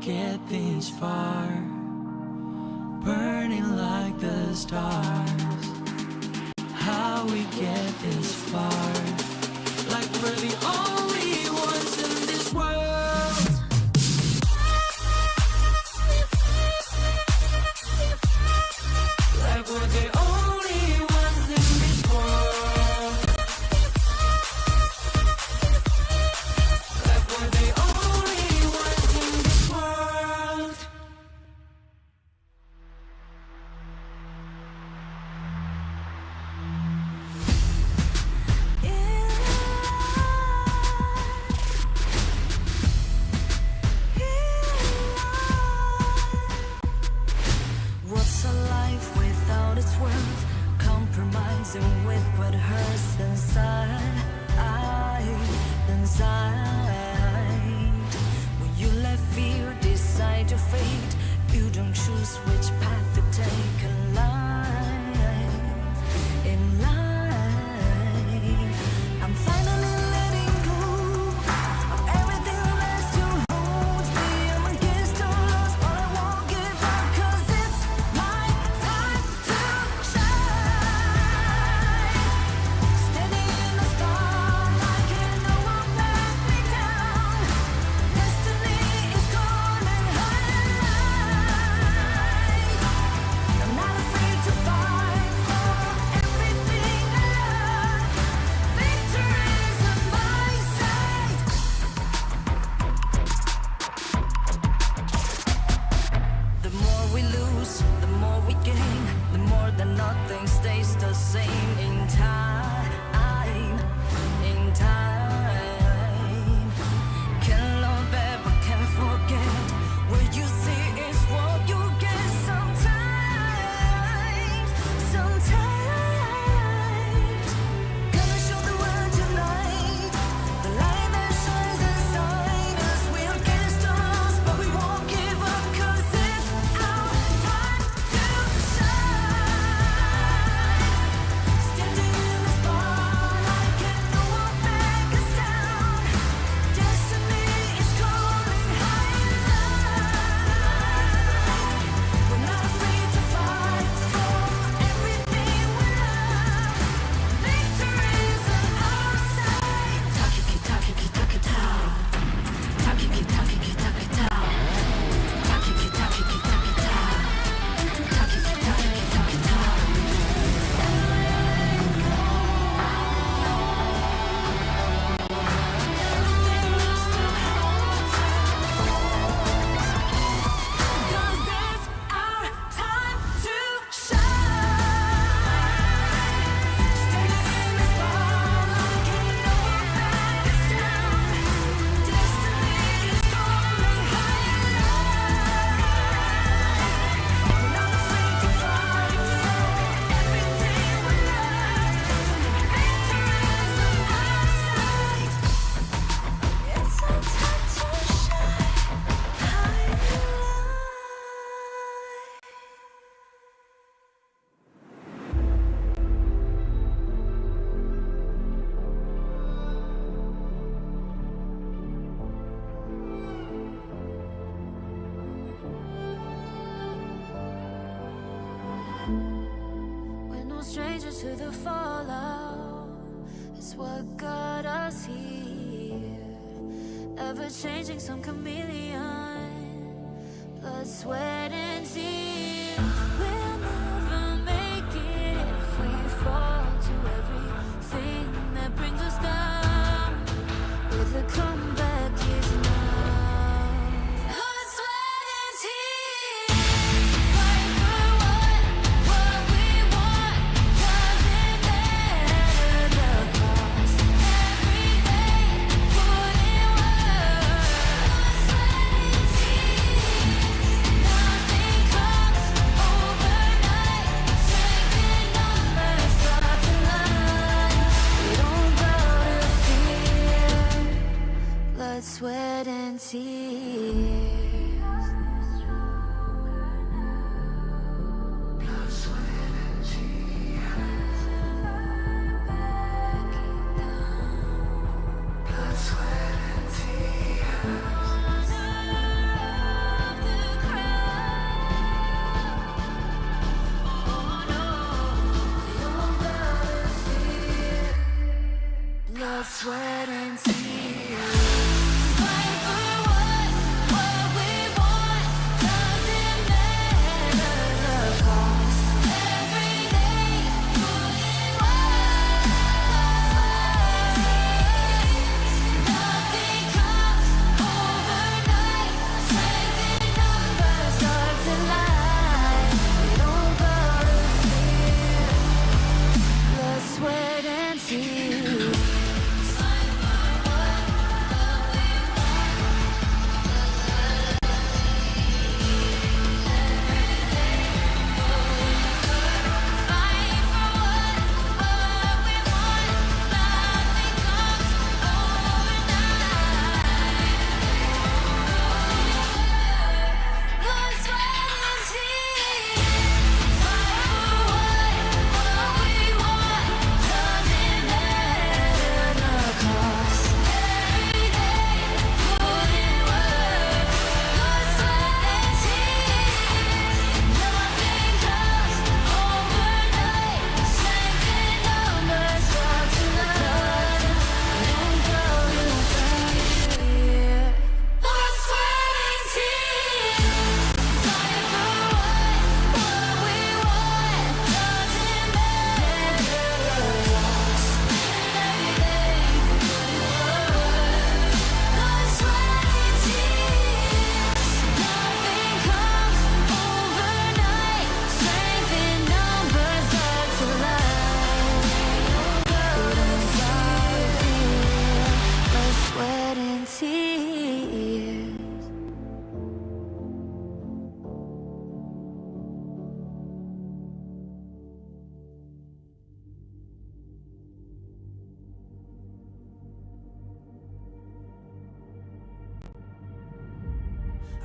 get this far, burning like the stars. How we get this far, like we're the only ones in this world. Like we're the only ones in this world. Like we're the only ones in this world. What's a life without its worth? Compromising with what hurts inside, inside. When you let fear decide your fate, you don't choose which path to take in life. In life, I'm finally letting go of everything that still holds me. I'm against the odds, but I won't give up, 'cause it's my time to shine. Standing in the spotlight, and no one let me down. Destiny is calling high. I'm not afraid to fight for everything I love. Victory's on my side. The more we lose, the more we gain. The more that nothing stays the same. In time, in time. Can't love ever, can't forget. What you see is what you get. Sometimes, sometimes. Gonna show the world tonight the light that shines inside us. We're against the odds, but we won't give up, 'cause it's our time to shine. Standing in the spotlight, can no one back us down. Destiny is calling high in light. We're not afraid to fight for everything we love. Victory's on our side. Takiki takiki takitao. Takiki takiki takitao. Takiki takiki takitao. Takiki takiki takitao. Everything still holds us. 'Cause it's our time to shine. Standing in the spotlight, can no one back us down. Destiny is calling high in light. We're not afraid to fight for everything we love. Victory's on our side. It's our time to shine high in light. We're no strangers to the fallout. It's what got us here. Ever changing, some chameleon. Blood, sweat, and tears. We'll never make it if we fall to everything that brings us down. With a comeback is now. Blood, sweat, and tears. Fight for what we want. Doesn't matter the cost. Every day, put in work. Blood, sweat, and tears. Not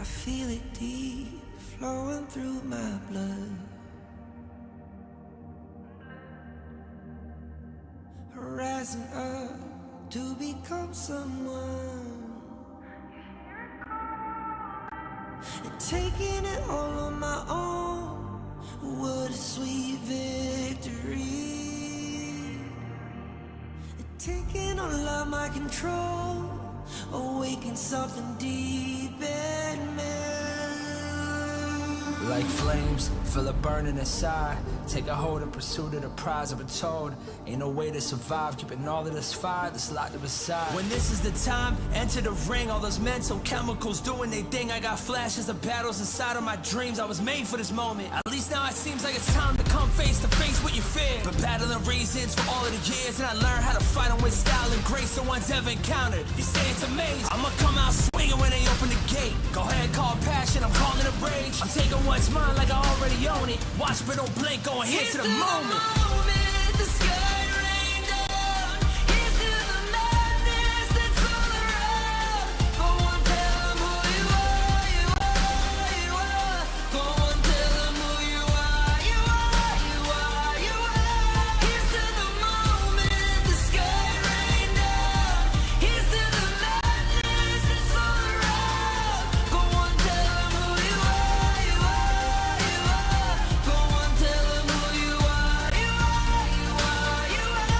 I feel it deep, flowing through my blood. Rising up to become someone, and taking it all on my own. What a sweet victory. And taking all of my control, awaken something deep in me. Like flames, feel it burning inside. Take a hold and pursuit of the prize. I've been told, ain't no way to survive. Keeping all of this fire that's locked up inside. When this is the time, enter the ring. All those mental chemicals doing their thing. I got flashes of battles inside of my dreams. I was made for this moment. At least now it seems like it's time to come face to face with your fear. Been battling reasons for all of the years, and I learned how to fight them with style and grace no one's ever encountered. You say it's amazing, I'ma come out swinging when they open the gate. Go ahead, call passion, I'm calling it rage. I'm taking what's mine like I already own it. Watch but don't blink, going here to the moment. The sky rained down. Here's to the madness that's all around. Go on, tell them who you are, you are, you are. Go on, tell them who you are, you are, you are, you are. Here's to the moment, the sky rained down. Here's to the madness that's all around. Go on, tell them who you are, you are, you are. Go on, tell them who you are, you are, you are, you are.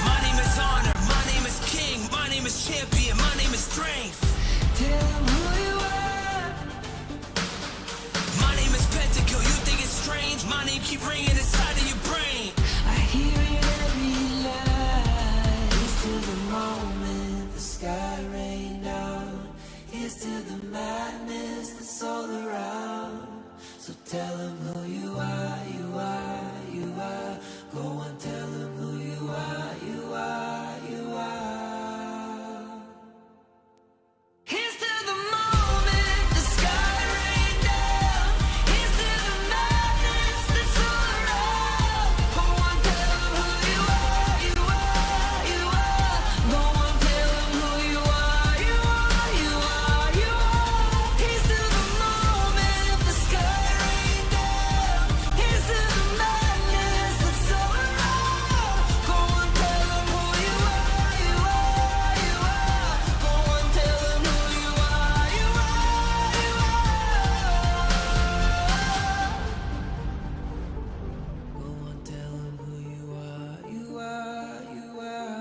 My name is honor, my name is king, my name is champion, my name is strength. Tell them who you are. My name is Pentakill, you think it's strange? My name keep ringing inside of your brain. I hear it every night. Here's to the moment the sky rained down. Here's to the madness that's all around. So tell them who you are, you are, you are. Go on, tell them who you are, you are, you are. Here's to the moment the sky rained down. Here's to the madness that's all around. Go on, tell them who you are, you are, you are. Go on, tell them who you are, you are, you are, you are. Here's to the moment the sky rained down. Here's to the madness that's all around. Go on, tell them who you are, you are, you are. Go on, tell them who you are, you are, you are. Go on, tell them who you are, you are, you are.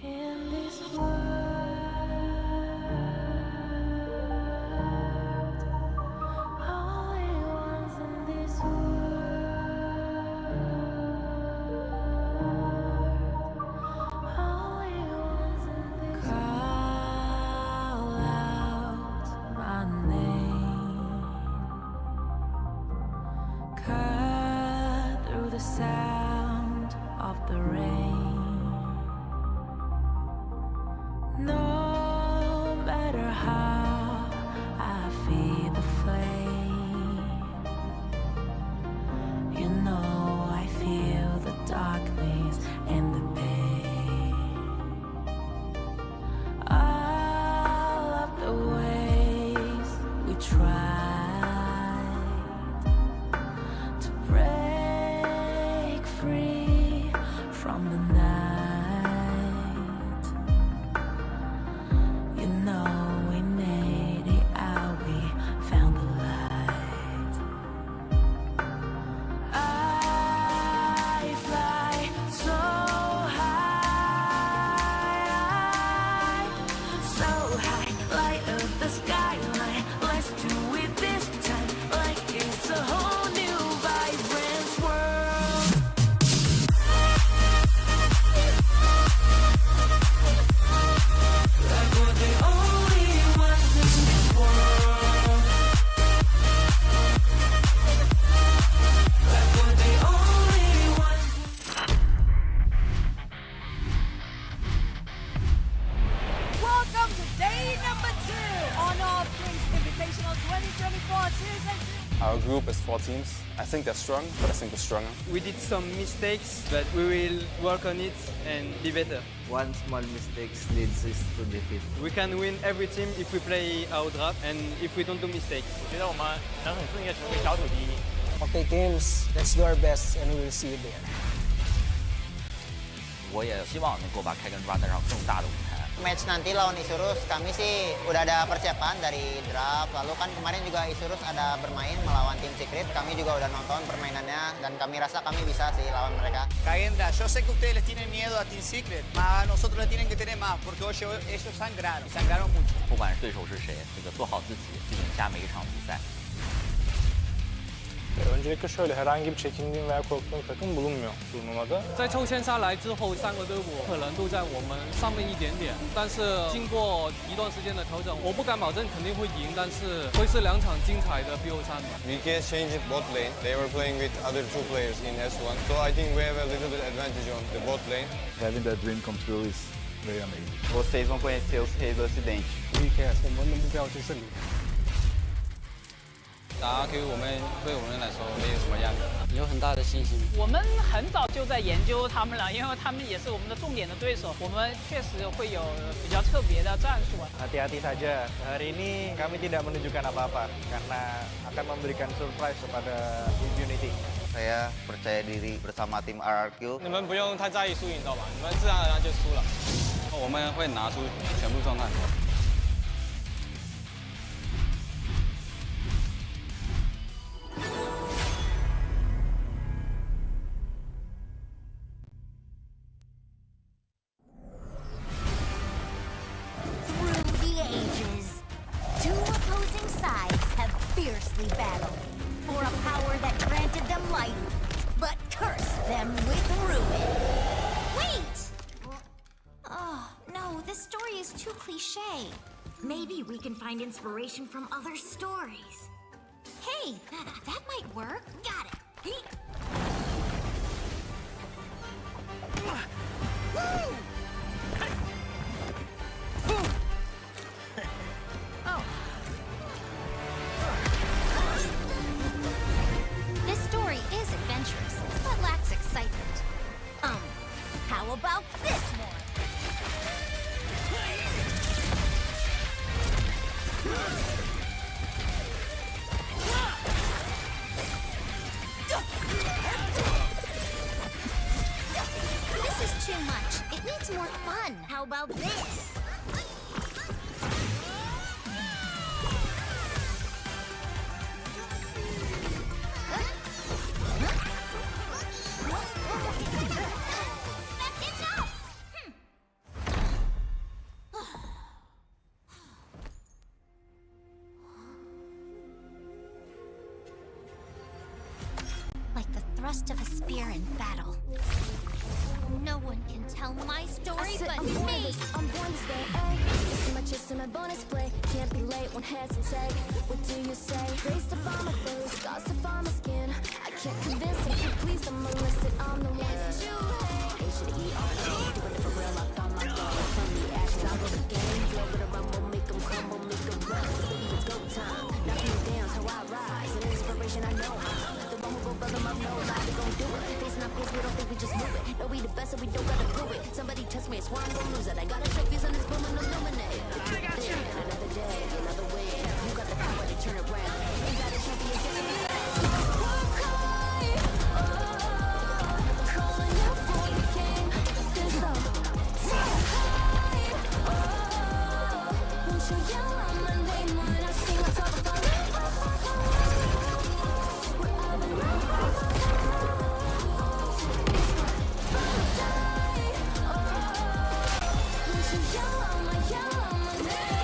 In this world, only ones in this world, only ones in this call out my name, cut through the sound of the rain. No matter how I feed the flame, you know I feel the darkness and the pain. All of the ways we tried to break free from the night. You know we made it out, we found the light. I fly so high, light up the skyline. Let's do it. 2024 season. Our group is 4 teams. I think they're strong, but I think we're stronger. We did some mistakes, but we will work on it and be better. One small mistake leads us to defeat. We can win every team if we play our draft and if we don't do mistakes. 我觉得我们能很顺利的成为小组第一。 Okay, teams, let's do our best and we'll see you there. 我也希望能够把开根抓带上更大的舞台。 Match nanti lawan Isurus, kami sih udah ada persiapan dari draft. Lalu kan kemarin juga Isurus ada bermain melawan tim Secret. Kami juga udah nonton permainannya dan kami rasa kami bisa sih lawan mereka. Cagendra, yo sé que ustedes les tienen miedo a Team Secret, mas a nosotros les tienen que tener más, porque hoy ellos sangraron, y sangraron mucho. 不管是对手是谁，这个做好自己，去赢下每一场比赛。 Öncelikle şöyle, herhangi bir çekindiğim veya korktuğum takım bulunmuyor turnuvada. 在抽签下来之后，3个队伍可能都在我们上面一点点，但是经过一段时间的调整，我不敢保证肯定会赢，但是会是2场精彩的 BO3 吧。 VK changed bot lane. They were playing with other 2 players in S1. So I think we have a little bit advantage on the bot lane. Having that dream come true is very amazing. Vocês vão conhecer os reis do Ocidente. VK, 我们的目标就是胜利。 打 RQ 对我们来说没有什么压力，有很大的信心。我们很早就在研究他们了，因为他们也是我们的重点的对手。我们确实会有比较特别的战术。 Hati-hati saja. Hari ini kami tidak menunjukkan apa-apa karena akan memberikan surprise kepada Unity. Saya percaya diri bersama tim RRQ. 你们不用太在意输赢，知道吧？你们自然而然就输了。我们会拿出全部状态。 Fiercely battled for a power that granted them life, but cursed them with ruin. Wait! Oh, no, this story is too cliche. Maybe we can find inspiration from other stories. Hey, that might work. Got it. Oh. This story is adventurous, but lacks excitement. How about this one? This is too much. It needs more fun. How about this? Like the thrust of a spear in battle. No one can tell my story but me. I'm born to stay. This is my chest and my bonus play. Can't be late, won't hesitate. What do you say? Grace to find my face, scars to find my skin. I can't convince them, can't please them unless that I'm the one. Too late. They should eat all the day. Doing it for real, I found my goal. From the ashes, I go the game. Flow with a rumble, make them crumble, make them run. Baby, it's go time. Knock me down, how I rise. An inspiration, I know how. The one who go brother, my no lie, they gon' do it. Facing our face, we don't think we just move it. No, we the best, and we don't gotta prove it. Somebody test me, I swear I'm gon' lose it. I got a trophies on this boom and illuminate. I got you. Another day, another way. You got the power to turn around. Ain't got a champion, get me back. Calling out for the king. There's no won't you yell out my name when I sing a song about it? I've been won't you yell out my name?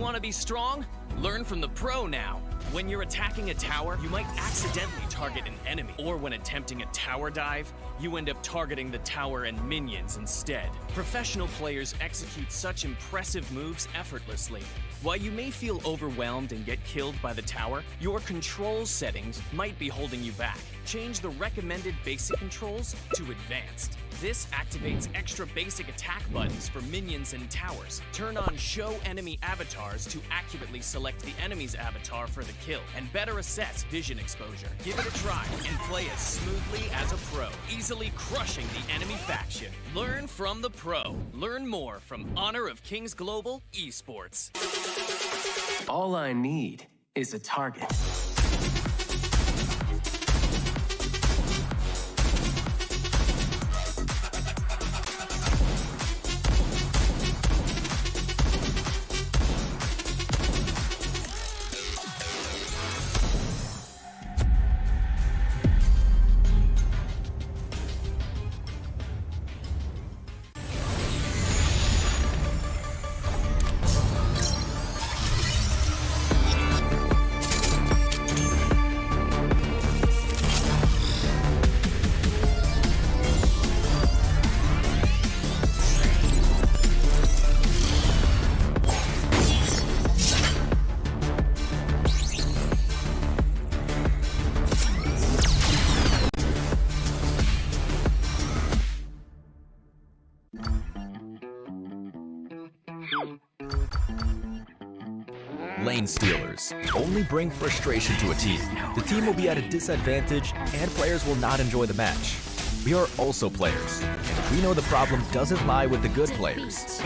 want to be strong? Learn from the pro now. When you're attacking a tower, you might accidentally target an enemy. Or when attempting a tower dive, you end up targeting the tower and minions instead. Professional players execute such impressive moves effortlessly. While you may feel overwhelmed and get killed by the tower, your control settings might be holding you back. Change the recommended basic controls to advanced. This activates extra basic attack buttons for minions and towers. Turn on show enemy avatars to accurately select the enemy's avatar for the kill and better assess vision exposure. Give it a try and play as smoothly as a pro, easily crushing the enemy faction. Learn from the pro. Learn more from Honor of Kings Global Esports. All I need is a target. Lane stealers only bring frustration to a team. The team will be at a disadvantage and players will not enjoy the match. We are also players, and we know the problem doesn't lie with the good players.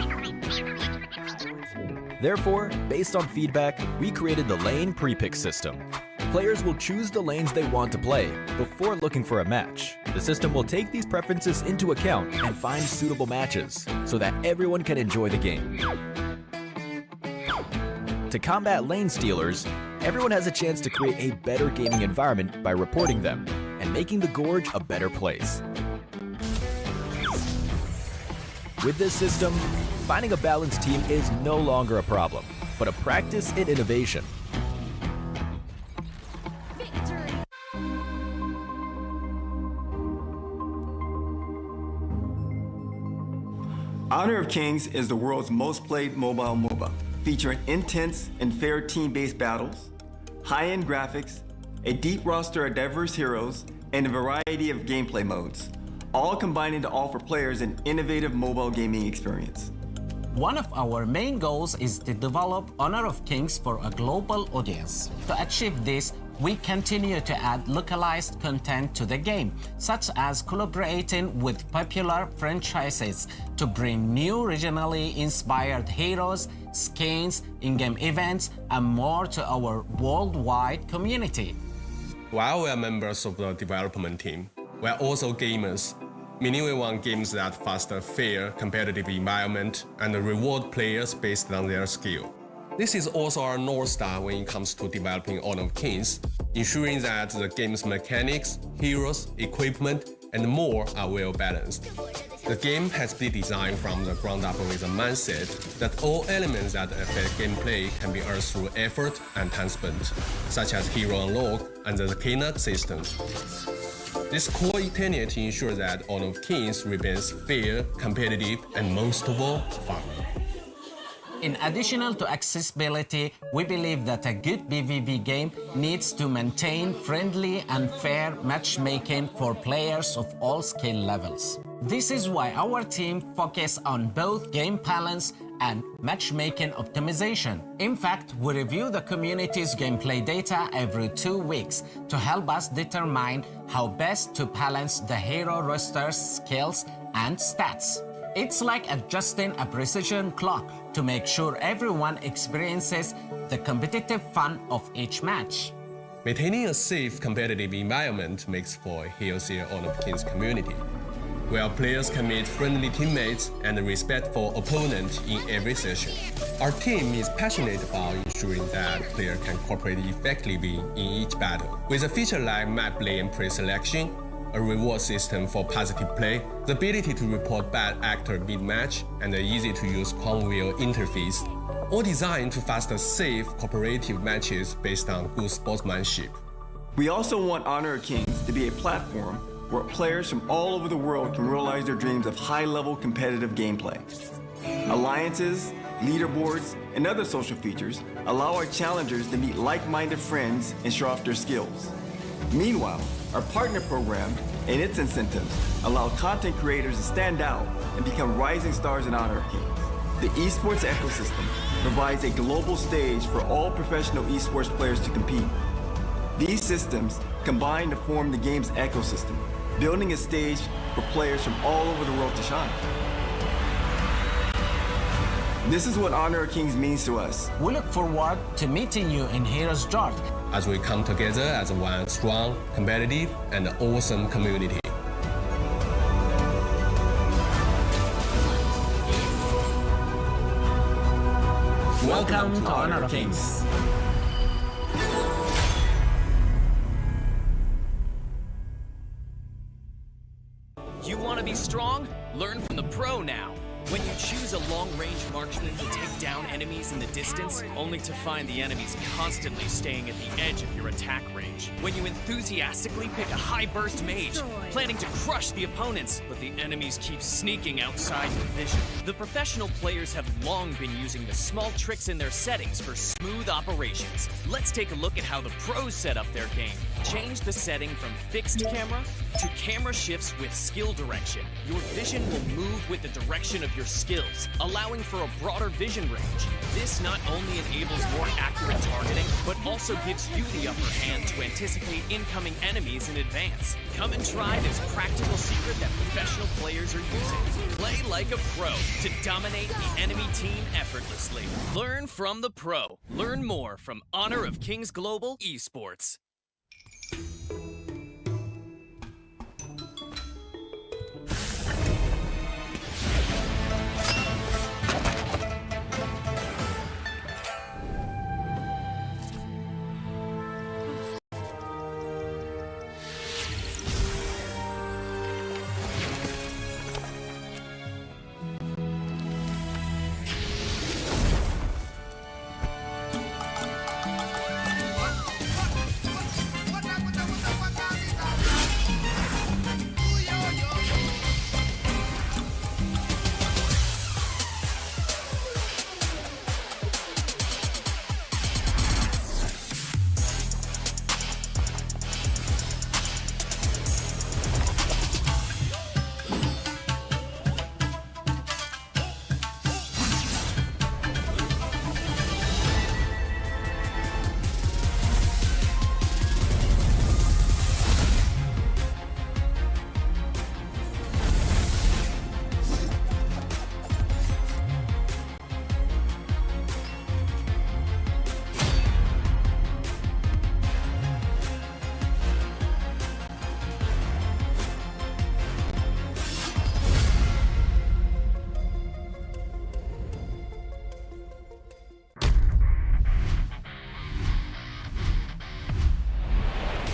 Therefore, based on feedback, we created the lane pre-pick system. Players will choose the lanes they want to play before looking for a match. The system will take these preferences into account and find suitable matches so that everyone can enjoy the game. To combat lane stealers, everyone has a chance to create a better gaming environment by reporting them and making the Gorge a better place. With this system, finding a balanced team is no longer a problem, but a practice in innovation. Honor of Kings is the world's most played mobile MOBA, featuring intense and fair team-based battles, high-end graphics, a deep roster of diverse heroes, and a variety of gameplay modes, all combining to offer players an innovative mobile gaming experience. One of our main goals is to develop Honor of Kings for a global audience. To achieve this, we continue to add localized content to the game, such as collaborating with popular franchises to bring new regionally inspired heroes, skins, in-game events, and more to our worldwide community. While we are members of the development team, we are also gamers, meaning we want games that foster fair, competitive environment and reward players based on their skill. This is also our North Star when it comes to developing Honor of Kings, ensuring that the game's mechanics, heroes, equipment, and more are well balanced. The game has been designed from the ground up with a mindset that all elements that affect gameplay can be earned through effort and time spent, such as hero unlock and the KAGE system. This core tenet ensures that Honor of Kings remains fair, competitive, and most of all, fun. In addition to accessibility, we believe that a good PvP game needs to maintain friendly and fair matchmaking for players of all skill levels. This is why our team focuses on both game balance and matchmaking optimization. In fact, we review the community's gameplay data every 2 weeks to help us determine how best to balance the hero roster's skills and stats. It's like adjusting a precision clock to make sure everyone experiences the competitive fun of each match. Maintaining a safe, competitive environment makes for a healthier Honor of Kings community, where players can meet friendly teammates and respectful opponents in every session. Our team is passionate about ensuring that players can cooperate effectively in each battle. With a feature like map lane pre-selection, a reward system for positive play, the ability to report bad actor mid-match, and an easy-to-use Conwheel interface, all designed to foster safe, cooperative matches based on good sportsmanship. We also want Honor of Kings to be a platform where players from all over the world can realize their dreams of high-level competitive gameplay. Alliances, leaderboards, and other social features allow our challengers to meet like-minded friends and show off their skills. Meanwhile, our partner program and its incentives allow content creators to stand out and become rising stars in Honor of Kings. The esports ecosystem provides a global stage for all professional esports players to compete. These systems combine to form the game's ecosystem, building a stage for players from all over the world to shine. This is what Honor of Kings means to us. We look forward to meeting you in Heroes George as we come together as one strong, competitive, and awesome community. Welcome to Honor of Kings. You want to be strong? Learn from the pro now. When you choose a long-range marksman to take down enemies in the distance, only to find the enemies constantly staying at the edge of your attack range. When you enthusiastically pick a high-burst mage, planning to crush the opponents, but the enemies keep sneaking outside your vision. The professional players have long been using the small tricks in their settings for smooth operations. Let's take a look at how the pros set up their game. Change the setting from fixed camera to camera shifts with skill direction. Your vision will move with the direction of your skills, allowing for a broader vision range. This not only enables more accurate targeting, but also gives you the upper hand to anticipate incoming enemies in advance. Come and try this practical secret that professional players are using. Play like a pro to dominate the enemy team effortlessly. Learn from the pro. Learn more from Honor of Kings Global Esports.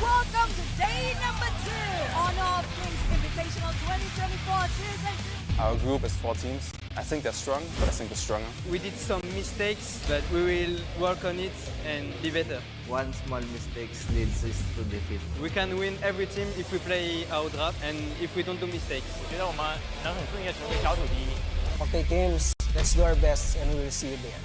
Welcome to day number 2 Honor of Kings Invitational 2024 Season 2. Our group is 4 teams. I think they're strong, but I think we're stronger. We did some mistakes, but we will work on it and be better. One small mistake leads us to defeat. We can win every team if we play our draft and if we don't do mistakes. 我觉得我们能很顺利的成为小组第一。 Okay, games. Let's do our best, and we will see you there.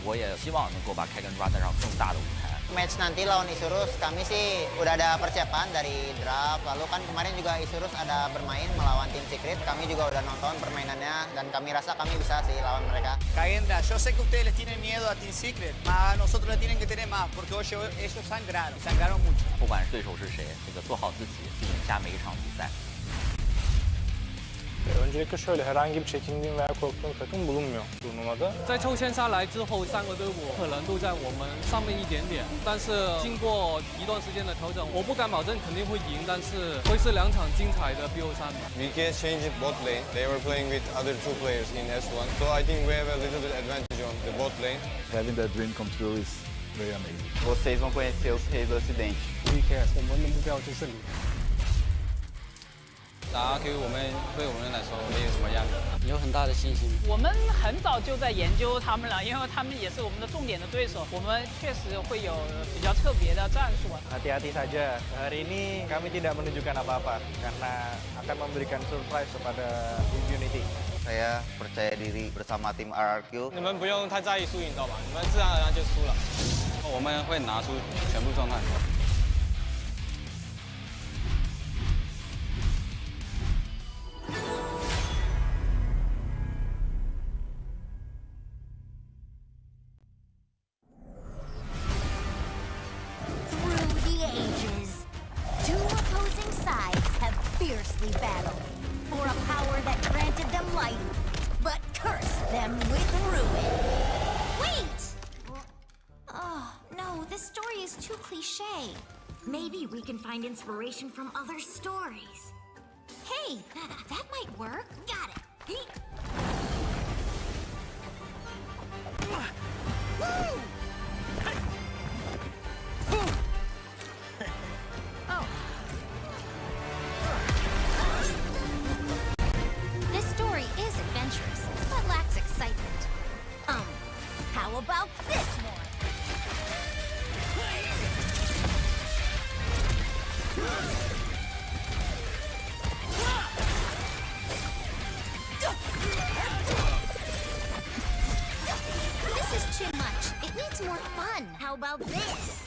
我也希望能够把开根抓带上更大的舞台。 Match nanti lawan Isurus, kami sih udah ada persiapan dari draft. Lalu kan kemarin juga Isurus ada bermain melawan tim Secret. Kami juga udah nonton permainannya dan kami rasa kami bisa sih lawan mereka. Cagendra, yo sé que ustedes les tienen miedo a Team Secret, mas nosotros le tienen que tener más, porque hoy ellos sangraron mucho. 不管是对手是谁，做好自己，去赢下每一场比赛。 Öncelikle şöyle herhangi bir çekindiğim veya korktuğum takım bulunmuyor turnuvada. 在抽签下来之后，3个队伍可能都在我们上面一点点，但是经过一段时间的调整，我不敢保证肯定会赢，但是会是2场精彩的 BO3。VK changed bot lane. They were playing with other 2 players in S1, so I think we have a little bit advantage on the bot lane. Having that dream come true is very amazing. Vocês vão conhecer os reis do Ocidente. VK 我们的目标就是胜利。打 RQ 对我们来说没有什么压力，有很大的信心。我们很早就在研究他们了，因为他们也是我们的重点的对手，我们确实会有比较特别的战术。 Hati-hati saja. Hari ini kami tidak menunjukkan apa-apa karena akan memberikan surprise kepada Unity. Saya percaya diri bersama tim RRQ. 你们不用太在意输赢，知道吧？你们自然而然就输了。我们会拿出全部状态。 Through the ages, two opposing sides have fiercely battled for a power that granted them life, but cursed them with ruin. Wait! Oh, no, this story is too cliche. Maybe we can find inspiration from other stories. Hey, that might work. Got it. Woo! Oh. This story is adventurous, but lacks excitement. How about this one? This is too much. It needs more fun. How about this?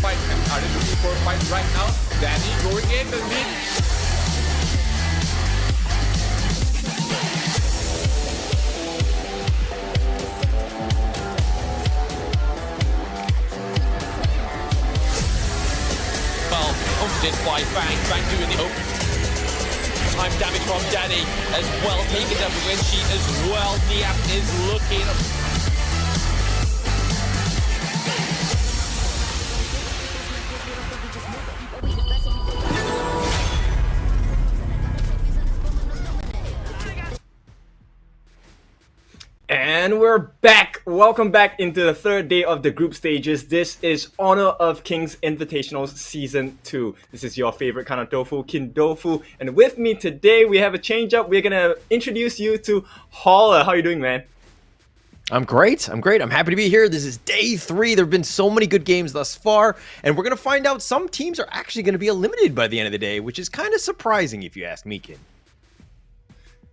Fight and are you looking for a fight right now? Danny going in the lead. Well, confident by Bang. Bang doing the hook. Time damage from Danny as well, taking up the win sheet as well. Niap is looking. And we're back! Welcome back into the third day of the group stages. This is Honor of Kings Invitationals Season 2. This is your favorite kind of tofu, Kin Dofu. And with me today, we have a change up. We're gonna introduce you to Holler. How are you doing, man? I'm great. I'm happy to be here. This is day 3. There have been so many good games thus far, and we're going to find out some teams are actually going to be eliminated by the end of the day, which is kind of surprising if you ask me, Kin.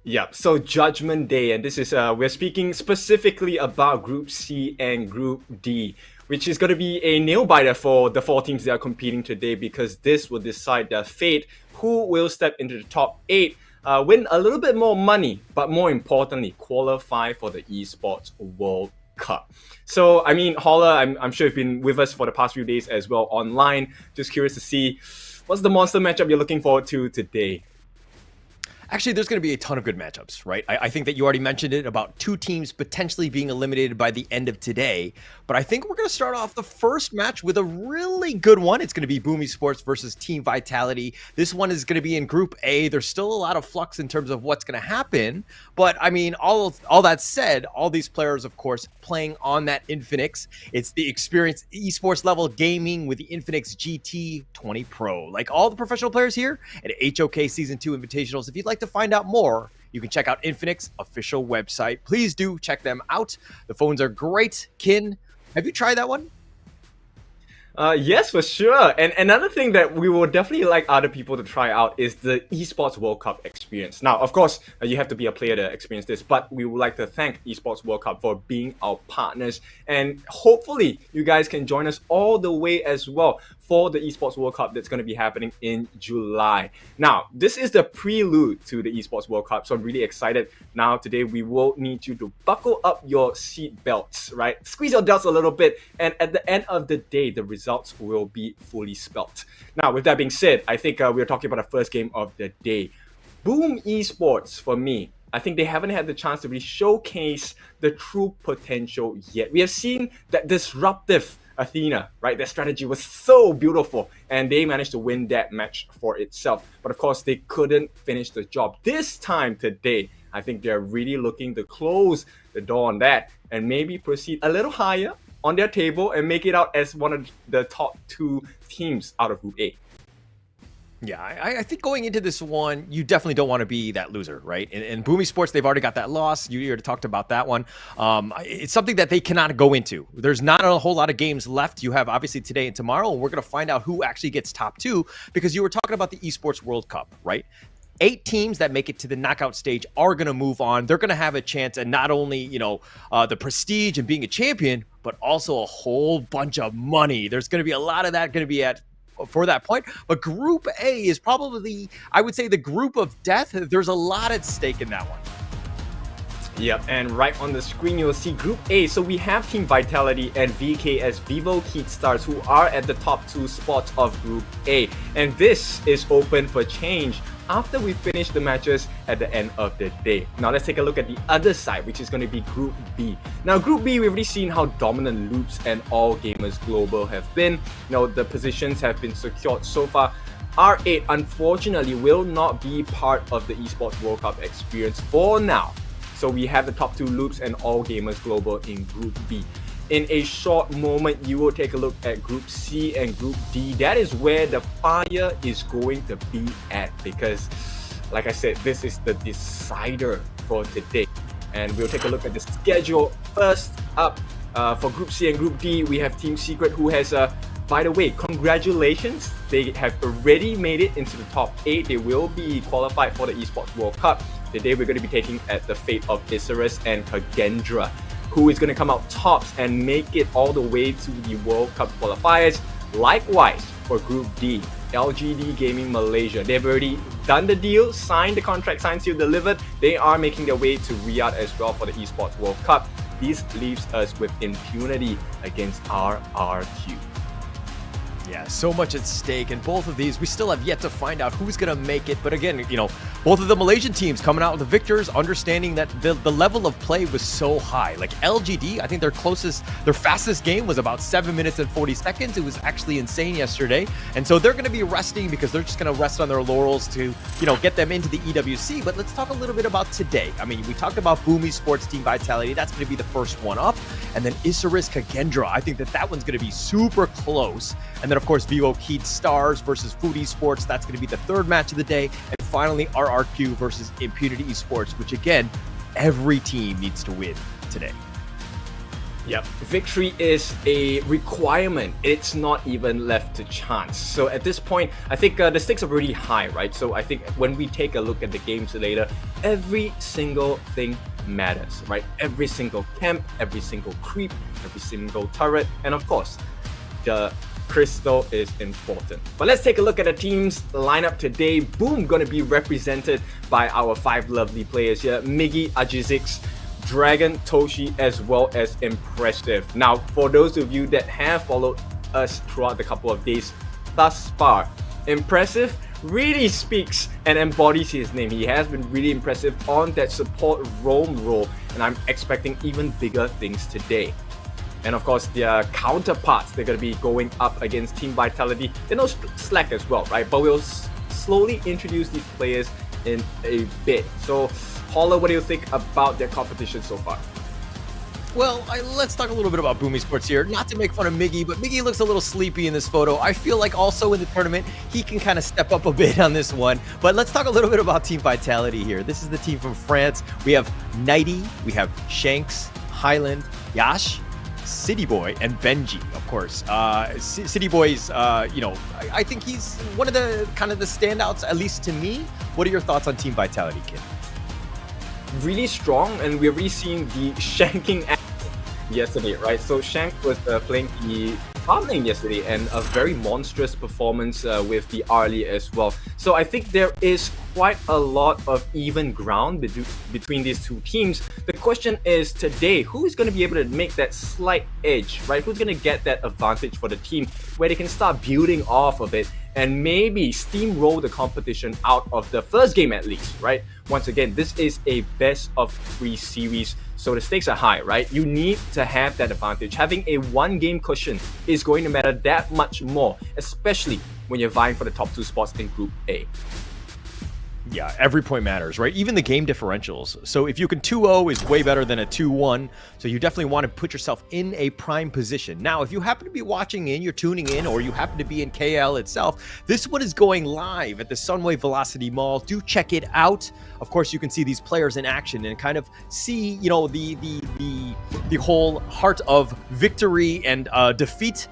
Yep, so Judgment Day, and this is, we're speaking specifically about Group C and Group D, which is going to be a nail-biter for the 4 teams that are competing today, because this will decide their fate, who will step into the top 8, win a little bit more money, but more importantly, qualify for the Esports World Cup. So, I mean, Holler, I'm sure you've been with us for the past few days as well online. Just curious to see, what's the monster matchup you're looking forward to today? Actually, there's going to be a ton of good matchups, right? I think that you already mentioned it about 2 teams potentially being eliminated by the end of today. But I think we're going to start off the first match with a really good one. It's going to be Boom Sports versus Team Vitality. This one is going to be in Group A. There's still a lot of flux in terms of what's going to happen. But I mean, all that said, all these players, of course, playing on that Infinix. It's the experienced esports level gaming with the Infinix GT 20 Pro. Like all the professional players here at HOK Season 2 Invitationals. If you'd like to find out more, you can check out Infinix official website. Please do check them out. The phones are great. Kin, have you tried that one? Yes, for sure. And another thing that we would definitely like other people to try out is the Esports World Cup experience. Now, of course, you have to be a player to experience this, but we would like to thank Esports World Cup for being our partners. And hopefully, you guys can join us all the way as well for the Esports World Cup that's going to be happening in July. Now, this is the prelude to the Esports World Cup, so I'm really excited. Now, today, we will need you to buckle up your seat belts, right? Squeeze your delts a little bit, and at the end of the day, the results will be fully spelt. Now, with that being said, I think we're talking about the first game of the day. Boom Esports, for me, I think they haven't had the chance to really showcase the true potential yet. We have seen that disruptive Athena, right? Their strategy was so beautiful and they managed to win that match for itself. But of course, they couldn't finish the job. This time today, I think they're really looking to close the door on that and maybe proceed a little higher on their table and make it out as one of the top 2 teams out of Group A. Yeah, I think going into this one, you definitely don't want to be that loser, right? In Boomy Sports, they've already got that loss. You already talked about that one. It's something that they cannot go into. There's not a whole lot of games left. You have obviously today and tomorrow, and we're going to find out who actually gets top 2 because you were talking about the Esports World Cup, right? 8 teams that make it to the knockout stage are going to move on. They're going to have a chance at not only, the prestige and being a champion, but also a whole bunch of money. There's going to be a lot of that going to be for that point. But Group A is probably, I would say, the group of death. There's a lot at stake in that one. Yep, and right on the screen you'll see Group A. So we have Team Vitality and VKS Vivo Keat Stars who are at the top 2 spots of Group A. And this is open for change after we finish the matches at the end of the day. Now let's take a look at the other side, which is going to be Group B. Now Group B, we've already seen how dominant Loops and All Gamers Global have been. The positions have been secured so far. R8 unfortunately will not be part of the Esports World Cup experience for now. So we have the top 2 Loops and All Gamers Global in Group B. In a short moment, you will take a look at Group C and Group D. That is where the fire is going to be at because, like I said, this is the decider for today. And we'll take a look at the schedule. First up, for Group C and Group D, we have Team Secret who has by the way, congratulations. They have already made it into the top 8. They will be qualified for the Esports World Cup. Today we're going to be taking at the fate of Isurus and Kagendra, who is going to come out tops and make it all the way to the World Cup qualifiers. Likewise, for Group D, LGD Gaming Malaysia. They've already done the deal, signed the contract, signed, sealed, delivered. They are making their way to Riyadh as well for the Esports World Cup. This leaves us with impunity against RRQ. Yeah, so much at stake, and both of these, we still have yet to find out who's going to make it. But again, both of the Malaysian teams coming out with the victors, understanding that the level of play was so high. Like LGD, I think their fastest game was about 7 minutes and 40 seconds. It was actually insane yesterday. And so they're going to be resting because they're just going to rest on their laurels to, get them into the EWC. But let's talk a little bit about today. I mean, we talked about Boomy Sports Team Vitality. That's going to be the first one up. And then Isurus Kagendra. I think that one's going to be super close. And then, of course, Vivo Keat Stars versus Food Esports. That's going to be the third match of the day. And finally, RRQ versus Impunity Esports, which, again, every team needs to win today. Yep, victory is a requirement. It's not even left to chance. So at this point, I think the stakes are really high, right? So I think when we take a look at the games later, every single thing matters, right? Every single camp, every single creep, every single turret, and of course, the crystal is important. But let's take a look at the team's lineup today. Boom, gonna be represented by our 5 lovely players here. Miggy, Ajizix, Dragon, Toshi, as well as Impressive. Now, for those of you that have followed us throughout the couple of days thus far, Impressive really speaks and embodies his name. He has been really impressive on that support roam role, and I'm expecting even bigger things today. And of course, their counterparts, they're going to be going up against Team Vitality. They're no slack as well, right? But we'll slowly introduce these players in a bit. So, Holler, what do you think about their competition so far? Well, let's talk a little bit about Boomy Sports here. Not to make fun of Miggy, but Miggy looks a little sleepy in this photo. I feel like also in the tournament, he can kind of step up a bit on this one. But let's talk a little bit about Team Vitality here. This is the team from France. We have Nighty, we have Shanks, Highland, Yash, City Boy, and Benji, of course. City Boy's, I think he's one of the kind of the standouts, at least to me. What are your thoughts on Team Vitality, Kid? Really strong, and we're really seeing the shanking act yesterday, right? So Shank was playing the top lane yesterday, and a very monstrous performance with the Arlie as well. So I think there is quite a lot of even ground between these two teams. The question is today, who is going to be able to make that slight edge, right? Who's going to get that advantage for the team where they can start building off of it and maybe steamroll the competition out of the first game at least, right? Once again, this is a best of 3 series, so the stakes are high, right? You need to have that advantage. Having a 1-game cushion is going to matter that much more, especially when you're vying for the top 2 spots in Group A. Yeah, every point matters, right? Even the game differentials. So if you can 2-0 is way better than a 2-1. So you definitely want to put yourself in a prime position. Now, if you happen to be watching in, you're tuning in, or you happen to be in KL itself, this one is going live at the Sunway Velocity Mall. Do check it out. Of course, you can see these players in action and kind of see, you know, the whole heart of victory and defeat.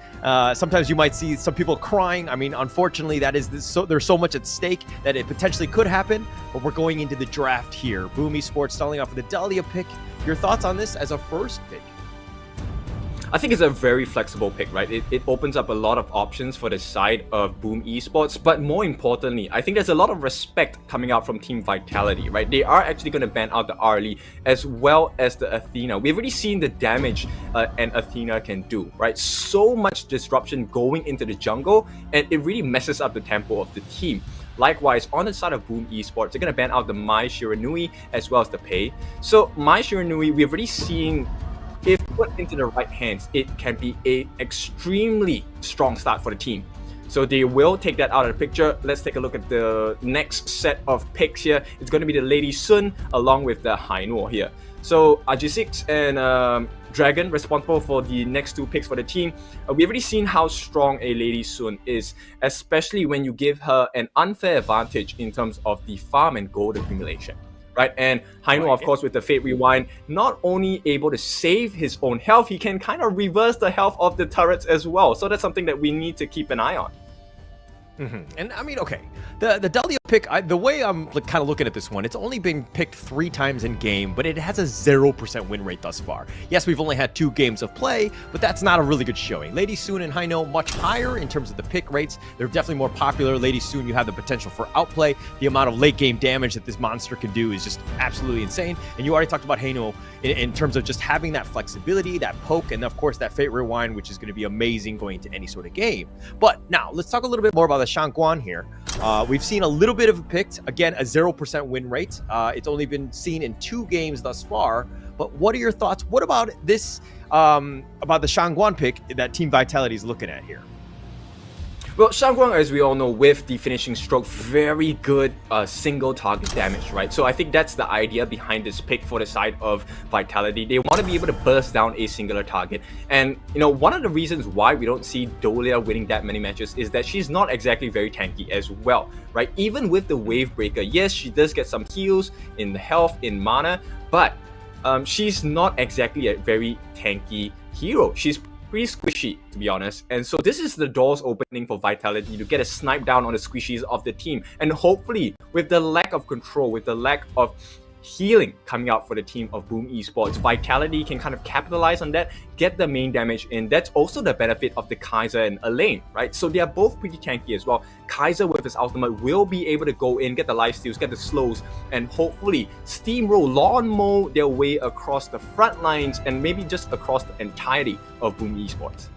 Sometimes you might see some people crying. I mean, unfortunately, there's so much at stake that it potentially could happen. But we're going into the draft here. Boom Esports starting off with the Dahlia pick. Your thoughts on this as a first pick? I think it's a very flexible pick, right? It opens up a lot of options for the side of Boom Esports, but more importantly, I think there's a lot of respect coming out from Team Vitality, right? They are actually going to ban out the Arlie as well as the Athena. We've already seen the damage an Athena can do, right? So much disruption going into the jungle, and it really messes up the tempo of the team. Likewise, on the side of Boom Esports, they're going to ban out the Mai Shiranui as well as the Pei. So Mai Shiranui, we've already seen, if put into the right hands, it can be an extremely strong start for the team. So they will take that out of the picture. Let's take a look at the next set of picks here. It's going to be the Lady Sun along with the Hainuo here. So RG6 and Dragon responsible for the next 2 picks for the team. We've already seen how strong a Lady Sun is, especially when you give her an unfair advantage in terms of the farm and gold accumulation. Right, and Hainuo, of course, with the Fate Rewind, not only able to save his own health, he can kind of reverse the health of the turrets as well. So that's something that we need to keep an eye on. And I mean, okay, the Dahlia pick, the way I'm kind of looking at this one, it's only been picked 3 times in game, but it has a 0% win rate thus far. Yes, we've only had 2 games of play, but that's not a really good showing. Lady Sun and Hainuo much higher in terms of the pick rates. They're definitely more popular. Lady Sun, you have the potential for outplay. The amount of late game damage that this monster can do is just absolutely insane. And you already talked about Hainuo in terms of just having that flexibility, that poke, and of course that Fate Rewind, which is going to be amazing going into any sort of game. But now let's talk a little bit more about the Shangguan here. We've seen a little bit of a pick, again, a 0% win rate. It's only been seen in 2 games thus far. But what are your thoughts? What about this, about the Shangguan pick that Team Vitality is looking at here? Well, Shangguan, as we all know, with the finishing stroke, very good single target damage, right? So I think that's the idea behind this pick for the side of Vitality. They want to be able to burst down a singular target. And, you know, one of the reasons why we don't see Dolia winning that many matches is that she's not exactly very tanky as well, right? Even with the Wave Breaker, yes, she does get some heals in health, in mana, but she's not exactly a very tanky hero. She's pretty squishy, to be honest. And so this is the doors opening for Vitality to get a snipe down on the squishies of the team. And hopefully, with the lack of control, with the lack of healing coming out for the team of Boom Esports, Vitality can kind of capitalize on that, get the main damage in. That's also the benefit of the Kaiser and Elaine, right? So they are both pretty tanky as well. Kaiser with his ultimate will be able to go in, get the lifesteals, get the slows, and hopefully steamroll, lawn mow their way across the front lines and maybe just across the entirety of Boom Esports.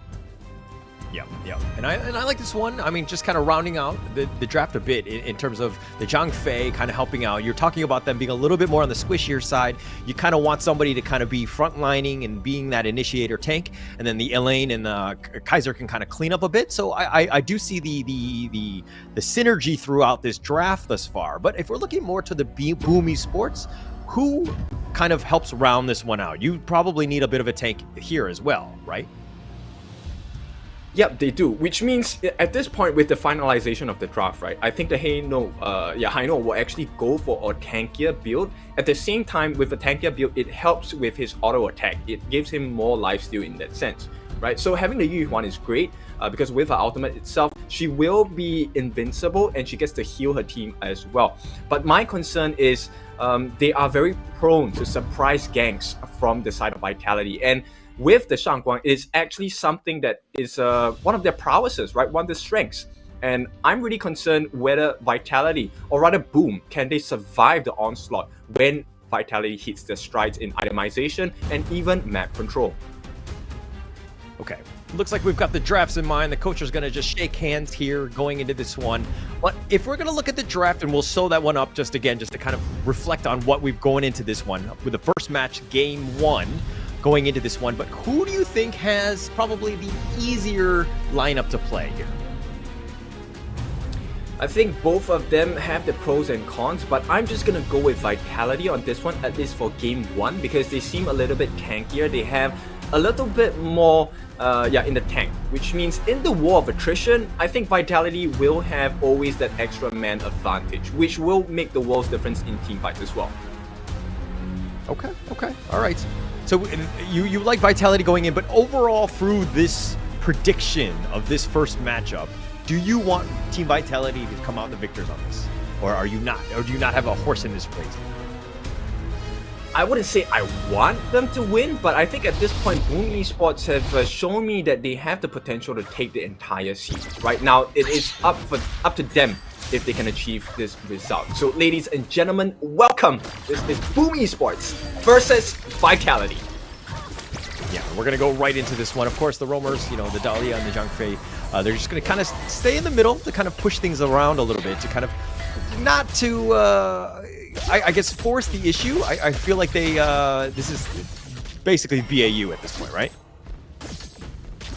Yeah. And I like this one. I mean, just kind of rounding out the draft a bit in terms of the Zhang Fei kind of helping out. You're talking about them being a little bit more on the squishier side. You kind of want somebody to kind of be frontlining and being that initiator tank. And then the Elaine and the Kaiser can kind of clean up a bit. So I do see the synergy throughout this draft thus far. But if we're looking more to the Boom Esports, who kind of helps round this one out? You probably need a bit of a tank here as well, right? Yep, they do. Which means at this point, with the finalization of the draft, right, I think the Hainuo will actually go for a tankier build. At the same time, with a tankier build, it helps with his auto attack. It gives him more lifesteal in that sense, right? So having the Yu Yuan is great because with her ultimate itself, she will be invincible and she gets to heal her team as well. But my concern is they are very prone to surprise ganks from the side of Vitality. And with the Shangguan, it is actually something that is one of their prowesses, right? One of their strengths. And I'm really concerned whether Vitality, or rather Boom, can they survive the onslaught when Vitality hits their strides in itemization and even map control. Okay. looks like we've got the drafts in mind. The coach is going to just shake hands here going into this one. But if we're going to look at the draft, and we'll sew that one up just to kind of reflect on what we've going into this one with the first match, game 1, going into this one. But who do you think has probably the easier lineup to play here? I think both of them have the pros and cons, but I'm just gonna go with Vitality on this one, at least for game 1, because they seem a little bit tankier. They have a little bit more in the tank, which means in the war of attrition, I think Vitality will have always that extra man advantage, which will make the world's difference in team fights as well. Okay, all right. So you like Vitality going in, but overall through this prediction of this first matchup, do you want Team Vitality to come out the victors on this? Or are you not? Or do you not have a horse in this race? I wouldn't say I want them to win, but I think at this point, Boom Esports have shown me that they have the potential to take the entire season. Right now, it is up to them if they can achieve this result. So, ladies and gentlemen, welcome. This is Boom Esports versus Vitality. Yeah, we're gonna go right into this one. Of course, the roamers, the Dahlia and the Zhang Fei, they're just gonna kind of stay in the middle to kind of push things around a little bit, to kind of not to, I guess, force the issue. I feel like they, this is basically BAU at this point, right?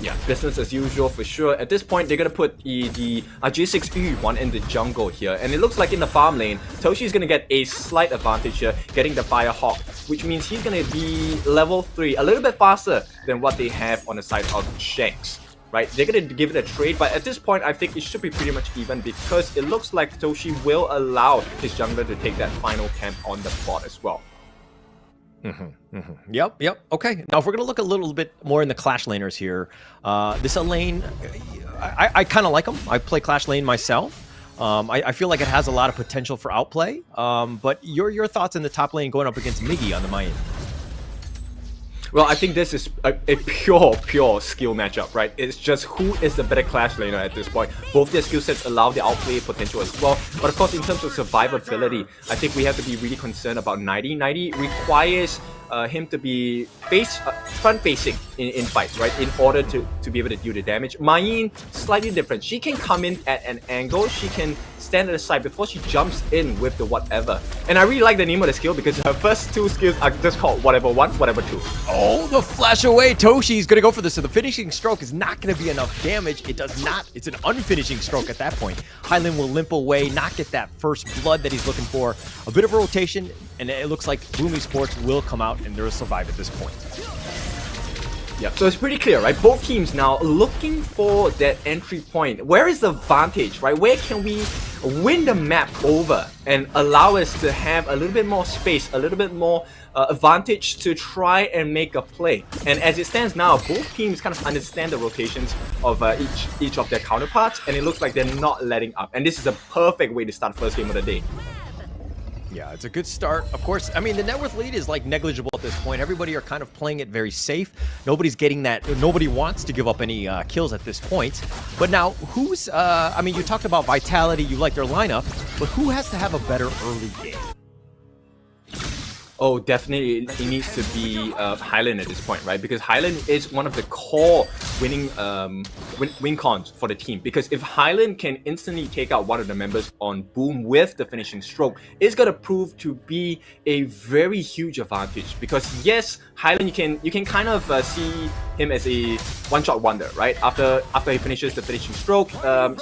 Yeah, business as usual for sure. At this point, they're gonna put the G6 Yu in the jungle here, and it looks like in the farm lane, Toshi's gonna get a slight advantage here, getting the Firehawk, which means he's gonna be level 3, a little bit faster than what they have on the side of Shanks. Right, they're gonna give it a trade, but at this point, I think it should be pretty much even because it looks like Toshi will allow his jungler to take that final camp on the bot as well. Yep. Okay, now if we're gonna look a little bit more in the Clash laners here, this lane, I kind of like them. I play Clash lane myself. I feel like it has a lot of potential for outplay. But your thoughts in the top lane going up against Miggy on the Mayan? Well, I think this is a pure skill matchup, right? It's just who is the better Clash laner at this point. Both their skill sets allow the outplay potential as well. But of course, in terms of survivability, I think we have to be really concerned about 90. 90 requires him to be front-facing in fights, right? In order to be able to deal the damage. Mayin, slightly different. She can come in at an angle. She can stand at the side before she jumps in with the whatever. And I really like the name of the skill because her first 2 skills are just called whatever 1, whatever 2. Oh, the flash away. Toshi's going to go for this. So the finishing stroke is not going to be enough damage. It does not. It's an unfinishing stroke at that point. Hyland will limp away, not get that first blood that he's looking for. A bit of a rotation, and it looks like Boom Esports will come out and they'll survive at this point. Yeah, so it's pretty clear, right? Both teams now looking for that entry point. Where is the advantage, right? Where can we win the map over and allow us to have a little bit more space, a little bit more advantage to try and make a play? And as it stands now, both teams kind of understand the rotations of each of their counterparts, and it looks like they're not letting up. And this is a perfect way to start first game of the day. Yeah, it's a good start. Of course, I mean, the net worth lead is like negligible at this point. Everybody are kind of playing it very safe. Nobody's getting that. Nobody wants to give up any kills at this point. But now, who's, I mean, you talked about Vitality, you like their lineup, but who has to have a better early game? Oh, definitely it needs to be Hyland at this point, right? Because Hyland is one of the core winning win cons for the team. Because if Hyland can instantly take out one of the members on Boom with the finishing stroke, it's gonna prove to be a very huge advantage. Because yes, Hyland you can kind of see him as a one-shot wonder, right? After he finishes the finishing stroke,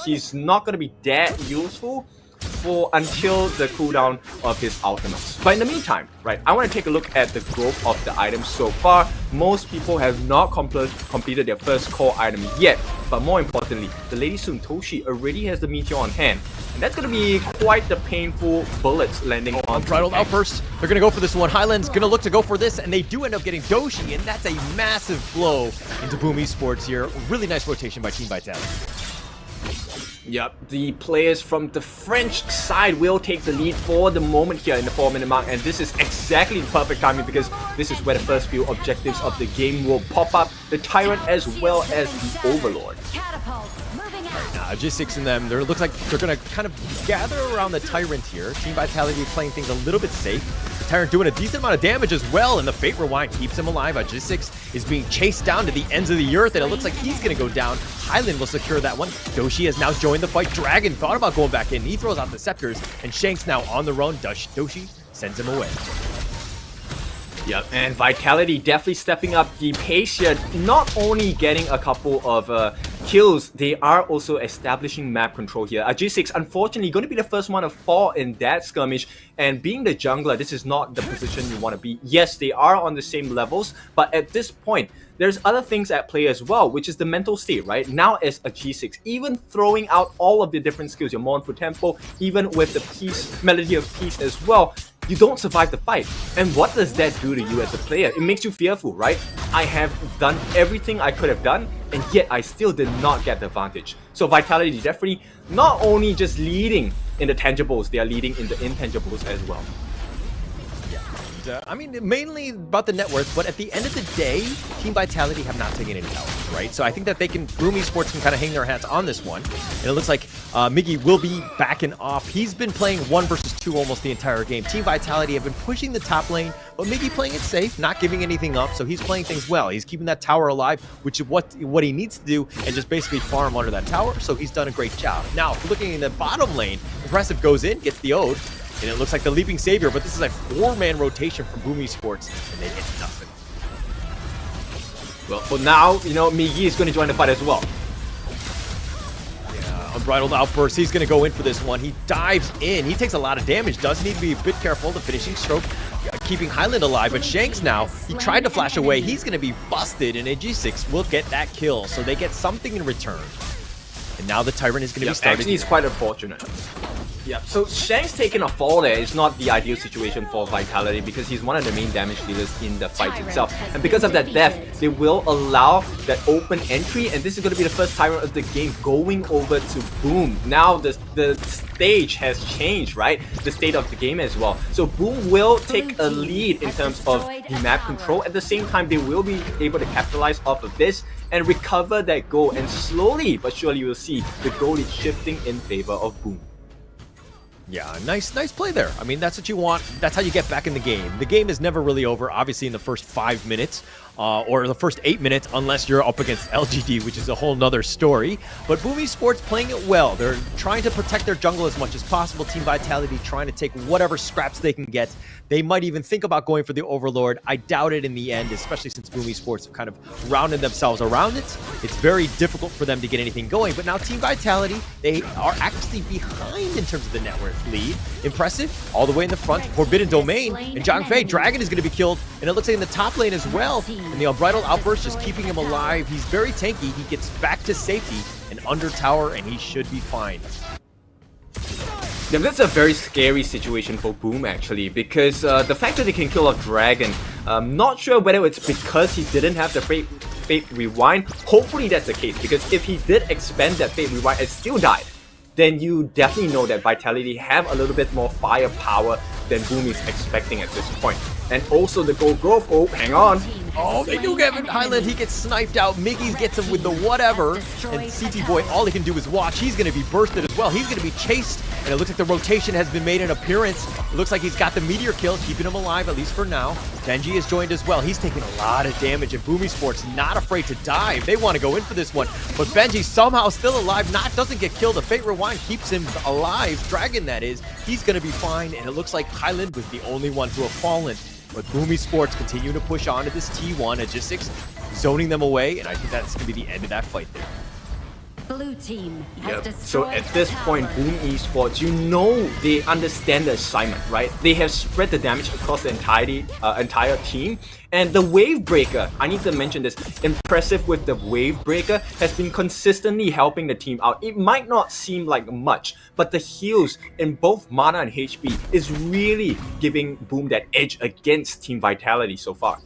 he's not gonna be that useful until the cooldown of his ultimates. But in the meantime, right, I want to take a look at the growth of the items so far. Most people have not completed their first core item yet, but more importantly, the Lady Sun Toshi already has the Meteor on hand, and that's going to be quite the painful bullets landing on Unbridled Outburst. They're going to go for this one. Hyland's going to look to go for this, and they do end up getting Doshi, and that's a massive blow into Boom Esports here. Really nice rotation by Team Vitality. Yep, the players from the French side will take the lead for the moment here in the 4-minute mark, and this is exactly the perfect timing because this is where the first few objectives of the game will pop up, the Tyrant as well as the Overlord. G6 in them, there looks like they're going to kind of gather around the Tyrant here. Team Vitality playing things a little bit safe. Tyrant doing a decent amount of damage as well, and the Fate Rewind keeps him alive. J6 is being chased down to the ends of the earth, and it looks like he's going to go down. Highland will secure that one. Doshi has now joined the fight. Dragon thought about going back in. He throws out the Scepters, and Shanks now on the run. Doshi sends him away. Yep, and Vitality definitely stepping up the pace here. Not only getting a couple of kills, they are also establishing map control here. J6 unfortunately going to be the first one to fall in that skirmish, and being the jungler, this is not the position you want to be. Yes, they are on the same levels, but at this point, there's other things at play as well, which is the mental state, right? Now as a G6, even throwing out all of the different skills, your Mournful Tempo, even with the peace, Melody of Peace as well, you don't survive the fight. And what does that do to you as a player? It makes you fearful, right? I have done everything I could have done, and yet I still did not get the advantage. So Vitality definitely not only just leading in the tangibles, they are leading in the intangibles as well. I mean, mainly about the net worth, but at the end of the day, Team Vitality have not taken any towers, right? So I think that they can, Boom Esports can kind of hang their hats on this one. And it looks like Miggy will be backing off. He's been playing 1 versus 2 almost the entire game. Team Vitality have been pushing the top lane, but Miggy playing it safe, not giving anything up, so he's playing things well. He's keeping that tower alive, which is what he needs to do, and just basically farm under that tower, so he's done a great job. Now, if we're looking in the bottom lane, Impressive goes in, gets the Ode, and it looks like the Leaping Savior, but this is a 4-man rotation from Boom Esports, and they get nothing. Well, for now, you know, Miggy is going to join the fight as well. Yeah, Unbridled Outburst, he's going to go in for this one. He dives in. He takes a lot of damage. Does need to be a bit careful. The finishing stroke keeping Highland alive, but Shanks now, he tried to flash away. He's going to be busted, and G6 will get that kill, so they get something in return. And now the Tyrant is going to be started. Actually, it's quite unfortunate. Yeah, so Shanks taking a fall there is not the ideal situation for Vitality because he's one of the main damage dealers in the fight itself. And because of that death, they will allow that open entry, and this is going to be the first Tyrant of the game going over to Boom. Now the stage has changed, right? The state of the game as well. So Boom will take a lead in terms of the map control. At the same time, they will be able to capitalize off of this and recover that goal. And slowly but surely you will see the goal is shifting in favor of Boom. Yeah, nice play there. I mean, that's what you want. That's how you get back in the game. The game is never really over, obviously, in the first 5 minutes. Or the first 8 minutes, unless you're up against LGD, which is a whole nother story. But Boom Esports playing it well. They're trying to protect their jungle as much as possible. Team Vitality trying to take whatever scraps they can get. They might even think about going for the Overlord. I doubt it in the end, especially since Boom Esports have kind of rounded themselves around it. It's very difficult for them to get anything going. But now Team Vitality, they are actually behind in terms of the network lead. Impressive, all the way in the front. Forbidden Domain, and Zhang Fei, Dragon is going to be killed. And it looks like in the top lane as well. And the Unbridled Outburst just keeping him alive. He's very tanky. He gets back to safety and under tower, and he should be fine. Yeah, that's a very scary situation for Boom actually, because the fact that they can kill a dragon, I'm not sure whether it's because he didn't have the Fate Rewind. Hopefully that's the case, because if he did expend that Fate Rewind and still died, then you definitely know that Vitality have a little bit more firepower than Boom is expecting at this point. And also the gold growth, oh, hang on. Oh, they do get him. Highland, he gets sniped out. Miggy gets him with the whatever. And CT Boy, all he can do is watch. He's going to be bursted as well. He's going to be chased. And it looks like the rotation has been made an appearance. It looks like he's got the meteor kill, keeping him alive, at least for now. Benji has joined as well. He's taking a lot of damage, and Boom Esports not afraid to dive. They want to go in for this one. But Benji somehow still alive. Doesn't get killed. The Fate Rewind keeps him alive. Dragon, that is. He's going to be fine. And it looks like Highland was the only one to have fallen. But Boom Esports continue to push on to this T1 at J6, zoning them away, and I think that's going to be the end of that fight there. Blue team has Yep. So at this point, Boom Esports, you know they understand the assignment, right? They have spread the damage across the entire team. And the Wave Breaker, I need to mention this, Impressive with the Wave Breaker has been consistently helping the team out. It might not seem like much, but the heals in both mana and HP is really giving Boom that edge against Team Vitality so far.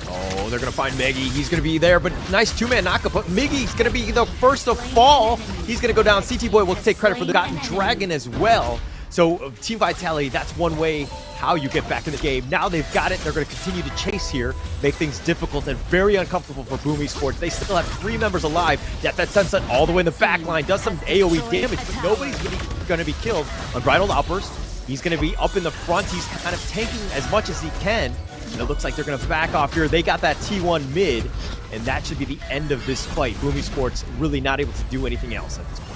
Oh, they're going to find Miggy. He's going to be there, but nice two-man knockup. But Miggy's going to be the first to fall. He's going to go down. CT Boy will take credit for the Gotten Dragon as well. So Team Vitality, that's one way how you get back in the game. Now they've got it. They're going to continue to chase here, make things difficult and very uncomfortable for Boom Esports. They still have 3 members alive. That Sunset all the way in the back line does some AoE damage, but nobody's really going to be killed. Unbridled Outburst He's going to be up in the front. He's kind of tanking as much as he can. And it looks like they're going to back off here. They got that T1 mid, and that should be the end of this fight. Boom Esports really not able to do anything else at this point.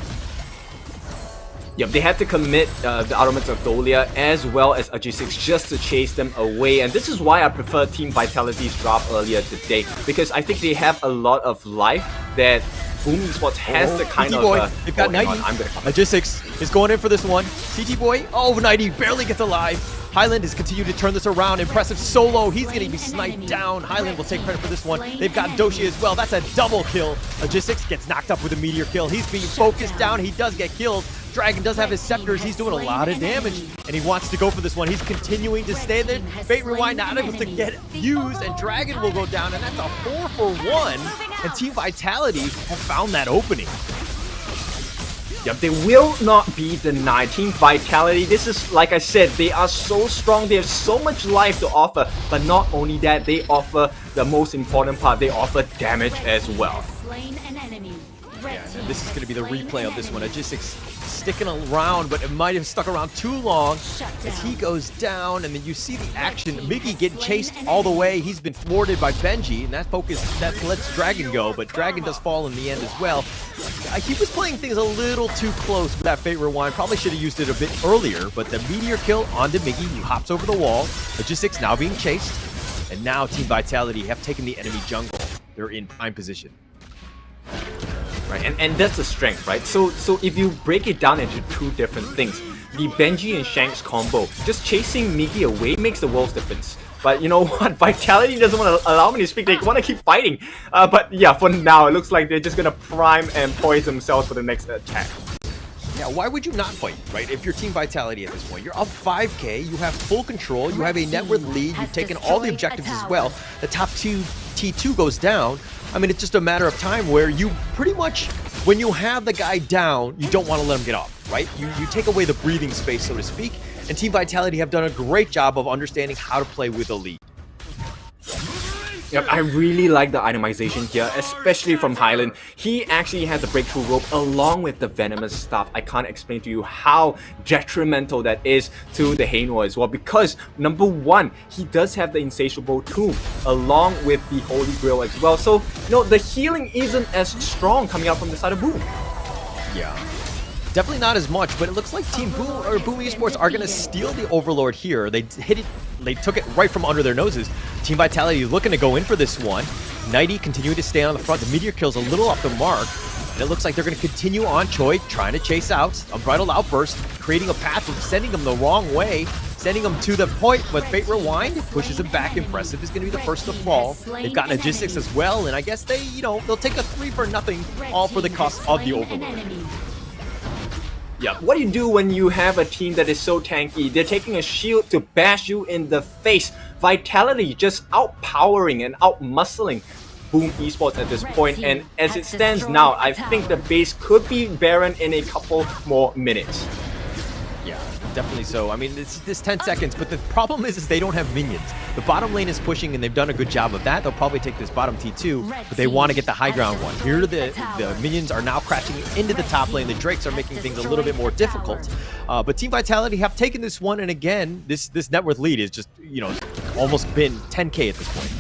Yep, they had to commit the elements of Dolia as well as G6 just to chase them away. And this is why I prefer Team Vitality's drop earlier today, because I think they have a lot of life that Boom Esports has to kind of... They've got 90. G6 is going in for this one. CT Boy, 90, barely gets alive. Highland has continued to turn this around. Impressive solo. He's going to be sniped down. Highland will take credit for this one. They've got Doshi as well. That's a double kill. G6 gets knocked up with a meteor kill. He's being focused down. He does get killed. Dragon does have his scepters. He's doing a lot of damage, and he wants to go for this one. He's continuing to stay there. Fate Rewind not able to get used, and Dragon will go down, and that's a 4-for-1. And Team Vitality have found that opening. Yep, they will not be denied. Team Vitality, this is, like I said, they are so strong. They have so much life to offer. But not only that, they offer the most important part. They offer damage as well. Yeah, and this is going to be the replay of this one. G6 sticking around, but it might have stuck around too long as he goes down, and then you see the action. Miggy getting chased all the way. He's been thwarted by Benji, and that lets Dragon go, but Dragon does fall in the end as well. He was playing things a little too close with that Fate Rewind. Probably should have used it a bit earlier, but the meteor kill onto Miggy. He hops over the wall. G6 now being chased, and now Team Vitality have taken the enemy jungle. They're in prime position. Right, and that's the strength, right? So if you break it down into two different things, the Benji and Shanks combo, just chasing Miggy away makes the world's difference. But you know what? Vitality doesn't want to allow me to speak. They want to keep fighting. But yeah, for now, it looks like they're just going to prime and poise themselves for the next attack. Yeah, why would you not fight, right? If you're Team Vitality at this point, you're up 5k, you have full control, you have a net worth lead, you've taken all the objectives as well. The top two T2 goes down. I mean, it's just a matter of time where you pretty much, when you have the guy down, you don't want to let him get up, right? You take away the breathing space, so to speak, and Team Vitality have done a great job of understanding how to play with elite. Yep, I really like the itemization here, especially from Highland. He actually has a breakthrough rope along with the venomous stuff. I can't explain to you how detrimental that is to the Haynor as well, because number one, he does have the insatiable tomb along with the Holy Grail as well. So, you know, the healing isn't as strong coming out from the side of Boom. Yeah. Definitely not as much, but it looks like Team Boom Esports are going to steal the Overlord here. They hit it, they took it right from under their noses. Team Vitality looking to go in for this one. Nighty continuing to stay on the front. The meteor kill's a little off the mark. And it looks like they're going to continue on Choi, trying to chase out. Unbridled Outburst, creating a path of sending them the wrong way. Sending them to the point, but Fate Rewind pushes him back. Impressive is going to be the first to fall. They've got G6 as well, and I guess they, they'll take a 3-for-0, all for the cost of the Overlord. Yeah, what do you do when you have a team that is so tanky? They're taking a shield to bash you in the face. Vitality just outpowering and outmuscling Boom Esports at this point, and as it stands now, I think the base could be barren in a couple more minutes. Yeah, definitely so. I mean, it's 10 seconds, but the problem is they don't have minions. The bottom lane is pushing, and they've done a good job of that. They'll probably take this bottom T2, but they want to get the high ground one. Here, the minions are now crashing into the top lane. The Drakes are making things a little bit more difficult. But Team Vitality have taken this one, and again, this net worth lead is just, almost been 10k at this point.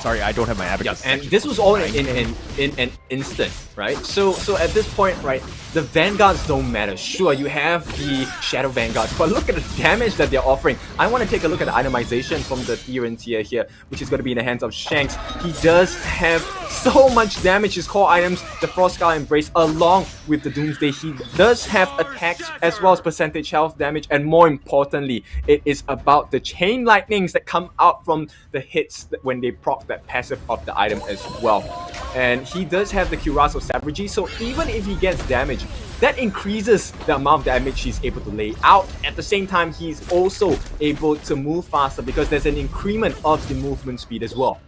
Sorry, I don't have my abacus. And this was all in an instant, right? So at this point, right, the Vanguards don't matter. Sure, you have the Shadow Vanguards, but look at the damage that they're offering. I want to take a look at the itemization from the Theron tier here, which is going to be in the hands of Shanks. He does have so much damage. His core items, the Frostscar Embrace, along with the Doomsday. He does have attacks as well as percentage health damage, and more importantly, it is about the chain lightnings that come out from the hits when they proc that passive of the item as well. And he does have the Cuirass of Savagery, so even if he gets damage, that increases the amount of damage he's able to lay out. At the same time, he's also able to move faster because there's an increment of the movement speed as well.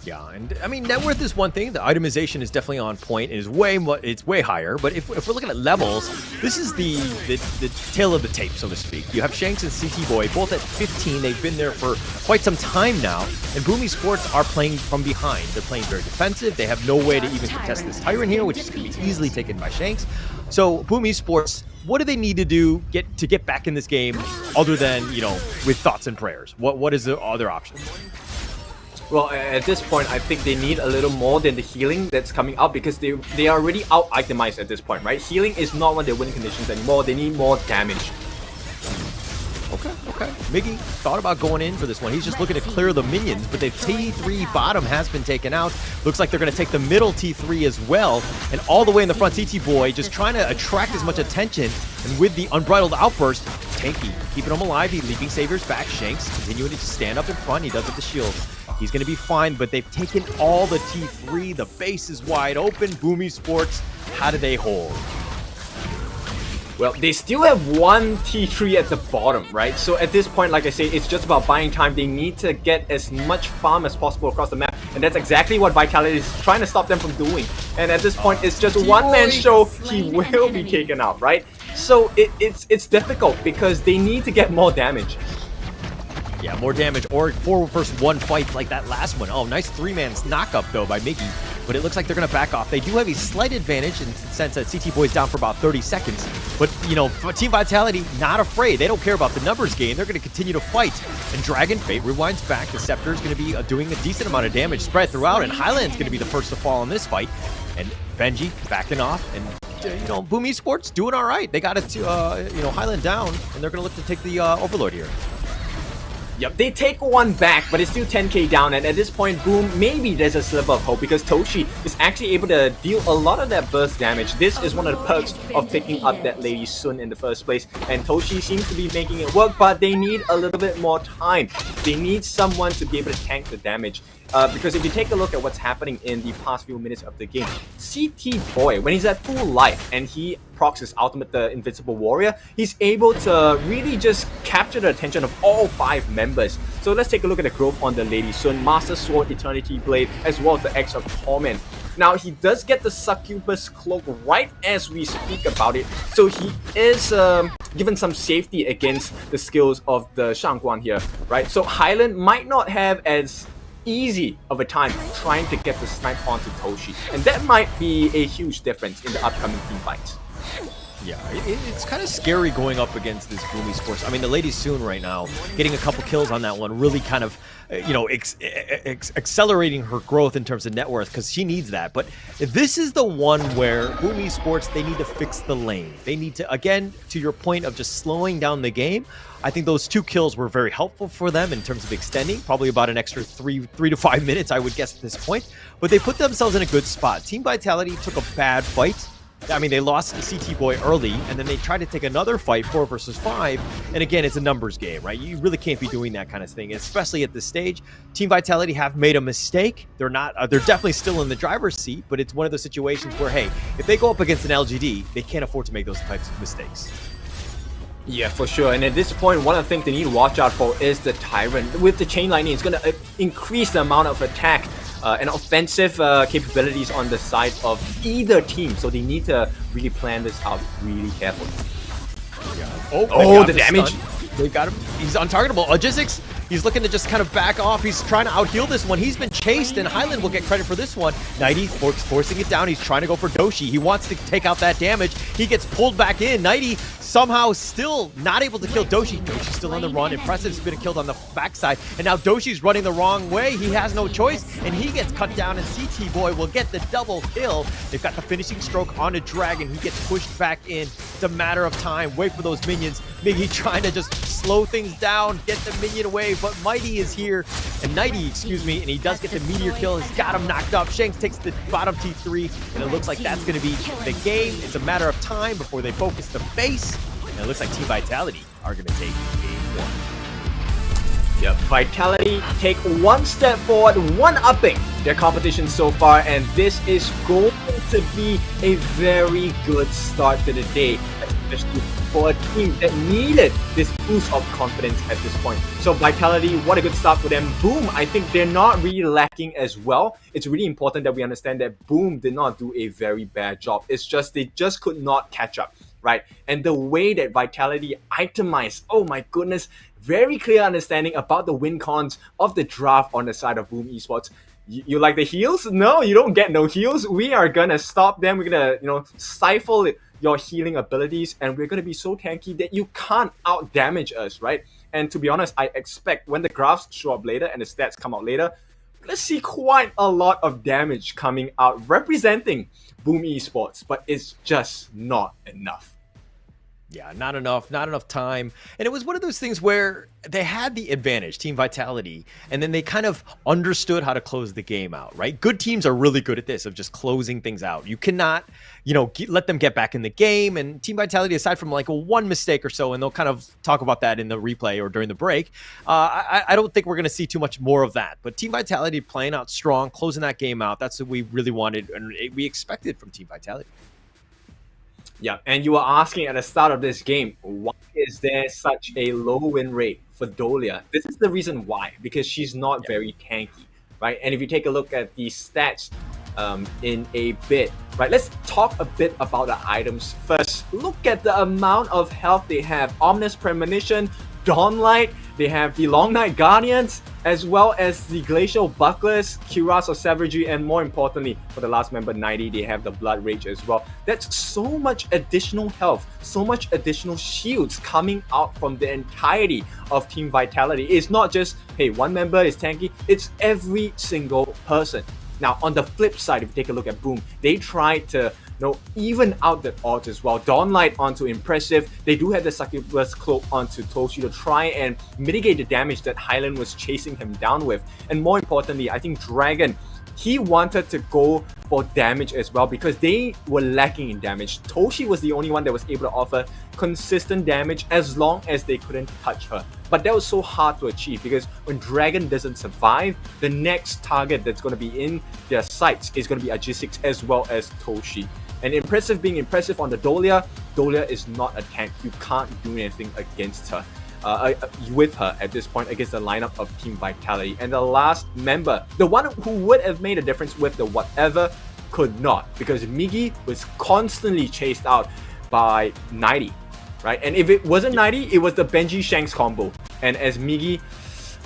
Yeah, and I mean, net worth is one thing. The itemization is definitely on point. It's way higher. But if we're looking at levels, this is the tail of the tape, so to speak. You have Shanks and CT Boy both at 15. They've been there for quite some time now. And Boom Esports are playing from behind. They're playing very defensive. They have no way to even contest this Tyrant here, which is going to be easily taken by Shanks. So Boom Esports, what do they need to do to get back in this game other than, with thoughts and prayers? What is the other option? Well, at this point, I think they need a little more than the healing that's coming out, because they are already out-itemized at this point, right? Healing is not one of their winning conditions anymore. They need more damage. Okay. Miggy thought about going in for this one. He's just looking to clear the minions, but the T3 bottom has been taken out. Looks like they're going to take the middle T3 as well. And all the way in the front, CT Boy just trying to attract as much attention. And with the Unbridled Outburst, Tanky keeping him alive. He leaping Savior's back. Shanks continuing to stand up in front. He does with the shield. He's going to be fine, but they've taken all the T3. The base is wide open. Boomy Sports, how do they hold? Well, they still have one T3 at the bottom, right? So at this point, like I say, it's just about buying time. They need to get as much farm as possible across the map, and that's exactly what Vitality is trying to stop them from doing. And at this point, it's just a one-man show. He will be taken out, right? So it's difficult because they need to get more damage. Yeah, more damage or 4 versus 1 fight like that last one. Oh, nice 3-man knock-up, though, by Miggy. But it looks like they're going to back off. They do have a slight advantage in the sense that CT Boy's down for about 30 seconds. But, Team Vitality, not afraid. They don't care about the numbers game. They're going to continue to fight. And Dragon Fate rewinds back. The Scepter is going to be doing a decent amount of damage spread throughout. And Highland's going to be the first to fall in this fight. And Benji backing off. And, Boomy Sports doing all right. They got it to, Highland down. And they're going to look to take the Overlord here. Yep, they take one back, but it's still 10k down, and at this point, Boom, maybe there's a sliver of hope, because Toshi is actually able to deal a lot of that burst damage. This is one of the perks of picking up that Lady Sun in the first place, and Toshi seems to be making it work, but they need a little bit more time. They need someone to be able to tank the damage. Because if you take a look at what's happening in the past few minutes of the game, CT Boy, when he's at full life and he procs his ultimate, the Invincible Warrior, he's able to really just capture the attention of all 5 members. So let's take a look at the growth on the Lady Sun, Master Sword, Eternity Blade, as well as the X of Torment. Now, he does get the Succubus Cloak right as we speak about it, so he is given some safety against the skills of the Shangguan here, right? So Highland might not have as easy of a time trying to get the snipe onto Toshi, and that might be a huge difference in the upcoming team fights. Yeah, it's kind of scary going up against this Boomy Sports. I mean, the Lady Soon right now, getting a couple kills on that one, really kind of, accelerating her growth in terms of net worth, because she needs that. But this is the one where Boomy Sports, they need to fix the lane. They need to, again, to your point of just slowing down the game, I think those 2 kills were very helpful for them in terms of extending, probably about an extra 3 to 5 minutes, I would guess, at this point. But they put themselves in a good spot. Team Vitality took a bad fight. I mean, they lost CT Boy early, and then they tried to take another fight, 4 versus 5. And again, it's a numbers game, right? You really can't be doing that kind of thing, especially at this stage. Team Vitality have made a mistake. They're not. They're definitely still in the driver's seat, but it's one of those situations where, hey, if they go up against an LGD, they can't afford to make those types of mistakes. Yeah, for sure. And at this point, one of the things they need to watch out for is the Tyrant. With the chain lightning, it's going to increase the amount of attack and offensive capabilities on the side of either team. So they need to really plan this out really carefully. Yeah. Oh, the damage. They've got him. He's untargetable. Logistics, he's looking to just kind of back off. He's trying to out-heal this one. He's been chased, and Highland will get credit for this one. Nighty forcing it down. He's trying to go for Doshi. He wants to take out that damage. He gets pulled back in. Nighty somehow still not able to kill Doshi. Doshi's still on the run. Impressive's been killed on the backside, and now Doshi's running the wrong way. He has no choice, and he gets cut down, and CT Boy will get the double kill. They've got the finishing stroke on a Dragon. He gets pushed back in. It's a matter of time. Wait for those minions. Miggy trying to just slow things down, get the minion away, but Mighty is here, and Nighty, excuse me, and he does get the meteor kill. He's got him knocked up. Shanks takes the bottom T3, and it looks like that's going to be the game. It's a matter of time before they focus the base, and it looks like Team Vitality are going to take game 1. Yep, Vitality take one step forward, one-upping their competition so far, and this is going to be a very good start to the day, especially for a team that needed this boost of confidence at this point. So Vitality, what a good start for them. Boom, I think they're not really lacking as well. It's really important that we understand that Boom did not do a very bad job. It's just they just could not catch up, right? And the way that Vitality itemized, oh my goodness, very clear understanding about the win cons of the draft on the side of Boom Esports. You like the heals? No, you don't get no heals. We are gonna stop them. We're gonna, stifle it, your healing abilities, and we're going to be so tanky that you can't out damage us, right? And to be honest, I expect when the graphs show up later and the stats come out later, let's see quite a lot of damage coming out representing Boom Esports, but it's just not enough. Yeah, not enough time. And it was one of those things where they had the advantage, Team Vitality, and then they kind of understood how to close the game out, right? Good teams are really good at this, of just closing things out. You cannot, let them get back in the game. And Team Vitality, aside from like one mistake or so, and they'll kind of talk about that in the replay or during the break, I don't think we're going to see too much more of that. But Team Vitality playing out strong, closing that game out, that's what we really wanted and we expected from Team Vitality. Yeah, and you were asking at the start of this game, why is there such a low win rate for Dolia? This is the reason why, because she's not very tanky, right? And if you take a look at the stats in a bit, right? Let's talk a bit about the items first. Look at the amount of health they have. Omnis Premonition, Dawnlight, they have the Long Night Guardians, as well as the Glacial Bucklers, Cuirass of Savagery, and more importantly, for the last member 90, they have the Blood Rage as well. That's so much additional health, so much additional shields coming out from the entirety of Team Vitality. It's not just, hey, one member is tanky, it's every single person. Now, on the flip side, if you take a look at Boom, they tried to even out the odds as well. Dawnlight onto Impressive. They do have the Succubus Cloak onto Toshi to try and mitigate the damage that Highland was chasing him down with. And more importantly, I think Dragon, he wanted to go for damage as well because they were lacking in damage. Toshi was the only one that was able to offer consistent damage as long as they couldn't touch her. But that was so hard to achieve because when Dragon doesn't survive, the next target that's going to be in their sights is going to be Ajisix as well as Toshi. And Impressive being impressive on the Dolia is not a tank. You can't do anything against her. With her at this point against the lineup of Team Vitality. And the last member, the one who would have made a difference with the whatever, could not, because Migi was constantly chased out by 90, right? And if it wasn't 90, it was the Benji Shanks combo. And as Migi,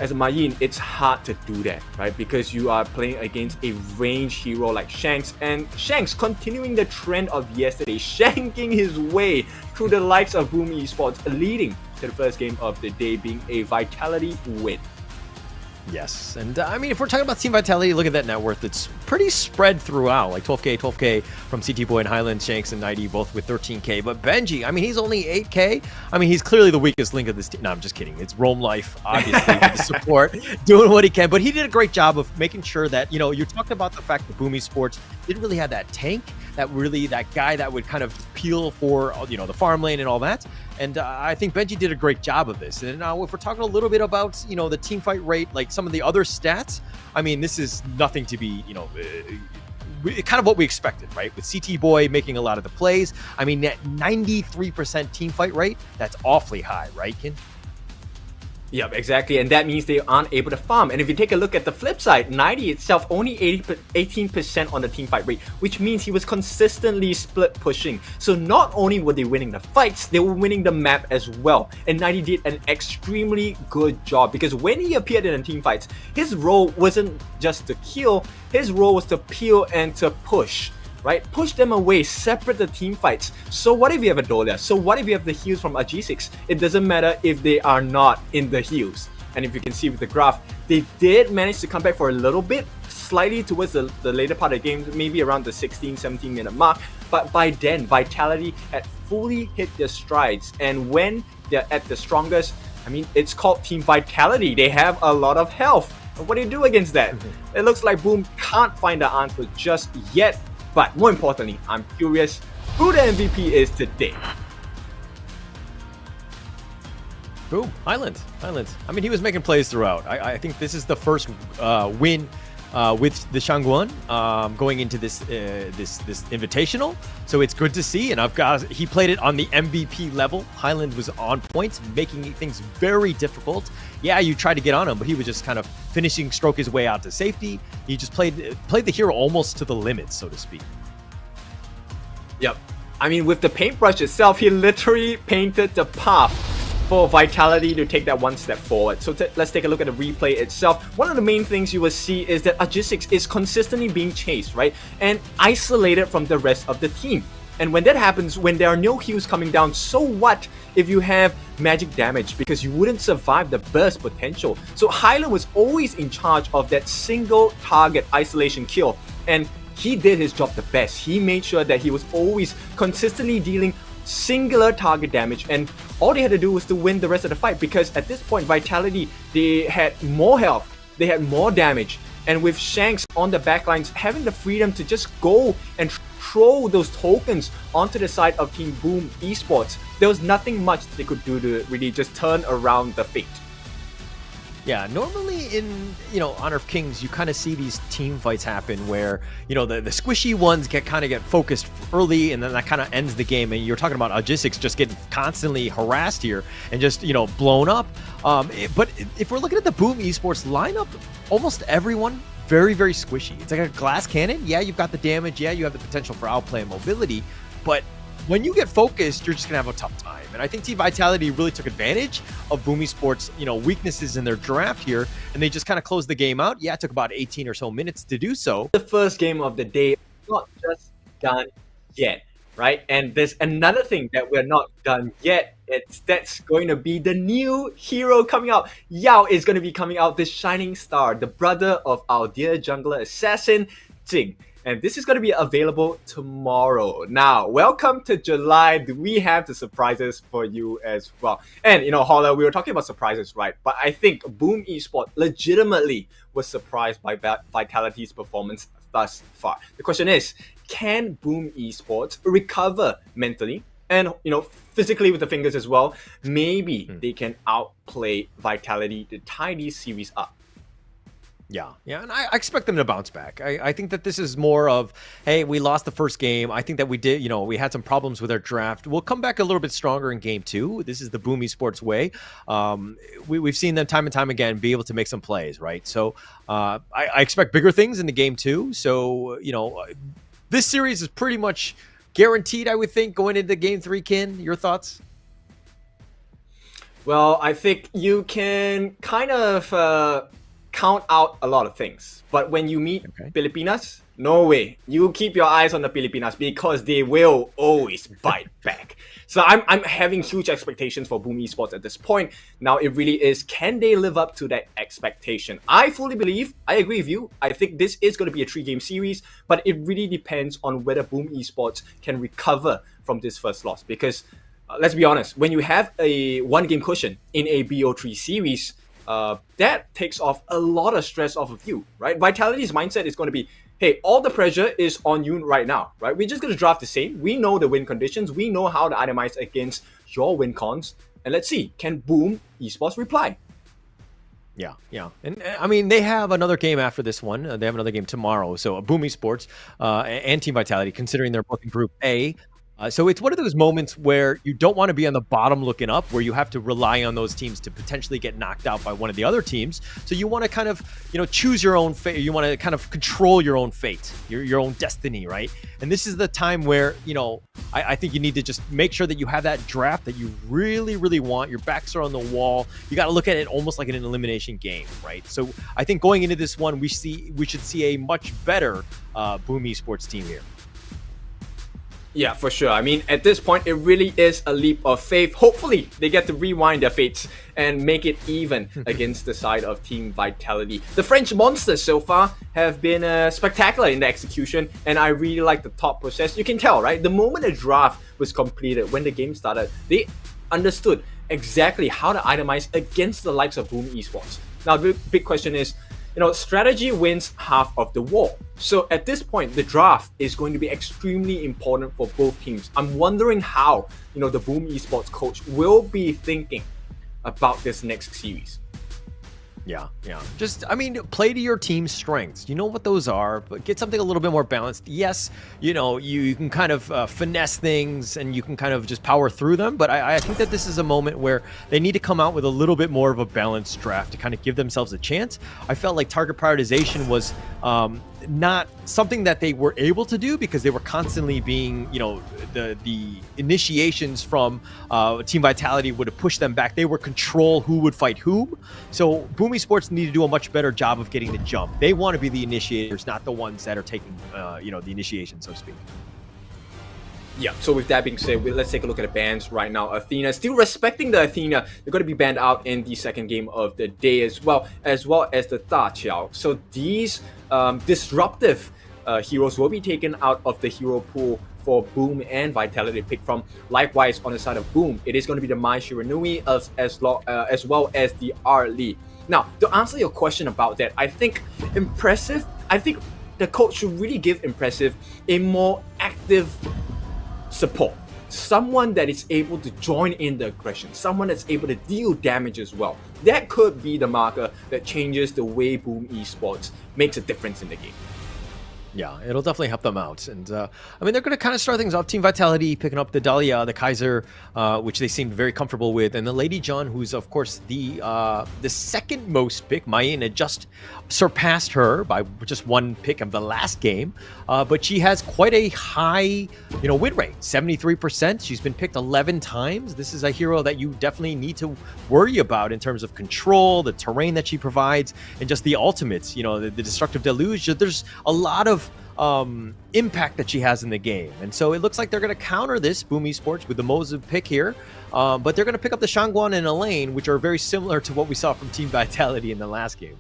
as a Mayin, it's hard to do that, right? Because you are playing against a range hero like Shanks, and Shanks continuing the trend of yesterday, shanking his way through the likes of Boom Esports, leading to the first game of the day being a Vitality win. Yes, and I mean, if we're talking about Team Vitality, look at that net worth. It's pretty spread throughout, like 12K from CT Boy and Highland, Shanks and 90, both with 13K. But Benji, I mean, he's only 8K. I mean, he's clearly the weakest link of this team. No, I'm just kidding. It's Roam Life, obviously, with the support, doing what he can. But he did a great job of making sure that, you talked about the fact that Boom Esports didn't really have that tank, that guy that would kind of peel for, the farm lane and all that. And I think Benji did a great job of this. And now if we're talking a little bit about, the team fight rate, like some of the other stats, I mean, this is nothing to be, kind of what we expected, right? With CT Boy making a lot of the plays. I mean, that 93% team fight rate, that's awfully high, right, Kin? Yep, exactly, and that means they aren't able to farm. And if you take a look at the flip side, 90 itself only 18% on the teamfight rate, which means he was consistently split pushing. So not only were they winning the fights, they were winning the map as well. And 90 did an extremely good job because when he appeared in the teamfights, his role wasn't just to kill, his role was to peel and to push. Right? Push them away, separate the team fights. So what if you have a Dolia? So what if you have the heals from Ajisix? It doesn't matter if they are not in the heals. And if you can see with the graph, they did manage to come back for a little bit, slightly towards the later part of the game, maybe around the 16-17 minute mark. But by then, Vitality had fully hit their strides. And when they're at the strongest, I mean, it's called Team Vitality. They have a lot of health. And what do you do against that? It looks like Boom can't find the answer just yet. But more importantly, I'm curious who the MVP is today. Boom, Highland. I mean, he was making plays throughout. I think this is the first win with the Shangguan going into this invitational. So it's good to see. And he played it on the MVP level. Highland was on points, making things very difficult. Yeah, you tried to get on him, but he was just kind of stroke his way out to safety. He just played the hero almost to the limit, so to speak. Yep. I mean, with the paintbrush itself, he literally painted the path for Vitality to take that one step forward. So let's take a look at the replay itself. One of the main things you will see is that Ajisix is consistently being chased, right? And isolated from the rest of the team. And when that happens, when there are no heals coming down, so what if you have magic damage? Because you wouldn't survive the burst potential. So Highland was always in charge of that single target isolation kill. And he did his job the best. He made sure that he was always consistently dealing singular target damage, and all they had to do was to win the rest of the fight, because at this point Vitality, they had more health, they had more damage, and with Shanks on the backlines having the freedom to just go and throw those tokens onto the side of Team Boom Esports, there was nothing much they could do to really just turn around the fate. Yeah, normally in, Honor of Kings, you kind of see these team fights happen where, the squishy ones get focused early, and then that kind of ends the game. And you're talking about Logistics just getting constantly harassed here and just, blown up. But if we're looking at the Boom Esports lineup, almost everyone very, very squishy. It's like a glass cannon. Yeah, you've got the damage. Yeah, you have the potential for outplay and mobility. But when you get focused, you're just going to have a tough time. And I think Team Vitality really took advantage of Boom Esports, weaknesses in their draft here, and they just kind of closed the game out. Yeah, it took about 18 or so minutes to do so. The first game of the day, not just done yet, right? And there's another thing that we're not done yet. That's going to be the new hero coming out. Yao is going to be coming out, the shining star, the brother of our dear jungler assassin, Jing. And this is going to be available tomorrow. Now, welcome to July. Do we have the surprises for you as well? And, Holler, we were talking about surprises, right? But I think Boom Esports legitimately was surprised by Vitality's performance thus far. The question is, can Boom Esports recover mentally and, physically with the fingers as well? Maybe they can outplay Vitality to tie these series up. Yeah, and I expect them to bounce back. I think that this is more of, hey, we lost the first game. I think that we did, we had some problems with our draft. We'll come back a little bit stronger in game 2. This is the Boom Esports way. We've seen them time and time again be able to make some plays, right? So I expect bigger things in the game 2. So, this series is pretty much guaranteed, I would think, going into game 3, Kin. Your thoughts? Well, I think you can kind of count out a lot of things, but when you meet Filipinas, no way. You keep your eyes on the Filipinas, because they will always bite back. So I'm having huge expectations for Boom Esports at this point. Now it really is, can they live up to that expectation? I fully believe, I agree with you. I think this is going to be a 3-game series, but it really depends on whether Boom Esports can recover from this first loss. Because let's be honest, when you have a 1-game cushion in a BO3 series, that takes off a lot of stress off of you, right? Vitality's mindset is going to be, hey, all the pressure is on you right now, right? We're just going to draft the same. We know the win conditions. We know how to itemize against your win cons. And let's see, can Boom Esports reply? Yeah. And I mean, they have another game after this one. They have another game tomorrow. So Boom Esports and Team Vitality, considering they're both in Group A. So it's one of those moments where you don't want to be on the bottom looking up, where you have to rely on those teams to potentially get knocked out by one of the other teams. So you want to kind of, choose your own fate. You want to kind of control your own fate, your own destiny, right? And this is the time where, I think you need to just make sure that you have that draft that you really, really want. Your backs are on the wall. You got to look at it almost like an elimination game, right? So I think going into this one, we should see a much better Boom Esports team here. Yeah, for sure. I mean, at this point, it really is a leap of faith. Hopefully, they get to rewind their fates and make it even against the side of Team Vitality. The French monsters so far have been spectacular in the execution, and I really like the thought process. You can tell, right? The moment the draft was completed, when the game started, they understood exactly how to itemize against the likes of Boom Esports. Now, the big question is, strategy wins half of the war. So at this point, the draft is going to be extremely important for both teams. I'm wondering how, the Boom Esports coach will be thinking about this next series. Yeah. Just, play to your team's strengths. You know what those are, but get something a little bit more balanced. Yes, you can kind of finesse things and you can kind of just power through them, but I think that this is a moment where they need to come out with a little bit more of a balanced draft to kind of give themselves a chance. I felt like target prioritization was not something that they were able to do because they were constantly being, the initiations from Team Vitality would have pushed them back. They were control who would fight whom. So Boom Esports need to do a much better job of getting the jump. They want to be the initiators, not the ones that are taking, the initiation, so to speak. Yeah, so with that being said, let's take a look at the bans right now. Athena, still respecting the Athena, they're going to be banned out in the second game of the day as well as the Da Qiao. So these disruptive heroes will be taken out of the hero pool for Boom and Vitality to pick from. Likewise, on the side of Boom, it is going to be the Mai Shiranui as well as the R Lee. Now, to answer your question about that, I think Impressive, I think the coach should really give Impressive a more active support. Someone that is able to join in the aggression, someone that's able to deal damage as well. That could be the marker that changes the way Boom Esports makes a difference in the game. Yeah, it'll definitely help them out. And I mean, they're going to kind of start things off. Team Vitality picking up the Dahlia, the Kaiser, which they seemed very comfortable with. And the Lady John, who's, of course, the second most pick. Mayin had just surpassed her by just one pick of the last game. But she has quite a high, win rate, 73%. She's been picked 11 times. This is a hero that you definitely need to worry about in terms of control, the terrain that she provides, and just the ultimates, the destructive deluge. There's a lot of impact that she has in the game. And so it looks like they're going to counter this Boom Esports with the Mozu pick here. But they're going to pick up the Shangguan and Elaine, which are very similar to what we saw from Team Vitality in the last game.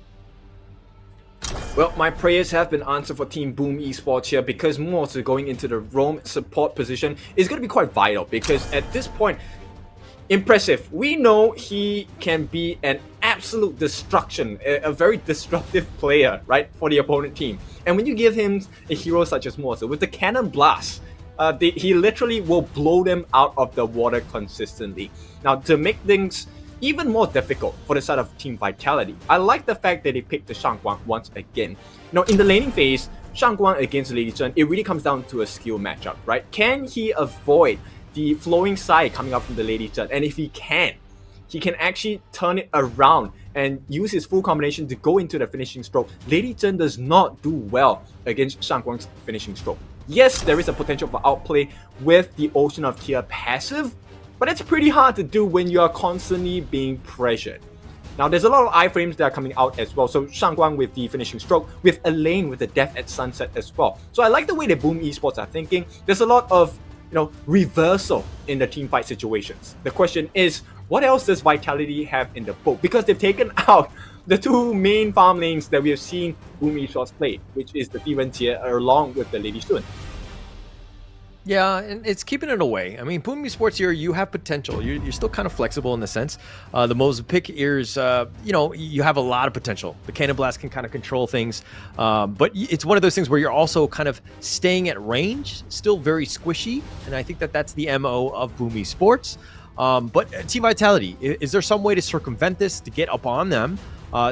Well, my prayers have been answered for Team Boom Esports here, because Mozu going into the roam support position is going to be quite vital, because at this point, Impressive, we know he can be an absolute destruction, a very disruptive player, right, for the opponent team. And when you give him a hero such as Mozu with the Cannon Blast, he literally will blow them out of the water consistently. Now, to make things even more difficult for the side of Team Vitality, I like the fact that they picked the Shangguan once again. Now, in the laning phase, Shangguan against Lady Chen, it really comes down to a skill matchup, right? Can he avoid the flowing side coming out from the Lady Chen? And if he can actually turn it around and use his full combination to go into the finishing stroke. Lady Chen does not do well against Shangguan's finishing stroke. Yes, there is a potential for outplay with the Ocean of Tear passive, but it's pretty hard to do when you are constantly being pressured. Now, there's a lot of iframes that are coming out as well. So Shangguan with the finishing stroke, with Elaine with the Death at Sunset as well. So I like the way that Boom Esports are thinking. There's a lot of reversal in the team fight situations. The question is, what else does Vitality have in the book? Because they've taken out the two main farm lanes that we have seen Boom Esports play, which is the Tier along with the Lady Sun. Yeah, and it's keeping it away. I mean, Boom Esports here, you have potential. You're still kind of flexible in the sense. The Mozu pick ears, you have a lot of potential. The Cannon Blast can kind of control things, but it's one of those things where you're also kind of staying at range, still very squishy, and I think that's the MO of Boom Esports. But Team Vitality, is there some way to circumvent this, to get up on them?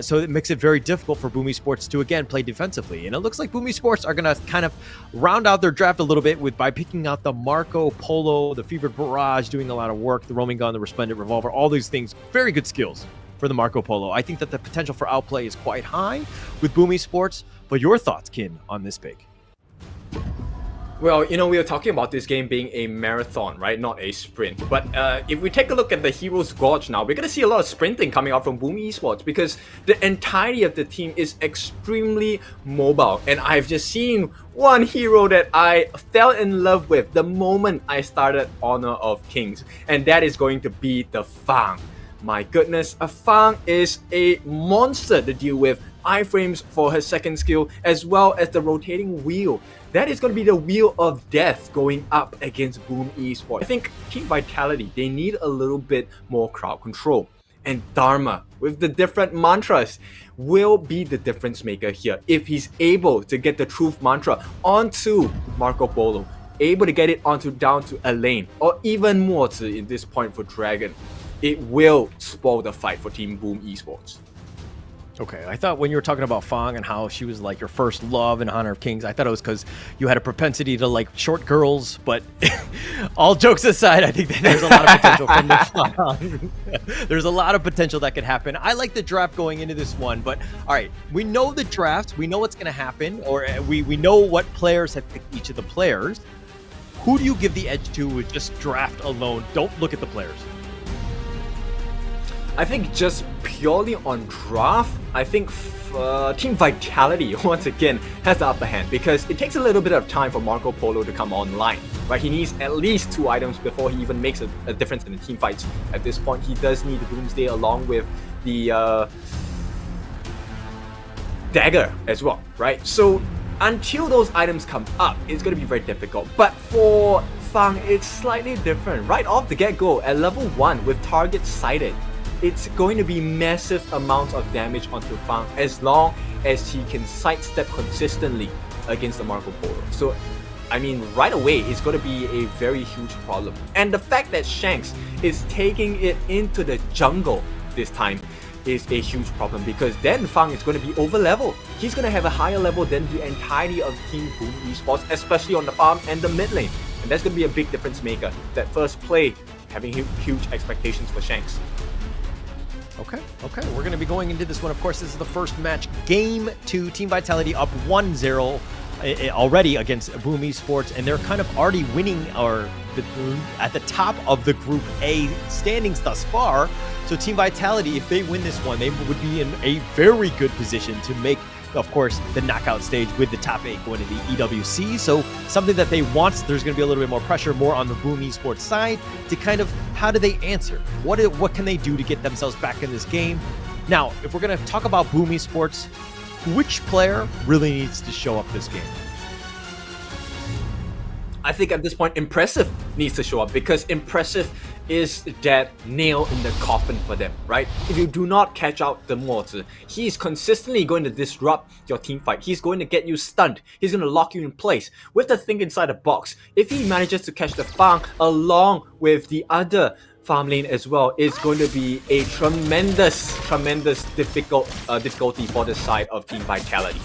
So it makes it very difficult for Boom Esports to, again, play defensively. And it looks like Boom Esports are going to kind of round out their draft a little bit by picking out the Marco Polo, the Fevered Barrage, doing a lot of work, the Roaming Gun, the Resplendent Revolver, all these things. Very good skills for the Marco Polo. I think that the potential for outplay is quite high with Boom Esports. But your thoughts, Kin, on this pick? Well, we were talking about this game being a marathon, right? Not a sprint. But if we take a look at the Heroes Gorge now, we're going to see a lot of sprinting coming out from Boom Esports, because the entirety of the team is extremely mobile. And I've just seen one hero that I fell in love with the moment I started Honor of Kings, and that is going to be the Fang. My goodness, a Fang is a monster to deal with. Iframes for her second skill, as well as the rotating wheel. That is going to be the wheel of death going up against Boom Esports. I think Team Vitality, they need a little bit more crowd control. And Dharma, with the different mantras, will be the difference maker here. If he's able to get the truth mantra onto Marco Polo, able to get it down to Elaine, or even more to in this point for Dragon, it will spoil the fight for Team Boom Esports. Okay, I thought when you were talking about Fang and how she was like your first love in Honor of Kings, I thought it was because you had a propensity to like short girls, but all jokes aside, I think that there's a lot of potential from the Fang. There's a lot of potential that could happen. I like the draft going into this one, but all right, we know the draft, we know what's going to happen, or we know what players have picked each of the players. Who do you give the edge to with just draft alone? Don't look at the players. I think just purely on draft, I think Team Vitality once again has the upper hand, because it takes a little bit of time for Marco Polo to come online. right? He needs at least 2 items before he even makes a difference in the team fights. At this point, he does need the Doomsday along with the dagger as well, right? So until those items come up, it's going to be very difficult. But for Fang, it's slightly different. Right off the get-go, at level 1 with target sighted, it's going to be massive amounts of damage onto Fang as long as he can sidestep consistently against the Marco Polo. So, I mean, right away, it's going to be a very huge problem. And the fact that Shanks is taking it into the jungle this time is a huge problem, because then Fang is going to be over level. He's going to have a higher level than the entirety of Team Boom Esports, especially on the farm and the mid lane. And that's going to be a big difference maker. That first play having huge expectations for Shanks. Okay, we're going to be going into this one. Of course, this is the first match. Game 2, Team Vitality up 1-0 already against Boom Esports, and they're kind of already winning at the top of the Group A standings thus far. So Team Vitality, if they win this one, they would be in a very good position to make, of course, the knockout stage with the top 8 going to the EWC. So something that they want. There's going to be a little bit more pressure, more on the Boom Esports side to kind of, how do they answer? What can they do to get themselves back in this game? Now, if we're going to talk about Boom Esports, which player really needs to show up this game? I think at this point, Impressive needs to show up, because Impressive is that nail in the coffin for them, right? If you do not catch out the Mortar, he's consistently going to disrupt your team fight. He's going to get you stunned. He's going to lock you in place. With the thing inside the box, if he manages to catch the Fang along with the other farm lane as well, it's going to be a tremendous difficulty for the side of Team Vitality.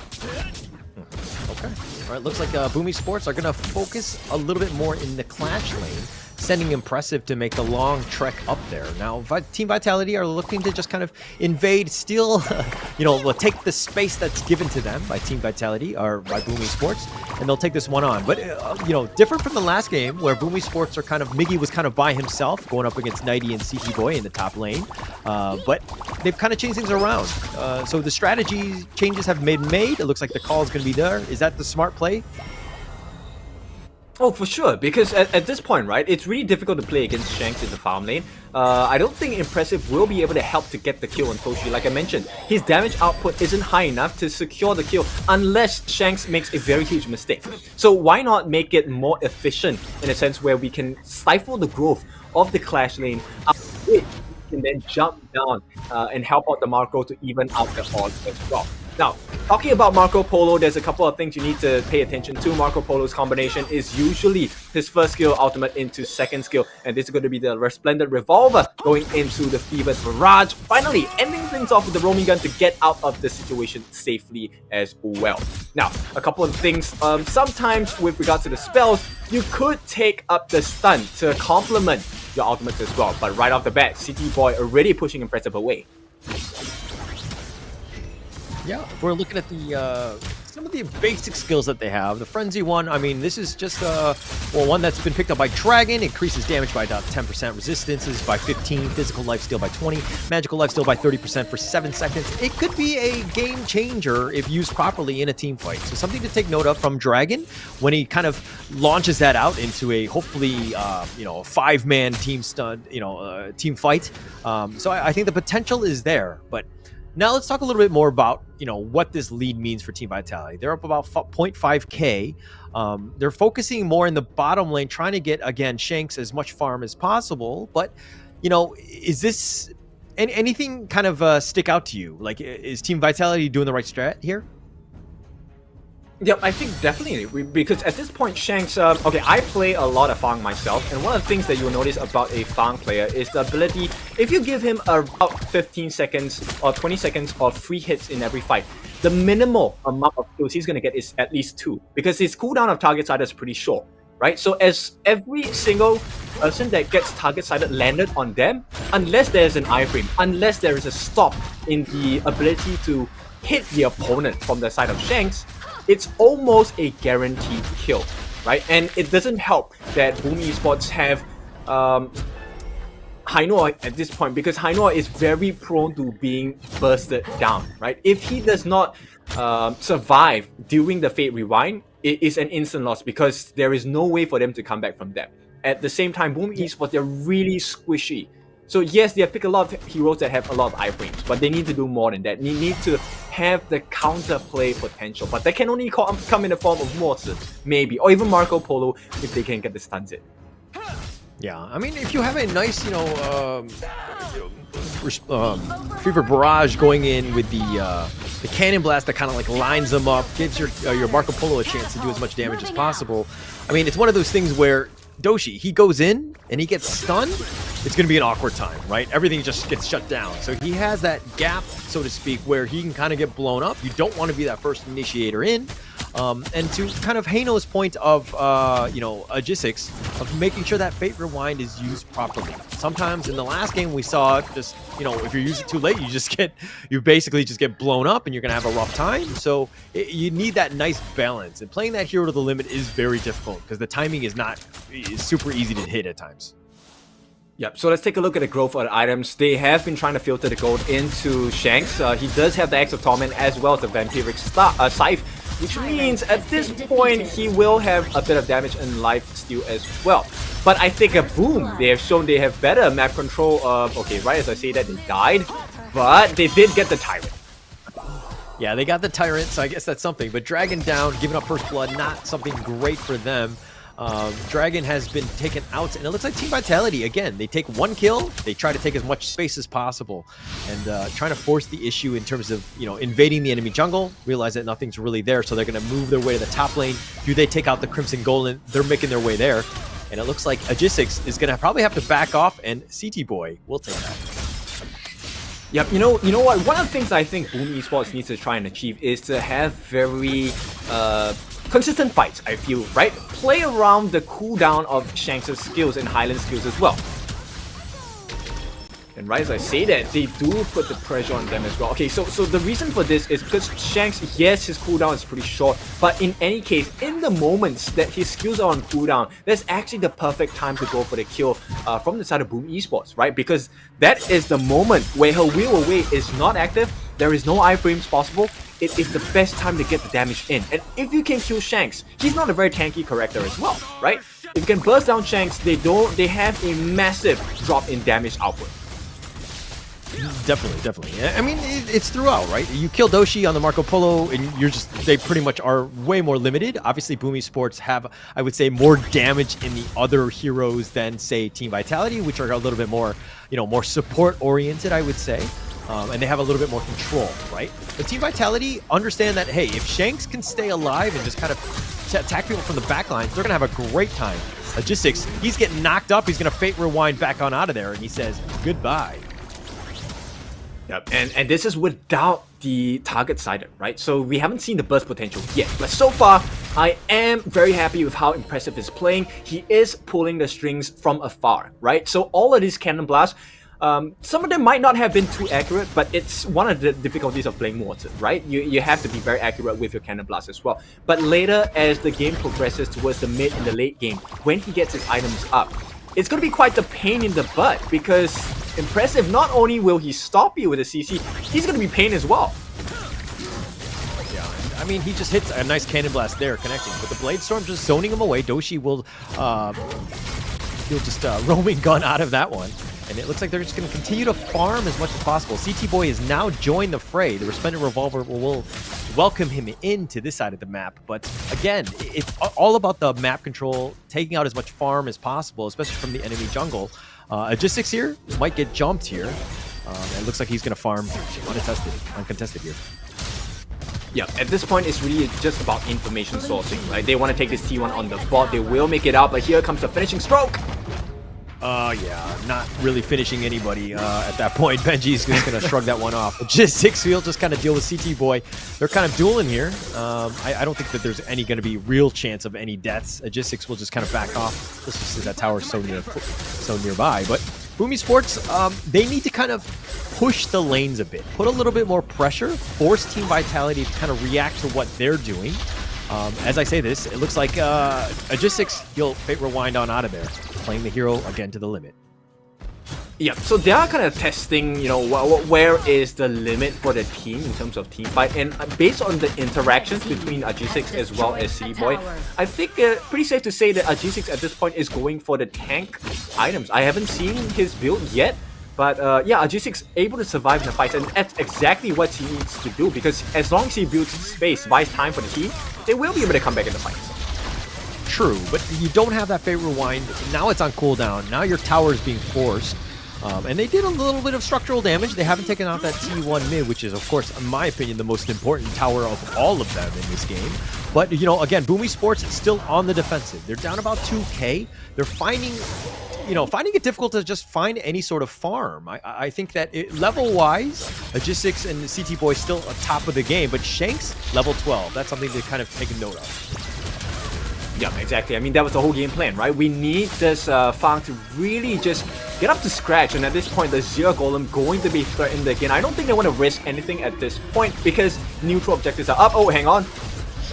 Okay. All right, looks like Boom Esports are going to focus a little bit more in the Clash lane, sending Impressive to make the long trek up there. Now, Team Vitality are looking to just kind of invade, steal, take the space that's given to them by Team Vitality or by Boom Esports, and they'll take this one on. But, different from the last game where Boom Esports are kind of, Miggy was kind of by himself going up against Nighty and Siki Boy in the top lane. But they've kind of changed things around. So the strategy changes have been made. It looks like the call is going to be there. Is that the smart play? Oh, for sure, because at this point, right, it's really difficult to play against Shanks in the farm lane. I don't think Impressive will be able to help to get the kill on Toshi. Like I mentioned, his damage output isn't high enough to secure the kill unless Shanks makes a very huge mistake. So why not make it more efficient in a sense where we can stifle the growth of the Clash lane, which we can then jump down and help out the Marco to even out the odds as well. Now, talking about Marco Polo, there's a couple of things you need to pay attention to. Marco Polo's combination is usually his first skill ultimate into second skill, and this is going to be the Resplendent Revolver going into the Fevered Barrage, finally ending things off with the roaming gun to get out of the situation safely as well. Now, a couple of things. Sometimes with regard to the spells, you could take up the stun to complement your ultimates as well, but right off the bat, City Boy already pushing Impressive away. Yeah, if we're looking at the some of the basic skills that they have. The Frenzy one, I mean, this is just one that's been picked up by Dragon. Increases damage by about 10%, resistances by 15, physical lifesteal by 20, magical lifesteal by 30% for 7 seconds. It could be a game changer if used properly in a team fight. So something to take note of from Dragon when he kind of launches that out into a hopefully a 5-man team team fight. So I think the potential is there, but now let's talk a little bit more about, what this lead means for Team Vitality. They're up about 0.5k. They're focusing more in the bottom lane, trying to get, again, Shanks as much farm as possible. But, is this anything kind of stick out to you? Like, is Team Vitality doing the right strat here? Yep, I think definitely, because at this point, Shanks, okay, I play a lot of Fang myself, and one of the things that you'll notice about a Fang player is the ability, if you give him about 15 seconds or 20 seconds of free hits in every fight, the minimal amount of kills he's going to get is at least 2, because his cooldown of target sighted is pretty short, right? So as every single person that gets target sighted landed on them, unless there's an iframe, unless there is a stop in the ability to hit the opponent from the side of Shanks, it's almost a guaranteed kill, right? And it doesn't help that Boom Esports have Hainoa at this point, because Hainoa is very prone to being bursted down, right? If he does not survive during the Fate Rewind, it is an instant loss because there is no way for them to come back from that. At the same time, Boom Esports, they're really squishy. So yes, they have picked a lot of heroes that have a lot of iframes, but they need to do more than that. They need to have the counterplay potential, but that can only come in the form of Mortar, maybe, or even Marco Polo if they can get the stuns in. Yeah, I mean, if you have a nice, Fever Barrage going in with the Cannon Blast that kind of like lines them up, gives your Marco Polo a chance to do as much damage as possible. I mean, it's one of those things where Doshi, he goes in and he gets stunned, it's going to be an awkward time, right? Everything just gets shut down. So he has that gap, so to speak, where he can kind of get blown up. You don't want to be that first initiator in. And to kind of Haino's point of, Agisics, of making sure that Fate Rewind is used properly. Sometimes in the last game we saw just, if you use it too late, you basically just get blown up and you're going to have a rough time. So you need that nice balance. And playing that hero to the limit is very difficult because the timing is super easy to hit at times. Yep, so let's take a look at the growth of the items. They have been trying to filter the gold into Shanks. He does have the Axe of Torment as well as the Vampiric Scythe, which means at this point he will have a bit of damage and life steal as well. But I think at Boom, they have shown they have better map control. Okay, right as I say that, they died, but they did get the Tyrant. Yeah, they got the Tyrant, so I guess that's something. But Dragon down, giving up First Blood, not something great for them. Dragon has been taken out, and it looks like Team Vitality, again, they take one kill, they try to take as much space as possible, and trying to force the issue in terms of, invading the enemy jungle, realize that nothing's really there, so they're going to move their way to the top lane. Do they take out the Crimson Golem? They're making their way there, and it looks like Agisics is going to probably have to back off, and CT Boy will take that. Yep, you know what? One of the things I think Boom Esports needs to try and achieve is to have very consistent fights, I feel, right? Play around the cooldown of Shanks' skills and Highland skills as well. And right as I say that, they do put the pressure on them as well. Okay, so the reason for this is because Shanks, yes, his cooldown is pretty short, but in any case, in the moments that his skills are on cooldown, that's actually the perfect time to go for the kill from the side of Boom Esports, right? Because that is the moment where her Wheel Away is not active, there is no iframes possible. It is the best time to get the damage in. And if you can kill Shanks, he's not a very tanky character as well, right? If you can burst down Shanks, they have a massive drop in damage output. Definitely. I mean, it's throughout, right? You kill Doshi on the Marco Polo, and they pretty much are way more limited. Obviously, Boom Esports have, I would say, more damage in the other heroes than, say, Team Vitality, which are a little bit more, more support-oriented, I would say. And they have a little bit more control, right? But Team Vitality understand that, hey, if Shanks can stay alive and just kind of attack people from the back lines, they're going to have a great time. Agisics, he's getting knocked up. He's going to Fate Rewind back on out of there, and he says, goodbye. Yep, and this is without the target sighted, right? So we haven't seen the burst potential yet. But so far, I am very happy with how impressive he's playing. He is pulling the strings from afar, right? So all of these cannon blasts, some of them might not have been too accurate, but it's one of the difficulties of playing Mortar, right? You have to be very accurate with your cannon blast as well. But later, as the game progresses towards the mid and the late game, when he gets his items up, it's going to be quite the pain in the butt because impressive, not only will he stop you with a CC, he's going to be pain as well. Yeah, I mean, he just hits a nice cannon blast there connecting, but the Blade Storm just zoning him away. Doshi will he'll just roaming gun out of that one. And it looks like they're just going to continue to farm as much as possible. CT Boy has now joined the fray. The Resplendent Revolver will welcome him into this side of the map. But again, it's all about the map control, taking out as much farm as possible, especially from the enemy jungle. Agisics here might get jumped here. It looks like he's going to farm uncontested here. Yeah, at this point, it's really just about information sourcing, right? They want to take this T1 on the bot. They will make it out, but here comes the finishing stroke. Yeah, not really finishing anybody at that point. Benji's just going to shrug that one off. Agisics, he'll just kind of deal with CT Boy. They're kind of dueling here. I don't think that there's any going to be real chance of any deaths. Agisics will just kind of back off. This just that tower's so nearby. But Boom Esports, they need to kind of push the lanes a bit. Put a little bit more pressure. Force Team Vitality to kind of react to what they're doing. As I say this, it looks like Agisics, he'll Fate Rewind on out of there. Playing the hero again to the limit. Yeah, so they are kind of testing, you know, where is the limit for the team in terms of team fight, and based on the interactions between G6 as well as C-Boy, I think pretty safe to say that G6 at this point is going for the tank items. I haven't seen his build yet, but yeah, G6 able to survive in the fights, and that's exactly what he needs to do, because as long as he builds space, buys time for the team, they will be able to come back in the fights. True, but you don't have that fate rewind. Now it's on cooldown. Now your tower is being forced. And they did a little bit of structural damage. They haven't taken out that T1 mid, which is, of course, in my opinion, the most important tower of all of them in this game. But, you know, again, Boom Esports still on the defensive. They're down about 2K. They're finding it difficult to just find any sort of farm. I think that level-wise, G6 and CT Boy still on top of the game, but Shanks, level 12. That's something to kind of take a note of. Yeah, exactly. I mean, that was the whole game plan, right? We need this Fang to really just get up to scratch, and at this point, the Zero Golem going to be threatened again. I don't think they want to risk anything at this point because neutral objectives are up. Oh, hang on.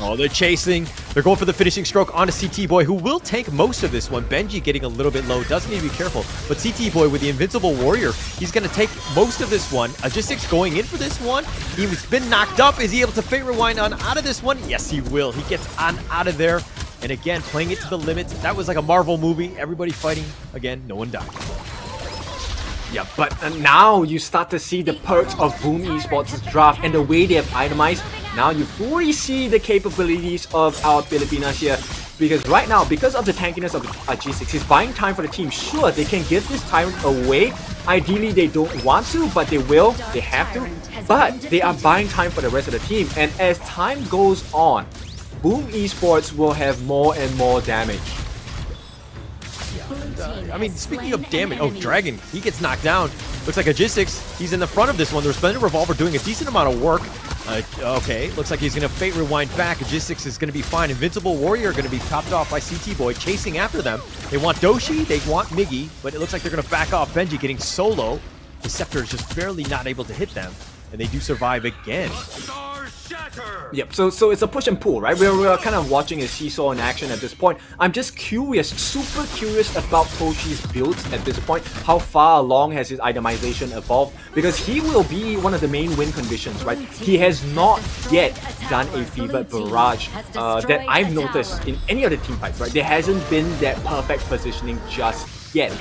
Oh, they're chasing. They're going for the finishing stroke on a CT Boy, who will take most of this one. Benji getting a little bit low. Does need to be careful. But CT Boy with the Invincible Warrior, he's going to take most of this one. G6 going in for this one. He's been knocked up. Is he able to Fate Rewind on out of this one? Yes, he will. He gets on out of there. And again, playing it to the limit. That was like a Marvel movie. Everybody fighting. Again, no one died. Yeah, but now you start to see the perks of Boom Esports' draft and the way they have itemized. Now you fully see the capabilities of our Filipinas here. Because right now, because of the tankiness of G6, he's buying time for the team. Sure, they can give this time away. Ideally, they don't want to, but they will. They have to. But they are buying time for the rest of the team. And as time goes on, Boom Esports will have more and more damage. I mean, speaking of damage, oh, Dragon, he gets knocked down. Looks like G6, he's in the front of this one. The Resplendent Revolver doing a decent amount of work. Okay, looks like he's going to Fate Rewind back. G6 is going to be fine. Invincible Warrior going to be topped off by CT Boy, chasing after them. They want Doshi, they want Miggy, but it looks like they're going to back off. Benji getting solo. The Scepter is just barely not able to hit them, and they do survive again. Yep, so it's a push and pull, right? We're kind of watching a seesaw in action at this point. I'm just curious, super curious about Toshi's builds at this point. How far along has his itemization evolved? Because he will be one of the main win conditions, right? He has not yet done a Fevered Barrage that I've noticed in any other team fights, right? There hasn't been that perfect positioning just yet.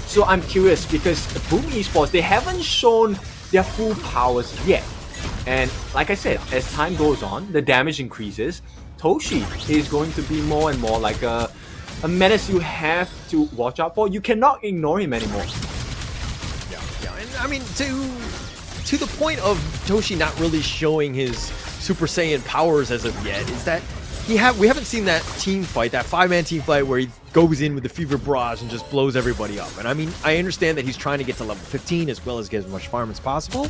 So I'm curious because Boom Esports, they haven't shown their full powers yet. And like I said, as time goes on, the damage increases. Toshi is going to be more and more like a menace you have to watch out for. You cannot ignore him anymore. Yeah. And I mean, to the point of Toshi not really showing his Super Saiyan powers as of yet, is that we haven't seen that team fight, that 5-man team fight where he goes in with the Fever Barrage and just blows everybody up. And I mean, I understand that he's trying to get to level 15 as well as get as much farm as possible.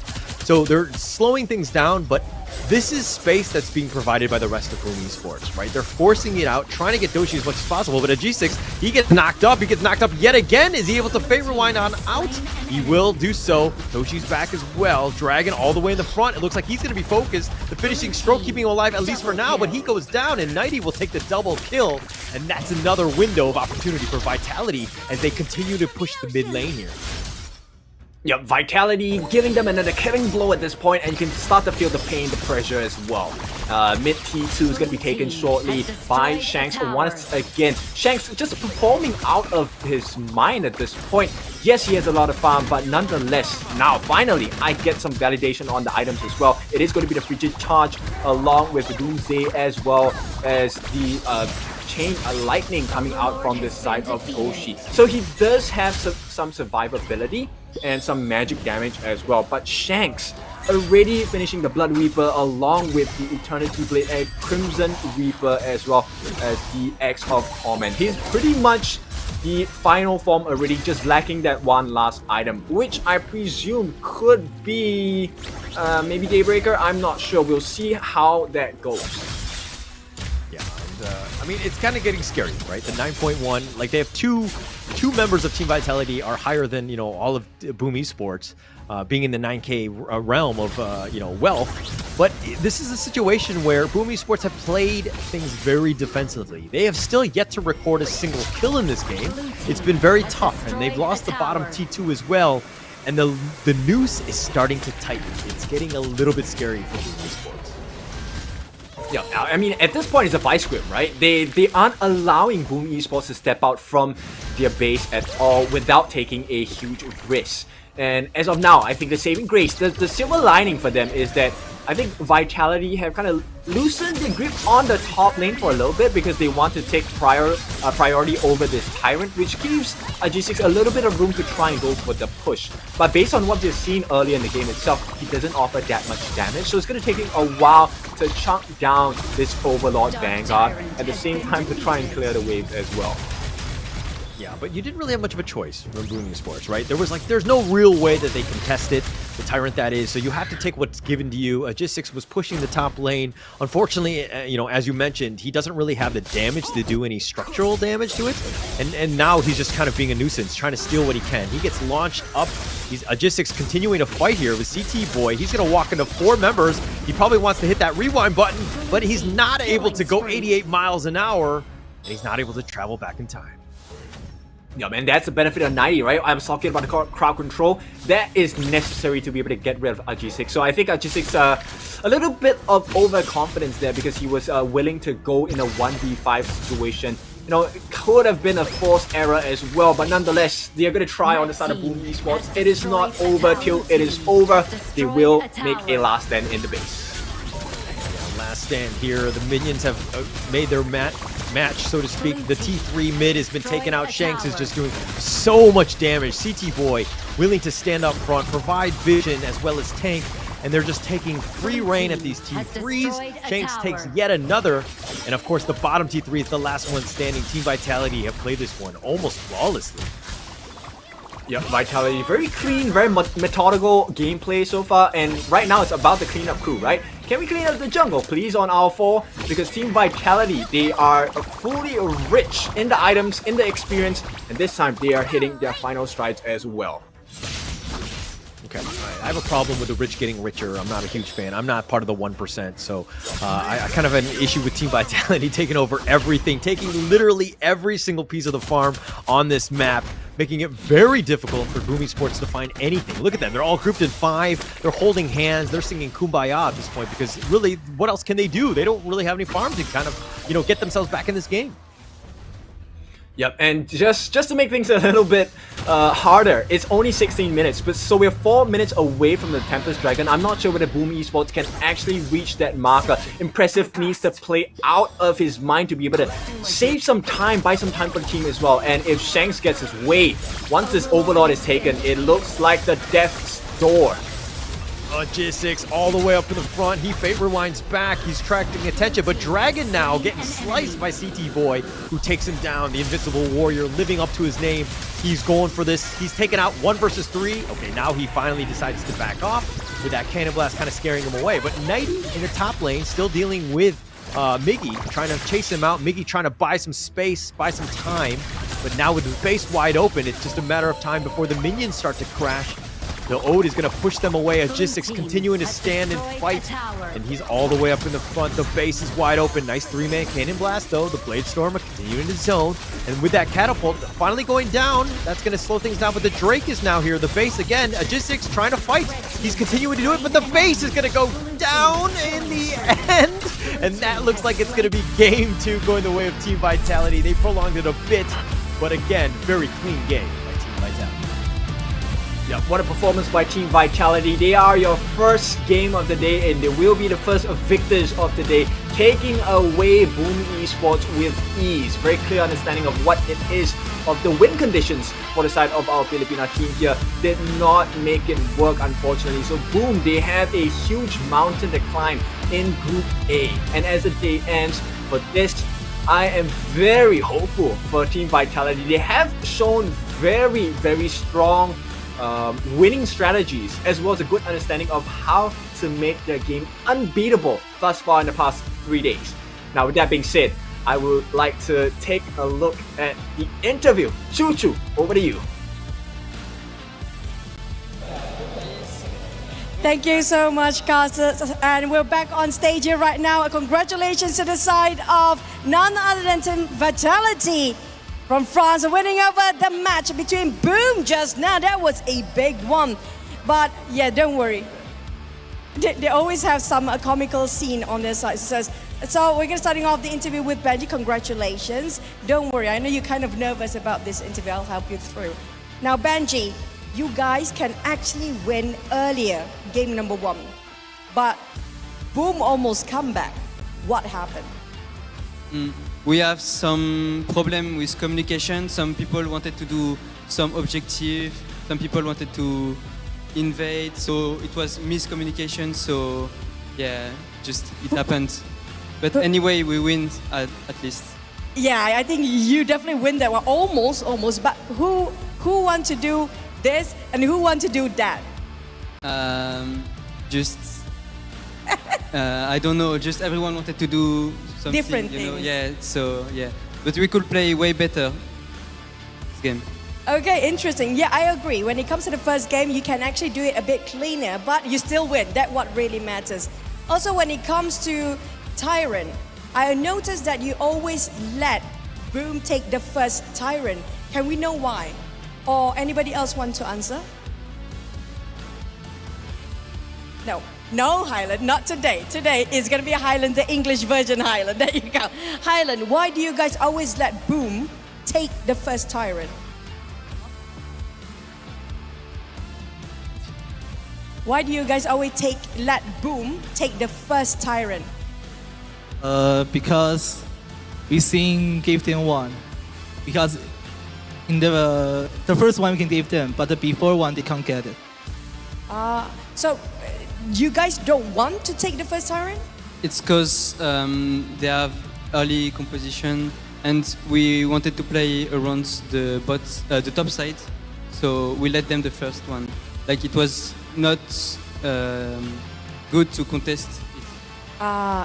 So they're slowing things down, but this is space that's being provided by the rest of Boom Esports, right? They're forcing it out, trying to get Doshi as much as possible, but at G6, he gets knocked up. He gets knocked up yet again. Is he able to Fate Rewind on out? He will do so. Doshi's back as well. Dragon all the way in the front. It looks like he's going to be focused. The finishing stroke keeping him alive, at least for now, but he goes down, and Nighty will take the double kill, and that's another window of opportunity for Vitality as they continue to push the mid lane here. Yep, Vitality giving them another killing blow at this point, and you can start to feel the pain, the pressure as well. Mid T2 is going to be taken shortly by Shanks once again. Shanks just performing out of his mind at this point. Yes, he has a lot of farm, but nonetheless, now finally, I get some validation on the items as well. It is going to be the Frigid Charge along with the Doomsday as well as the Chain Lightning coming out from this side of Toshi. So he does have some survivability and some magic damage as well. But Shanks already finishing the Blood Reaper along with the Eternity Blade and Crimson Reaper as well as the Axe of Torment. He's pretty much the final form already, just lacking that one last item, which I presume could be maybe Daybreaker. I'm not sure. We'll see how that goes. Yeah, and I mean, it's kind of getting scary, right? The 9.1, like they have two members of Team Vitality are higher than, you know, all of Boom Esports. being in the 9K realm of wealth. But this is a situation where Boom Esports have played things very defensively. They have still yet to record a single kill in this game. It's been very tough, and they've lost the bottom T2 as well. And the noose is starting to tighten. It's getting a little bit scary for Boom Esports. Yeah, I mean, at this point, it's a vice grip, right? They aren't allowing Boom Esports to step out from their base at all without taking a huge risk. And as of now, I think the saving grace, the silver lining for them is that I think Vitality have kind of loosened the grip on the top lane for a little bit because they want to take priority over this Tyrant, which gives G6 a little bit of room to try and go for the push. But based on what we've seen earlier in the game itself, he doesn't offer that much damage, so it's going to take him a while to chunk down this Overlord Vanguard at the same time to try and clear the waves as well. Yeah, but you didn't really have much of a choice from Boom Esports, right? There's no real way that they contest it, the Tyrant that is, so you have to take what's given to you. G6 was pushing the top lane. Unfortunately, as you mentioned, he doesn't really have the damage to do any structural damage to it, and now he's just kind of being a nuisance, trying to steal what he can. He gets launched up. He's G6 continuing to fight here with CT Boy. He's going to walk into 4 members. He probably wants to hit that rewind button, but he's not able to go 88 miles an hour, and he's not able to travel back in time. Yeah, man, that's the benefit of 90, right? I was talking about the crowd control. That is necessary to be able to get rid of G6. So I think G6 a little bit of overconfidence there because he was willing to go in a 1v5 situation. It could have been a forced error as well, but nonetheless, they are going to try on the side of Boom Esports. It is not over till it is over. They will make a last stand in the base. Last stand here. The minions have made their match, so to speak. The T3 mid has been taken out. Shanks is just doing so much damage. CT Boy willing to stand up front, provide vision as well as tank, and they're just taking free reign at these T3s. Shanks takes yet another, and of course the bottom T3 is the last one standing. Team Vitality have played this one almost flawlessly. Yep, Vitality, very clean, very methodical gameplay so far, and right now it's about the cleanup crew, right? Can we clean up the jungle, please, on our 4? Because Team Vitality, they are fully rich in the items, in the experience, and this time they are hitting their final strides as well. Okay, I have a problem with the rich getting richer. I'm not a huge fan. I'm not part of the 1%, so I kind of have an issue with Team Vitality taking over everything, taking literally every single piece of the farm on this map, making it very difficult for Boom Esports to find anything. Look at them. They're all grouped in 5. They're holding hands. They're singing Kumbaya at this point because really, what else can they do? They don't really have any farms to kind of, get themselves back in this game. Yep, and just to make things a little bit harder, it's only 16 minutes, but so we're 4 minutes away from the Tempest Dragon. I'm not sure whether Boom Esports can actually reach that marker. Impressive needs to play out of his mind to be able to save some time, buy some time for the team as well. And if Shanks gets his way, once this Overlord is taken, it looks like the death's door. G6 all the way up in the front. He fate rewinds back. He's attracting attention, but Dragon now getting sliced by CT Boy, who takes him down. The Invincible Warrior living up to his name. He's going for this. He's taken out 1 versus 3. Okay, now he finally decides to back off with that Cannon Blast kind of scaring him away. But Nighty in the top lane still dealing with Miggy, trying to chase him out. Miggy trying to buy some space, buy some time. But now with the base wide open, it's just a matter of time before the minions start to crash. The Ode is going to push them away. G6 continuing to stand and fight, and he's all the way up in the front. The base is wide open. Nice 3-man Cannon Blast, though. The Blade Storm continuing to zone, and with that Catapult finally going down, that's going to slow things down, but the Drake is now here. The base again, G6 trying to fight. He's continuing to do it, but the base is going to go down in the end, and that looks like it's going to be game 2 going the way of Team Vitality. They prolonged it a bit, but again, very clean game by Team Vitality. Yeah, what a performance by Team Vitality. They are your first game of the day, and they will be the first victors of the day, taking away Boom Esports with ease. Very clear understanding of what it is, of the win conditions for the side of our Filipina team here. Did not make it work, unfortunately. So Boom, they have a huge mountain to climb in Group A. And as the day ends for this, I am very hopeful for Team Vitality. They have shown very, very strong winning strategies, as well as a good understanding of how to make their game unbeatable thus far in the past 3 days. Now, with that being said, I would like to take a look at the interview. Choo Choo, over to you. Thank you so much, Carter. And we're back on stage here right now. Congratulations to the side of none other than Team Vitality from France, winning over the match between Boom just now. That was a big one. But yeah, don't worry. They always have some comical scene on their side. So we're going to starting off the interview with Benji. Congratulations. Don't worry. I know you're kind of nervous about this interview. I'll help you through. Now, Benji, you guys can actually win earlier, game number 1. But Boom almost come back. What happened? We have some problem with communication. Some people wanted to do some objective. Some people wanted to invade. So it was miscommunication. So yeah, just it happened. But anyway, we win at least. Yeah, I think you definitely win that one. Almost. But who want to do this and who want to do that? I don't know. Just everyone wanted to do something different things. Yeah. So yeah, but we could play way better this game. Okay, interesting. Yeah, I agree. When it comes to the first game, you can actually do it a bit cleaner, but you still win. That's what really matters. Also, when it comes to Tyrant, I noticed that you always let Boom take the first Tyrant. Can we know why? Or anybody else want to answer? No, Highland, not today. Today is going to be a Highland, the English version Highland. There you go. Highland, why do you guys always let Boom take the first Tyrant? Why do you guys always let Boom take the first Tyrant? Because we seen give them one. Because in the first one we can give them, but the before one they can't get it. So you guys don't want to take the first Tyrant? It's because they have early composition, and we wanted to play around the top side, so we let them the first one. Like it was not good to contest it.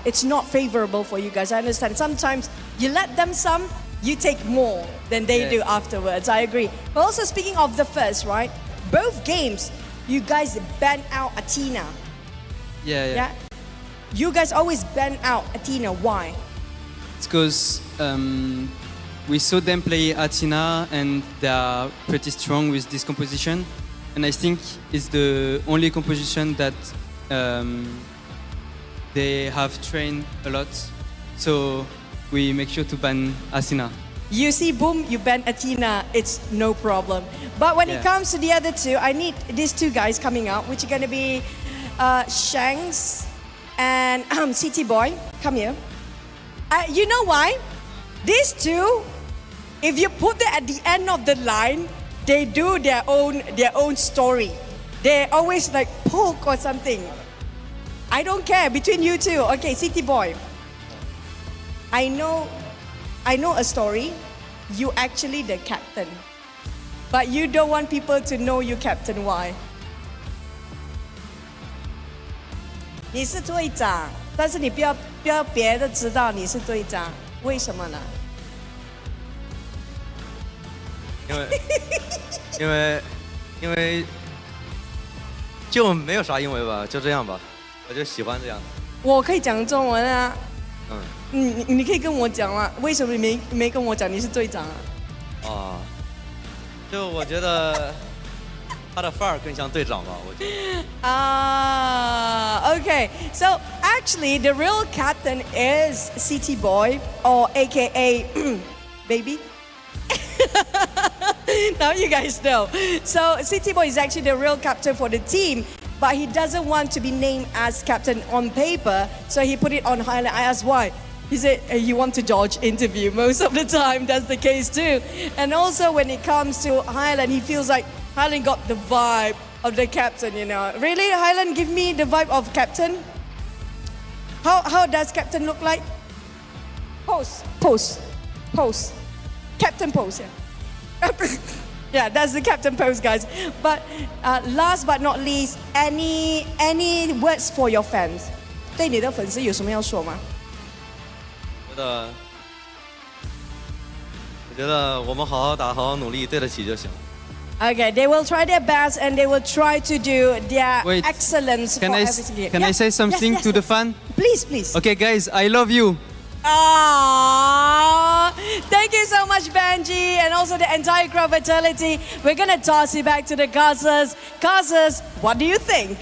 It's not favorable for you guys. I understand. Sometimes you let them some, you take more than they do afterwards. I agree. But also speaking of the first, right? Both games, you guys ban out Athena. Yeah. You guys always ban out Athena. Why? It's because we saw them play Athena and they are pretty strong with this composition. And I think it's the only composition that they have trained a lot. So we make sure to ban Athena. You see, Boom, you ban Athena, it's no problem. But when it comes to the other two, I need these two guys coming out, which are going to be Shanks and City Boy. Come here. You know why? These two, if you put them at the end of the line, they do their own story. They always like poke or something. I don't care between you two. Okay, City Boy. I know a story. You actually the captain, but you don't want people to know you captain. Why? 你是队长，但是你不要别的知道你是队长，为什么呢？因为就没有啥因为吧，就这样吧，我就喜欢这样。我可以讲中文啊。你可以跟我讲吗？为什么你没跟我讲你是队长啊？就我觉得他的范儿更像队长吧，我觉得。Okay. So actually, the real captain is City Boy, or AKA Baby. Now you guys know. So City Boy is actually the real captain for the team, but he doesn't want to be named as captain on paper, so he put it on Highland. I asked why. He said he wants to dodge interview most of the time. That's the case too. And also when it comes to Highland, he feels like Highland got the vibe of the captain, you know. Really, Highland, give me the vibe of captain. How does captain look like? Pose. Captain pose, yeah. Yeah, that's the captain pose, guys. But last but not least, any words for your fans? 对你的粉丝有什么要说吗？我觉得我们好好打，好好努力，对得起就行了。Okay, they will try their best and they will try to do their Wait, excellence Can for I, everything. can I say something to the fan? Please, please. Okay, guys, I love you. Aww. Thank you so much, Benji, and also the entire crowd Vitality. We're gonna toss it back to the Gazas. Gazas, what do you think?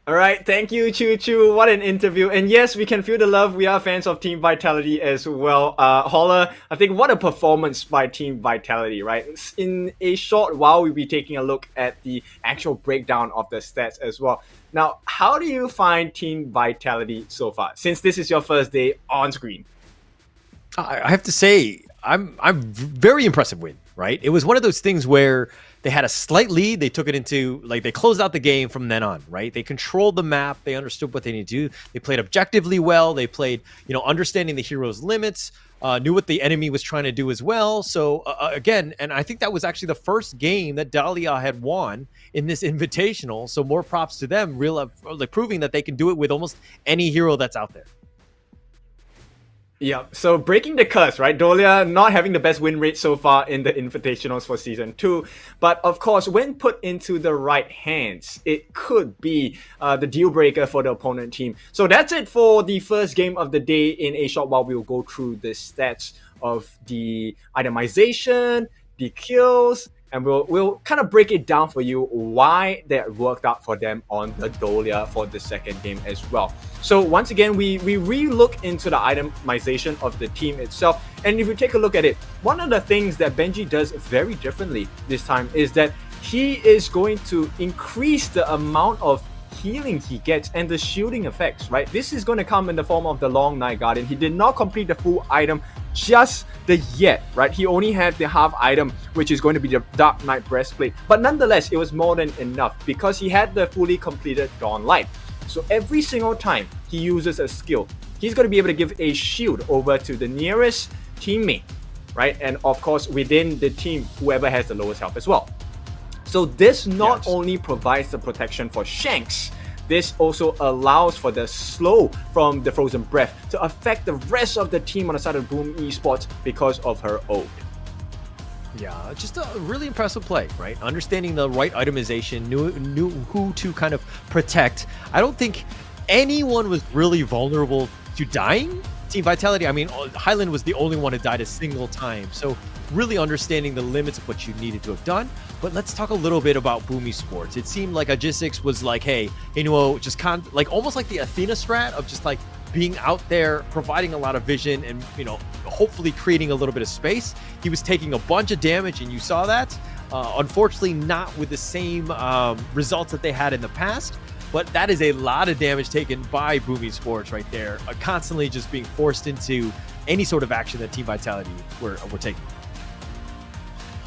All right, thank you, Choo Choo. What an interview. And yes, we can feel the love. We are fans of Team Vitality as well. Holler, I think what a performance by Team Vitality, right? In a short while, we'll be taking a look at the actual breakdown of the stats as well. Now, how do you find Team Vitality so far, since this is your first day on screen? I have to say, I'm very impressive win, right? It was one of those things where they had a slight lead. They took it into, like, they closed out the game from then on, right? They controlled the map. They understood what they need to do. They played objectively well. They played, understanding the hero's limits, knew what the enemy was trying to do as well. So, again, and I think that was actually the first game that Dahlia had won in this Invitational. So more props to them, proving that they can do it with almost any hero that's out there. Yeah, so breaking the curse, right? Dahlia not having the best win rate so far in the Invitationals for Season 2. But of course, when put into the right hands, it could be the deal breaker for the opponent team. So that's it for the first game of the day. In a short while, we'll go through the stats of the itemization, the kills, and we'll kind of break it down for you why that worked out for them on the Dahlia for the second game as well. So once again, we re-look into the itemization of the team itself. And if you take a look at it, one of the things that Benji does very differently this time is that he is going to increase the amount of healing he gets and the shielding effects, right? This is going to come in the form of the Long Night Guardian. He did not complete the full item just the yet, right? He only had the half item, which is going to be the Dark Knight Breastplate. But nonetheless, it was more than enough because he had the fully completed Dawn Light. So every single time he uses a skill, he's going to be able to give a shield over to the nearest teammate, right? And of course, within the team, whoever has the lowest health as well. So this not only provides the protection for Shanks, this also allows for the slow from the Frozen Breath to affect the rest of the team on the side of Boom Esports because of her ult. Yeah, just a really impressive play, right? Understanding the right itemization, knew who to kind of protect. I don't think anyone was really vulnerable to dying. Team Vitality, I mean, Highland was the only one who died a single time. So really understanding the limits of what you needed to have done. But let's talk a little bit about Boom Esports. It seemed like Agistix was like, hey, just almost like the Athena strat of just like being out there, providing a lot of vision and, hopefully creating a little bit of space. He was taking a bunch of damage and you saw that. Unfortunately, not with the same results that they had in the past. But that is a lot of damage taken by Boom Esports right there, constantly just being forced into any sort of action that Team Vitality were taking.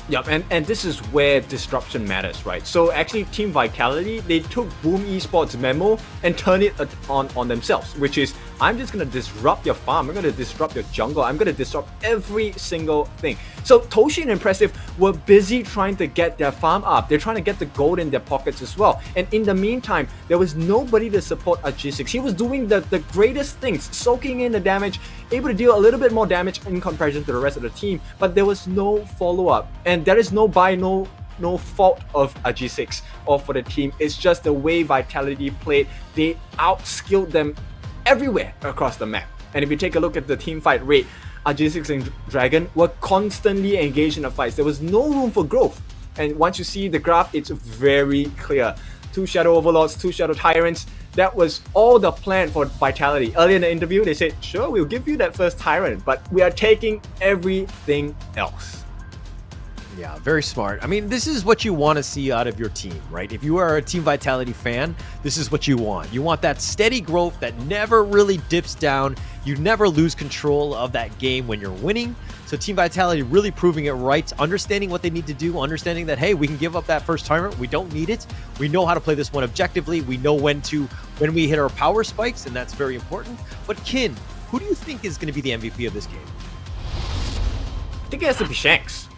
Yep, and this is where disruption matters, right? So actually, Team Vitality, they took Boom Esports' memo and turned it on themselves, which is, I'm just going to disrupt your farm, I'm going to disrupt your jungle, I'm going to disrupt every single thing. So Toshi and Impressive were busy trying to get their farm up. They're trying to get the gold in their pockets as well. And in the meantime, there was nobody to support Agistix. He was doing the greatest things, soaking in the damage, able to deal a little bit more damage in comparison to the rest of the team, but there was no follow-up. And there is no fault of Agistix or for the team. It's just the way Vitality played. They outskilled them everywhere across the map. And if you take a look at the team fight rate, Agistix and Dragon were constantly engaged in the fights. There was no room for growth. And once you see the graph, it's very clear. 2 Shadow Overlords, 2 Shadow Tyrants. That was all the plan for Vitality. Earlier in the interview, they said, sure, we'll give you that first Tyrant, but we are taking everything else. Yeah, very smart. I mean, this is what you want to see out of your team, right? If you are a Team Vitality fan, this is what you want. You want that steady growth that never really dips down. You never lose control of that game when you're winning. So Team Vitality really proving it right, understanding what they need to do, understanding that, hey, we can give up that first Tyrant. We don't need it. We know how to play this one objectively. We know when we hit our power spikes, and that's very important. But Kin, who do you think is going to be the MVP of this game? I think it has to be Shanks.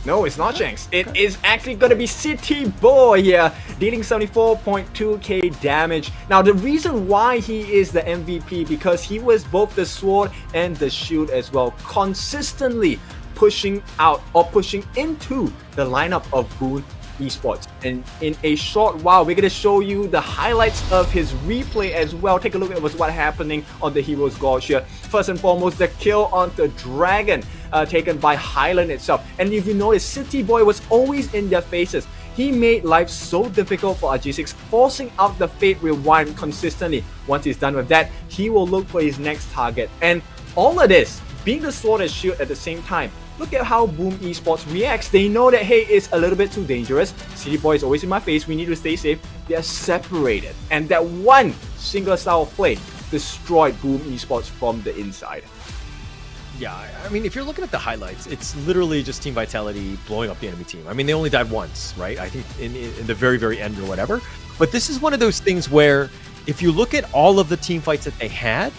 No, it's not Shanks. It is actually going to be City Boy here, dealing 74.2k damage. Now, the reason why he is the MVP, because he was both the sword and the shield as well, consistently pushing out or pushing into the lineup of Boon Esports. And in a short while, we're going to show you the highlights of his replay as well. Take a look at what's happening on the Hero's Gorge here. First and foremost, the kill on the Dragon taken by Highland itself. And if you notice, City Boy was always in their faces. He made life so difficult for RG6, forcing out the Fate Rewind consistently. Once he's done with that, he will look for his next target. And all of this, being the sword and shield at the same time, look at how Boom Esports reacts. They know that, hey, it's a little bit too dangerous. City Boy is always in my face. We need to stay safe. They're separated. And that one single style of play destroyed Boom Esports from the inside. Yeah, I mean, if you're looking at the highlights, it's literally just Team Vitality blowing up the enemy team. I mean, they only died once, right? I think in the very, very end or whatever. But this is one of those things where if you look at all of the team fights that they had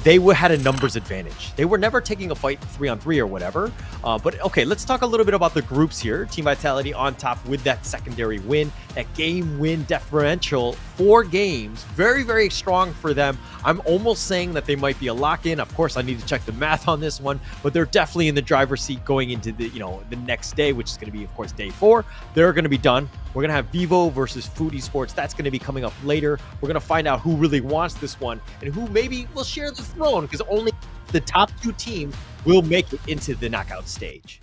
had a numbers advantage. They were never taking a fight 3-on-3 or whatever. But okay, let's talk a little bit about the groups here. Team Vitality on top with that secondary win, that game win differential, 4 games, very, very strong for them. I'm almost saying that they might be a lock-in. Of course, I need to check the math on this one, but they're definitely in the driver's seat going into the next day, which is going to be, of course, day 4. They're going to be done. We're going to have Vivo versus Food Esports. That's going to be coming up later. We're going to find out who really wants this one and who maybe will share the throne, because only the top 2 teams will make it into the knockout stage.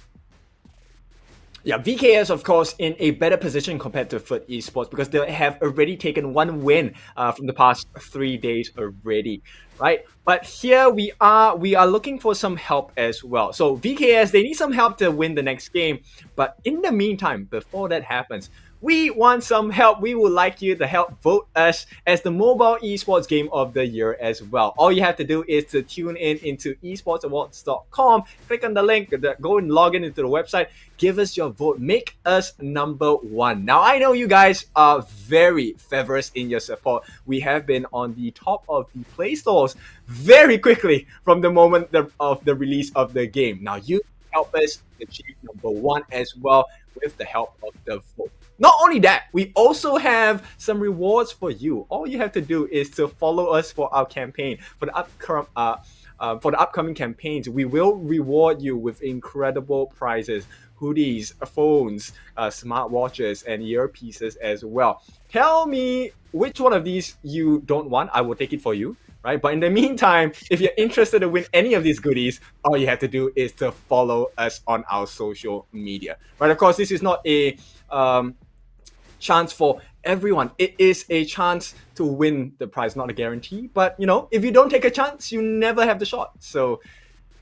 Yeah, VKS, of course, in a better position compared to Foot Esports because they have already taken 1 win from the past 3 days already, right? But here we are looking for some help as well. So VKS, they need some help to win the next game. But in the meantime, before that happens, we want some help. We would like you to help vote us as the mobile esports game of the year as well. All you have to do is to tune in into esportsawards.com, click on the link, go and log in into the website, give us your vote, make us number 1. Now, I know you guys are very fervous in your support. We have been on the top of the Play Stores very quickly from the moment of the release of the game. Now, you help us achieve number 1 as well with the help of the vote. Not only that, we also have some rewards for you. All you have to do is to follow us for our campaign. For the upcoming campaigns, we will reward you with incredible prizes, hoodies, phones, smartwatches, and earpieces as well. Tell me which one of these you don't want. I will take it for you, right? But in the meantime, if you're interested to win any of these goodies, all you have to do is to follow us on our social media, right? Of course, this is not a chance for everyone. It is a chance to win the prize, not a guarantee. But if you don't take a chance, you never have the shot. So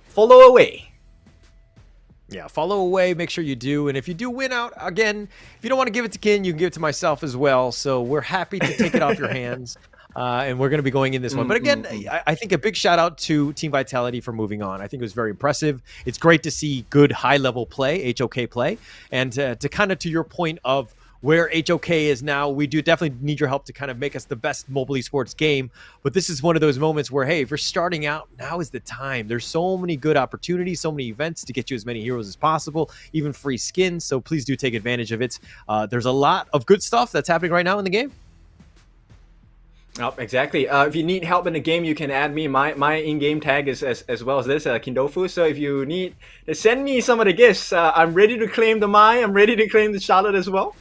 follow away. Yeah, follow away. Make sure you do. And if you do win out, again, if you don't want to give it to Kin, you can give it to myself as well. So we're happy to take it off your hands. And we're going to be going in this one. But again, I think a big shout out to Team Vitality for moving on. I think it was very impressive. It's great to see good high-level play, HOK play. And to kind of to your point of where HOK is now, we do definitely need your help to kind of make us the best mobile esports game. But this is one of those moments where, hey, if you're starting out, now is the time. There's so many good opportunities, so many events to get you as many heroes as possible, even free skins. So please do take advantage of it. There's a lot of good stuff that's happening right now in the game. Oh, exactly. If you need help in the game, you can add me. My in-game tag is as well as this, Kindofu. So if you need to send me some of the gifts, I'm ready to claim the Mai. I'm ready to claim the Charlotte as well.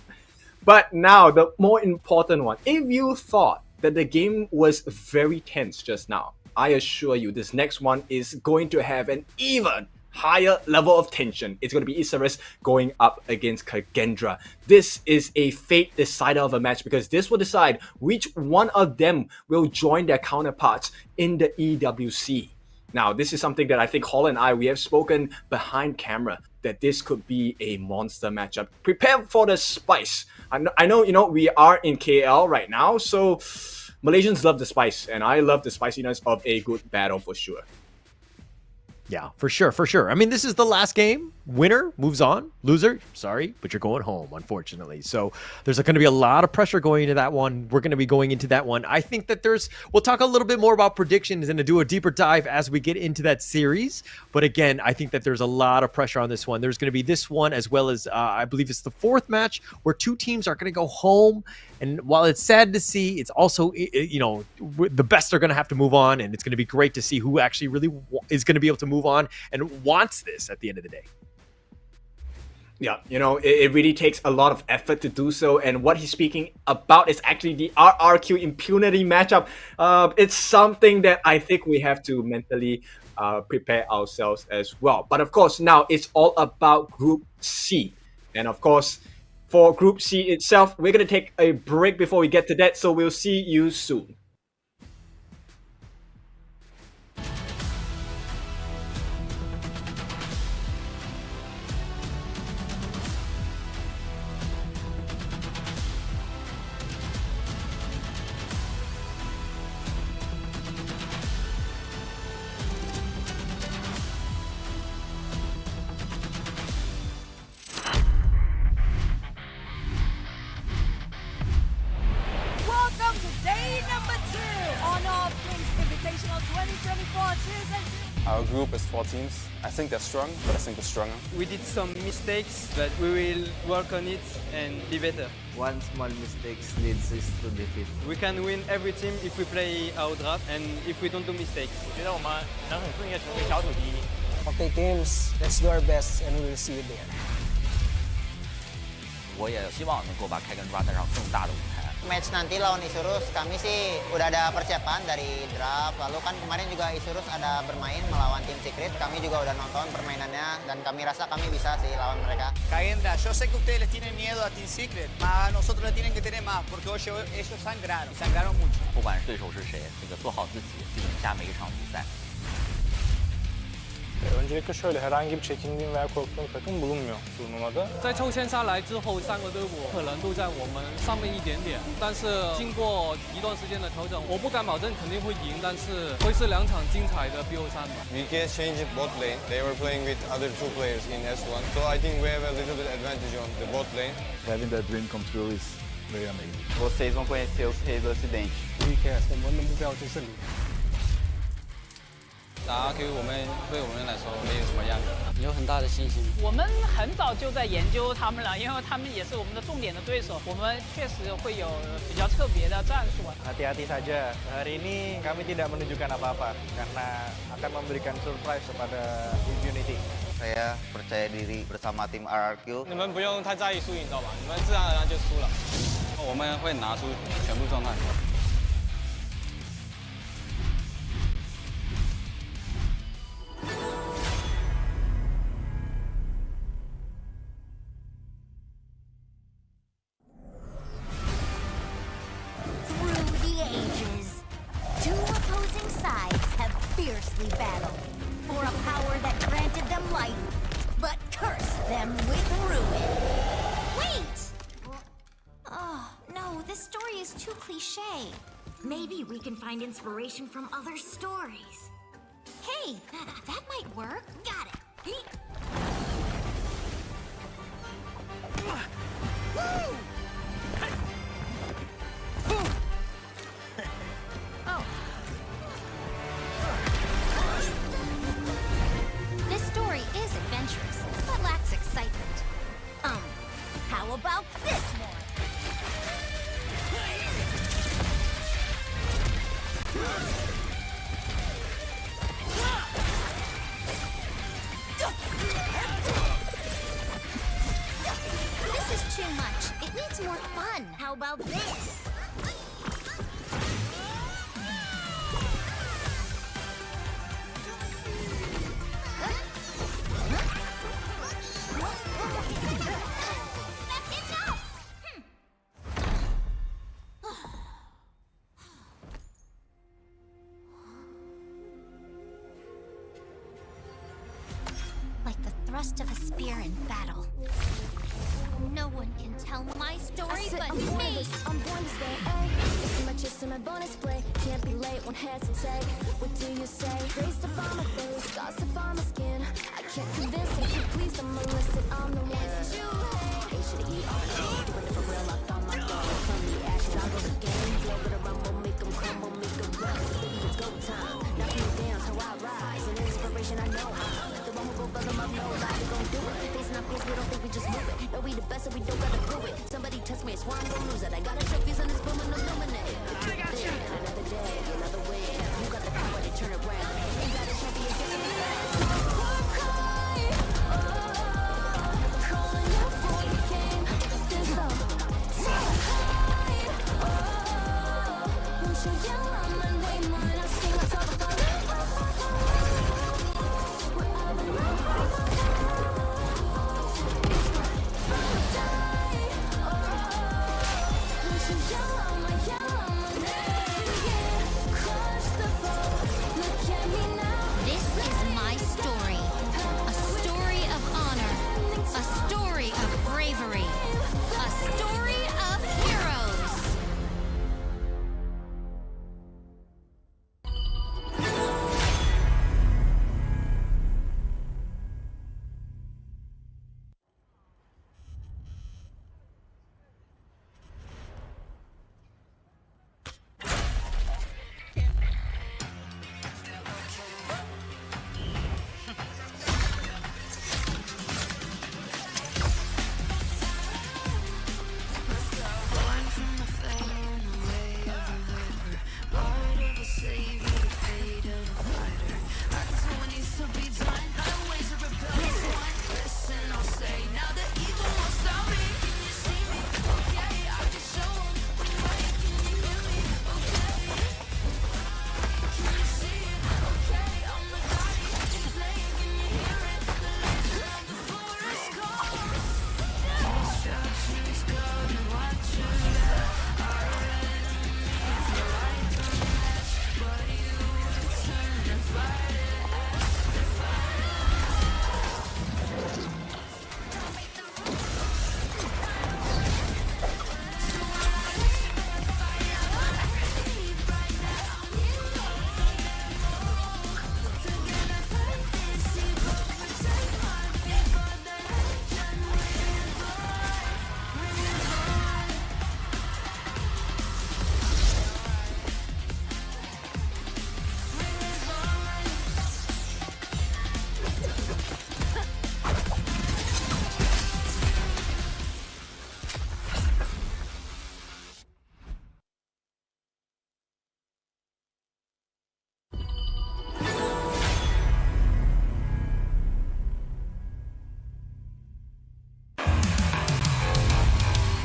But now, the more important one. If you thought that the game was very tense just now, I assure you this next one is going to have an even higher level of tension. It's going to be Isaris going up against Kagendra. This is a fate decider of a match because this will decide which one of them will join their counterparts in the EWC. Now, this is something that I think Hall and we have spoken behind camera that this could be a monster matchup. Prepare for the spice. I know, we are in KL right now, so Malaysians love the spice, and I love the spiciness of a good battle for sure. Yeah, for sure. I mean, this is the last game. Winner moves on. Loser, sorry, but you're going home, unfortunately. So there's going to be a lot of pressure going into that one. We're going to be going into that one. I think that we'll talk a little bit more about predictions and to do a deeper dive as we get into that series. But again, I think that there's a lot of pressure on this one. There's going to be this one as well as I believe it's the 4th match where 2 teams are going to go home. And while it's sad to see, it's also, the best are going to have to move on. And it's going to be great to see who actually really is going to be able to move on and wants this at the end of the day. Yeah, you know, it really takes a lot of effort to do so, and what he's speaking about is actually the RRQ impunity matchup. It's something that I think we have to mentally prepare ourselves as well. But of course, now it's all about Group C. And of course, for Group C itself, we're going to take a break before we get to that, so we'll see you soon. Welcome to day number 2 on All Things Invitational 2024 Season 2. Our group is 4 teams. I think they're strong, but I think we're stronger. We did some mistakes, but we will work on it and be better. One small mistake leads us to defeat. We can win every team if we play our draft and if we don't do mistakes. 我觉得我们能很顺利的成为小组第一。 Okay, teams, let's do our best and we will see you there. 我也希望能够把开根抓带上更大的舞台。 Match nanti lawan Isurus, kami sih udah ada persiapan dari draft. Lalu kan kemarin juga Isurus ada bermain melawan tim Secret. Kami juga udah nonton permainannya dan kami rasa kami bisa sih lawan mereka. Caendra, yo sé que ustedes les tienen miedo a Team Secret, mas nosotros le tienen que tener más porque hoy ellos sangraron mucho. 不管是对手是谁，做好自己，去赢下每一场比赛。 Öncelikle şöyle herhangi bir çekindiğim veya korktuğum takım bulunmuyor turnuvada. 在抽签下来之后，3个队伍可能都在我们上面一点点，但是经过一段时间的调整，我不敢保证肯定会赢，但是会是2场精彩的 BO3 吧。 We can change it bot lane. They were playing with other 2 players in S1, so I think we have a little bit advantage on the bot lane. Having that dream come true is very amazing. Vocês vão conhecer os reis do Ocidente. Recast，我们的目标就是胜利。 打 RQ 对我们来说没有什么压力，有很大的信心。我们很早就在研究他们了，因为他们也是我们的重点的对手。我们确实会有比较特别的战术。 Hati-hati saja, hari ini kami tidak menunjukkan apa-apa karena akan memberikan surprise kepada Impunity. Saya percaya diri bersama tim RRQ. 你们不用太在意输赢，知道吧？你们自然而然就输了。我们会拿出全部状态。 Fiercely battled for a power that granted them life, but cursed them with ruin. Wait! Oh, no, this story is too cliche. Maybe we can find inspiration from other stories. Hey, that might work. Got it. Woo! Oh. This story is adventurous, but lacks excitement. How about this one? This is too much. It needs more fun. How about this? Like the thrust of a spear in battle. No one can tell my story but me. I'm born to stay, ay. It's my chest and my bonus play. Can't be late, won't hesitate. What do you say? Grace to find my face, scars to find my skin. I can't convince you, please, I'm illicit. I'm the one that you hate. H-to-E-R-O, doing it for real, I found my goal. From the ashes, I go the game. Flow with a rumble, make them crumble, make them run. Baby, it's go time. Knock me down, how I rise. An inspiration, I know how. The one who go bottom up, nobody gon' do it. Facing our fears, we don't think we just move it. No, we the best, and we don't gotta prove it. Somebody test me, it's why I'm gon' lose it. I got a trophies and it's booming, illuminate. Another day, another win. You got the power to turn around. You got a champion, get it. Calling This is my story. A story of honor. A story of bravery. A story of heroes.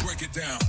Break it down.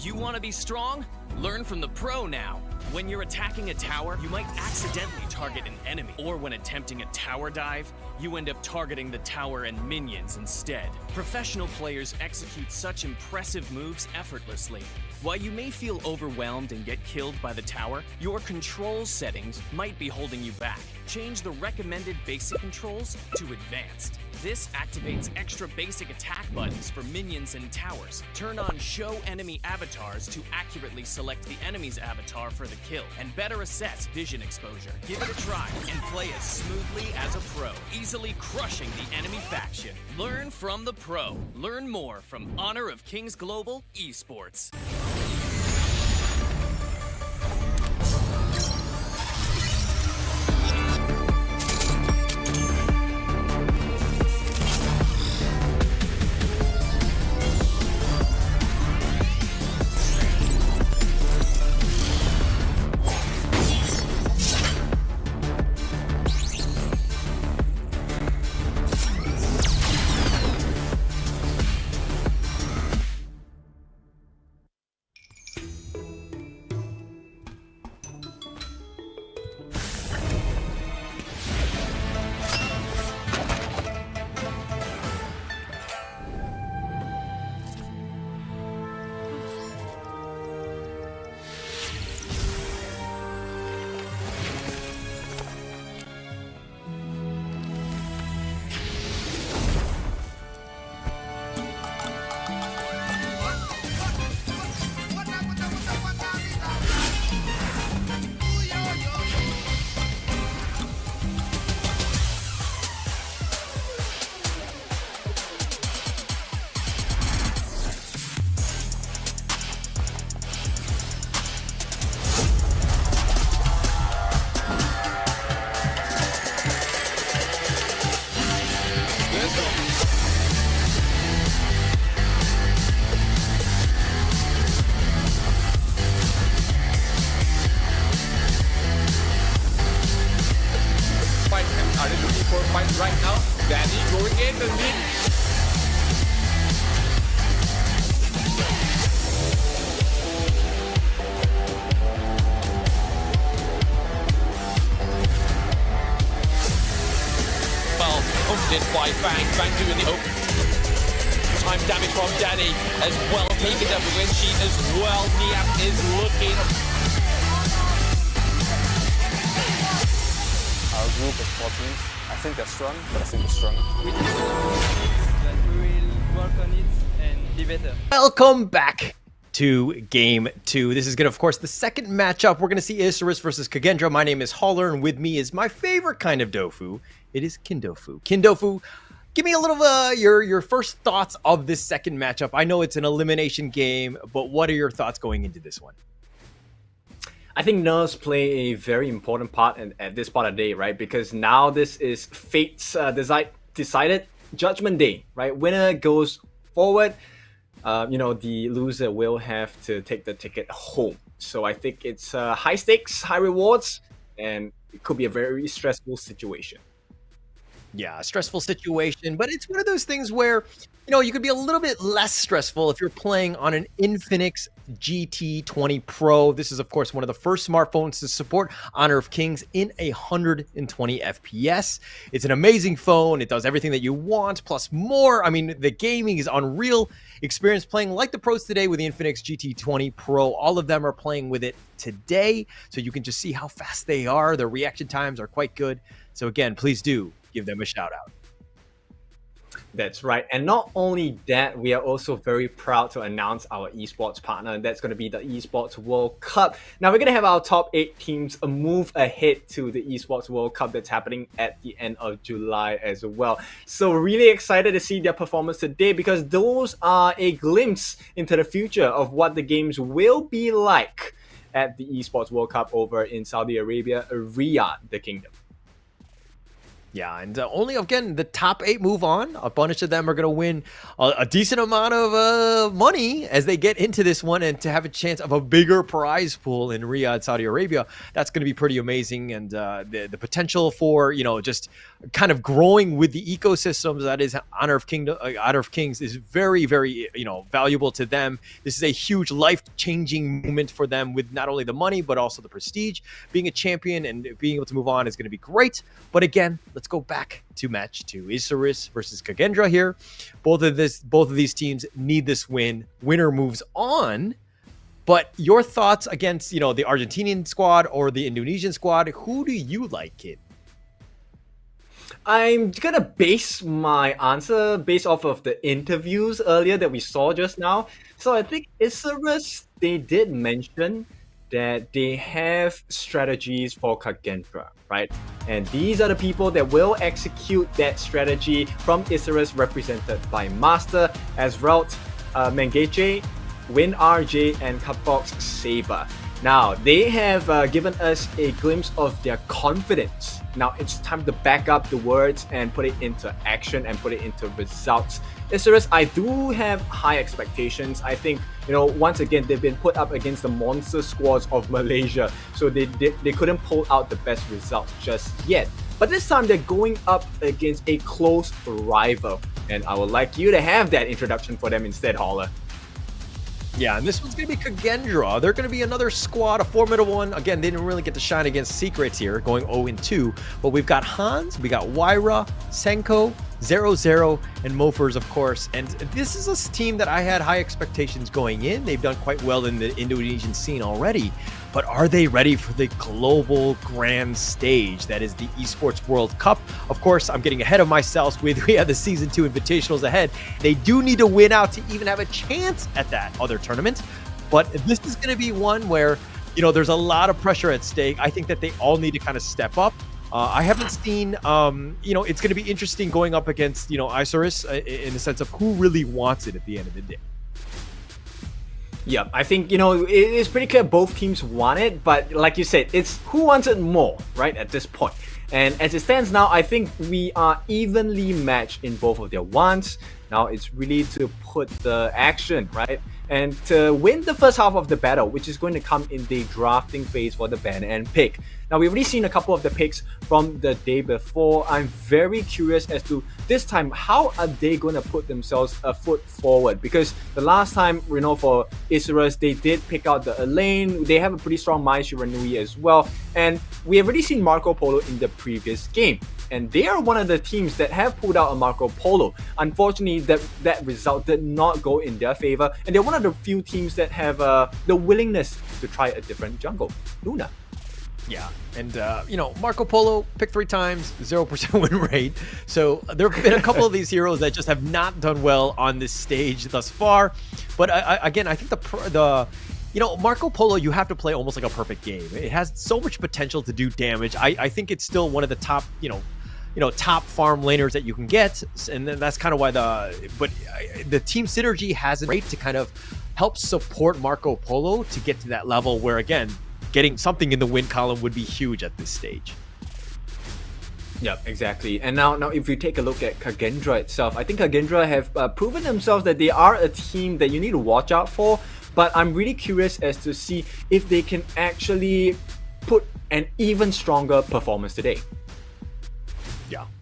You want to be strong? Learn from the pro now. When you're attacking a tower, you might accidentally target an enemy. Or when attempting a tower dive, you end up targeting the tower and minions instead. Professional players execute such impressive moves effortlessly. While you may feel overwhelmed and get killed by the tower, your control settings might be holding you back. Change the recommended basic controls to advanced. This activates extra basic attack buttons for minions and towers. Turn on show enemy avatars to accurately select the enemy's avatar for the kill and better assess vision exposure. Give it a try and play as smoothly as a pro, easily crushing the enemy faction. Learn from the pro. Learn more from Honor of Kings Global Esports. for a fight right now. Danny going in the lead. Well, opened in by Bang. Bang doing the open. Time damage from Danny as well. Taking down the win sheet as well. Niap is looking. Our group is 4 teams. I think they're strong, but I think they're stronger. That we will work on it and be better. Welcome back to Game 2. This is going to, of course, the second matchup. We're going to see Isurus versus Kagendra. My name is Holler, and with me is my favorite kind of Dofu. It is Kindofu. Kindofu, give me a little your first thoughts of this second matchup. I know it's an elimination game, but what are your thoughts going into this one? I think nerves play a very important part at this part of the day, right? Because now this is fate's decided Judgment Day, right? Winner goes forward. The loser will have to take the ticket home. So I think it's high stakes, high rewards, and it could be a very stressful situation. Yeah, stressful situation, but it's one of those things where, you could be a little bit less stressful if you're playing on an Infinix GT20 Pro. This is, of course, one of the first smartphones to support Honor of Kings in 120 FPS. It's an amazing phone. It does everything that you want, plus more. I mean, the gaming is unreal. Experience playing like the pros today with the Infinix GT20 Pro. All of them are playing with it today, so you can just see how fast they are. Their reaction times are quite good. So again, please do give them a shout out. That's right. And not only that, we are also very proud to announce our esports partner, and that's going to be the Esports World Cup. Now, we're going to have our top 8 teams move ahead to the Esports World Cup that's happening at the end of July as well. So really excited to see their performance today, because those are a glimpse into the future of what the games will be like at the Esports World Cup over in Saudi Arabia, Riyadh, the kingdom. Yeah, and only, again, the top 8 move on. A bunch of them are going to win a decent amount of money as they get into this one, and to have a chance of a bigger prize pool in Riyadh, Saudi Arabia, that's going to be pretty amazing. And the potential for, just kind of growing with the ecosystems that is Honor of Kings is very, very, valuable to them. This is a huge life-changing moment for them, with not only the money, but also the prestige. Being a champion and being able to move on is going to be great. But again, let's go back to match 2. Isurus versus Kagendra here. Both of these teams need this win. Winner moves on. But your thoughts against, the Argentinian squad or the Indonesian squad, who do you like, Kid? I'm going to base my answer based off of the interviews earlier that we saw just now. So I think Isurus, they did mention that they have strategies for Kagendra, right? And these are the people that will execute that strategy from Isurus, represented by Master, Ezreal, Mengeche, Win RJ, and Kapfox Saber. Now, they have given us a glimpse of their confidence. Now, it's time to back up the words and put it into action and put it into results. Isurus, I do have high expectations. I think, once again, they've been put up against the monster squads of Malaysia, so they couldn't pull out the best results just yet. But this time, they're going up against a close rival, and I would like you to have that introduction for them instead, Holler. Yeah, and this one's going to be Kagendra. They're going to be another squad, a formidable one. Again, they didn't really get to shine against Secrets here, going 0-2. But we've got Hans, we got Wyra, Senko, 0-0, and Mofers, of course. And this is a team that I had high expectations going in. They've done quite well in the Indonesian scene already. But are they ready for the global grand stage that is the Esports World Cup? Of course, I'm getting ahead of myself we have the Season 2 Invitationals ahead. They do need to win out to even have a chance at that other tournament. But this is going to be one where, there's a lot of pressure at stake. I think that they all need to kind of step up. I haven't seen, it's going to be interesting going up against, Isurus in the sense of who really wants it at the end of the day. Yeah, I think, it's pretty clear both teams want it, but like you said, it's who wants it more, right, at this point. And as it stands now, I think we are evenly matched in both of their wants. Now it's really to put the action, right? And to win the first half of the battle, which is going to come in the drafting phase for the ban and pick. Now, we've already seen a couple of the picks from the day before. I'm very curious as to this time, how are they going to put themselves a foot forward? Because the last time, for Isurus, they did pick out the Elaine. They have a pretty strong Mai Shiranui as well. And we have already seen Marco Polo in the previous game. And they are one of the teams that have pulled out a Marco Polo. Unfortunately, that result did not go in their favor. And they're one of the few teams that have the willingness to try a different jungle. Luna. Yeah, and Marco Polo picked 3 times, 0% win rate. So there have been a couple of these heroes that just have not done well on this stage thus far. But again, I think the Marco Polo, you have to play almost like a perfect game. It has so much potential to do damage. I think it's still one of the top, top farm laners that you can get, and then that's kind of why the team synergy has a rate to kind of help support Marco Polo to get to that level where, again, getting something in the win column would be huge at this stage. Yeah, exactly. And now if you take a look at Kagendra itself, I think Kagendra have proven themselves that they are a team that you need to watch out for. But I'm really curious as to see if they can actually put an even stronger performance today.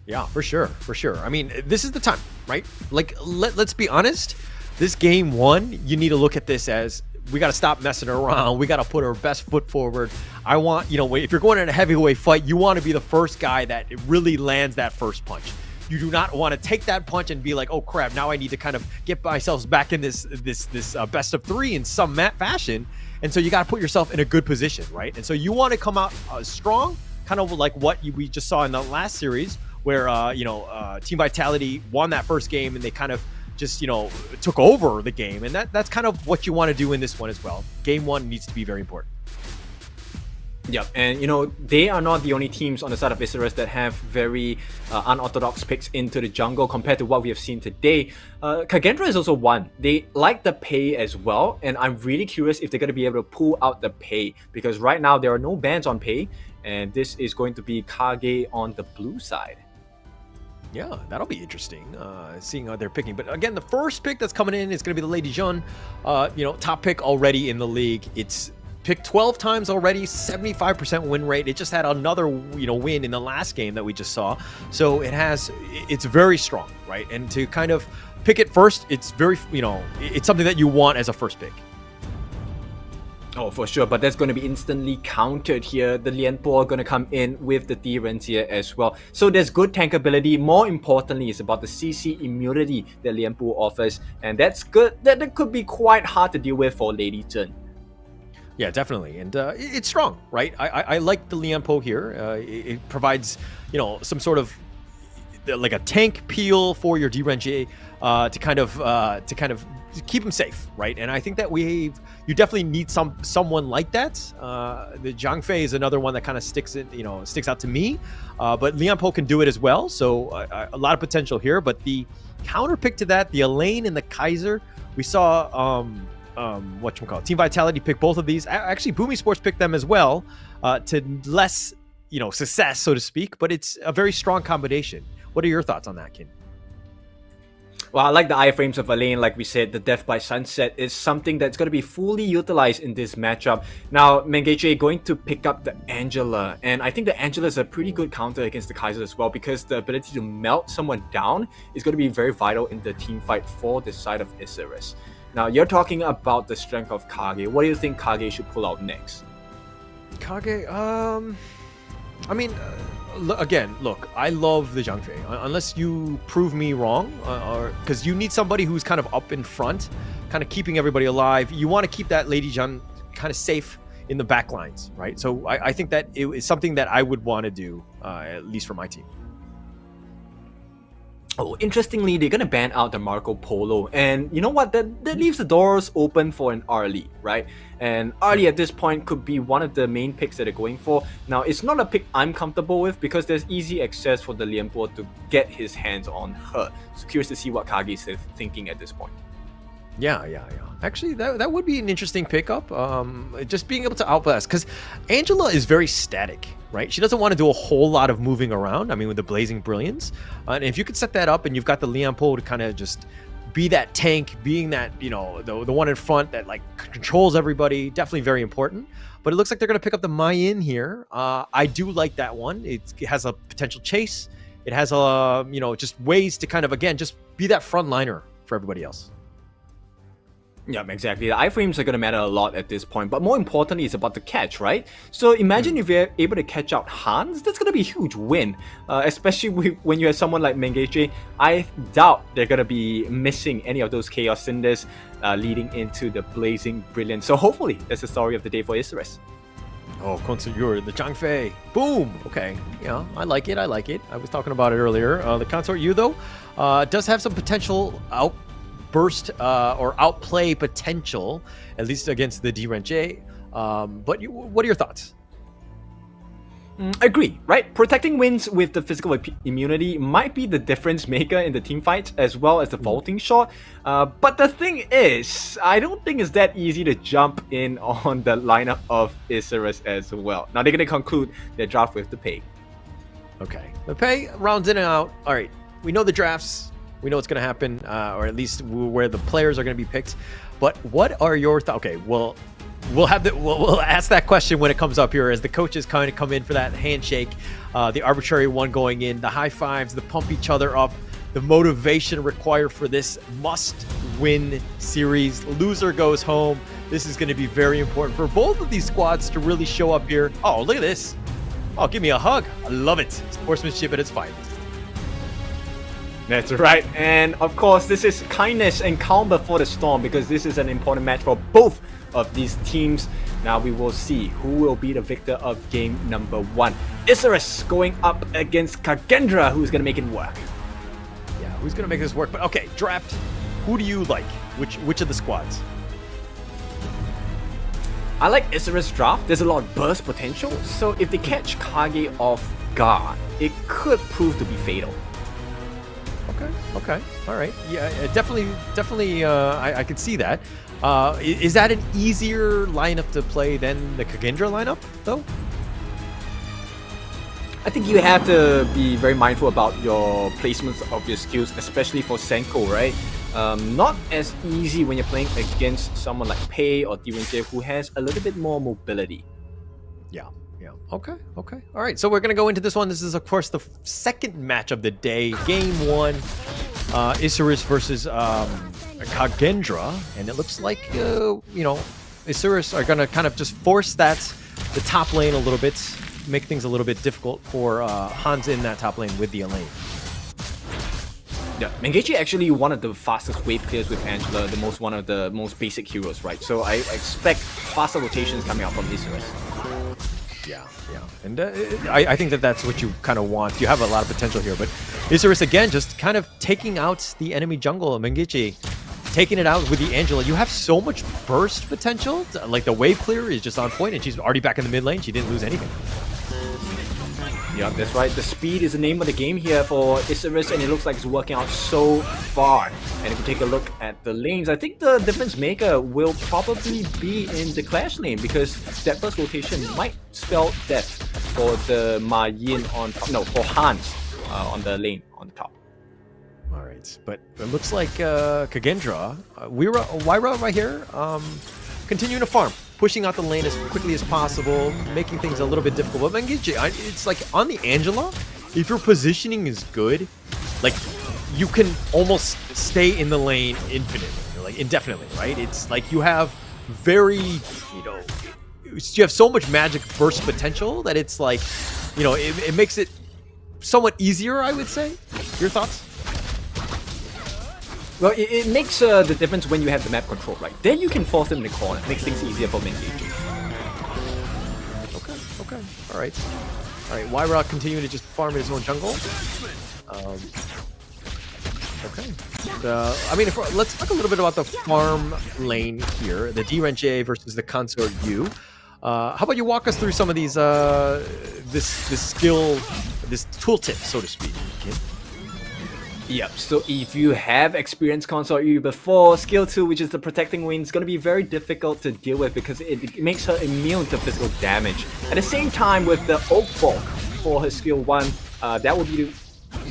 Yeah, for sure. I mean, this is the time, right? Like, let's be honest. This game 1, you need to look at this as, we got to stop messing around. We got to put our best foot forward. I want, if you're going in a heavyweight fight, you want to be the first guy that really lands that first punch. You do not want to take that punch and be like, oh crap, now I need to kind of get myself back in this best of 3 in some fashion. And so you got to put yourself in a good position, right? And so you want to come out strong, kind of like what we just saw in the last series, where Team Vitality won that first game and they kind of just took over the game, and that's kind of what you want to do in this one as well. Game 1 needs to be very important. Yep, and they are not the only teams on the side of Isurus that have very unorthodox picks into the jungle compared to what we have seen today. Kagendra is also one. They like the pay as well, and I'm really curious if they're going to be able to pull out the pay, because right now there are no bans on pay, and this is going to be KAGE on the blue side. Yeah, that'll be interesting, seeing how they're picking. But again, the first pick that's coming in is going to be the Lady Jun, top pick already in the league. It's picked 12 times already, 75% win rate. It just had another, win in the last game that we just saw. So it's very strong, right? And to kind of pick it first, it's very, it's something that you want as a first pick. Oh, for sure, but that's going to be instantly countered here. The Lianpo are going to come in with the D-Rens here as well. So there's good tankability. More importantly, it's about the CC immunity that Lianpo offers, and that's good. That could be quite hard to deal with for Lady Jun. Yeah, definitely, and it's strong, right? I like the Lianpo here. It provides, some sort of like a tank peel for your D-Ren to kind of keep him safe, right? And I think that you definitely need someone like that. The Zhang Fei is another one that kind of sticks out to me, but Lianpo can do it as well. So a lot of potential here. But the counter pick to that, the Elaine and the Kaiser, we saw Team Vitality pick both of these. Actually, Boomy Sports picked them as well, to less success, so to speak. But it's a very strong combination. What are your thoughts on that, Kin? Well, I like the iframes of Elaine. Like we said, the Death by Sunset is something that's going to be fully utilized in this matchup. Now, Mengeche going to pick up the Angela, and I think the Angela is a pretty good counter against the Kaiser as well, because the ability to melt someone down is going to be very vital in the team fight for this side of Isurus. Now, you're talking about the strength of KAGE. What do you think KAGE should pull out next? KAGE, I mean, again, look, I love the Zhang Fei. Unless you prove me wrong, or because you need somebody who's kind of up in front, kind of keeping everybody alive. You want to keep that Lady Jun kind of safe in the back lines, right? So I think that it is something that I would want to do, at least for my team. Oh, interestingly, they're going to ban out the Marco Polo. And you know what? That leaves the doors open for an Arlie, right? And Arlie at this point could be one of the main picks that they're going for. Now, it's not a pick I'm comfortable with because there's easy access for the Lianpo to get his hands on her. So curious to see what KAGE is thinking at this point. Yeah. Actually, that would be an interesting pickup. Just being able to outblast, because Angela is very static, right? She doesn't want to do a whole lot of moving around. I mean, with the Blazing Brilliance. And if you could set that up and you've got the Lianpo to kind of just be that tank, being that, you know, the one in front that like controls everybody, definitely very important. But it looks like they're going to pick up the Mayin here. I do like that one. It has a potential chase. It has a, you know, just ways to kind of, again, just be that front liner for everybody else. Yeah, exactly. The iframes are going to matter a lot at this point, but more importantly, it's about the catch, right? So imagine if you're able to catch out Hans, that's going to be a huge win, especially when you have someone like Mengeche. I doubt they're going to be missing any of those Chaos Cinders leading into the Blazing Brilliance. So hopefully, that's the story of the day for Isurus. Oh, Consort, the Zhang Fei. Boom. Okay. Yeah, I like it. I like it. I was talking about it earlier. The Consort Yu, though, does have some potential outburst or outplay potential, at least against the Direnche. But what are your thoughts? Agree, right? Protecting wins with the physical immunity might be the difference maker in the team fights as well as the vaulting shot. But the thing is, I don't think it's that easy to jump in on the lineup of Isurus as well. Now they're going to conclude their draft with the Pei. Okay. The Pei rounds in and out. All right. We know the drafts. We know what's going to happen, or at least where the players are going to be picked. But what are your thoughts? Okay, well, we'll ask that question when it comes up here as the coaches kind of come in for that handshake, the arbitrary one going in, the high fives, the pump each other up, the motivation required for this must-win series. Loser goes home. This is going to be very important for both of these squads to really show up here. Oh, look at this. Oh, give me a hug. I love it. Sportsmanship at its finest. That's right, and of course this is kindness and calm before the storm because this is an important match for both of these teams. Now we will see who will be the victor of game number 1. Isurus going up against Kagendra, who's going to make it work. Yeah, who's going to make this work? But okay, draft. Who do you like? Which of the squads? I like Isurus draft. There's a lot of burst potential, so if they catch Kage off guard, it could prove to be fatal. Okay, all right. Yeah, definitely. I could see that. Is that an easier lineup to play than the Kagendra lineup, though? I think you have to be very mindful about your placements of your skills, especially for Senko, right? Not as easy when you're playing against someone like Pei or Direnche who has a little bit more mobility. Yeah. Okay. All right, so we're going to go into this one. This is, of course, the second match of the day. Game 1, Isurus versus Kagendra. And it looks like, Isurus are going to kind of just force the top lane a little bit, make things a little bit difficult for Hans in that top lane with the Elaine. Yeah, Mengeche actually one of the fastest wave clears with Angela, one of the most basic heroes, right? So I expect faster rotations coming out from Isurus. Yeah. And I think that's what you kind of want. You have a lot of potential here, but Isurus, again, just kind of taking out the enemy jungle. Mengeche taking it out with the Angela. You have so much burst potential. Like, the wave clear is just on point, and she's already back in the mid lane. She didn't lose anything. Yeah, that's right. The speed is the name of the game here for Isurus, and it looks like it's working out so far. And if you take a look at the lanes, I think the difference maker will probably be in the Clash lane because that first rotation might spell death for the Mayin on top. No, for Hans on the lane on the top. All right, but it looks like Kagendra, Wyra right here, continuing to farm. Pushing out the lane as quickly as possible, making things a little bit difficult. But Mengeche, it's like on the Angela, if your positioning is good, like you can almost stay in the lane indefinitely, right? It's like you have you have so much magic burst potential that it's like, it makes it somewhat easier, I would say. Your thoughts? Well, it makes the difference when you have the map control, right? Then you can force them in the corner. Makes things easier for Mengeche. Okay. All right. Wyra continuing to just farm his own jungle. Okay. Let's talk a little bit about the farm lane here. The Direnche versus the Consort Yu. How about you walk us through some of these, this skill, this tooltip, so to speak, Kim? Yep, so if you have experienced Consort Yu before, skill 2, which is the protecting wing, is going to be very difficult to deal with because it makes her immune to physical damage. At the same time, with the Oak Bulk for her skill 1, that will be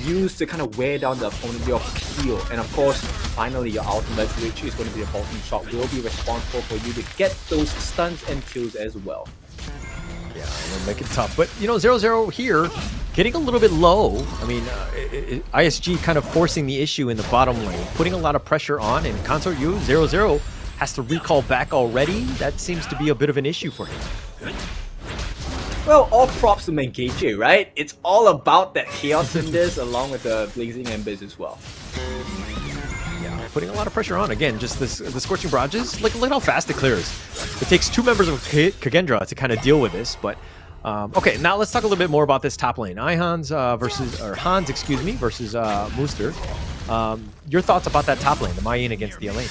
used to kind of wear down the opponent, your heal, and of course, finally your ultimate, which is going to be a bottom shot, will be responsible for you to get those stuns and kills as well. Yeah, it'll make it tough. But, you know, 0-0 here, getting a little bit low. I mean, ISG kind of forcing the issue in the bottom lane, putting a lot of pressure on, and Consort Yu, 0-0, has to recall back already. That seems to be a bit of an issue for him. Well, all props to KAGE, right? It's all about that chaos in this, along with the Blazing Embers as well. Yeah, putting a lot of pressure on. Again, just the Scorching Barrages. Look how fast it clears. It takes 2 members of KAGE to kind of deal with this, but okay, now let's talk a little bit more about this top lane. Hans versus Mooster. Your thoughts about that top lane, the Mayan against the Elaine?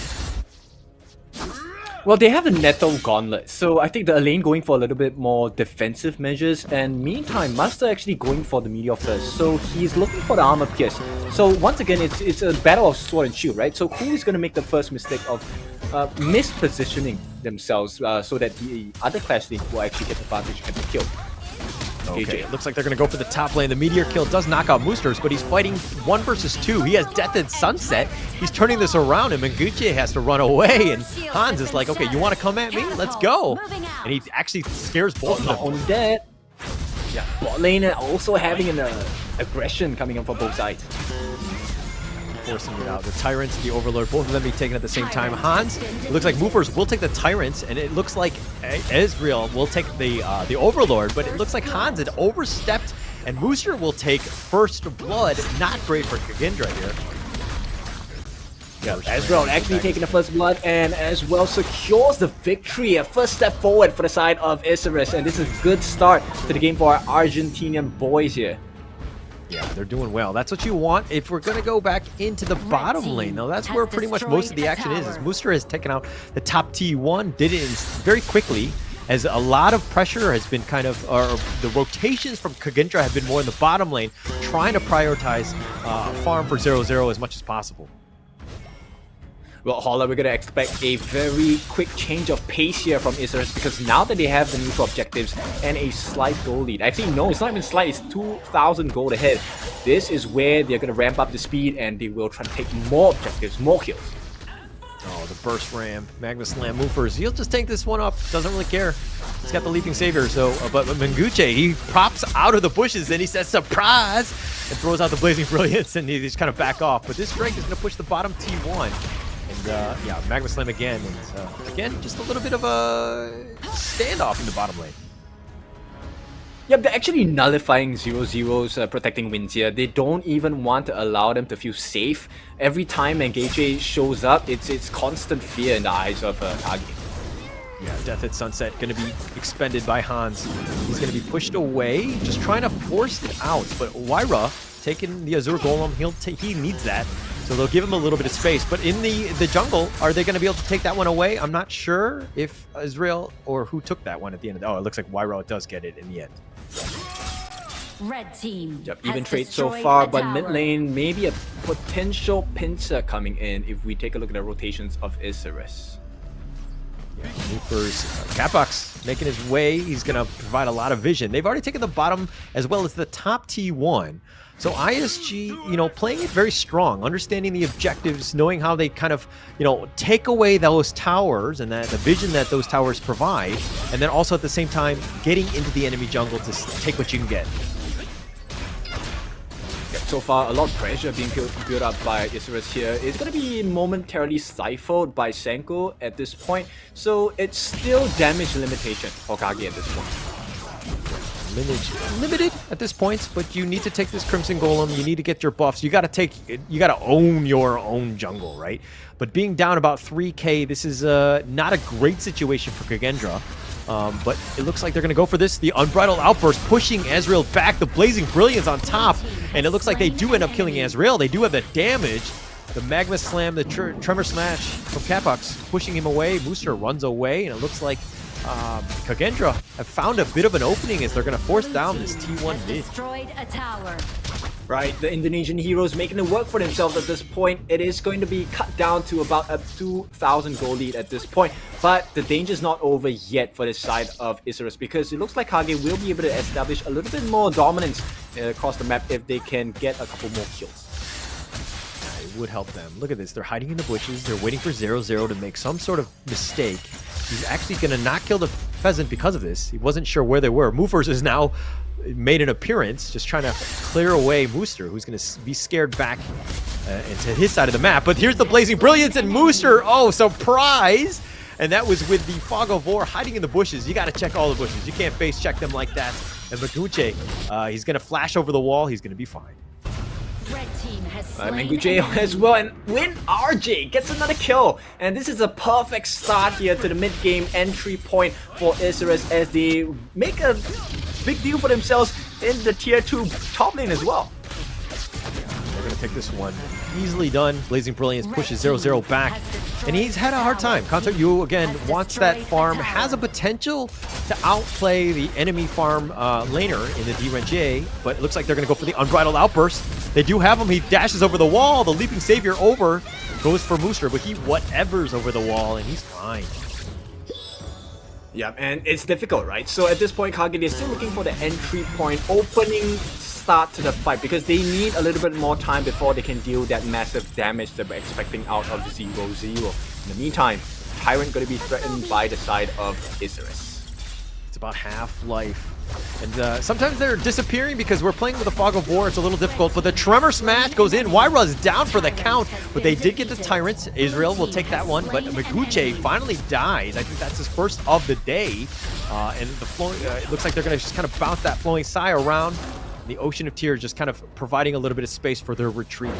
Well, they have the Nettle Gauntlet, so I think the Elaine going for a little bit more defensive measures, and meantime, Master actually going for the Meteor first, so he's looking for the Armor Pierce. So once again, it's a battle of sword and shield, right? So who is going to make the first mistake of mispositioning themselves so that the other class link will actually get the advantage and the kill? Okay, it looks like they're going to go for the top lane. The Meteor kill does knock out Moosters, but he's fighting 1 versus 2. He has Death and Sunset. He's turning this around, and KAGE has to run away. And Hans is like, okay, you want to come at me? Let's go. And he actually scares both of them. Not only that, yeah, bot lane also having an aggression coming in from both sides. Forcing it out. The Tyrants, the Overlord, both of them being taken at the same time. Hans, it looks like Movers will take the Tyrants, and it looks like Ezreal will take the Overlord, but it looks like Hans had overstepped, and Mooster will take First Blood. Not great for KAGE here. Yeah, Ezreal actually taking the First Blood, and as well secures the victory. A first step forward for the side of Isurus, and this is a good start to the game for our Argentinian boys here. Yeah, they're doing well. That's what you want if we're going to go back into the bottom lane, though. That's where pretty much most of the action is. Mooster has taken out the top T1, did it very quickly, as a lot of pressure has been kind of, or the rotations from KAGE have been more in the bottom lane, trying to prioritize farm for 0-0 as much as possible. Well, Holla, we're going to expect a very quick change of pace here from Isurus, because now that they have the neutral objectives and a slight goal lead. Actually, no, it's not even slight, it's 2,000 gold ahead. This is where they're going to ramp up the speed, and they will try to take more objectives, more kills. Oh, the burst ram, Magma Slam movers. He'll just take this one up. Doesn't really care. He's got the Leaping Savior. So, but KAGE, he pops out of the bushes and he says surprise and throws out the Blazing Brilliance, and he just kind of back off. But this strike is going to push the bottom T1. And yeah, Magma Slam again. And again, just a little bit of a standoff in the bottom lane. Yep, they're actually nullifying 0-0's protecting wins here. They don't even want to allow them to feel safe. Every time KAGE shows up, it's constant fear in the eyes of KAGE. Yeah, Death at Sunset going to be expended by Hans. He's going to be pushed away, just trying to force it out. But Wyra taking the Azure Golem, he needs that. So they'll give him a little bit of space. But in the jungle, are they going to be able to take that one away? I'm not sure if Israel or who took that one at the end. Oh, it looks like Wyra does get it in the end. Red team. Yep, even trade so far, but mid lane, maybe a potential pincer coming in if we take a look at the rotations of Isurus. Yeah, Reaper's Capox making his way. He's going to provide a lot of vision. They've already taken the bottom as well as the top T1. So ISG, you know, playing it very strong, understanding the objectives, knowing how they kind of, you know, take away those towers and that the vision that those towers provide, and then also at the same time getting into the enemy jungle to take what you can get. So far, a lot of pressure being built up by Isurus here. It's going to be momentarily stifled by Senko at this point, so it's still damage limitation for KAGE at this point. Limited at this point, but you need to take this Crimson Golem. You need to get your buffs. You got to own your own jungle, right? But being down about 3k, this is not a great situation for KAGE. But it looks like they're going to go for this. The Unbridled Outburst pushing Ezreal back. The Blazing Brilliance on top. And it looks like they do end up killing Ezreal. They do have the damage. The Magma Slam, the Tremor Smash from Capox pushing him away. Mooster runs away, and it looks like KAGE have found a bit of an opening as they're going to force down this T1 mid. Destroyed a tower. Right, the Indonesian heroes making it work for themselves at this point. It is going to be cut down to about a 2,000 gold lead at this point. But the danger is not over yet for this side of Isurus, because it looks like KAGE will be able to establish a little bit more dominance across the map if they can get a couple more kills. It would help them. Look at this. They're hiding in the bushes. They're waiting for 0-0 to make some sort of mistake. He's actually going to not kill the pheasant because of this. He wasn't sure where they were. Movers has now made an appearance, just trying to clear away Mooster, who's going to be scared back into his side of the map. But here's the Blazing Brilliance, and Mooster, oh, surprise! And that was with the Fog of War hiding in the bushes. You got to check all the bushes. You can't face check them like that. And Menguche, he's going to flash over the wall. He's going to be fine. Menguche as well, and Win RJ gets another kill, and this is a perfect start here to the mid-game entry point for Isurus as they make a big deal for themselves in the tier 2 top lane as well. They're going to take this one. Easily done. Blazing Brilliance pushes 0-0 back, and he's had a hard time. Concert Yu, again, wants that farm, has a potential to outplay the enemy farm laner in the DRNGA, but it looks like they're going to go for the Unbridled Outburst. They do have him. He dashes over the wall. The Leaping Savior over goes for Mooster, but he whatevers over the wall, and he's fine. Yep, and it's difficult, right? So at this point, KAGE, they're still looking for the entry point, opening start to the fight, because they need a little bit more time before they can deal that massive damage that we're expecting out of 0-0. In the meantime, Tyrant going to be threatened by the side of Isurus. It's about half life. And sometimes they're disappearing because we're playing with a Fog of War. It's a little difficult, but the Tremor Smash goes in. Wyra's down for the count, but they did get the Tyrants. Israel will take that one, but Menguche finally dies. I think that's his first of the day. And the flowing, it looks like they're going to just kind of bounce that Flowing Sai around. The Ocean of Tears just kind of providing a little bit of space for their retreat.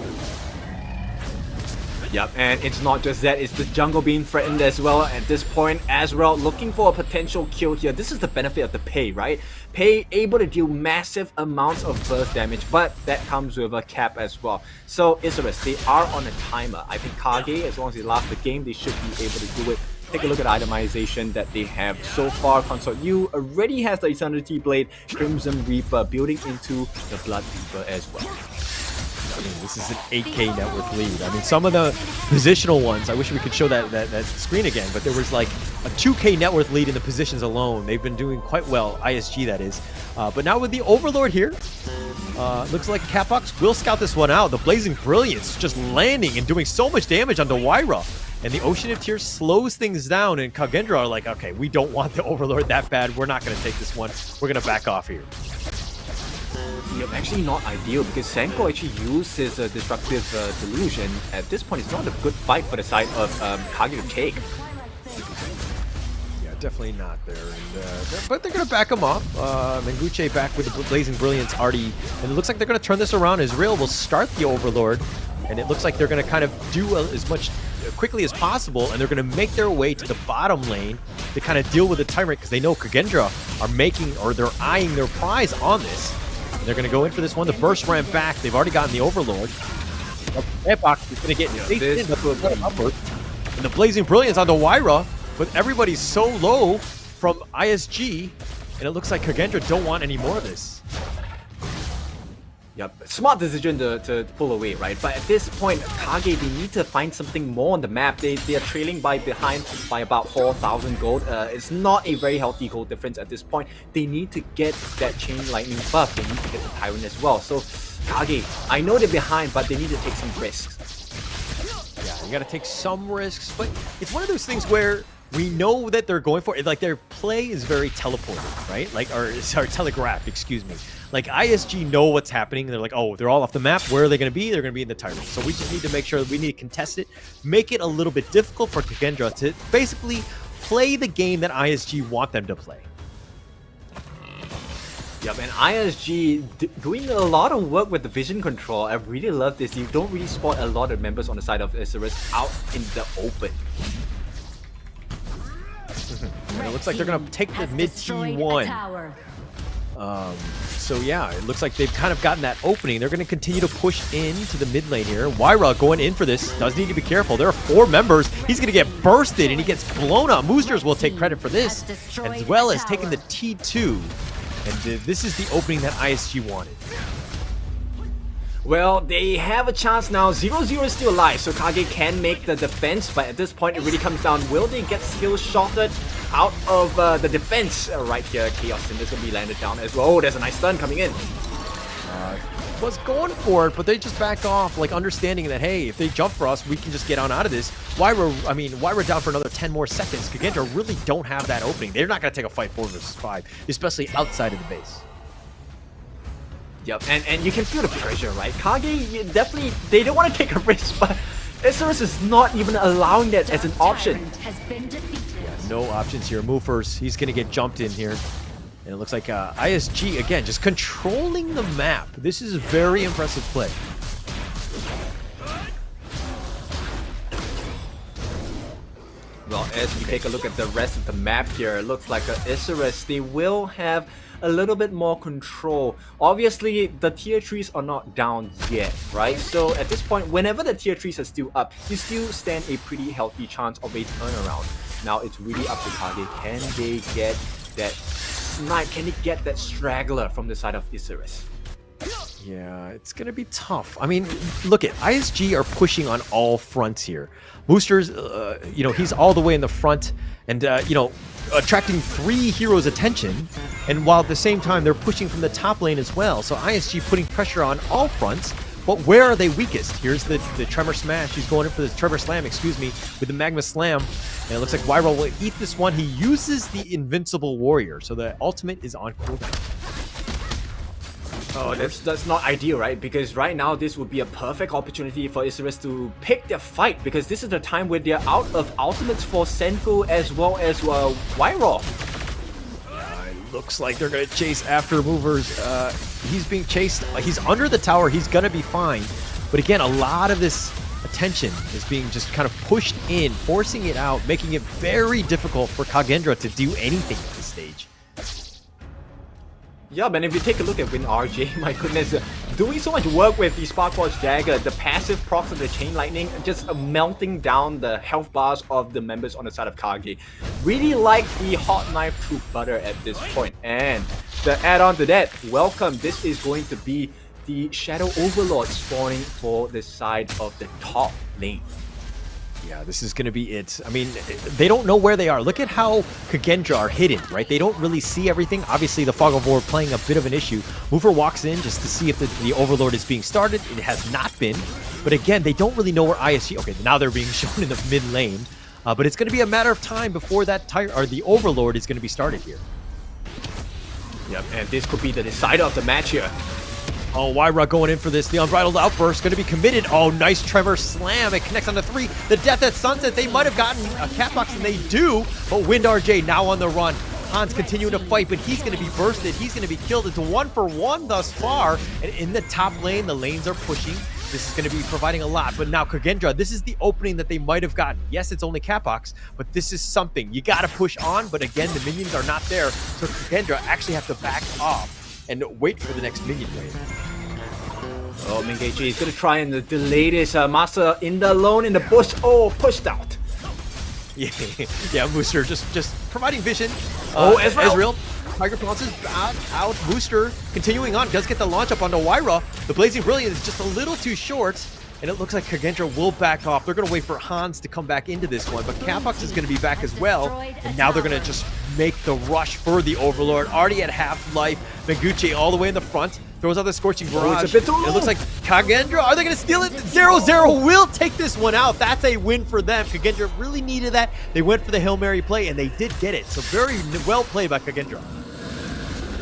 Yep, and it's not just that, it's the jungle being threatened as well at this point as well, looking for a potential kill here. This is the benefit of the Pei, right? Pei able to deal massive amounts of burst damage, but that comes with a cap as well. So Isurus, they are on a timer. I think KAGE, as long as they last the game, they should be able to do it. Take a look at the itemization that they have so far. Consort Yu already has the Eternity Blade, Crimson Reaper building into the Blood Reaper as well. I mean, this is an 8K net worth lead. I mean, some of the positional ones, I wish we could show that screen again, but there was like a 2K net worth lead in the positions alone. They've been doing quite well, ISG that is. But now with the Overlord here, looks like Capox will scout this one out. The Blazing Brilliance just landing and doing so much damage onto Wyra. And the Ocean of Tears slows things down, and Kagendra are like, okay, we don't want the Overlord that bad. We're not going to take this one. We're going to back off here. Yep, actually not ideal, because Senko actually used his Destructive Delusion. At this point, it's not a good fight for the side of KAGE to take. Yeah, definitely not there. And, but they're going to back him off. Menguche back with the Blazing Brilliance already. And it looks like they're going to turn this around. Israel will start the Overlord. And it looks like they're going to kind of do as much quickly as possible, and they're going to make their way to the bottom lane to kind of deal with the Tyrant, because they know Kagendra are making, or they're eyeing their prize on this. And they're going to go in for this one. The burst ran back. They've already gotten the Overlord. Epoch is going to get and the Blazing Brilliance onto Wyra, but everybody's so low from ISG, and it looks like Kagendra don't want any more of this. Yep, smart decision to pull away, right? But at this point, KAGE, they need to find something more on the map. They are trailing behind by about 4,000 gold. It's not a very healthy gold difference at this point. They need to get that Chain Lightning buff. They need to get the Tyrant as well. So KAGE, I know they're behind, but they need to take some risks. Yeah, you got to take some risks, but it's one of those things where we know that they're going for it. Like, their play is very teleported, right? Like, or sorry, telegraphed, excuse me. Like, ISG know what's happening. They're like, oh, they're all off the map. Where are they going to be? They're going to be in the Tyrant. So we just need to make sure that we need to contest it, make it a little bit difficult for Kagendra to basically play the game that ISG want them to play. Yep, and ISG doing a lot of work with the vision control. I really love this. You don't really spot a lot of members on the side of Isurus out in the open. And it looks like they're going to take the mid T1. So yeah, it looks like they've kind of gotten that opening. They're going to continue to push into the mid lane here. Wyra going in for this. Does need to be careful. There are 4 members. He's going to get bursted and he gets blown up. Moosters will take credit for this, as well as taking the T2. And this is the opening that ISG wanted. Well, they have a chance now. 0-0 is still alive, so KAGE can make the defense, but at this point it really comes down. Will they get skill shotted out of the defense right here? Chaos Cinder's gonna be landed down as well. Oh, there's a nice stun coming in. Was going for it, but they just back off, like understanding that, hey, if they jump for us, we can just get on out of this. Why we're down for another 10 more seconds. KAGE really don't have that opening. They're not going to take a fight 4 versus 5, especially outside of the base. Yep, and you can feel the pressure, right? KAGE, definitely, they don't want to take a risk, but Isurus is not even allowing that as an option. Yeah, no options here. Move first. He's going to get jumped in here. And it looks like ISG, again, just controlling the map. This is a very impressive play. Well, as we take a look at the rest of the map here, it looks like Isurus, they will have a little bit more control. Obviously, the tier 3s are not down yet, right? So at this point, whenever the tier 3s are still up, you still stand a pretty healthy chance of a turnaround. Now it's really up to KAGE. Can they get that snipe? Can they get that straggler from the side of Isurus? Yeah, it's going to be tough. I mean, look at ISG are pushing on all fronts here. Boosters, you know, he's all the way in the front and, you know, attracting 3 heroes' attention. And while at the same time, they're pushing from the top lane as well. So ISG putting pressure on all fronts. But where are they weakest? Here's the Tremor Smash. He's going in for the Trevor Slam, excuse me, with the Magma Slam. And it looks like Wyro will eat this one. He uses the Invincible Warrior. So the ultimate is on cooldown. Oh, that's not ideal, right? Because right now this would be a perfect opportunity for Isurus to pick their fight, because this is the time where they're out of ultimates for Senko as well as Wyro. It looks like they're going to chase after movers. He's being chased. He's under the tower. He's going to be fine. But again, a lot of this attention is being just kind of pushed in, forcing it out, making it very difficult for KAGE to do anything at this stage. Yeah, but if you take a look at WinRJ, my goodness, doing so much work with the Sparkforce Dagger, the passive procs of the Chain Lightning, just melting down the health bars of the members on the side of KAGE. Really like the hot knife through butter at this point. And the add-on to that, welcome, this is going to be the Shadow Overlord spawning for the side of the top lane. Yeah, this is going to be it. I mean, they don't know where they are. Look at how KAGE are hidden, right? They don't really see everything. Obviously, the Fog of War playing a bit of an issue. Mover walks in just to see if the Overlord is being started. It has not been. But again, they don't really know where ISG... Okay, now they're being shown in the mid lane. But it's going to be a matter of time before that the Overlord is going to be started here. Yep, and this could be the decider of the match here. Oh, Wyra going in for this. The Unbridled Outburst going to be committed. Oh, nice Tremor Slam. It connects on the 3. The Death at Sunset. They might have gotten a Catbox, and they do. But WinRJ now on the run. Hans continuing to fight, but he's going to be bursted. He's going to be killed. It's 1-for-1 thus far. And in the top lane, the lanes are pushing. This is going to be providing a lot. But now KAGE, this is the opening that they might have gotten. Yes, it's only Catbox, but this is something. You got to push on, but again, the minions are not there. So KAGE actually have to back off and wait for the next minion wave. Oh, Mengeji is going to try and delay this. Master in the lone in the bush. Oh, pushed out. Yeah, Booster just providing vision. Ezreal. Tiger pounces out. Booster continuing on. Does get the launch up onto Wyra. The Blazing Brilliant is just a little too short. And it looks like KAGE will back off. They're going to wait for Hans to come back into this one. But Catbox is going to be back as well. And now they're going to just make the rush for the Overlord. Already at half life. Menguche all the way in the front. Throws out the Scorching Barrage. It's a bit too low. It looks like KAGE, are they going to steal it? 0-0 will take this one out. That's a win for them. KAGE really needed that. They went for the Hail Mary play, and they did get it. So very well played by KAGE.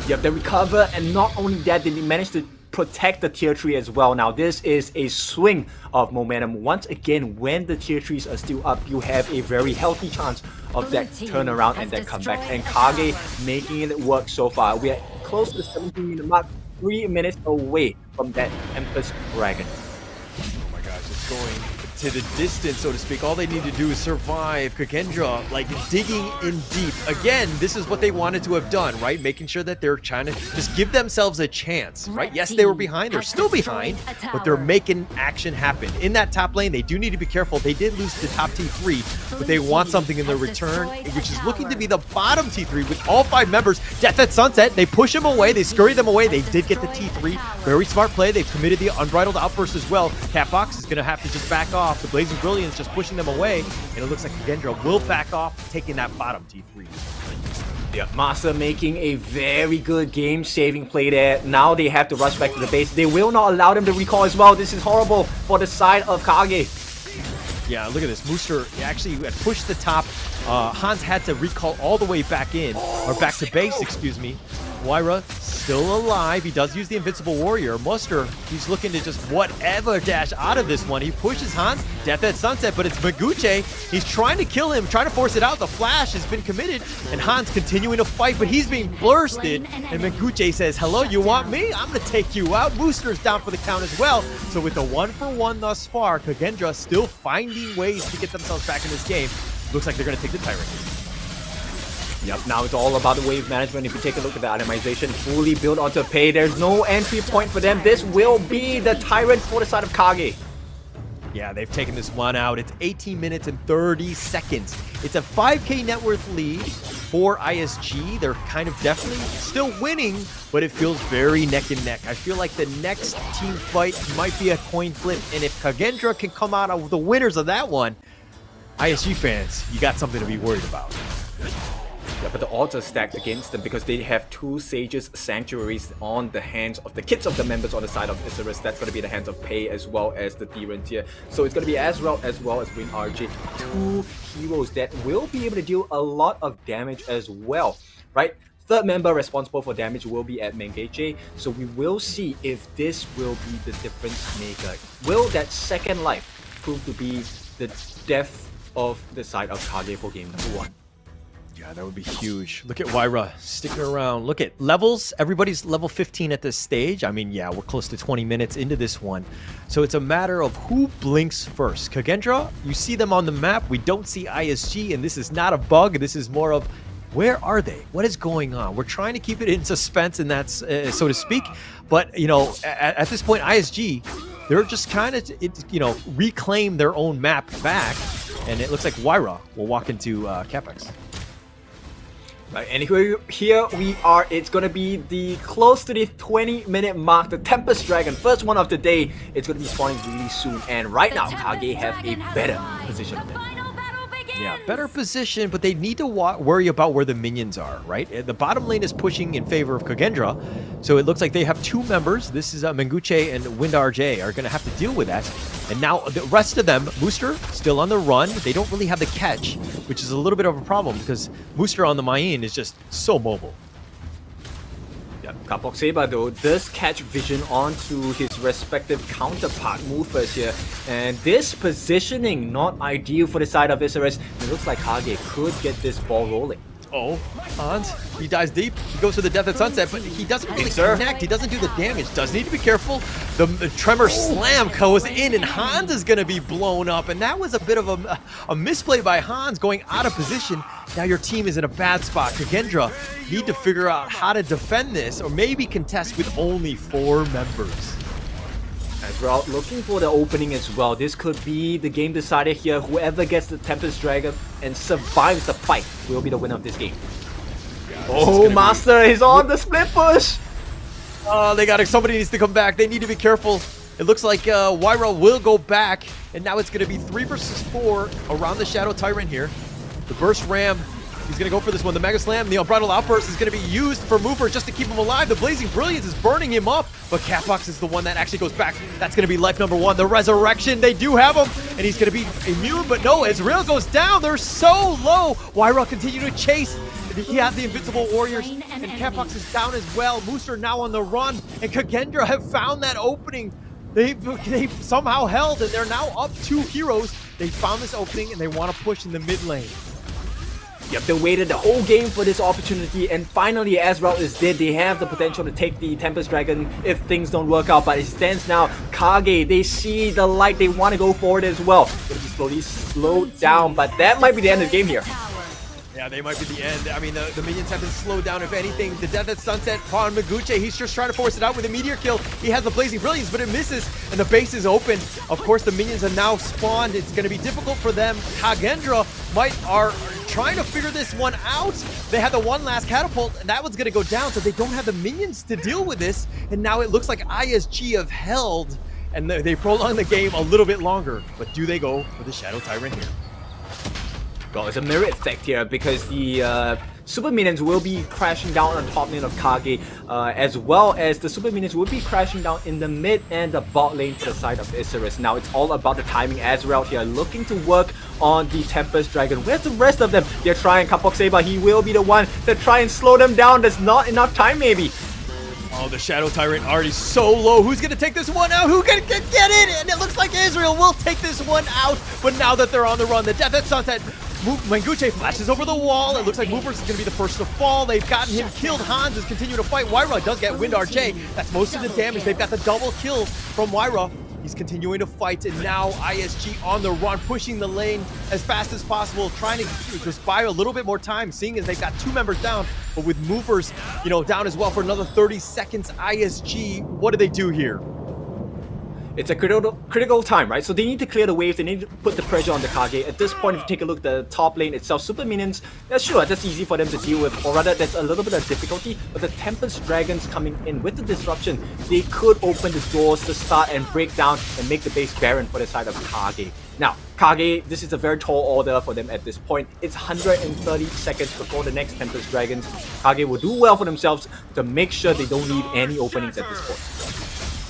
Yep, they recover, and not only that, they managed to protect the tier 3 as well. Now this is a swing of momentum. Once again, when the tier 3s are still up, you have a very healthy chance of that turnaround and that comeback. And KAGE making it work so far. We are close to the 17-minute mark, 3 minutes away from that Empress Dragon. Oh my gosh, it's going to the distance, so to speak. All they need to do is survive. KAGE, like, digging in deep. Again, this is what they wanted to have done, right? Making sure that they're trying to just give themselves a chance, right? Yes, they were behind. They're still behind, but they're making action happen. In that top lane, they do need to be careful. They did lose the top T3, but they want something in the return, which is looking to be the bottom T3 with all 5 members. Death at Sunset, they push them away. They scurry them away. They did get the T3. Very smart play. They've committed the Unbridled Outburst as well. Catbox is going to have to just back off. The Blazing Brilliance just pushing them away, and it looks like KAGE will back off, taking that bottom T3. Yeah, Master making a very good game-saving play there. Now they have to rush back to the base. They will not allow them to recall as well. This is horrible for the side of KAGE. Yeah, look at this. Mooster actually had pushed the top. Hans had to recall all the way back in, or back to base, excuse me. Waira still alive. He does use the Invincible Warrior. Muster, he's looking to just whatever dash out of this one. He pushes Hans, death at sunset, but it's Menguche. He's trying to kill him, trying to force it out. The flash has been committed, and Hans continuing to fight, but he's being bursted. And Menguche says, hello, you want me? I'm going to take you out. Mooster's down for the count as well. So with the 1-for-1 thus far, KAGE still finding ways to get themselves back in this game. Looks like they're going to take the Tyrant. Yep, now it's all about the wave management. If you take a look at the itemization, fully built onto Pei, there's no entry point for them. This will be the Tyrant for the side of KAGE. Yeah, they've taken this one out. It's 18 minutes and 30 seconds. It's a 5k net worth lead for ISG. They're kind of definitely still winning, but it feels very neck and neck. I feel like the next team fight might be a coin flip, and if KAGE can come out of the winners of that one, ISG fans, you got something to be worried about. Yeah, but the odds are stacked against them because they have 2 Sages Sanctuaries on the hands of the kids of the members on the side of Isurus. That's going to be the hands of Pei as well as the Tyrant here. So it's going to be as well as Win RJ. 2 heroes that will be able to deal a lot of damage as well, right? Third member responsible for damage will be at Menguche. So we will see if this will be the difference maker. Will that second life prove to be the death of the side of KAGE for game number 1? Yeah, that would be huge. Look at Waira sticking around. Look at levels. Everybody's level 15 at this stage. I mean, yeah, we're close to 20 minutes into this one. So it's a matter of who blinks first. KAGE, you see them on the map. We don't see ISG, and this is not a bug. This is more of, where are they? What is going on? We're trying to keep it in suspense, and that's, so to speak. But, you know, at this point, ISG, they're just kind of, you know, reclaim their own map back. And it looks like Waira will walk into Capex. Right, and here we are. It's going to be the close to the 20-minute mark. The Tempest Dragon, first one of the day. It's going to be spawning really soon. And right now, KAGE have a better position than them. Yeah, better position, but they need to worry about where the minions are, right? The bottom lane is pushing in favor of KAGE, so it looks like they have 2 members. This is Menguche and WindRJ are going to have to deal with that. And now the rest of them, Mooster still on the run. They don't really have the catch, which is a little bit of a problem because Mooster on the Mayin is just so mobile. Yeah, Kapok Saber though does catch vision onto his respective counterpart movers here, and this positioning not ideal for the side of Isurus. It looks like KAGE could get this ball rolling. Oh, Hans, he dives deep. He goes for the death at sunset, but he doesn't really connect. He doesn't do the damage. Does need to be careful. The Tremor Slam goes in, and Hans is going to be blown up. And that was a bit of a misplay by Hans going out of position. Now your team is in a bad spot. KAGE need to figure out how to defend this, or maybe contest with only 4 members. As well, looking for the opening as well. This could be the game decider here. Whoever gets the Tempest Dragon and survives the fight will be the winner of this game. Oh, Master is on the split push! Oh, they got it. Somebody needs to come back. They need to be careful. It looks like Waira will go back, and now it's going to be 3 versus 4 around the Shadow Tyrant here. The Burst Ram, he's going to go for this one. The Mega Slam, the Unbridled Outburst is going to be used for Mover just to keep him alive. The Blazing Brilliance is burning him up, but Catbox is the one that actually goes back. That's going to be life number 1. The Resurrection, they do have him, and he's going to be immune, but no, Ezreal goes down. They're so low. Waira continue to chase. He has the Invincible Warriors, and Catbox is down as well. Mooster now on the run, and KAGE have found that opening. They've somehow held, and they're now up 2 heroes. They found this opening, and they want to push in the mid lane. Yep, they waited the whole game for this opportunity, and finally, as well as did, they have the potential to take the Tempest Dragon if things don't work out. But it stands now, KAGE, they see the light, they want to go forward as well. It'll be slowly slowed down, but that might be the end of the game here. Yeah, they might be the end. I mean, the minions have been slowed down, if anything. The death at sunset on Menguche, he's just trying to force it out with a meteor kill. He has the Blazing Brilliance, but it misses, and the base is open. Of course, the minions are now spawned. It's going to be difficult for them. KAGE are trying to figure this one out. They had the one last catapult, and that one's going to go down, so they don't have the minions to deal with this. And now it looks like ISG have held, and they prolong the game a little bit longer. But do they go for the Shadow Tyrant here? Well, it's a mirror effect here because the super minions will be crashing down on top lane of KAGE, as well as the super minions will be crashing down in the mid and the bot lane to the side of Isurus. Now it's all about the timing. Azrael here looking to work on the Tempest Dragon. Where's the rest of them? They're trying. Kapok Saber, he will be the one to try and slow them down. There's not enough time maybe. Oh, the Shadow Tyrant already so low. Who's going to take this one out? Who can get it? And it looks like Israel will take this one out. But now that they're on the run, the Death at Sunset, Menguche flashes over the wall. It looks like Movers is going to be the first to fall. They've gotten him killed. Hans is continuing to fight. Wyra does get Wind RJ. That's most of the damage. They've got the double kill from Wyra. He's continuing to fight, and now ISG on the run, pushing the lane as fast as possible, trying to just buy a little bit more time, seeing as they've got 2 members down, but with Movers, down as well for another 30 seconds. ISG, what do they do here? It's a critical time, right? So they need to clear the waves, they need to put the pressure on the KAGE. At this point, if you take a look at the top lane itself, super minions, sure, that's easy for them to deal with, or rather, there's a little bit of difficulty, but the Tempest Dragons coming in with the disruption, they could open the doors to start and break down and make the base barren for the side of KAGE. Now, KAGE, this is a very tall order for them at this point. It's 130 seconds before the next Tempest Dragons. KAGE will do well for themselves to make sure they don't leave any openings at this point.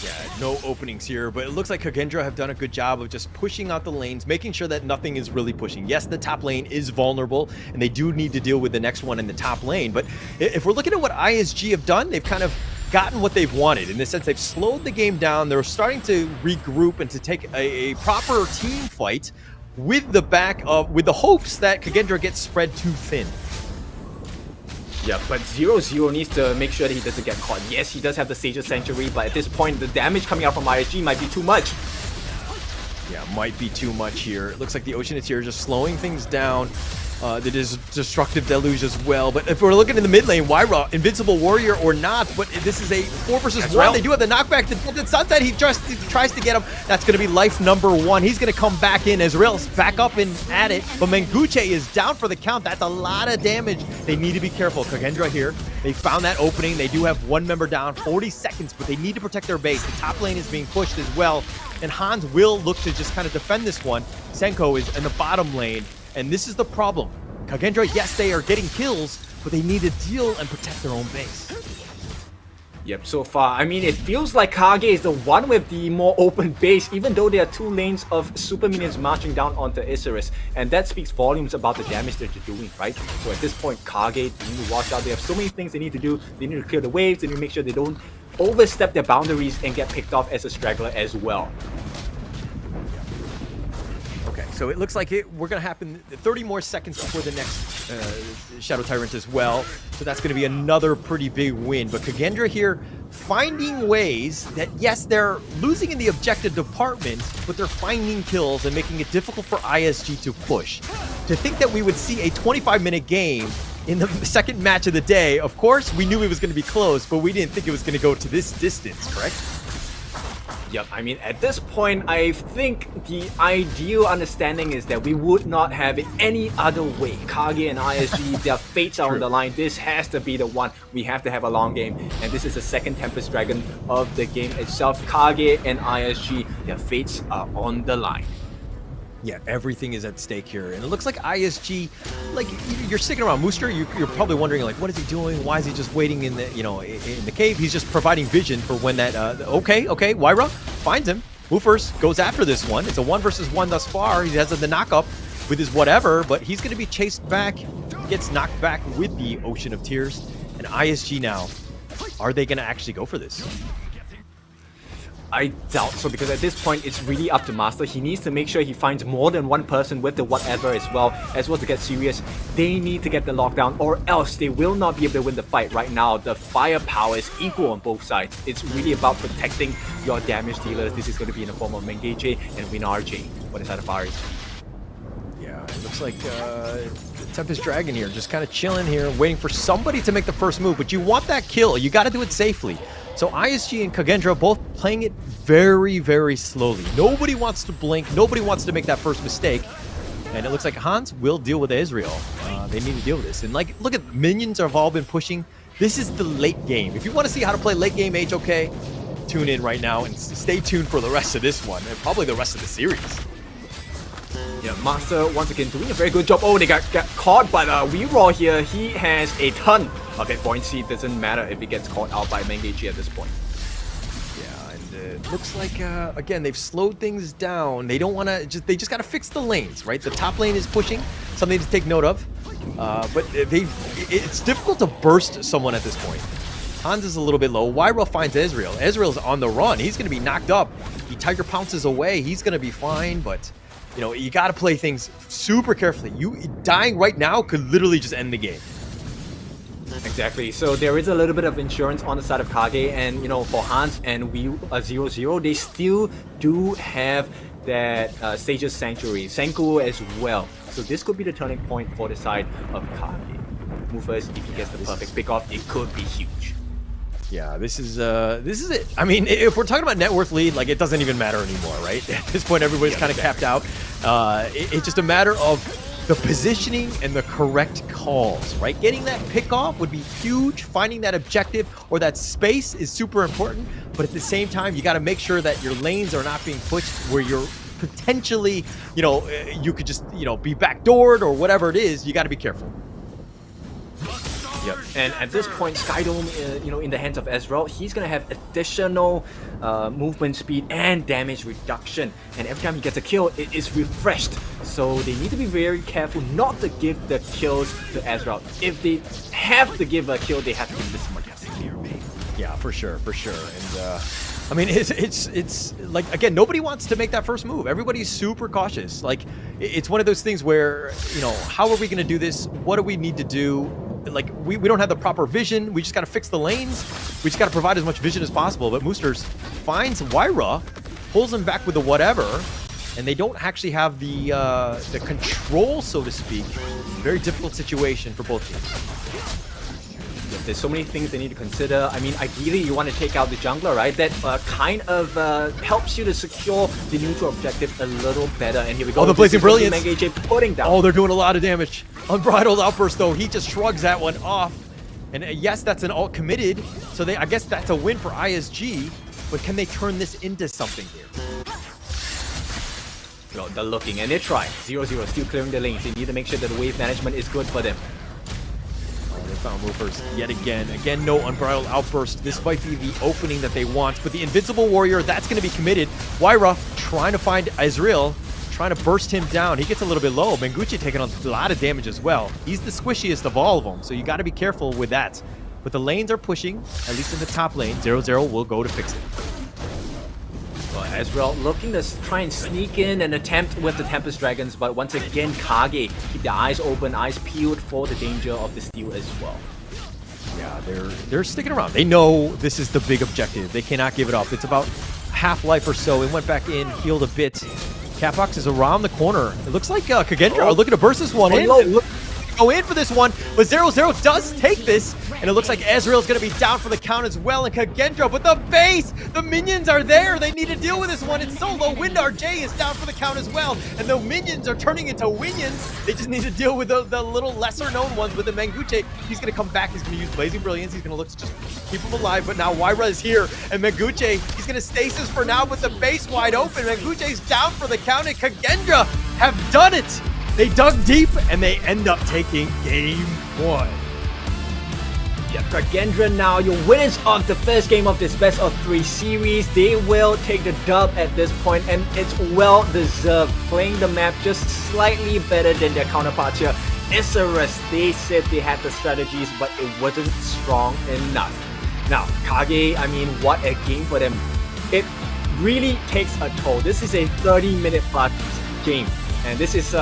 Yeah, no openings here, but it looks like Kagendra have done a good job of just pushing out the lanes, making sure that nothing is really pushing. Yes, the top lane is vulnerable, and they do need to deal with the next one in the top lane, but if we're looking at what ISG have done, they've kind of gotten what they've wanted. In the sense, they've slowed the game down, they're starting to regroup and to take a proper team fight with the hopes that Kagendra gets spread too thin. Yeah, but 0-0 needs to make sure that he doesn't get caught. Yes, he does have the Sage's Sanctuary, but at this point, the damage coming out from ISG might be too much. Yeah, might be too much here. It looks like the Oceanites here are just slowing things down. It is Destructive Deluge as well. But if we're looking in the mid lane, Wyra, Invincible Warrior or not, but this is a 4 versus 1. They do have the knockback. The Sunset, he just tries to get him. That's going to be life number 1. He's going to come back in as Rail's back up and at it. But Menguche is down for the count. That's a lot of damage. They need to be careful. Kagendra here, they found that opening. They do have 1 member down, 40 seconds, but they need to protect their base. The top lane is being pushed as well. And Hans will look to just kind of defend this one. Senko is in the bottom lane. And this is the problem. Kagendra, yes, they are getting kills, but they need to deal and protect their own base. Yep, so far, I mean, it feels like KAGE is the one with the more open base, even though there are 2 lanes of super minions marching down onto Isurus. And that speaks volumes about the damage that they're doing, right? So at this point, KAGE, they need to watch out. They have so many things they need to do. They need to clear the waves. They need to make sure they don't overstep their boundaries and get picked off as a straggler as well. Okay, so it looks like we're going to happen 30 more seconds before the next Shadow Tyrant as well. So that's going to be another pretty big win. But Kagendra here finding ways that, yes, they're losing in the objective department, but they're finding kills and making it difficult for ISG to push. To think that we would see a 25-minute game in the second match of the day, of course, we knew it was going to be close, but we didn't think it was going to go to this distance, correct? Yep, I mean, at this point, I think the ideal understanding is that we would not have it any other way. KAGE and ISG, their fates are on the line. This has to be the one. We have to have a long game. And this is the second Tempest Dragon of the game itself. KAGE and ISG, their fates are on the line. Yeah, everything is at stake here. And it looks like ISG, like, you're sticking around Mooster, you're probably wondering, like, what is he doing? Why is he just waiting in the, in the cave? He's just providing vision for when that, okay, Wyra finds him. Woofers goes after this one. It's a 1 versus 1 thus far. He has the knock-up with his whatever, but he's going to be chased back, gets knocked back with the Ocean of Tears. And ISG now, are they going to actually go for this? I doubt so, because at this point it's really up to Master. He needs to make sure he finds more than one person with the whatever as well to get serious. They need to get the lockdown, or else they will not be able to win the fight. Right now, the firepower is equal on both sides. It's really about protecting your damage dealers. This is going to be in the form of Menguche and Win RJ for the side of Ares. Yeah, it looks like Tempest Dragon here, just kind of chilling here, waiting for somebody to make the first move. But you want that kill. You got to do it safely. So ISG and Kagendra both playing it very, very slowly. Nobody wants to blink. Nobody wants to make that first mistake. And it looks like Hans will deal with Israel. They need to deal with this. And like, look at minions have all been pushing. This is the late game. If you want to see how to play late game HOK, tune in right now and stay tuned for the rest of this one and probably the rest of the series. Yeah, Master once again doing a very good job. Oh, they got caught by the Weeraw here. He has a ton of hit points. It doesn't matter if he gets caught out by Mengechi at this point. Yeah, and it looks like again they've slowed things down. They don't want to they just got to fix the lanes, right? The top lane is pushing, something to take note of. But it's difficult to burst someone at this point. Hans is a little bit low. Wyra finds Ezreal. Ezreal's on the run. He's going to be knocked up. He Tiger pounces away. He's going to be fine, but you know, you got to play things super carefully. You dying right now could literally just end the game. Exactly. So there is a little bit of insurance on the side of KAGE, and you know, for Hans and we 0-0, they still do have that Sage's Sanctuary, Senku as well. So this could be the turning point for the side of KAGE. Mufas, if he gets the perfect pick off, it could be huge. Yeah, this is it. I mean, if we're talking about net worth lead, like, it doesn't even matter anymore, right? At this point, everybody's kind of capped out. It's just a matter of the positioning and the correct calls, right? Getting that pick off would be huge. Finding that objective or that space is super important. But at the same time, you got to make sure that your lanes are not being pushed where you're potentially, you know, you could just, you know, be backdoored or whatever it is. You got to be careful. Yep. And at this point, Skydome, you know, in the hands of Ezreal, he's gonna have additional movement speed and damage reduction. And every time he gets a kill, it is refreshed. So they need to be very careful not to give the kills to Ezreal. If they have to give a kill, they have to give this one. Yeah, for sure, for sure. And I mean, it's like, again, nobody wants to make that first move. Everybody's super cautious. Like, it's one of those things where, you know, how are we going to do this? What do we need to do? Like, we don't have the proper vision. We just got to fix the lanes. We just got to provide as much vision as possible. But Moosters finds Wyra, pulls him back with the whatever, and they don't actually have the control, so to speak. Very difficult situation for both teams. There's so many things they need to consider. I mean, ideally, you want to take out the jungler, right? That kind of helps you to secure the neutral objective a little better. And here we go. Oh, the Blazing Brilliance. KAGE putting down. Oh, they're doing a lot of damage. Unbridled Outburst, though. He just shrugs that one off. And yes, that's an ult committed. So I guess that's a win for ISG. But can they turn this into something here? Well, they're looking and they're trying. 0-0 still clearing the lanes. They need to make sure that the wave management is good for them. They found Roofers yet again. Again, no Unbridled Outburst. This might be the opening that they want. But the Invincible Warrior, that's going to be committed. Wyra trying to find Ezreal, trying to burst him down. He gets a little bit low. Menguchi taking on a lot of damage as well. He's the squishiest of all of them, so you got to be careful with that. But the lanes are pushing, at least in the top lane. 0-0 will go to fix it. Well, Ezreal looking to try and sneak in and attempt with the Tempest Dragons, but once again, KAGE keep their eyes open, eyes peeled for the danger of the steal as well. Yeah, they're sticking around. They know this is the big objective. They cannot give it up. It's about half-life or so. It went back in, healed a bit. Catbox is around the corner. It looks like Kagendra are looking to burst this one in. Go in for this one, but 0-0 does take this, and it looks like Ezreal's going to be down for the count as well, and Kagendra, but the base! The minions are there! They need to deal with this one. It's so low. Windar J is down for the count as well, and the minions are turning into winions. They just need to deal with the little lesser-known ones with the Menguche. He's going to come back. He's going to use Blazing Brilliance. He's going to look to just keep him alive, but now Wyra is here, and Menguche, he's going to stasis for now, but the base wide open. Menguche's down for the count, and Kagendra have done it! They dug deep, and they end up taking game one. Yeah, Kagendra now, your winners of the first game of this best of 3 series. They will take the dub at this point, and it's well deserved. Playing the map just slightly better than their counterparts here. Isurus, they said they had the strategies, but it wasn't strong enough. Now, KAGE, I mean, what a game for them. It really takes a toll. This is a 30-minute plus game, and this is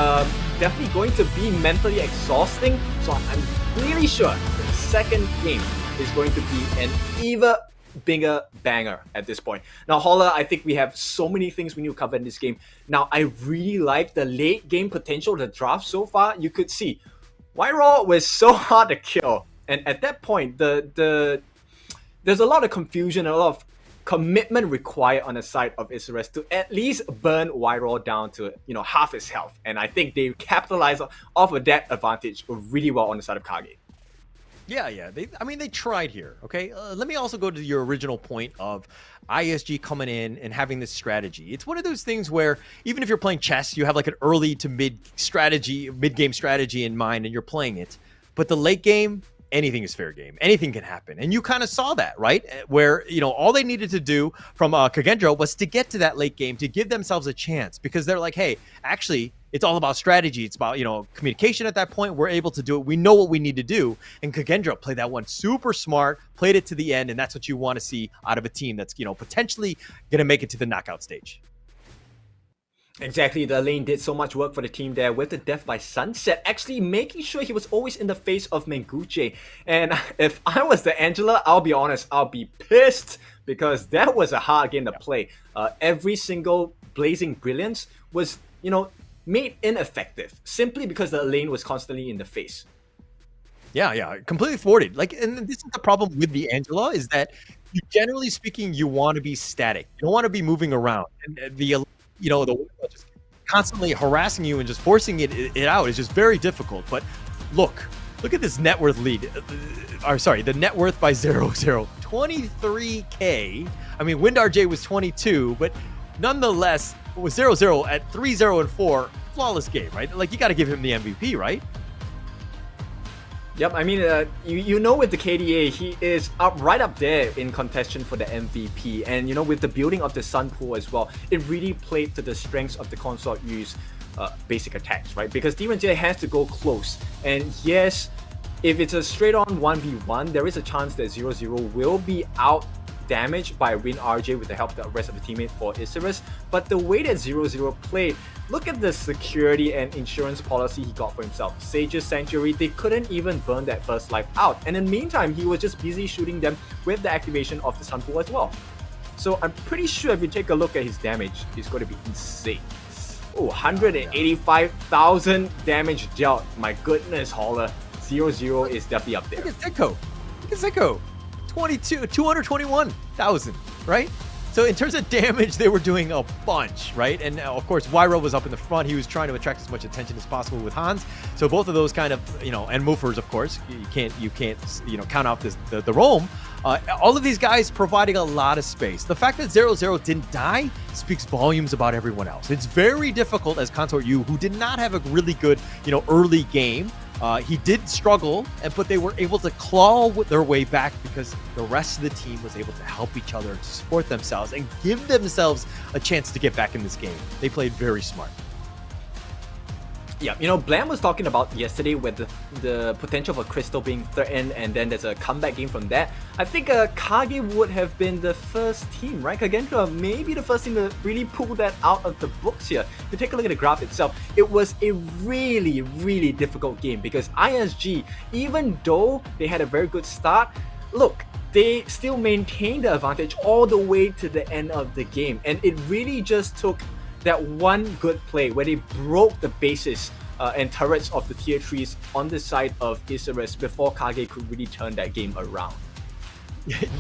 definitely going to be mentally exhausting, so I'm really sure the second game is going to be an even bigger banger at this point. Now, Holla, I think we have so many things we need to cover in this game. Now, I really like the late game potential of the draft so far. You could see Wyra was so hard to kill, and at that point, there's a lot of confusion, a lot of commitment required on the side of Isurus to at least burn Wyra down to, you know, half his health. And I think they capitalize off of that advantage really well on the side of KAGE. Yeah. They tried here. Okay, let me also go to your original point of ISG coming in and having this strategy. It's one of those things where even if you're playing chess, you have like an early to mid game strategy in mind, and you're playing it. But the late game, anything is fair game. Anything can happen, and you kind of saw that, right? Where all they needed to do from KAGE was to get to that late game to give themselves a chance, because they're like, hey, actually, it's all about strategy. It's about communication. At that point, we're able to do it. We know what we need to do, and KAGE played that one super smart, played it to the end, and that's what you want to see out of a team that's potentially going to make it to the knockout stage. Exactly, the lane did so much work for the team there with the Death by Sunset, actually making sure he was always in the face of Menguche. And if I was the Angela, I'll be honest, I'll be pissed, because that was a hard game to play. Every single Blazing Brilliance was, made ineffective simply because the lane was constantly in the face. Yeah, completely thwarted. And this is the problem with the Angela, is that generally speaking, you want to be static. You don't want to be moving around. And the just constantly harassing you and just forcing it out is just very difficult. But look at this net worth lead. The net worth by 0-0, 23K. I mean, Wind RJ was 22, but nonetheless, it was 0-0 at 3-0 and 4. Flawless game, right? You got to give him the MVP, right? Yep, I mean, with the KDA, he is right up there in contention for the MVP. And, with the building of the Sun Pool as well, it really played to the strengths of the Consort U's basic attacks, right? Because Demon Jay has to go close. And yes, if it's a straight-on 1v1, there is a chance that 0-0 will be out damaged by Win RJ with the help of the rest of the teammate for Isurus. But the way that 0-0 played, look at the security and insurance policy he got for himself. Sage's Sanctuary, they couldn't even burn that first life out. And in the meantime, he was just busy shooting them with the activation of the Sun Pool as well. So I'm pretty sure if you take a look at his damage, it's going to be insane. Oh, 185,000 damage dealt. My goodness, Holler. 0-0 is definitely up there. Look at Zeko. 221,000, right? So in terms of damage, they were doing a bunch, right? And of course, Wyra was up in the front. He was trying to attract as much attention as possible with Hans. So both of those kind of, and Movers, of course, you can't, count out the roam. All of these guys providing a lot of space. The fact that 0-0 didn't die speaks volumes about everyone else. It's very difficult as Consort U, who did not have a really good, early game. He did struggle, but they were able to claw their way back because the rest of the team was able to help each other, to support themselves, and give themselves a chance to get back in this game. They played very smart. Yeah, Blam was talking about yesterday with the potential for Crystal being threatened, and then there's a comeback game from that. I think KAGE would have been the first team, right? KAGE maybe the first team to really pull that out of the books here. If you take a look at the graph itself, it was a really, really difficult game because ISG, even though they had a very good start, look, they still maintained the advantage all the way to the end of the game. And it really just took that one good play where they broke the bases and turrets of the tier 3s on the side of Isurus before KAGE could really turn that game around.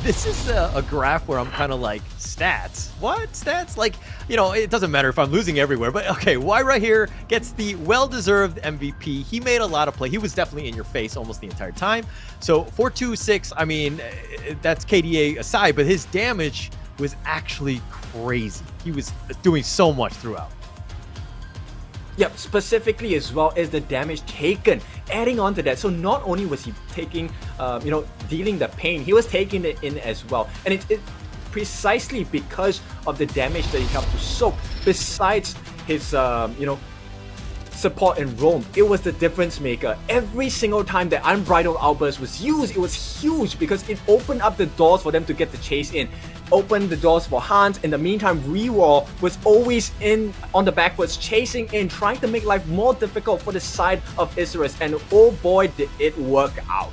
This is a graph where I'm kind of like, stats? What? Stats? It doesn't matter if I'm losing everywhere, but okay, Wyra here gets the well-deserved MVP. He made a lot of play. He was definitely in your face almost the entire time. So 426, I mean, that's KDA aside, but his damage was actually crazy. He was doing so much throughout. Yep, specifically as well as the damage taken. Adding on to that, so not only was he taking, dealing the pain, he was taking it in as well. And it's precisely because of the damage that he helped to soak, besides his, support in roam, it was the difference maker. Every single time that Unbridled Outburst was used, it was huge because it opened up the doors for them to get the chase in. Opened the doors for Hans. In the meantime, Rewall was always in on the backwards, chasing in, trying to make life more difficult for the side of Isurus, and oh boy did it work out.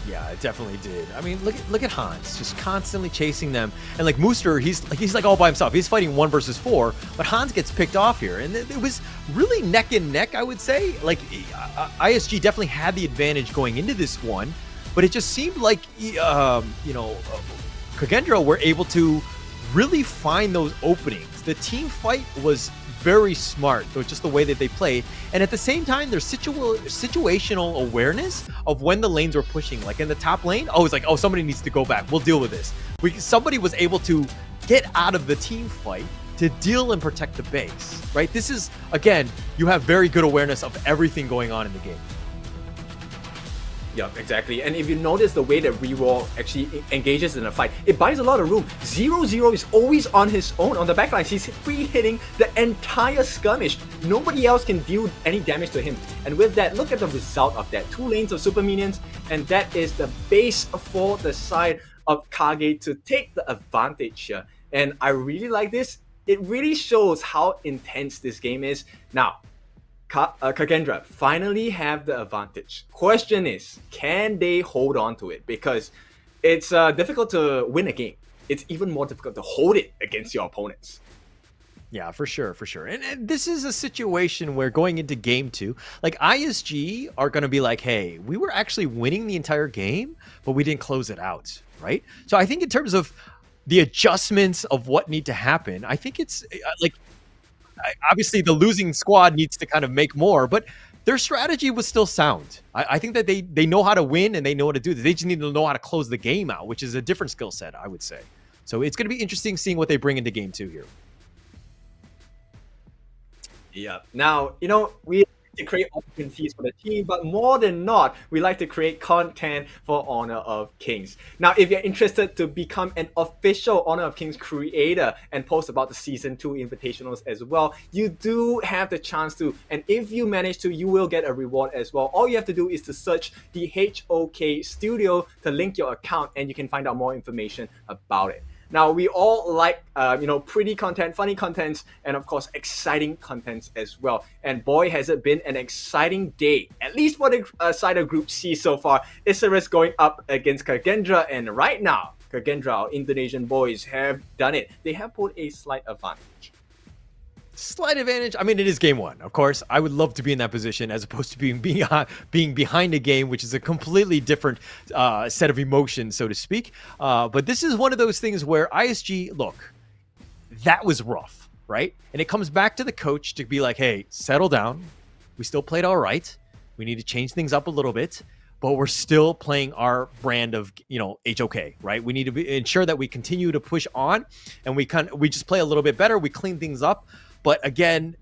Yeah, it definitely did. I mean, look at Hans, just constantly chasing them. And like Mooster, he's all by himself. He's fighting 1 versus 4, but Hans gets picked off here. And it was really neck and neck, I would say. ISG definitely had the advantage going into this one, but it just seemed like, KAGE were able to really find those openings. The team fight was very smart, though, just the way that they played. And at the same time, their situational awareness of when the lanes were pushing. Like in the top lane, it's like, somebody needs to go back. We'll deal with this. Somebody was able to get out of the team fight to deal and protect the base, right? This is, again, you have very good awareness of everything going on in the game. Yeah, exactly. And if you notice the way that Reroll actually engages in a fight, it buys a lot of room. 0-0 is always on his own on the backline. He's free hitting the entire skirmish. Nobody else can deal any damage to him. And with that, look at the result of that. 2 lanes of super minions, and that is the base for the side of KAGE to take the advantage here. And I really like this. It really shows how intense this game is. Now, KAGE finally have the advantage. Question is, can they hold on to it? Because it's difficult to win a game. It's even more difficult to hold it against your opponents. Yeah, for sure. And this is a situation where going into game 2, like ISG are going to be like, hey, we were actually winning the entire game, but we didn't close it out, right? So I think in terms of the adjustments of what need to happen, I think it's like, obviously the losing squad needs to kind of make more, but their strategy was still sound. I think that they know how to win and they know what to do. They just need to know how to close the game out, which is a different skill set, I would say. So it's going to be interesting seeing what they bring into game 2 here. Yeah. Now, we like to create opportunities for the team, but more than not, we like to create content for Honor of Kings. Now, if you're interested to become an official Honor of Kings creator and post about the Season 2 Invitationals as well, you do have the chance to. And if you manage to, you will get a reward as well. All you have to do is to search the HOK Studio to link your account, and you can find out more information about it. Now, we all like, pretty content, funny contents, and of course, exciting contents as well. And boy, has it been an exciting day, at least for the side of Group C so far. Isurus going up against KAGE, and right now, KAGE, our Indonesian boys, have done it. They have pulled a slight advantage. Slight advantage. I mean, it is game 1. Of course, I would love to be in that position as opposed to being behind a game, which is a completely different set of emotions, so to speak. But this is one of those things where ISG, look, that was rough, right? And it comes back to the coach to be like, hey, settle down. We still played all right. We need to change things up a little bit, but we're still playing our brand of, HOK, right? We need to ensure that we continue to push on, and we just play a little bit better. We clean things up. But again,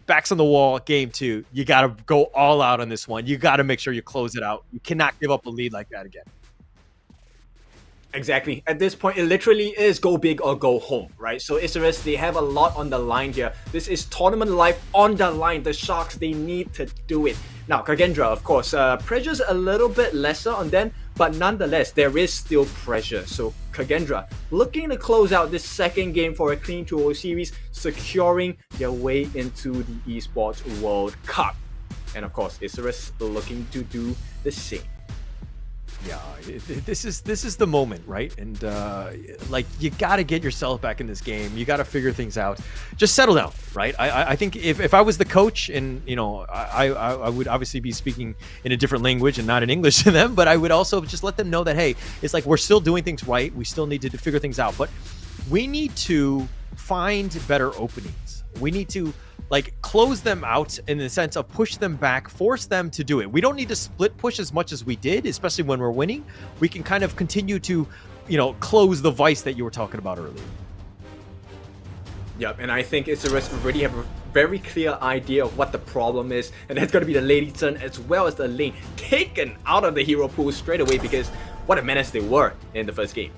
backs on the wall, game 2. You got to go all out on this one. You got to make sure you close it out. You cannot give up a lead like that again. Exactly. At this point, it literally is go big or go home, right? So Isurus, they have a lot on the line here. This is tournament life on the line. The Sharks, they need to do it. Now, KAGE, of course, pressure's a little bit lesser on them, but nonetheless, there is still pressure. So KAGE looking to close out this second game for a clean 2-0 series, securing their way into the Esports World Cup. And of course, Isurus looking to do the same. Yeah, this is the moment, right? And like, you got to get yourself back in this game. You got to figure things out. Just settle down, right? I think if I was the coach, and I would obviously be speaking in a different language and not in English to them, but I would also just let them know that, hey, it's like we're still doing things right. We still need to figure things out, but we need to find better openings. We need to close them out in the sense of push them back, force them to do it. We don't need to split push as much as we did, especially when we're winning. We can kind of continue to, close the vice that you were talking about earlier. Yep, and I think Isurus already have a very clear idea of what the problem is, and that's going to be the lady turn as well as the lane taken out of the hero pool straight away, because what a menace they were in the first game.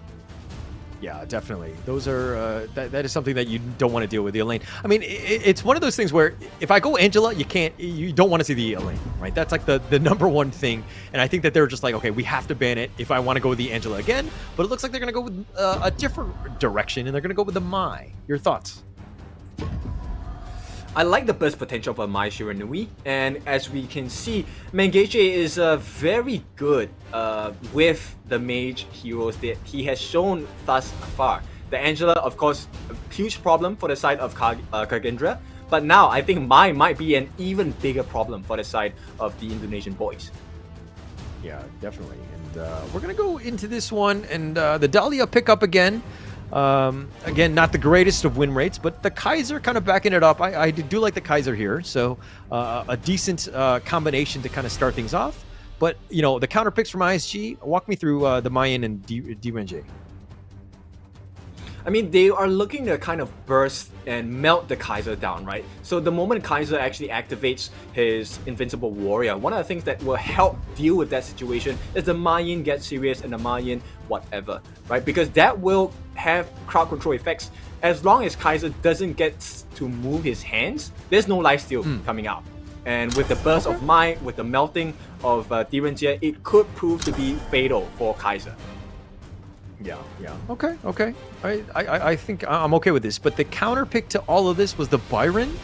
Yeah, definitely. Those are that is something that you don't want to deal with, the Elaine. I mean, it's one of those things where if I go Angela, you don't want to see the Elaine, right? That's like the number one thing. And I think that they're just like, okay, we have to ban it if I want to go with the Angela again. But it looks like they're going to go with a different direction, and they're going to go with the Mai. Your thoughts? I like the burst potential of Mai Shiranui, and as we can see, Mengeche is very good with the mage heroes that he has shown thus far. The Angela, of course, a huge problem for the side of KAGE, but now I think Mai might be an even bigger problem for the side of the Indonesian boys. Yeah, definitely. And we're going to go into this one, and the Dahlia pick up again. Again, not the greatest of win rates, but the Kaiser kind of backing it up. I do like the Kaiser here, so a decent combination to kind of start things off. But, you know, the counter picks from ISG, walk me through the Mayan and D-Renji. I mean, they are looking to kind of burst and melt the Kaiser down, right? So the moment Kaiser actually activates his Invincible Warrior, one of the things that will help deal with that situation is the Mayan get serious and the Mayan whatever, right? Because that will have crowd control effects. As long as Kaiser doesn't get to move his hands, there's no lifesteal coming out. And with the burst of might, with the melting of D-Renji, it could prove to be fatal for Kaiser. Yeah. Okay. I think I'm okay with this. But the counter pick to all of this was the Byron.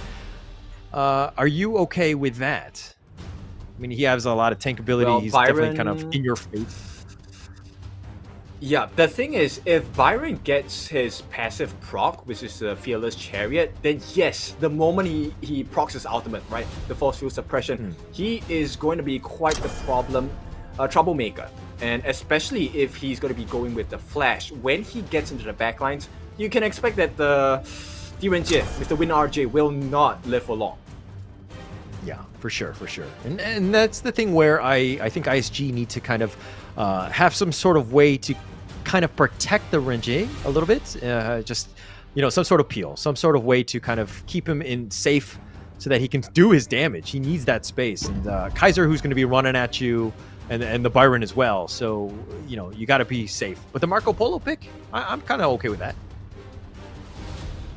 Are you okay with that? I mean, he has a lot of tank ability. Well, He's Byron, definitely kind of in your face. Yeah, the thing is, if Byron gets his passive proc, which is the Fearless Chariot, then yes, the moment he procs his ultimate, right, the Force Field Suppression, he is going to be quite the troublemaker. And especially if he's going to be going with the Flash, when he gets into the backlines, you can expect that the D-Renji, Mr. Win RJ, will not live for long. Yeah, for sure. And that's the thing where I think ISG need to kind of have some sort of way to kind of protect the Renji a little bit. Just, you know, some sort of peel, some sort of way to kind of keep him in safe so that he can do his damage. He needs that space. And Kaiser, who's going to be running at you, and the Byron as well. So, you know, you got to be safe. But the Marco Polo pick, I'm kind of okay with that.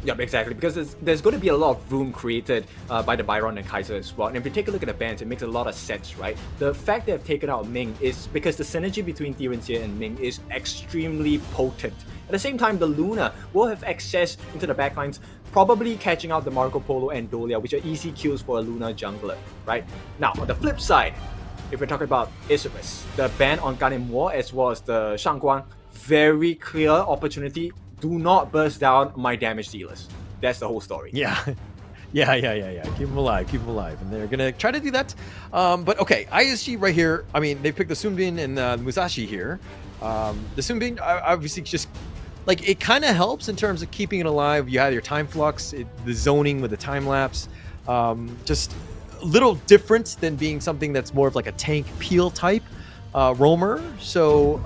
Yep, exactly, because there's going to be a lot of room created by the Byron and Kaiser as well. And if you take a look at the bans, it makes a lot of sense, right? The fact that they've taken out Ming is because the synergy between D-Renji and Ming is extremely potent. At the same time, the Luna will have access into the backlines, probably catching out the Marco Polo and Dolia, which are easy kills for a Luna jungler, right? Now, on the flip side, if we're talking about Isurus, the ban on Ganem War as well as the Shangguang, very clear opportunity. Do not burst down my damage dealers. That's the whole story. Yeah. Keep them alive. And they're going to try to do that. But okay, ISG right here. I mean, they picked the Sunbin and the Musashi here. The Sunbin, obviously, just like it kind of helps in terms of keeping it alive. You have your time flux, the zoning with the time lapse. Just a little different than being something that's more of like a tank peel type roamer. So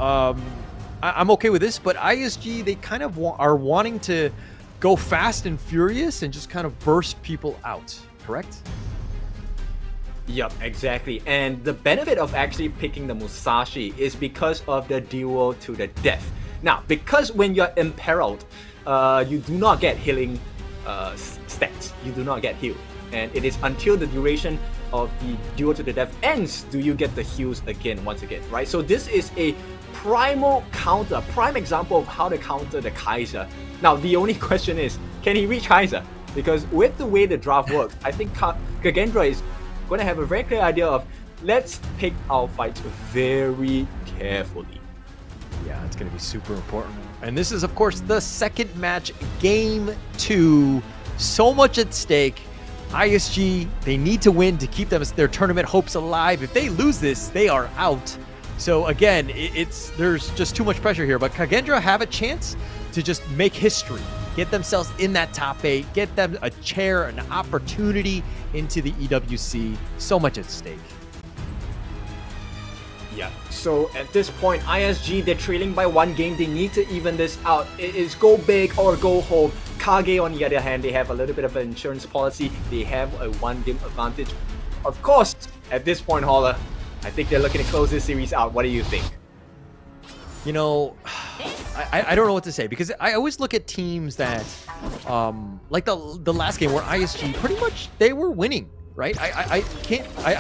I'm okay with this, but ISG, they kind of are wanting to go fast and furious and just kind of burst people out, correct? Yep, exactly. And the benefit of actually picking the Musashi is because of the duel to the death. Now, because when you're imperiled, you do not get healing stats. You do not get healed. And it is until the duration of the duel to the death ends do you get the heals again, once again, right? So this is a prime example of how to counter the Kaiser. Now, the only question is, can he reach Kaiser? Because with the way the draft works, I think Kagendra is going to have a very clear idea of, let's pick our fights very carefully. Yeah, it's going to be super important. And this is, of course, the second match, Game 2. So much at stake. ISG, they need to win to keep their tournament hopes alive. If they lose this, they are out. So again, there's just too much pressure here. But Kagendra have a chance to just make history, get themselves in that top 8, get them a chair, an opportunity into the EWC. So much at stake. Yeah, so at this point, ISG, they're trailing by 1 game. They need to even this out. It is go big or go home. KAGE, on the other hand, they have a little bit of an insurance policy. They have a 1-game advantage. Of course, at this point, Holler, I think they're looking to close this series out. What do you think? You know, I don't know what to say, because I always look at teams that, like the last game where ISG, pretty much they were winning, right? I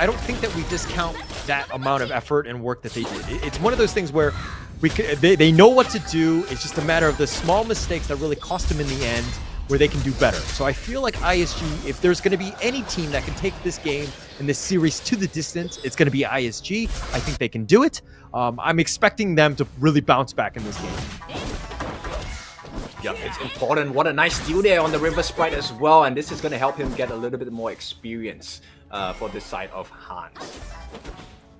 don't think that we discount that amount of effort and work that they did. It's one of those things where they know what to do. It's just a matter of the small mistakes that really cost them in the end, where they can do better. So I feel like ISG, if there's going to be any team that can take this game and this series to the distance, it's going to be ISG. I think they can do it. I'm expecting them to really bounce back in this game. Yep, it's important. What a nice steal there on the River Sprite as well. And this is going to help him get a little bit more experience for this side of Hans.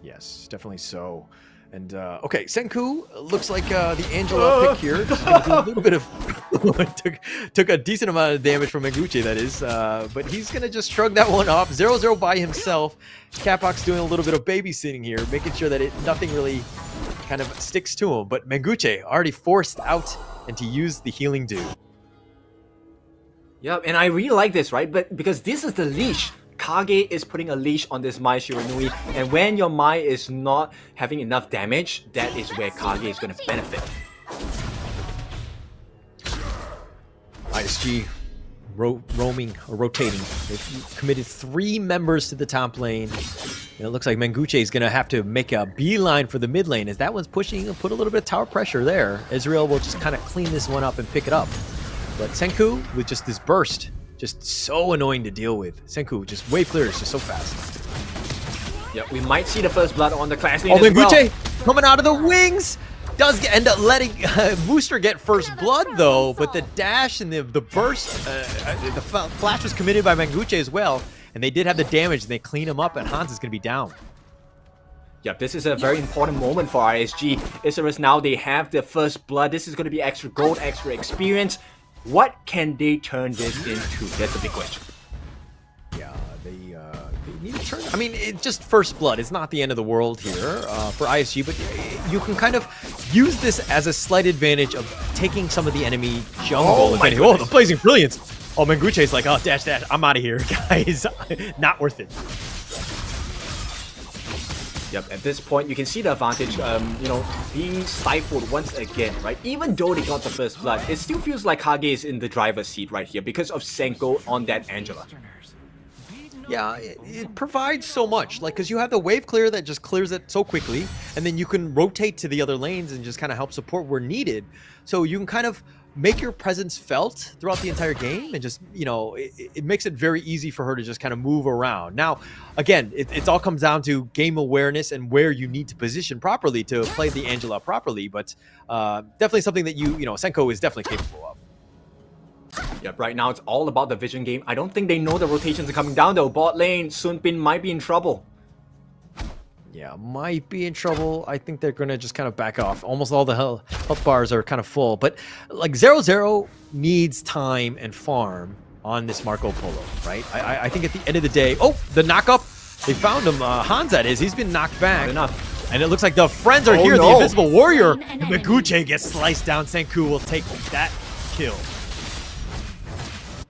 Yes, definitely so. And okay, Senku looks like the Angela pick here. Just gonna do a little bit of took a decent amount of damage from Menguche, that is. But he's gonna just shrug that one off. 0-0 by himself. Capok's doing a little bit of babysitting here, making sure that nothing really kind of sticks to him. But Menguche already forced out and to use the healing dew. Yeah, and I really like this, right? But because this is the leash. Kage is putting a leash on this Mai Shiranui, and when your Mai is not having enough damage, that is where Kage is going to benefit. ISG rotating. They've committed 3 members to the top lane. And it looks like Menguche is going to have to make a beeline for the mid lane, as that one's pushing and put a little bit of tower pressure there. Israel will just kind of clean this one up and pick it up. But Senku, with just this burst, just so annoying to deal with. Senku, just wave clear is just so fast. Yep, we might see the first blood on the class lane Oh, as well. Menguche coming out of the wings! Does end up letting Booster get first blood, though, but the dash and the burst, the flash was committed by Menguche as well, and they did have the damage, and they clean him up, and Hans is going to be down. Yep, this is a very important moment for ISG. Isurus now, they have their first blood. This is going to be extra gold, extra experience. What can they turn this into? That's a big question. Yeah, they need to turn. I mean, it's just first blood. It's not the end of the world here for ISG, but you can kind of use this as a slight advantage of taking some of the enemy jungle. Oh, the Blazing Brilliance. Oh, Menguche's like, oh, dash, I'm out of here, guys. Not worth it. Yep, at this point, you can see the advantage, you know, being stifled once again, right? Even though they got the first blood, it still feels like Kage is in the driver's seat right here because of Senko on that Angela. Yeah, it provides so much, like, because you have the wave clear that just clears it so quickly, and then you can rotate to the other lanes and just kind of help support where needed. So you can kind of make your presence felt throughout the entire game, and just, you know, it makes it very easy for her to just kind of move around. Now, again, it all comes down to game awareness and where you need to position properly to play the Angela properly, but definitely something that you know, Senko is definitely capable of. Yep, right now it's all about the vision game. I don't think they know the rotations are coming down though. Bot lane, Sun Bin might be in trouble. Yeah, might be in trouble. I think they're going to just kind of back off. Almost all the health bars are kind of full. But like 0-0 needs time and farm on this Marco Polo, right? I think at the end of the day... Oh, the knock-up. They found him. Hans, that is. He's been knocked back. Not enough. And it looks like the friends are here. No. The Invisible Warrior. Menguche gets sliced down. Senku will take that kill.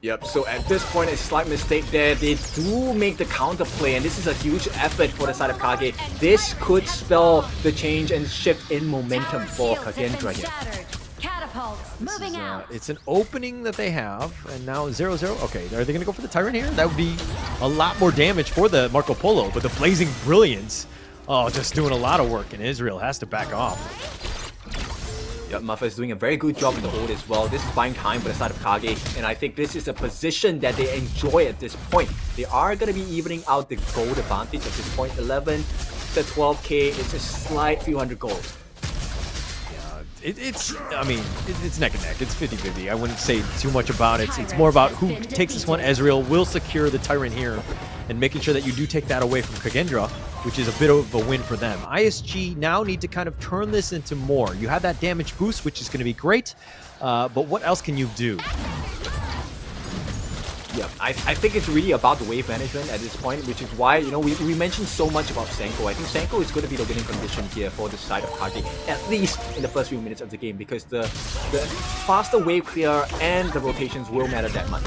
Yep, so at this point, a slight mistake there. They do make the counter play, and this is a huge effort for the side of Kage. This could spell the change and shift in momentum for Kagendra here. Catapults moving out. It's an opening that they have, and now 0-0. Okay, are they going to go for the Tyrant here? That would be a lot more damage for the Marco Polo, but the Blazing Brilliance, oh, just doing a lot of work, and Israel has to back off. Yep, Muffa is doing a very good job in the hold as well. This is buying time for the side of Kage, and I think this is a position that they enjoy at this point. They are going to be evening out the gold advantage at this point. 11 to 12k, it's a slight few hundred gold. I mean, it's neck and neck. It's 50-50. I wouldn't say too much about it. It's more about who takes this one. Ezreal will secure the Tyrant here, and making sure that you do take that away from Kagendra, which is a bit of a win for them. ISG now need to kind of turn this into more. You have that damage boost, which is going to be great, but what else can you do? Yeah, I think it's really about the wave management at this point, which is why, you know, we mentioned so much about Senko. I think Senko is going to be the winning condition here for the side of Kage, at least in the first few minutes of the game, because the faster wave clear and the rotations will matter that much.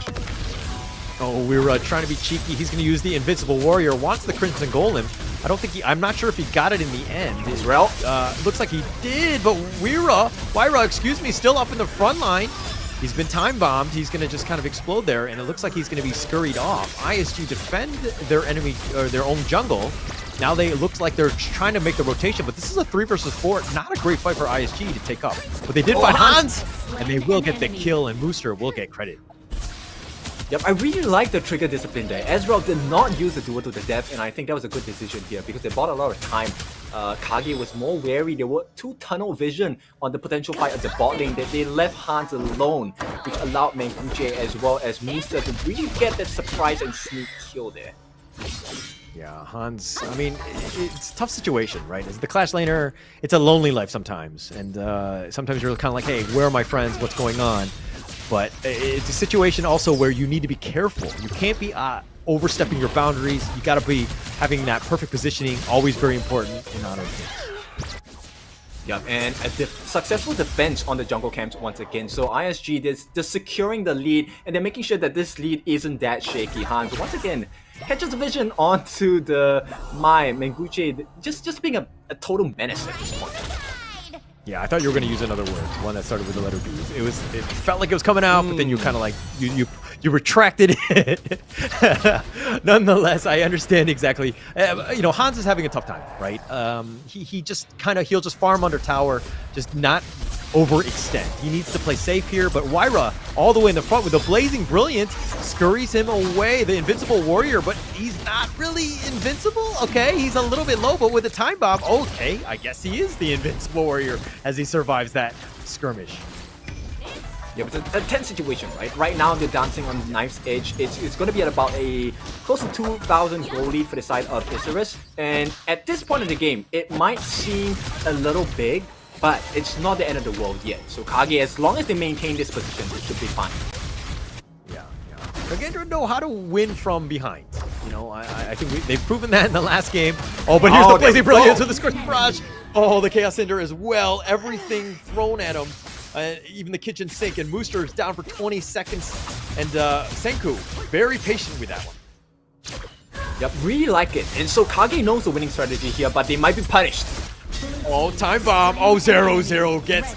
Oh, we're trying to be cheeky. He's going to use the Invincible Warrior, wants the Crimson Golem. I'm not sure if he got it in the end. Israel? Looks like he did, but Wyra, excuse me, still up in the front line. He's been time bombed. He's going to just kind of explode there, and it looks like he's going to be scurried off. ISG defend their enemy or their own jungle. Now it looks like they're trying to make the rotation, but this is a 3 versus 4. Not a great fight for ISG to take up. But they did find Hans, and they will get the kill, and Mooster will get credit. Yep, I really like the trigger discipline there. Ezreal did not use the duel to the death, and I think that was a good decision here because they bought a lot of time. Kage was more wary. There were 2 tunnel vision on the potential fight at the bot lane that they left Hans alone, which allowed Menguche as well as Misa to really get that surprise and sneak kill there. Yeah, Hans, I mean, it's a tough situation, right? As the Clash laner, it's a lonely life sometimes. And sometimes you're kind of like, hey, where are my friends? What's going on? But it's a situation also where you need to be careful. You can't be overstepping your boundaries. You got to be having that perfect positioning, always very important in honor of games. Yep, and a successful defense on the jungle camps once again. So ISG they're securing the lead, and they're making sure that this lead isn't that shaky. Hans once again catches vision onto the Mai Menguche, just being a total menace at this point. Yeah, I thought you were going to use another word, one that started with the letter B. It felt like it was coming out, but then you kind of like you retracted it. Nonetheless, I understand exactly. You know, Hans is having a tough time, right? He'll just farm under tower, just not overextend. He needs to play safe here, but Wyra all the way in the front with the Blazing Brilliance scurries him away, the Invincible Warrior, but he's not really invincible. Okay, he's a little bit low, but with the Time Bomb, okay, I guess he is the Invincible Warrior as he survives that skirmish. Yeah, but it's a tense situation, right? Right now they're dancing on knife's edge. It's going to be at about a close to 2,000 gold lead for the side of Isurus, and at this point in the game, it might seem a little big, but it's not the end of the world yet. So KAGE, as long as they maintain this position, it should be fine. Yeah. KAGE know how to win from behind. You know, I think they've proven that in the last game. Oh, but here's the Blazing Brilliance with the Scorch Barrage. Oh, the Chaos Cinder as well. Everything thrown at him. Even the kitchen sink. And Mooster is down for 20 seconds. And Senku, very patient with that one. Yep, really like it. And so KAGE knows the winning strategy here, but they might be punished. Oh, Time Bomb. Oh, 0-0 gets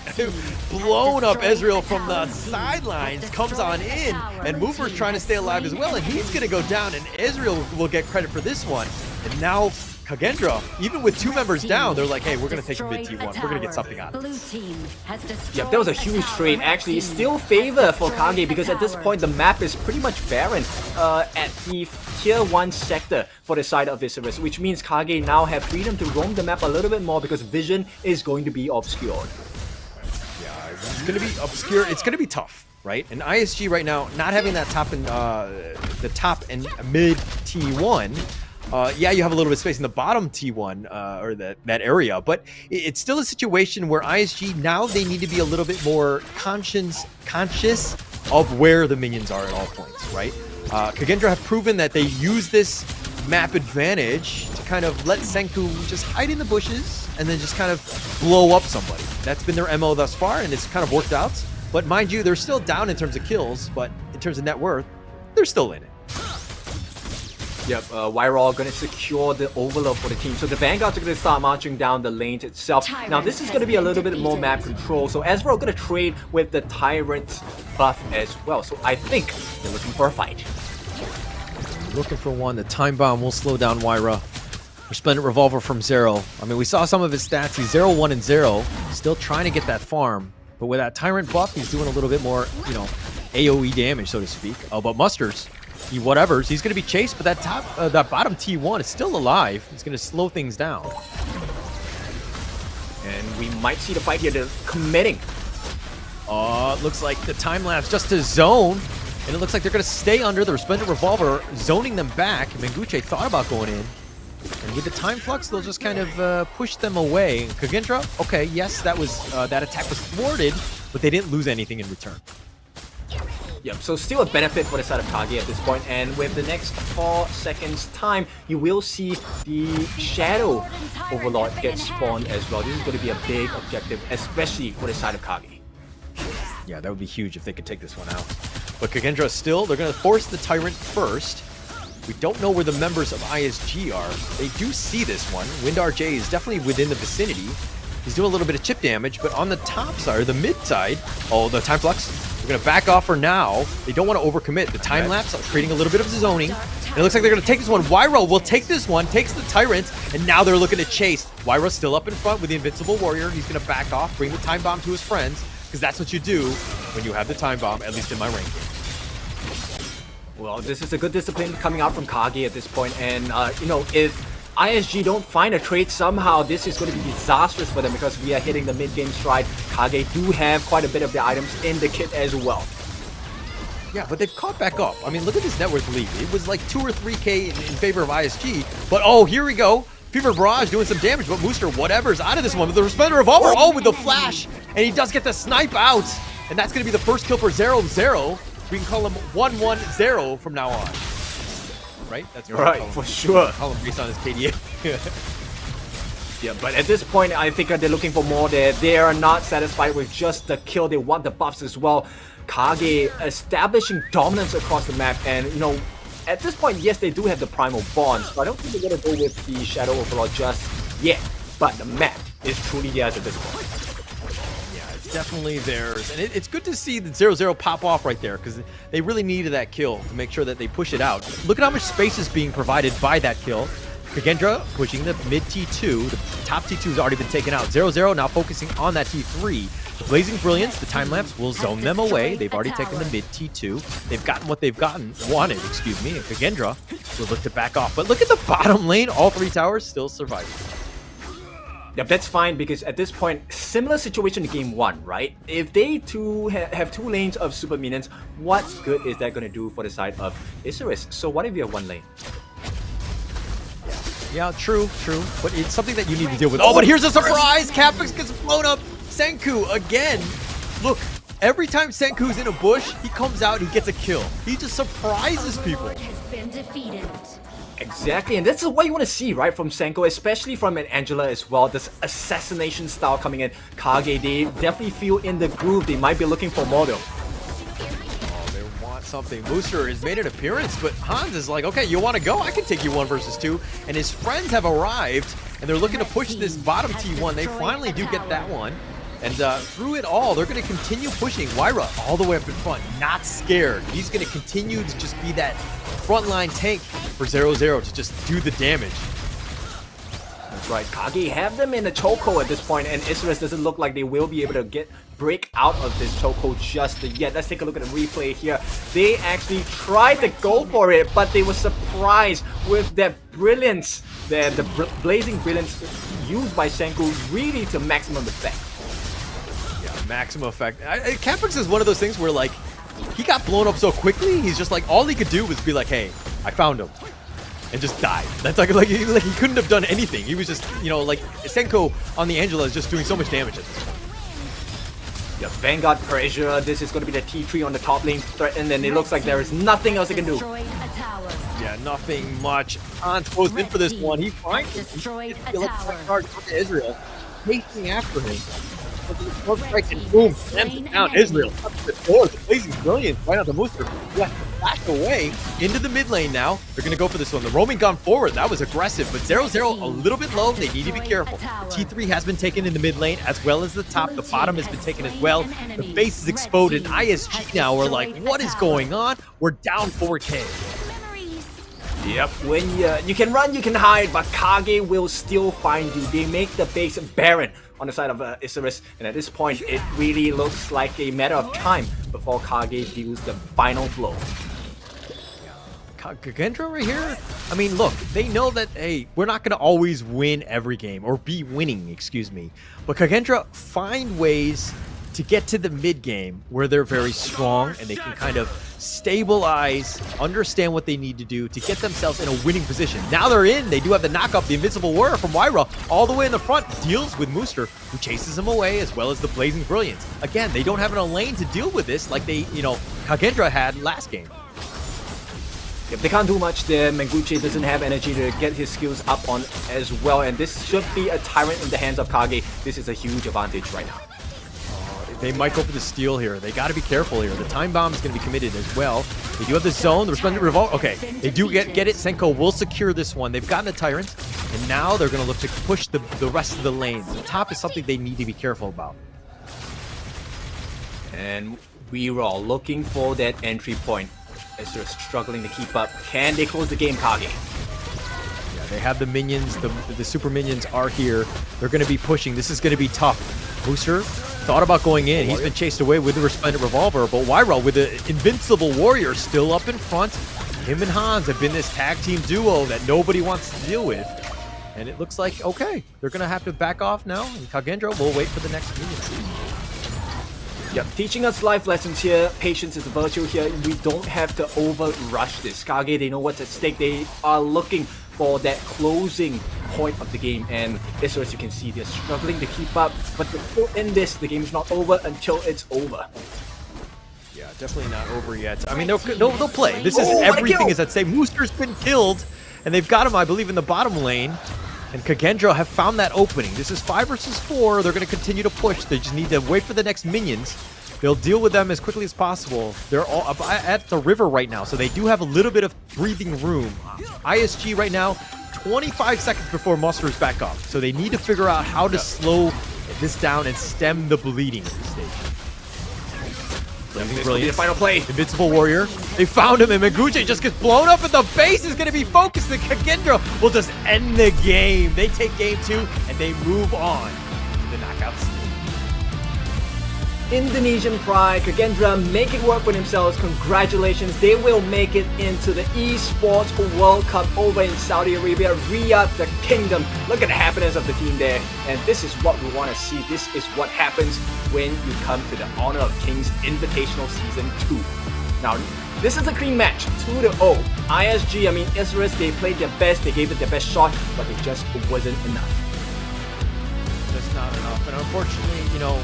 blown up. Ezreal from the sidelines comes on in, and Mover's trying to stay alive as well, and he's going to go down, and Ezreal will get credit for this one. And now KAGE, even with 2 members down, they're like, hey, we're going to take the mid T1. We're going to get something out of it. Yep, that was a huge trade. Actually, still favor for KAGE because at this point, the map is pretty much barren at the Tier 1 sector for the side of Isurus, which means KAGE now have freedom to roam the map a little bit more because vision is going to be obscured. Yeah, it's going to be obscure. It's going to be tough, right? And ISG right now, not having that top and the top and mid T1, yeah, you have a little bit of space in the bottom T1 or that area, but it's still a situation where ISG now they need to be a little bit more conscious of where the minions are at all points, right? KAGE have proven that they use this map advantage to kind of let Senku just hide in the bushes and then just kind of blow up somebody. That's been their MO thus far, and it's kind of worked out. But mind you, they're still down in terms of kills, but in terms of net worth, they're still in it. Yep, Wyra going to secure the overload for the team. So the Vanguards are going to start marching down the lanes itself. Now this is going to be a little bit more map control. So Ezreal going to trade with the Tyrant buff as well. So I think they're looking for a fight. Looking for one. The Time Bomb will slow down Wyra. Resplendent Revolver from Zero. I mean, we saw some of his stats. He's 0-1 and 0. Still trying to get that farm. But with that Tyrant buff, he's doing a little bit more, you know, AoE damage, so to speak. But Musters, he's going to be chased, but that bottom T1 is still alive. He's going to slow things down. And we might see the fight here. They're committing. It looks like the time lapse just to zone. And it looks like they're going to stay under the Resplendent Revolver, zoning them back. Menguche thought about going in. And with the time flux, they'll just kind of push them away. KAGE, okay, yes, that attack was thwarted, but they didn't lose anything in return. Yep, so still a benefit for the side of KAGE at this point, and with the next 4 seconds time, you will see the Shadow Overlord get spawned as well. This is going to be a big objective, especially for the side of KAGE. Yeah, that would be huge if they could take this one out. But KAGE still, they're going to force the Tyrant first. We don't know where the members of ISG are. They do see this one. WindRJ is definitely within the vicinity. He's doing a little bit of chip damage, but on the top side, or the mid side, oh, the Time Flux, they're going to back off for now. They don't want to overcommit. The Time Lapse creating a little bit of zoning. And it looks like they're going to take this one. Wyra will take this one, takes the Tyrant, and now they're looking to chase. Wyra's still up in front with the Invincible Warrior. He's going to back off, bring the Time Bomb to his friends, because that's what you do when you have the Time Bomb, at least in my rank game. Well, this is a good discipline coming out from KAGE at this point, and you know, if ISG don't find a trade somehow, this is going to be disastrous for them because we are hitting the mid-game stride. KAGE do have quite a bit of the items in the kit as well. Yeah, but they've caught back up. I mean, look at this net worth lead. It was like 2 or 3K in favor of ISG. But oh, here we go. Fever Barrage doing some damage, but Mooster, whatever's out of this one with the Resplendent Revolver. Oh, with the flash. And he does get the snipe out. And that's going to be the first kill for 0-0. We can call him 1-1-0 from now on. Right? That's right, for sure. Call him based on his KDA. Yeah, but at this point, I think they're looking for more there. They are not satisfied with just the kill. They want the buffs as well. KAGE establishing dominance across the map. And, you know, at this point, yes, they do have the primal bonds. But I don't think they're going to go with the Shadow Overlord just yet. But the map is truly theirs at this point. Yeah, it's definitely theirs. And it's good to see the 0-0 pop off right there because they really needed that kill to make sure that they push it out. Look at how much space is being provided by that kill. KAGE pushing the mid T2. The top T2 has already been taken out. 0-0 now focusing on that T3. The Blazing Brilliance, the time lapse will zone them away. They've already taken the mid T2. They've gotten what they've wanted, excuse me. And KAGE will look to back off. But look at the bottom lane. All 3 towers still surviving. Yep, that's fine because at this point, similar situation to game 1, right? If they have 2 lanes of super minions, what good is that going to do for the side of Isurus? So what if you have 1 lane? Yeah, true. But it's something that you need to deal with. Oh, but here's a surprise! Capix gets blown up. Senku again. Look, every time Senku's in a bush, he comes out, he gets a kill. He just surprises people. Exactly, and this is what you want to see, right, from Senku, especially from an Angela as well. This assassination style coming in. KAGE, they definitely feel in the groove. They might be looking for more though. Something. Mooster has made an appearance, but Hans is like, okay, you want to go? I can take you 1 versus 2. And his friends have arrived, and they're looking to push this bottom T1. They finally do get that one. And through it all, they're going to continue pushing Wyra all the way up in front, not scared. He's going to continue to just be that frontline tank for 0-0 to just do the damage. That's right, KAGE have them in the chokehold at this point, and Isurus doesn't look like they will be able to break out of this chokehold just yet. Let's take a look at the replay here. They actually tried to go for it, but they were surprised with that brilliance, the blazing brilliance used by Senku really to maximum effect. Yeah, maximum effect. Capix is one of those things where, like, he got blown up so quickly, he's just like, all he could do was be like, hey, I found him. And just died. That's like he couldn't have done anything. He was just, you know, like Senku on the Angela is just doing so much damage at this point. Yeah, Vanguard pressure. This is going to be the T3 on the top lane threatened, and it looks like there is nothing else they can do. Yeah, nothing much. Hans goes in for this one. He finds it. He lets the card go to Israel, chasing after him. Strike and boom, slams it down. Israel up to the door. The Blazing Brilliance right on the Mooster. Yeah, flash away into the mid lane now. They're going to go for this one. The roaming gun forward. That was aggressive, but 0-0 a little bit low. They need to be careful. T3 has been taken in the mid lane as well as the top. The bottom has been taken as well. The base is exploded. ISG now are like, what is going on? We're down 4K. Yep, when you can run, you can hide, but KAGE will still find you. They make the base barren on the side of Isurus, and at this point, it really looks like a matter of time before KAGE deals the final blow. KAGE right here, I mean, look, they know that, hey, we're not going to always win every game, or be winning, excuse me. But KAGE find ways to get to the mid game where they're very strong and they can kind of stabilize, understand what they need to do to get themselves in a winning position. Now they're in. They do have the knockup, the Invincible Warrior from Wyra all the way in the front, deals with Mooster, who chases him away, as well as the Blazing Brilliance. Again, they don't have a lane to deal with this like they, you know, KAGE had last game. If they can't do much there, Menguchi doesn't have energy to get his skills up on as well, and this should be a tyrant in the hands of KAGE. This is a huge advantage right now. They might go for the steal here. They got to be careful here. The time bomb is going to be committed as well. They do have the zone. The Resplendent Revolt. Okay, they do get it. Senku will secure this one. They've gotten the Tyrant, and now they're going to look to push the rest of the lanes. The top is something they need to be careful about. And we are all looking for that entry point as they're struggling to keep up. Can they close the game, KAGE? Yeah, they have the minions. The super minions are here. They're going to be pushing. This is going to be tough. Booster thought about going in. He's been chased away with the Resplendent Revolver, but Wyra with the Invincible Warrior still up in front. Him and Hans have been this tag team duo that nobody wants to deal with. And it looks like, okay, they're going to have to back off now, and KAGE will wait for the next minion. Yep, teaching us life lessons here. Patience is a virtue here. We don't have to over-rush this. KAGE, they know what's at stake. They are looking for that closing point of the game. And as you can see, they're struggling to keep up. But to end this, the game's not over until it's over. Yeah, definitely not over yet. I mean, they'll play. This is everything is at stake. Mooster's been killed, and they've got him, I believe, in the bottom lane. And KAGE have found that opening. This is 5 versus 4. They're going to continue to push. They just need to wait for the next minions. They'll deal with them as quickly as possible. They're all up at the river right now, so they do have a little bit of breathing room. ISG right now, 25 seconds before Muster is back up. So they need to figure out how to slow this down and stem the bleeding at this stage. This will be the final play. Invincible Warrior. They found him, and Meguje just gets blown up, and the base is going to be focused, and KAGE will just end the game. They take game 2, and they move on to the knockout stage. Indonesian pride, KAGE make it work for themselves. Congratulations, they will make it into the Esports World Cup over in Saudi Arabia, Riyadh, the kingdom. Look at the happiness of the team there, and this is what we want to see. This is what happens when you come to the Honor of Kings Invitational Season 2. Now, this is a clean match, 2-0. ISG, I mean, Isurus, they played their best, they gave it their best shot, but it just wasn't enough. Just not enough, and unfortunately, you know,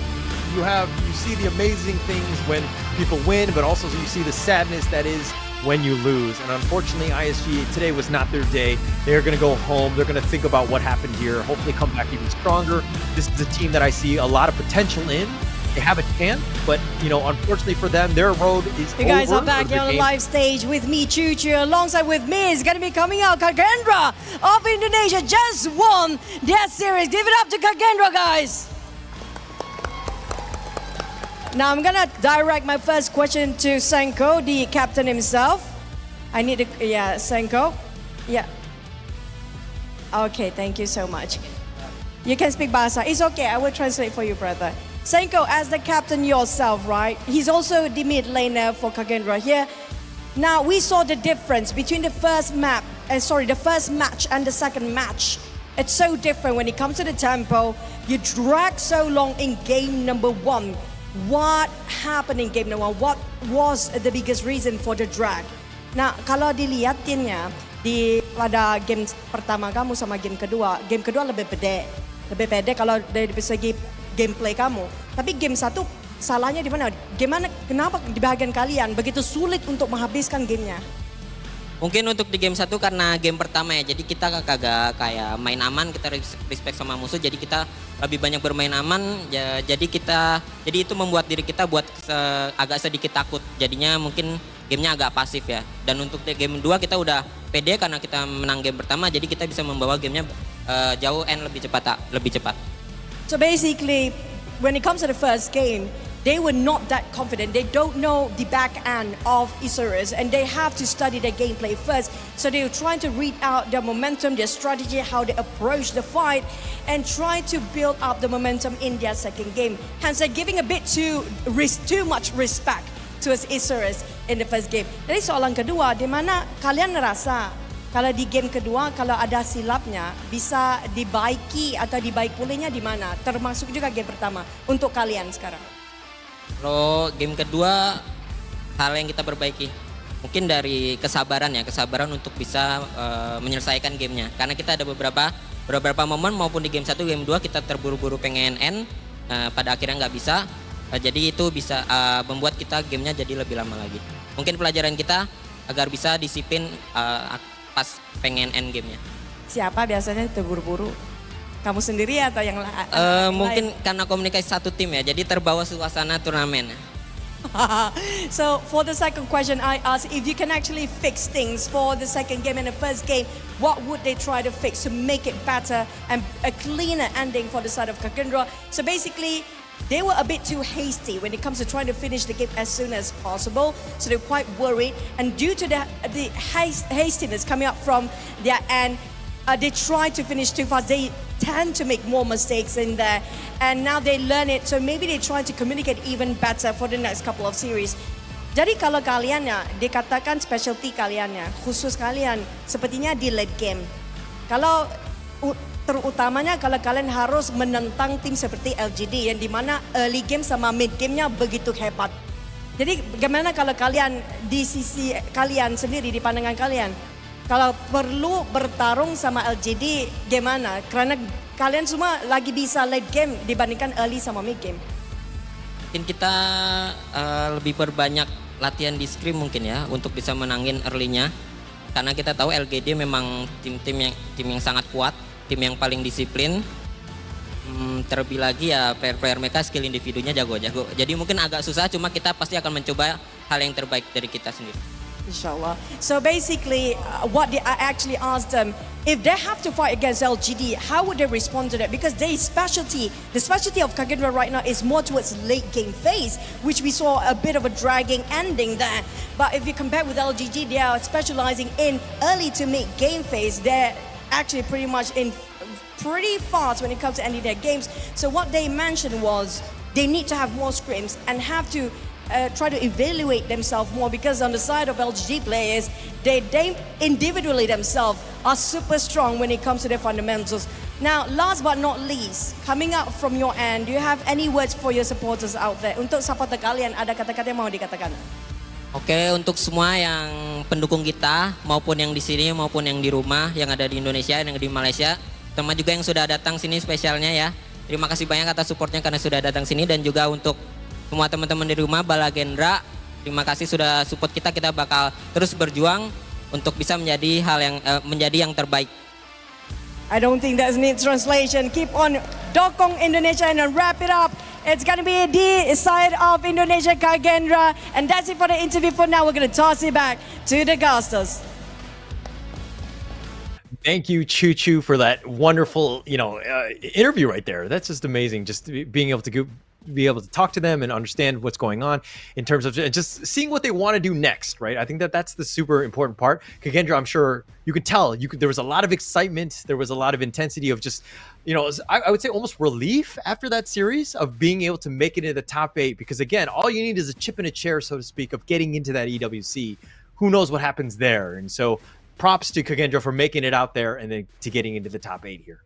you see the amazing things when people win, but also you see the sadness that is when you lose. And unfortunately, ISG today was not their day. They're going to go home. They're going to think about what happened here, hopefully come back even stronger. This is a team that I see a lot of potential in. They have a chance, but, you know, unfortunately for them, their road is over. You guys are back here on the live stage with me, Choo Choo, alongside with me is going to be coming out KAGE of Indonesia just won their series. Give it up to KAGE, guys. Now I'm gonna direct my first question to Senko, the captain himself. I need to, yeah, Senko. Yeah. Okay, thank you so much. You can speak Bahasa. It's okay, I will translate for you, brother. Senko, as the captain yourself, right? He's also the mid laner for KAGE here. Now we saw the difference between the first match and the second match. It's so different when it comes to the tempo. You drag so long in game number 1. What happened in game number 1? What was the biggest reason for the drag? Nah, kalau dilihatinnya pada game pertama kamu sama game kedua lebih pede kalau dari segi gameplay kamu. Tapi game 1 salahnya di mana? Kenapa di bagian kalian begitu sulit untuk menghabiskan gamenya? Mungkin untuk di game 1 karena game pertama ya, jadi kita kagak kayak main aman, kita respect sama musuh, jadi kita lebih banyak bermain aman, jadi itu membuat diri kita agak sedikit takut, jadinya mungkin gamenya agak pasif ya. Dan untuk di game 2 kita udah pede karena kita menang game pertama, jadi kita bisa membawa gamenya jauh and lebih cepat. So basically, when it comes to the first game, they were not that confident. They don't know the back end of Isurus and they have to study their gameplay first. So they were trying to read out their momentum, their strategy, how they approach the fight and try to build up the momentum in their second game. Hence they're giving a bit too much respect to Isurus in the first game. Jadi soalan kedua, di mana kalian ngerasa kalau di game kedua kalau ada silapnya bisa dibaiki atau dibaik pulihnya di mana? Termasuk juga game pertama untuk kalian sekarang. Kalau game kedua, hal yang kita perbaiki mungkin dari kesabaran untuk bisa menyelesaikan gamenya. Karena kita ada beberapa momen maupun di game 1, game 2 kita terburu-buru pengen end, pada akhirnya nggak bisa. Jadi itu bisa membuat kita gamenya jadi lebih lama lagi. Mungkin pelajaran kita agar bisa disiplin pas pengen end gamenya. Siapa biasanya terburu-buru? Kamu sendiri atau yang lain? Mungkin karena komunikasi satu tim ya, jadi terbawa suasana turnamen. So for the second question I asked, if you can actually fix things for the second game and the first game, what would they try to fix to make it better and a cleaner ending for the side of KAGE? So basically, they were a bit too hasty when it comes to trying to finish the game as soon as possible. So they're quite worried, and due to the hastiness coming up from their end, they try to finish too fast. They tend to make more mistakes in there, and now they learn it. So maybe they try to communicate even better for the next couple of series. Jadi kalau kalian ya, dikatakan specialty kalian ya, khusus kalian sepertinya di late game. Kalau Terutamanya kalau kalian harus menentang tim seperti LGD yang dimana early game sama mid game-nya begitu hebat. Jadi bagaimana kalau kalian di sisi kalian sendiri, di pandangan kalian, kalau perlu bertarung sama LGD gimana? Karena kalian semua lagi bisa late game dibandingkan early sama mid game. Mungkin kita lebih berbanyak latihan di scrim mungkin ya untuk bisa menangin early-nya. Karena kita tahu LGD memang tim yang sangat kuat, tim yang paling disiplin. Terlebih lagi ya player-player mereka skill individunya jago-jago. Jadi mungkin agak susah, cuma kita pasti akan mencoba hal yang terbaik dari kita sendiri. Inshallah. So basically, I actually asked them, if they have to fight against LGD, how would they respond to that? Because the specialty of Kagendra right now is more towards late game phase, which we saw a bit of a dragging ending there. But if you compare with LGD, they are specializing in early to mid game phase. They're actually pretty much in pretty fast when it comes to ending their games. So what they mentioned was they need to have more scrims and have to try to evaluate themselves more, because on the side of LGD players, they individually themselves are super strong when it comes to their fundamentals. Now, last but not least, coming out from your end, do you have any words for your supporters out there? Untuk supporter kalian, ada kata-kata yang mau dikatakan? Oke, untuk semua yang pendukung kita, maupun yang di sini, maupun yang di rumah, yang ada di Indonesia, yang di Malaysia, terutama juga yang sudah datang sini spesialnya ya. Terima kasih banyak atas supportnya karena sudah datang sini, dan juga untuk semua teman-teman di rumah, Balagendra, terima kasih sudah support kita. Kita bakal terus berjuang untuk bisa menjadi yang terbaik. I don't think that's need translation. Keep on dokong Indonesia and wrap it up. It's gonna be the side of Indonesia Kagendra, and that's it for the interview. For now, we're gonna toss it back to the Gasters. Thank you, Choo Choo, for that wonderful, interview right there. That's just amazing. Just being able to be able to talk to them and understand what's going on in terms of just seeing what they want to do next, right? I think that's the super important part. Kagendra, I'm sure you could tell there was a lot of excitement. There was a lot of intensity of just, I would say almost relief after that series of being able to make it into the top 8. Because again, all you need is a chip in a chair, so to speak, of getting into that EWC. Who knows what happens there? And so props to Kagendra for making it out there and then to getting into the top 8 here.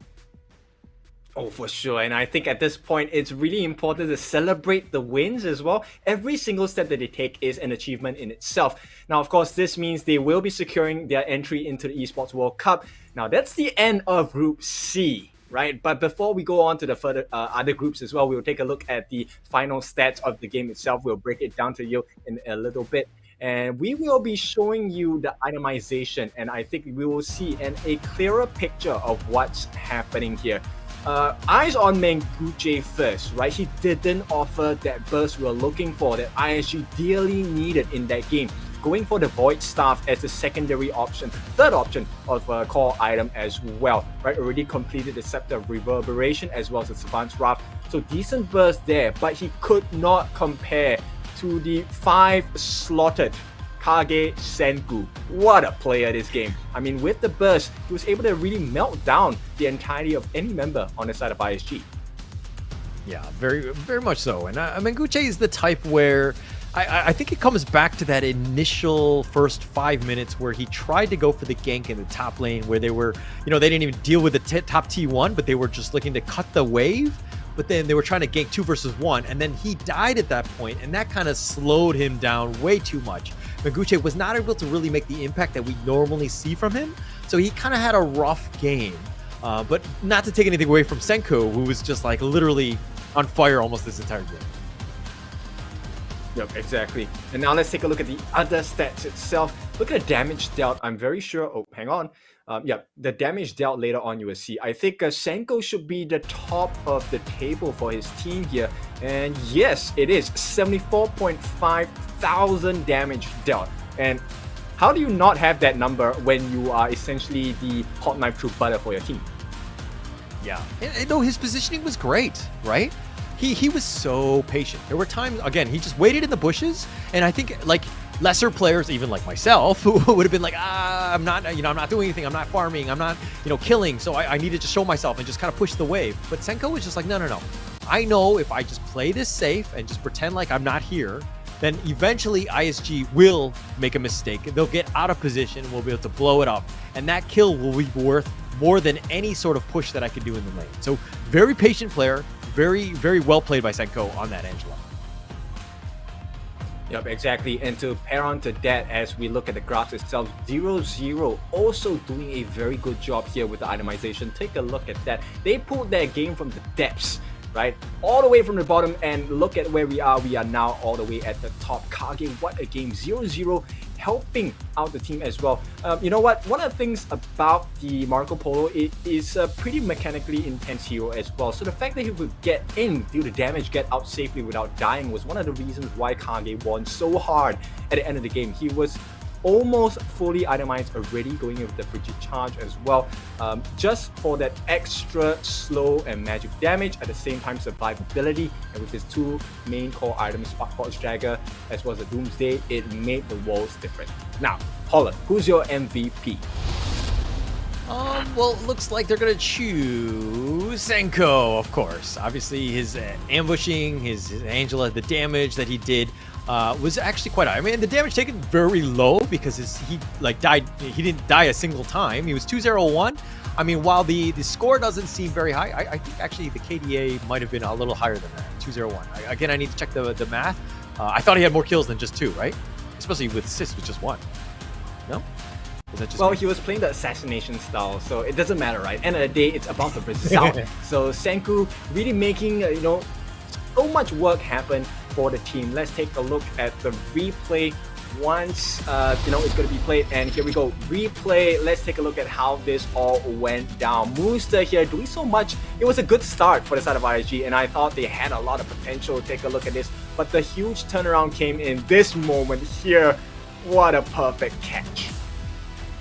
Oh, for sure. And I think at this point, it's really important to celebrate the wins as well. Every single step that they take is an achievement in itself. Now, of course, this means they will be securing their entry into the Esports World Cup. Now, that's the end of Group C, right? But before we go on to the further other groups as well, we'll take a look at the final stats of the game itself. We'll break it down to you in a little bit. And we will be showing you the itemization. And I think we will see a clearer picture of what's happening here. Eyes on Menguche first, right? He didn't offer that burst we were looking for, that ISG dearly needed in that game. Going for the Void Staff as the secondary option, third option of a core item as well, right? Already completed the Scepter of Reverberation as well as the Savant's Wrath. So decent burst there, but he could not compare to the 5 slotted KAGE Senku. What a player this game. I mean, with the burst, he was able to really melt down the entirety of any member on the side of ISG. Yeah, very, very much so. And Menguche is the type where I think it comes back to that initial first 5 minutes where he tried to go for the gank in the top lane, where they were, they didn't even deal with the top T1, but they were just looking to cut the wave. But then they were trying to gank 2 versus 1, and then he died at that point, and that kind of slowed him down way too much. Menguche was not able to really make the impact that we normally see from him, so he kind of had a rough game. But not to take anything away from Senko, who was just like literally on fire almost this entire game. Yep, exactly. And now let's take a look at the other stats itself. Look at the damage dealt. I'm very sure. Oh, hang on. The damage dealt later on you will see. I think Senko should be the top of the table for his team here. And yes, it is 74.5 thousand damage dealt. And how do you not have that number when you are essentially the hot knife through butter for your team? Yeah, and no, his positioning was great, right? He was so patient. There were times, again, he just waited in the bushes, and I think like lesser players, even like myself, who would have been like, I'm not doing anything, I'm not farming, I'm not, killing, so I need to just show myself and just kind of push the wave. But Senko was just like, no. I know if I just play this safe and just pretend like I'm not here, then eventually ISG will make a mistake. They'll get out of position, we'll be able to blow it up, and that kill will be worth more than any sort of push that I could do in the lane. So very patient player, very, very well played by Senko on that Angela. Yep, exactly. And to pair on to that, as we look at the graphs itself, 0-0 also doing a very good job here with the itemization. Take a look at that. They pulled their game from the depths, right? All the way from the bottom, and look at where we are. We are now all the way at the top. KAGE, what a game. 0-0 helping out the team as well. You know what? One of the things about the Marco Polo, it is a pretty mechanically intense hero as well. So the fact that he would get in, do the damage, get out safely without dying was one of the reasons why KAGE won so hard at the end of the game. He was almost fully itemized already, going in with the frigid charge as well, just for that extra slow and magic damage, at the same time survivability, and with his two main core items, Spark Forge Dagger as well as the Doomsday, it made the worlds different. Now, Holland, who's your MVP? Well, it looks like they're going to choose Senko, of course. Obviously, his ambushing, his Angela, the damage that he did was actually quite high. I mean, the damage taken very low because he died. He didn't die a single time. He was 201. I mean, while the score doesn't seem very high, I think actually the KDA might have been a little higher than that, 201. Again, I need to check the math. I thought he had more kills than just 2, right? Especially with Sis with just 1. No? Well, he was playing the assassination style, so it doesn't matter, right? End of the day, it's about the result. So Senku really making so much work happen for the team. Let's take a look at the replay once it's going to be played, and here we go. Replay. Let's take a look at how this all went down. Mooster here doing so much. It was a good start for the side of ISG, and I thought they had a lot of potential. Take a look at this, but the huge turnaround came in this moment here. What a perfect catch.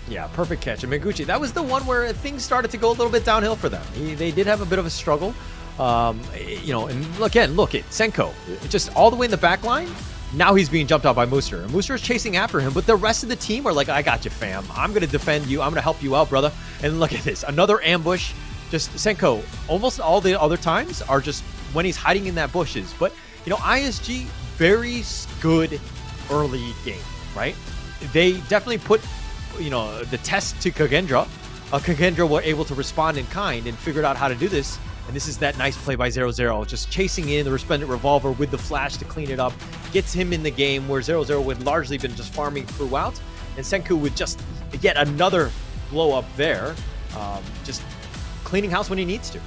Yeah, perfect catch. And Menguchi, that was the one where things started to go a little bit downhill for them. They did have a bit of a struggle. And again, look at Senko, just all the way in the back line. Now he's being jumped out by Mooster. And Mooster is chasing after him, but the rest of the team are like, I got you, fam. I'm going to defend you. I'm going to help you out, brother. And look at this. Another ambush. Just Senko, almost all the other times are just when he's hiding in that bushes. But, ISG, very good early game, right? They definitely put the test to Kagendra. Kagendra were able to respond in kind and figured out how to do this. And this is that nice play by 0-0, just chasing in the Resplendent Revolver with the flash to clean it up. Gets him in the game where 0-0 would largely been just farming throughout. And Senku with just yet another blow up there. Just cleaning house when he needs to.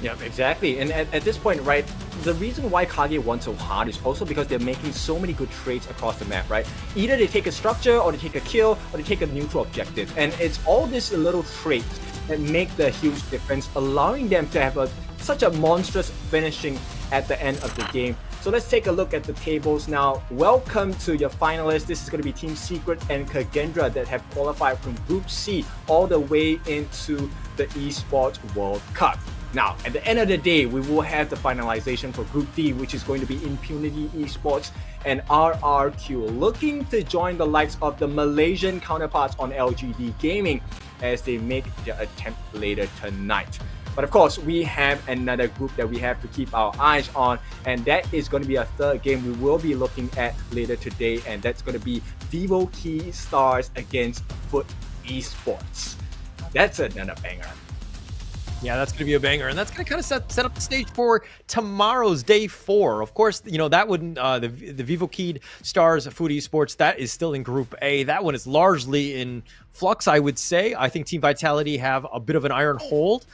Yeah, exactly. And at this point, right, the reason why KAGE won so hard is also because they're making so many good trades across the map, right? Either they take a structure, or they take a kill, or they take a neutral objective. And it's all these little traits that make the huge difference, allowing them to have such a monstrous finishing at the end of the game. So let's take a look at the tables now. Welcome to your finalists. This is going to be Team Secret and Kagendra that have qualified from Group C all the way into the Esports World Cup. Now, at the end of the day, we will have the finalization for Group D, which is going to be Impunity Esports and RRQ, looking to join the likes of the Malaysian counterparts on LGD Gaming as they make their attempt later tonight. But of course, we have another group that we have to keep our eyes on, and that is going to be a third game we will be looking at later today, and that's going to be Vivo Key Stars against Foot Esports. That's another banger. Yeah, that's going to be a banger, and that's going to kind of set up the stage for tomorrow's day 4. Of course, that wouldn't the Vivo Keyed Stars Food Esports, that is still in Group A. That one is largely in flux, I would say. I think Team Vitality have a bit of an iron hold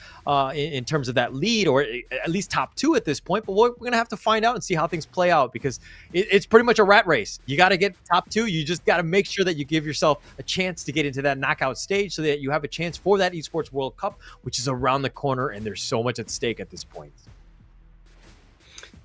in terms of that lead, or at least top 2 at this point. But we're going to have to find out and see how things play out, because it's pretty much a rat race. You got to get top 2. You just got to make sure that you give yourself a chance to get into that knockout stage so that you have a chance for that Esports World Cup, which is around the corner, and there's so much at stake at this point.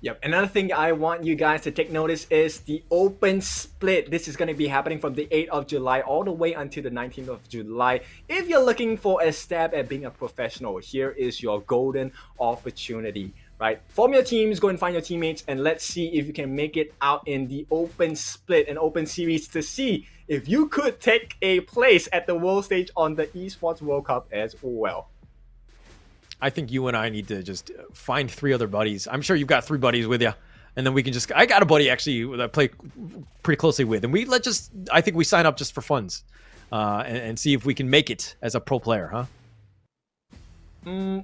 Yep, another thing I want you guys to take notice is the open split. This is going to be happening from the 8th of July all the way until the 19th of July. If you're looking for a stab at being a professional, here is your golden opportunity, right? Form your teams, go and find your teammates, and let's see if you can make it out in the open split and open series to see if you could take a place at the world stage on the Esports World Cup as well. I think you and I need to just find 3 other buddies. I'm sure you've got 3 buddies with you. And then we can just... I got a buddy, actually, that I play pretty closely with. And I think we sign up just for funds. and see if we can make it as a pro player, huh?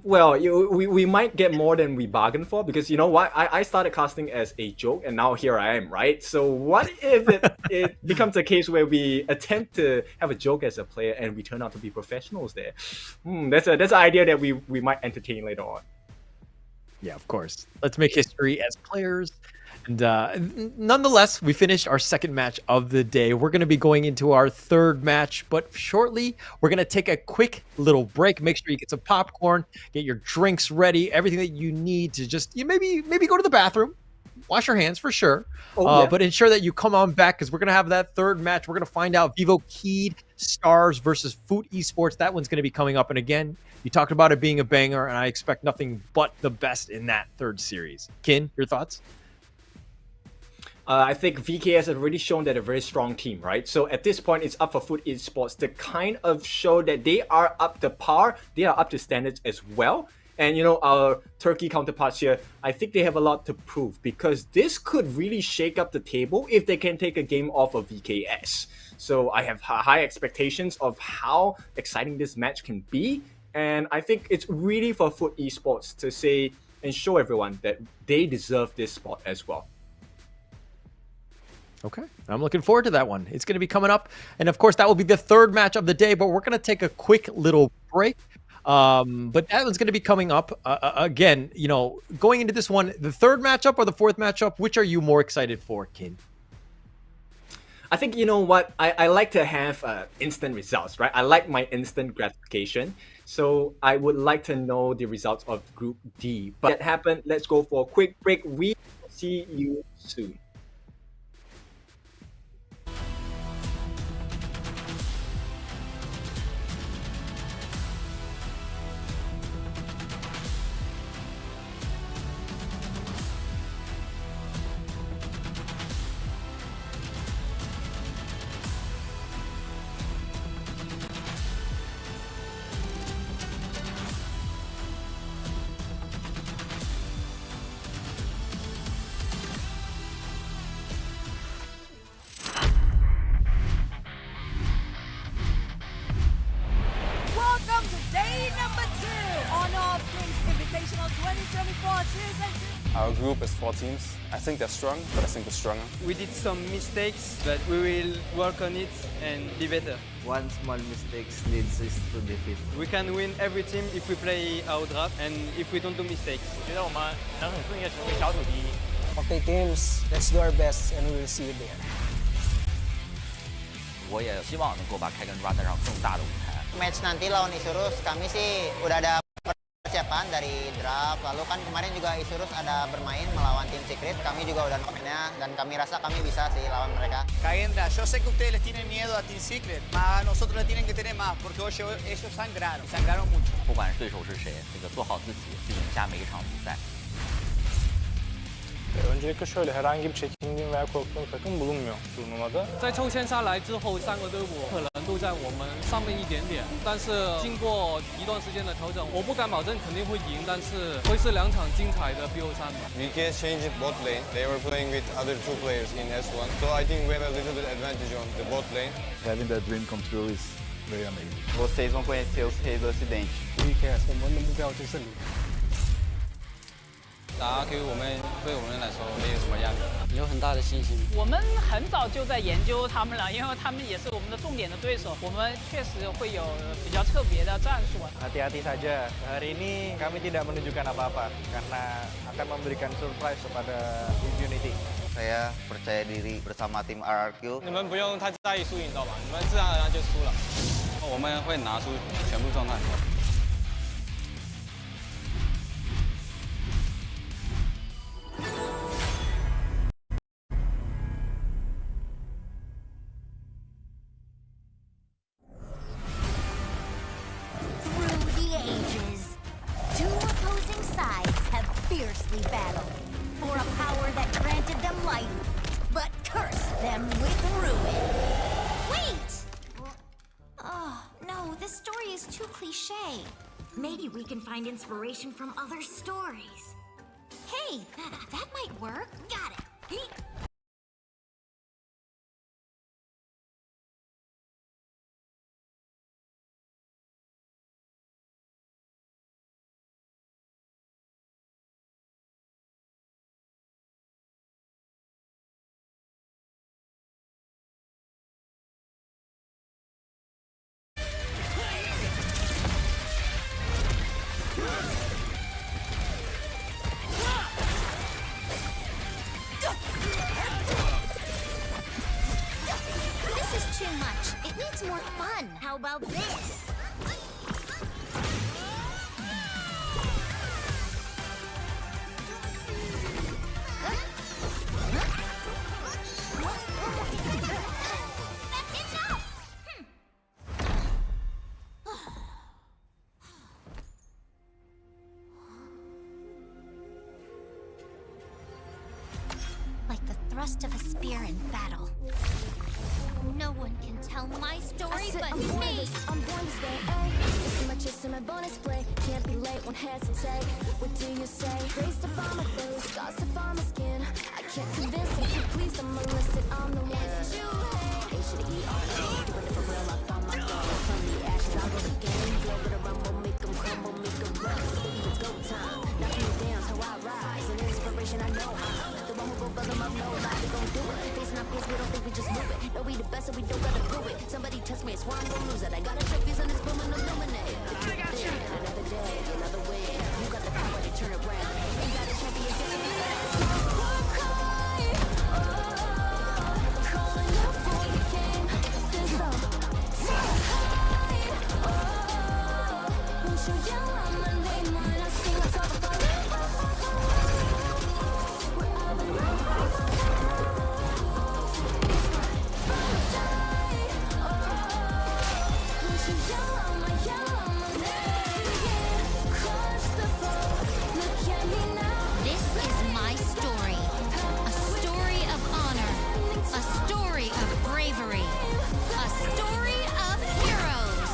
Well, we might get more than we bargained for, because you know what? I started casting as a joke and now here I am, right? So what if it becomes a case where we attempt to have a joke as a player and we turn out to be professionals there? That's an idea that we might entertain later on. Yeah, of course. Let's make history as players. And nonetheless, we finished our second match of the day. We're going to be going into our third match, but shortly, we're going to take a quick little break. Make sure you get some popcorn, get your drinks ready, everything that you need to just maybe go to the bathroom, wash your hands for sure. Yeah. But ensure that you come on back, because we're going to have that third match. We're going to find out Vivo Keyed Stars versus Foot Esports. That one's going to be coming up. And again, you talked about it being a banger, and I expect nothing but the best in that third series. Kin, your thoughts? I think VK has already shown that they're a very strong team, right? So at this point, it's up for Foot Esports to kind of show that they are up to par, they are up to standards as well. And you know, our Turkey counterparts here, I think they have a lot to prove, because this could really shake up the table if they can take a game off of VKS. So I have high expectations of how exciting this match can be. And I think it's really for Foot Esports to say and show everyone that they deserve this spot as well. Okay, I'm looking forward to that one. It's going to be coming up. And of course, that will be the third match of the day, but we're going to take a quick little break. But that one's going to be coming up. Again, you know, going into this one, the third matchup or the fourth matchup, which are you more excited for, Kin? I think, you know what, I like to have instant results, right? I like my instant gratification. So I would like to know the results of Group D. But that happened, let's go for a quick break. We will see you soon. Welcome to day number 2 on our Kings Invitational 2024 Season 2. Our group is 4 teams. I think they're strong, but I think we're stronger. We did some mistakes, but we will work on it and be better. One small mistake leads us to defeat. We can win every team if we play our draft and if we don't do mistakes. Okay, teams, let's do our best and we will see you there. 我也希望能够把开根抓带上更大的舞台。 Match nanti lawan Isurus, kami sih udah ada persiapan dari draft. Lalu kan kemarin juga Isurus ada bermain melawan tim Secret. Kami juga udah nontonnya dan kami rasa kami bisa sih lawan mereka. Kagendra, yo sé que ustedes les tienen miedo a Team Secret, mas a nosotros le tienen que tener más, porque hoy ellos sangraron mucho. 不管是对手是谁，做好自己，去赢下每一场比赛。 Öncelikle şöyle, herhangi bir çekindiğim veya korktuğum takım bulunmuyor turnuvada. 在抽签下来之后，3个队伍可能都在我们上面一点点，但是经过一段时间的调整，我不敢保证肯定会赢，但是会是2场精彩的 BO3 吧。 VK changed bot lane. They were playing with other 2 players in S1. So I think we have a little bit advantage on the bot lane. Having that dream come true is very amazing. Vocês vão conhecer os reis do Ocidente. VKS，我们的目标就是胜利。 打 RQ 我们对我们来说没有什么压力，有很大的信心。我们很早就在研究他们了，因为他们也是我们的重点的对手。我们确实会有比较特别的战术。 Hati-hati saja, hari ini kami tidak menunjukkan apa-apa karena akan memberikan surprise kepada Infinity. Saya percaya diri bersama tim RRQ. 你们不用太在意输赢，知道吧？你们自然而然就输了。我们会拿出全部状态。 Through the ages, 2 opposing sides have fiercely battled for a power that granted them life, but cursed them with ruin. Wait! Oh, no, this story is too cliche. Maybe we can find inspiration from other stories. Hey, that might work. Got it. fun. How about this? That's enough! Like the thrust of a spear in battle. No one can tell my story but me! I'm born this way, ayy. It's my chest and my bonus play. Can't be late, won't hesitate. What do you say? Grace to find my face, scars to find my skin. I can't convince them, please, I'm illicit. I'm the one that you hate. They should eat all day. Doing it for real, I found my goal. From the ashes, I rose again. Blow with a rumble, make them crumble, make them run. Baby, it's go time. Knock me down, so I rise. An inspiration, I know how. The one who go bug them up, no lie, they gon' do it. Facing our peers, we don't think we just move it. No, we the best, so we don't gotta prove it. Somebody test me, I swear I'm gon' lose it. I got a trophies on this boom and illuminate. Another day, another way. You got the power to turn around. Ain't got a champion, calling out for the game. There's no hide. Won't you yell out my name when I sing a song of This is my story. A story of honor. A story of bravery. A story of heroes.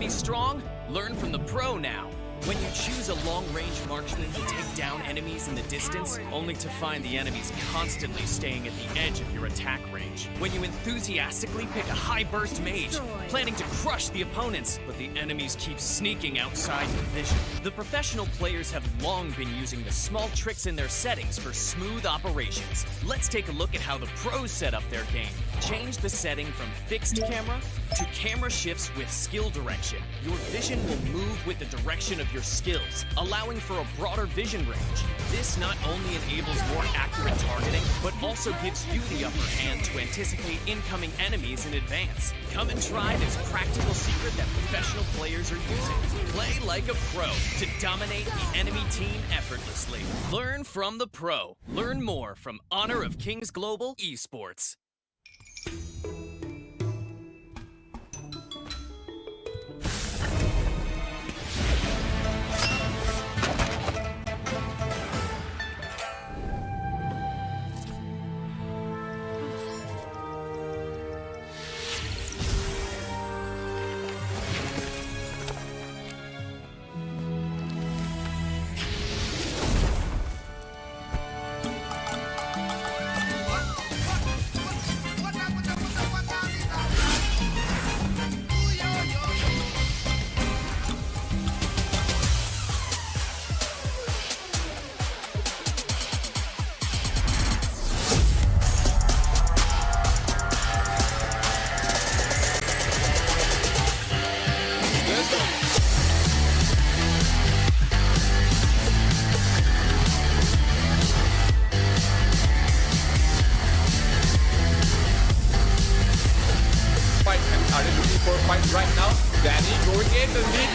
be strong? Learn from the pro now. When you choose a long-range marksman to take down enemies in the distance, only to find the enemies constantly staying at the edge of your attack range. When you enthusiastically pick a high-burst mage, planning to crush the opponents, but the enemies keep sneaking outside your vision. The professional players have long been using the small tricks in their settings for smooth operations. Let's take a look at how the pros set up their game. Change the setting from fixed camera to camera shifts with skill direction. Your vision will move with the direction of your skills, allowing for a broader vision range. This not only enables more accurate targeting, but also gives you the upper hand to anticipate incoming enemies in advance. Come and try this practical secret that professional players are using. Play like a pro to dominate the enemy team effortlessly. Learn from the pro. Learn more from Honor of Kings Global Esports. Are they looking for a fight right now? Danny going in the lead.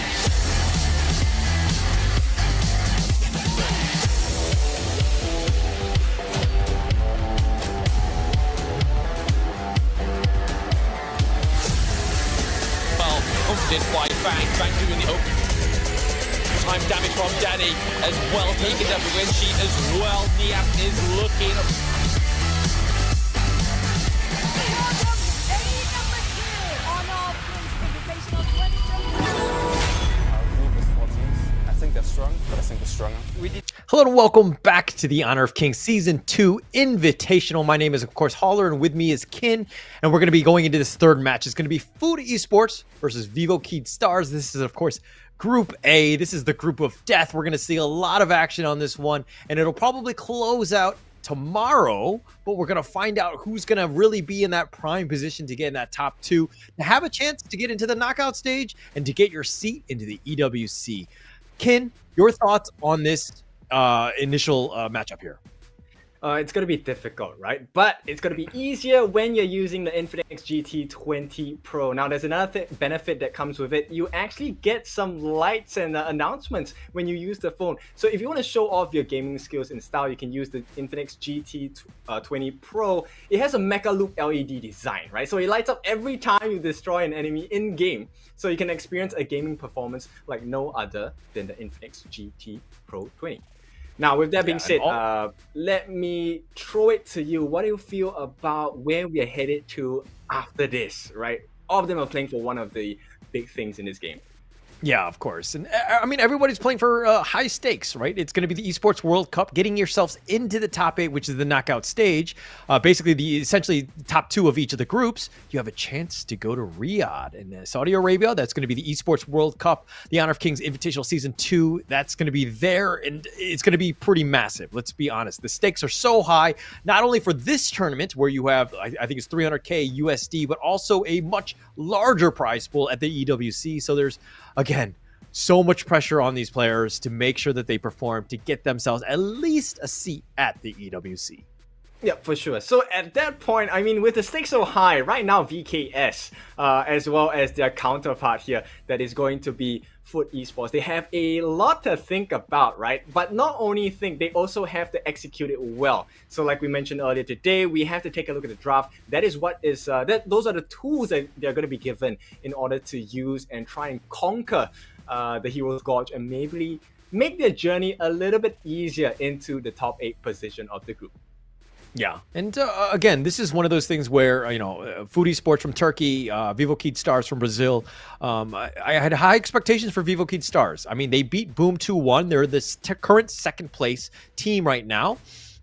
Well, confident by Bang. Bang doing the open. Time damage from Danny as well, taken up with Wenshi as well. Niap is looking. Strong, but I think we're stronger. Hello and welcome back to the Honor of Kings Season 2 Invitational. My name is, of course, Holler, and with me is Kin, and we're going to be going into this third match. It's going to be Food Esports versus Vivo Keyed Stars. This is, of course, Group A. This is the group of death. We're going to see a lot of action on this one, and it'll probably close out tomorrow, but we're going to find out who's going to really be in that prime position to get in that top two, to have a chance to get into the knockout stage, and to get your seat into the EWC. Kin, your thoughts on this initial matchup here? It's going to be difficult, right? But it's going to be easier when you're using the Infinix GT20 Pro. Now, there's another benefit that comes with it. You actually get some lights and announcements when you use the phone. So if you want to show off your gaming skills and style, you can use the Infinix GT20 Pro. It has a Mecha Loop LED design, right? So it lights up every time you destroy an enemy in-game. So you can experience a gaming performance like no other than the Infinix GT Pro 20. Now, with that being said, let me throw it to you. What do you feel about where we are headed to after this, right? All of them are playing for one of the big things in this game. Yeah, of course. And I mean, everybody's playing for high stakes, right? It's going to be the Esports World Cup, getting yourselves into the top 8, which is the knockout stage. Basically, essentially top 2 of each of the groups. You have a chance to go to Riyadh in Saudi Arabia. That's going to be the Esports World Cup, the Honor of Kings Invitational Season 2. That's going to be there, and it's going to be pretty massive. Let's be honest. The stakes are so high, not only for this tournament, where you have, I think it's 300K USD, but also a much larger prize pool at the EWC. So there's, again, so much pressure on these players to make sure that they perform to get themselves at least a seat at the EWC. Yeah, for sure. So at that point, I mean, with the stakes so high, right now VKS, as well as their counterpart here, that is going to be Food Esports, they have a lot to think about, right? But not only think, they also have to execute it well. So like we mentioned earlier today, we have to take a look at the draft. That is what is, those are the tools that they're going to be given in order to use and try and conquer the Heroes Gorge and maybe make their journey a little bit easier into the top 8 position of the group. Yeah, and again, this is one of those things where Foodie Sports from Turkey, Vivo Kid Stars from Brazil. I had high expectations for Vivo Kid Stars. I mean, they beat Boom 2-1. They're the current second place team right now.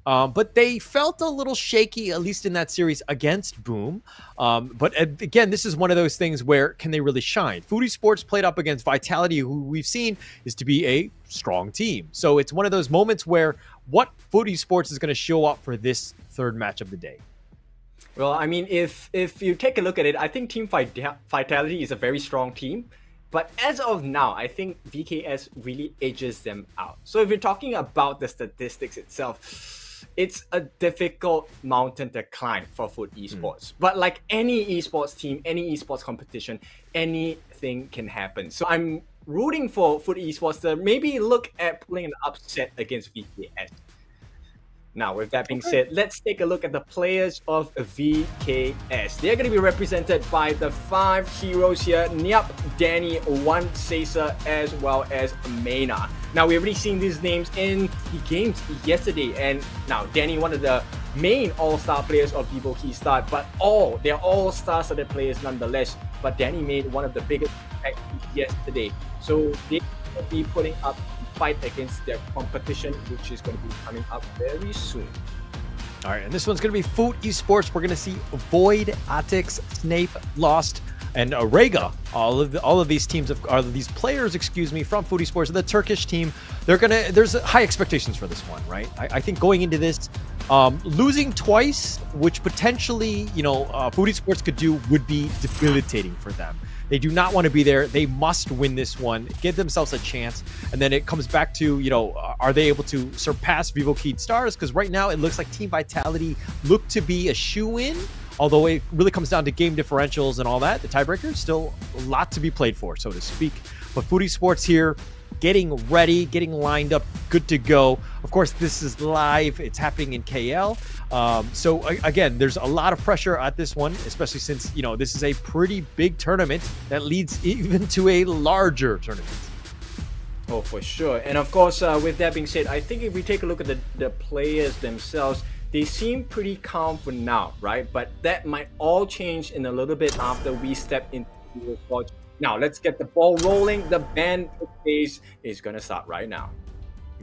But they felt a little shaky, at least in that series against Boom. But again, this is one of those things where can they really shine? Foodie Sports played up against Vitality, who we've seen is to be a strong team. So it's one of those moments where what Foodie Sports is going to show up for this third match of the day. Well, I mean, if you take a look at it, I think Team Vitality is a very strong team. But as of now, I think VKS really edges them out. So if you're talking about the statistics itself, it's a difficult mountain to climb for Food Esports. But like any esports team, any esports competition, anything can happen. So I'm rooting for Food Esports to maybe look at pulling an upset against VKS. Now, with that being said, let's take a look at the players of VKS. They're going to be represented by the 5 heroes here, Nyap, Danny, Wan Sesa, as well as Mena. Now, we've already seen these names in the games yesterday, and now Danny, one of the main all-star players of Vivo Key Start, but they're all star-studded players nonetheless. But Danny made one of the biggest impacts yesterday. So they will be putting up fight against their competition, which is going to be coming up very soon. All right, and this one's going to be Food Esports. We're going to see Void, Atix, Snape, Lost, and Rega. All of these teams these players, from Food Esports, the Turkish team. There's high expectations for this one, right? I think going into this, losing twice, which potentially Food Esports could do, would be debilitating for them. They do not want to be there. They must win this one, give themselves a chance. And then it comes back to, are they able to surpass Vivo Kid Stars? Because right now it looks like Team Vitality look to be a shoe-in, although it really comes down to game differentials and all that. The tiebreaker, still a lot to be played for, so to speak. But Foodie Sports here, getting ready, getting lined up, good to go. Of course, this is live. It's happening in KL. So again, there's a lot of pressure at this one, especially since, this is a pretty big tournament that leads even to a larger tournament. Oh, for sure. And of course, with that being said, I think if we take a look at the players themselves, they seem pretty calm for now, right? But that might all change in a little bit after we step into the watch. Now, let's get the ball rolling. The band phase is going to start right now.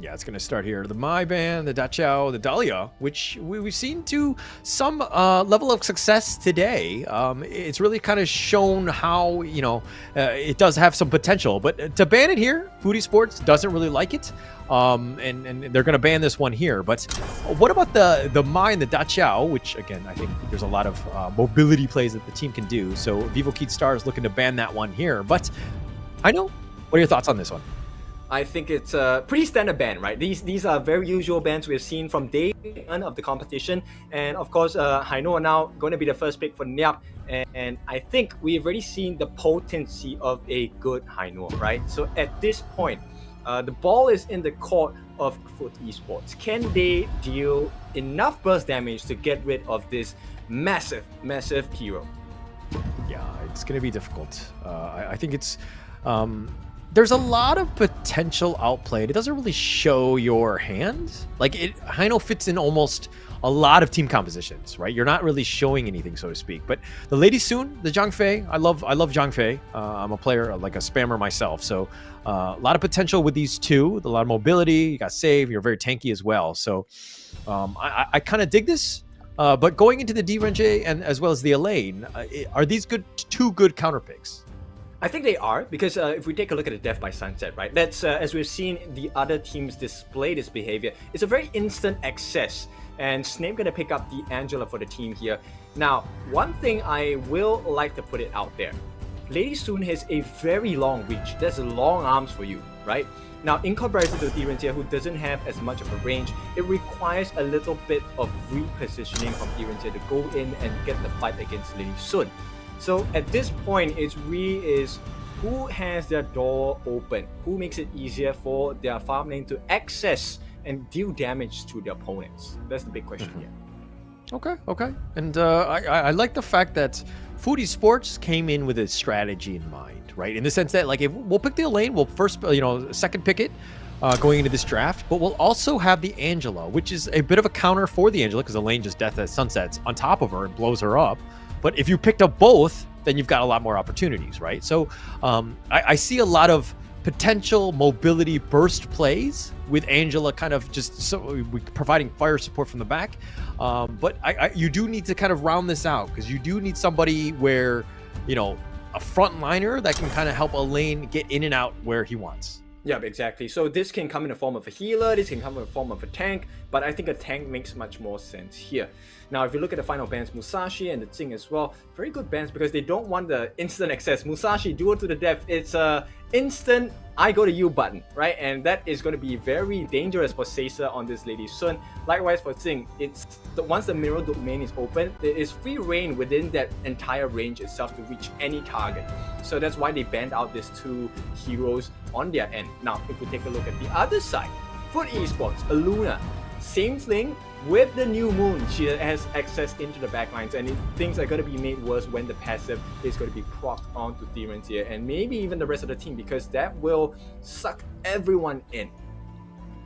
Yeah, it's going to start here. The My Band, the Dachau, the Dahlia, which we've seen to some level of success today. It's really kind of shown how, it does have some potential. But to ban it here, Foodie Sports doesn't really like it. And they're going to ban this one here. But what about the My and the Dachau, which, again, I think there's a lot of mobility plays that the team can do. So Vivo Kid Star is looking to ban that one here. But I know. What are your thoughts on this one? I think it's a pretty standard ban, right? These are very usual bans we've seen from day one of the competition. And of course, Haino are now going to be the first pick for Nyap. And I think we've already seen the potency of a good Haino, right? So at this point, the ball is in the court of Food Esports. Can they deal enough burst damage to get rid of this massive, massive hero? Yeah, it's going to be difficult. I think it's... there's a lot of potential outplay. It doesn't really show your hand. Like, Haino fits in almost a lot of team compositions, right? You're not really showing anything, so to speak. But the Lady Soon, the Zhang Fei, I love Zhang Fei. I'm a player, like a spammer myself. So a lot of potential with these two. A lot of mobility. You got save. You're very tanky as well. So I kind of dig this. But going into the D-Ranger and as well as the Elaine, are these two good counter picks? I think they are, because if we take a look at the Death by Sunset, right, that's as we've seen the other teams display this behavior, it's a very instant access, and Snape gonna pick up the Angela for the team here. Now, one thing I will like to put it out there, Lady Soon has a very long reach. There's long arms for you, right? Now, in comparison to the D-Ranger, who doesn't have as much of a range, it requires a little bit of repositioning from D-Ranger to go in and get the fight against Lady Soon. So at this point, it really is who has their door open, who makes it easier for their farm lane to access and deal damage to their opponents. That's the big question here. Okay. And I like the fact that Foodie Sports came in with a strategy in mind, right? In the sense that, like, if we'll pick the lane, we'll first, second pick it. going into this draft, but we'll also have the Angela, which is a bit of a counter for the Angela because the lane just death as sunsets on top of her and blows her up. But if you picked up both, then you've got a lot more opportunities, right? So I see a lot of potential mobility burst plays with Angela kind of just providing fire support from the back. But you do need to kind of round this out because you do need somebody where, you know, a frontliner that can kind of help a lane get in and out where he wants. Yep, exactly. So this can come in the form of a healer, this can come in the form of a tank, but I think a tank makes much more sense here. Now, if you look at the final bans, Musashi and the Jing as well, very good bans because they don't want the instant access. Musashi, duel to the death, it's a instant I go to you button, right? And that is going to be very dangerous for Seiza on this Lady Sun. Likewise for Jing, once the mirror domain is open, there is free reign within that entire range itself to reach any target. So that's why they banned out these two heroes on their end. Now, if we take a look at the other side, Foot Esports, Aluna, same thing. With the new moon, she has access into the backlines, and things are going to be made worse when the passive is going to be propped onto Demons here, and maybe even the rest of the team, because that will suck everyone in.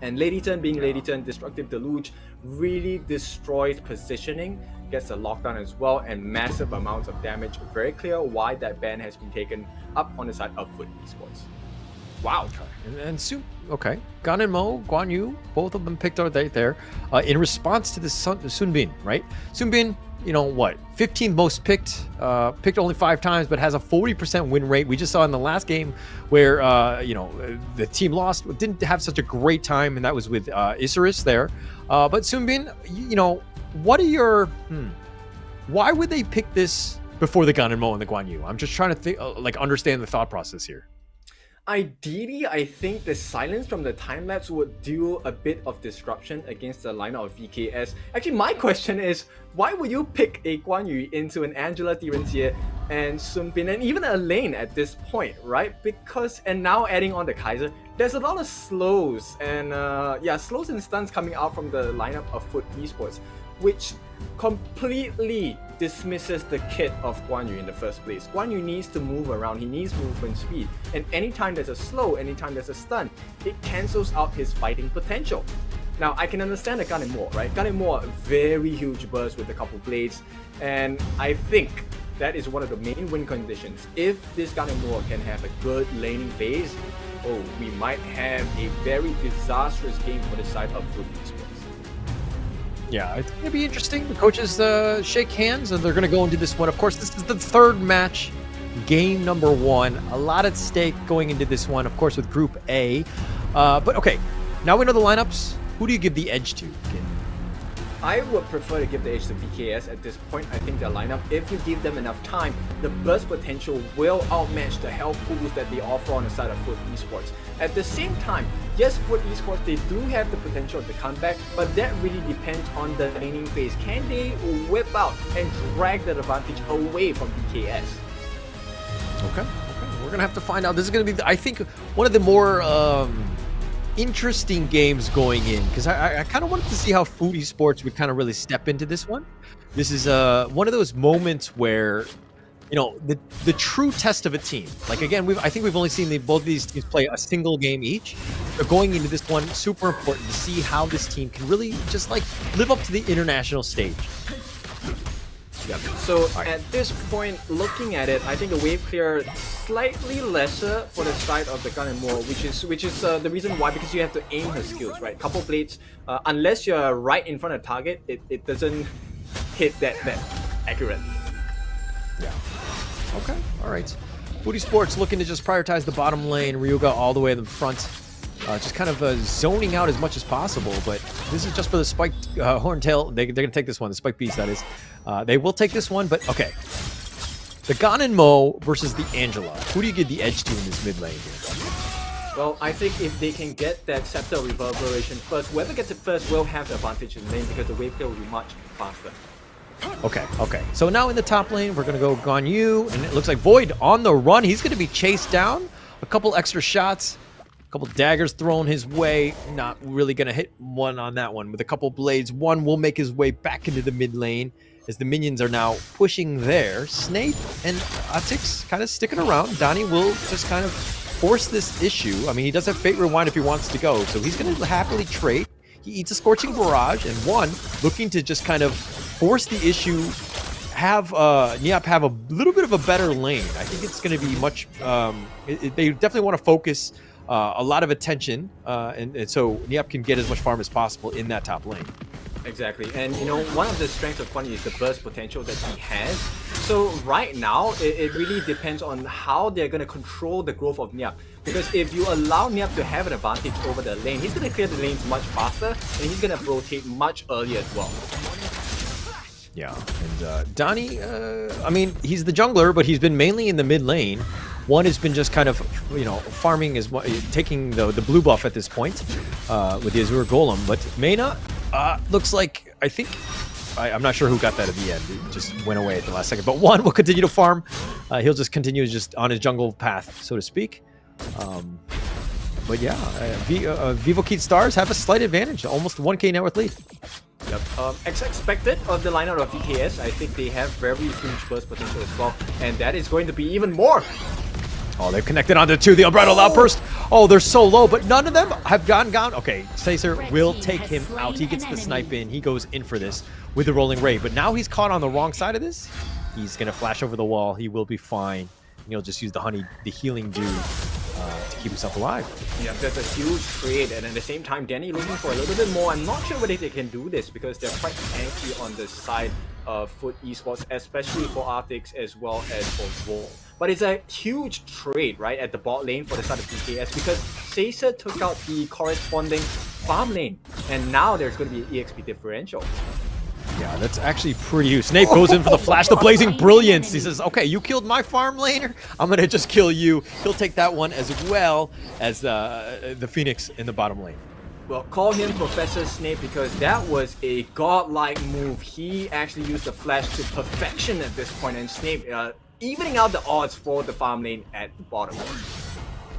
And Lady Turn being Lady Turn, Destructive Deluge really destroys positioning, gets a lockdown as well, and massive amounts of damage. Very clear why that ban has been taken up on the side of Foot Esports. Wow. And okay. Gan and Mo, Guan Yu, both of them picked out right there in response to the Sunbin, right? Sunbin, you know what, 15th most picked only 5 times, but has a 40% win rate. We just saw in the last game where, the team lost, didn't have such a great time, and that was with Isurus there. But Sunbin, you know, what are your, why would they pick this before the Gan and Mo and the Guan Yu? I'm just trying to think, understand the thought process here. Ideally, I think the silence from the time-lapse would do a bit of disruption against the lineup of VKS. Actually, my question is, why would you pick a Guan Yu into an Angela Tirenxie and Sunbin and even a lane at this point, right? Because, and now adding on the Kaiser, there's a lot of slows and slows and stuns coming out from the lineup of Foot Esports, which completely dismisses the kit of Guan Yu in the first place. Guan Yu needs to move around, he needs movement speed, and anytime there's a slow, anytime there's a stun, it cancels out his fighting potential. Now, I can understand the Gan and Mo, right? Gan and Mo, very huge burst with a couple blades, and I think that is one of the main win conditions. If this Gan and Mo can have a good laning phase, we might have a very disastrous game for the side of Foot Esports. Yeah, it's going to be interesting. The coaches shake hands, and they're going to go into this one. Of course, this is the third match, game number 1. A lot at stake going into this one, of course, with Group A. But okay, now we know the lineups. Who do you give the edge to? I would prefer to give the edge to VKS at this point. I think their lineup, if you give them enough time, the burst potential will outmatch the health pools that they offer on the side of Foot Esports. At the same time, yes, Foot Esports, they do have the potential to come back, but that really depends on the laning phase. Can they whip out and drag that advantage away from VKS? Okay. We're going to have to find out. This is going to be, I think, one of the more interesting games going in, because I kind of wanted to see how Foot Esports would kind of really step into this one. This is one of those moments where, you know, the true test of a team. Like, again, I think we've only seen both of these teams play a single game each. But going into this one, super important to see how this team can really just live up to the international stage. Yep. So at this point, looking at it, I think the wave clear slightly lesser for the side of the Gan and Mo, which is the reason why, because you have to aim her skills, right? Couple blades, unless you're right in front of target, it doesn't hit that accurately. Yeah. Okay. All right. Foot Esports looking to just prioritize the bottom lane. Ryuga all the way in the front. Just kind of zoning out as much as possible, but this is just for the spiked Horntail. They're going to take this one, the spike beast, that is. They will take this one, but okay. The Gan and Mo versus the Angela. Who do you give the edge to in this mid lane here? Well, I think if they can get that Scepter Reverberation first, whoever gets it first will have the advantage in lane because the wave clear will be much faster. Okay. So now in the top lane, we're going to go Guan Yu, and it looks like Void on the run. He's going to be chased down. A couple extra shots. Couple daggers thrown his way. Not really going to hit one on that one. With a couple blades, one will make his way back into the mid lane as the minions are now pushing there. Snape and Atix kind of sticking around. Donnie will just kind of force this issue. I mean, he does have Fate Rewind if he wants to go, so he's going to happily trade. He eats a Scorching Barrage, and one, looking to just kind of force the issue, have Niap have a little bit of a better lane. I think it's going to be much, they definitely want to focus a lot of attention, and so Niap can get as much farm as possible in that top lane. Exactly, and you know, one of the strengths of Quan Yi is the burst potential that he has. So right now, it really depends on how they're going to control the growth of Niap. Because if you allow Niap to have an advantage over the lane, he's going to clear the lanes much faster, and he's going to rotate much earlier as well. Yeah, and Donnie, I mean, he's the jungler, but he's been mainly in the mid lane. One has been just kind of, you know, farming, taking the blue buff at this point with the Azure Golem. But Mena looks like, I think, I'm not sure who got that at the end. It just went away at the last second. But one will continue to farm. He'll just continue just on his jungle path, so to speak. But yeah, Vivo Keat Stars have a slight advantage, almost 1k net worth lead. Yep. As expected of the lineup of VKS, I think they have very huge burst potential as well, and that is going to be even more. Oh, they've connected onto two. The Unbridled Outburst. Oh, they're so low, but none of them have gone down. Okay, Caesar will take him out. He gets the snipe in. He goes in for this with the Rolling Ray, but now he's caught on the wrong side of this. He's going to flash over the wall. He will be fine. He'll just use the healing dew to keep himself alive. Yeah, that's a huge trade, and at the same time, Danny looking for a little bit more. I'm not sure whether they can do this because they're quite tanky on the side of Foot Esports, especially for Arctics as well as for Vol. But it's a huge trade, right, at the bot lane for the start of PKS because Caesar took out the corresponding farm lane, and now there's going to be an EXP differential. Yeah, that's actually pretty huge. Snape goes in for the flash, the Blazing Brilliance. He says, okay, you killed my farm laner, I'm going to just kill you. He'll take that one as well as the Phoenix in the bottom lane. Well, call him Professor Snape because that was a godlike move. He actually used the flash to perfection at this point, and Snape evening out the odds for the farm lane at the bottom.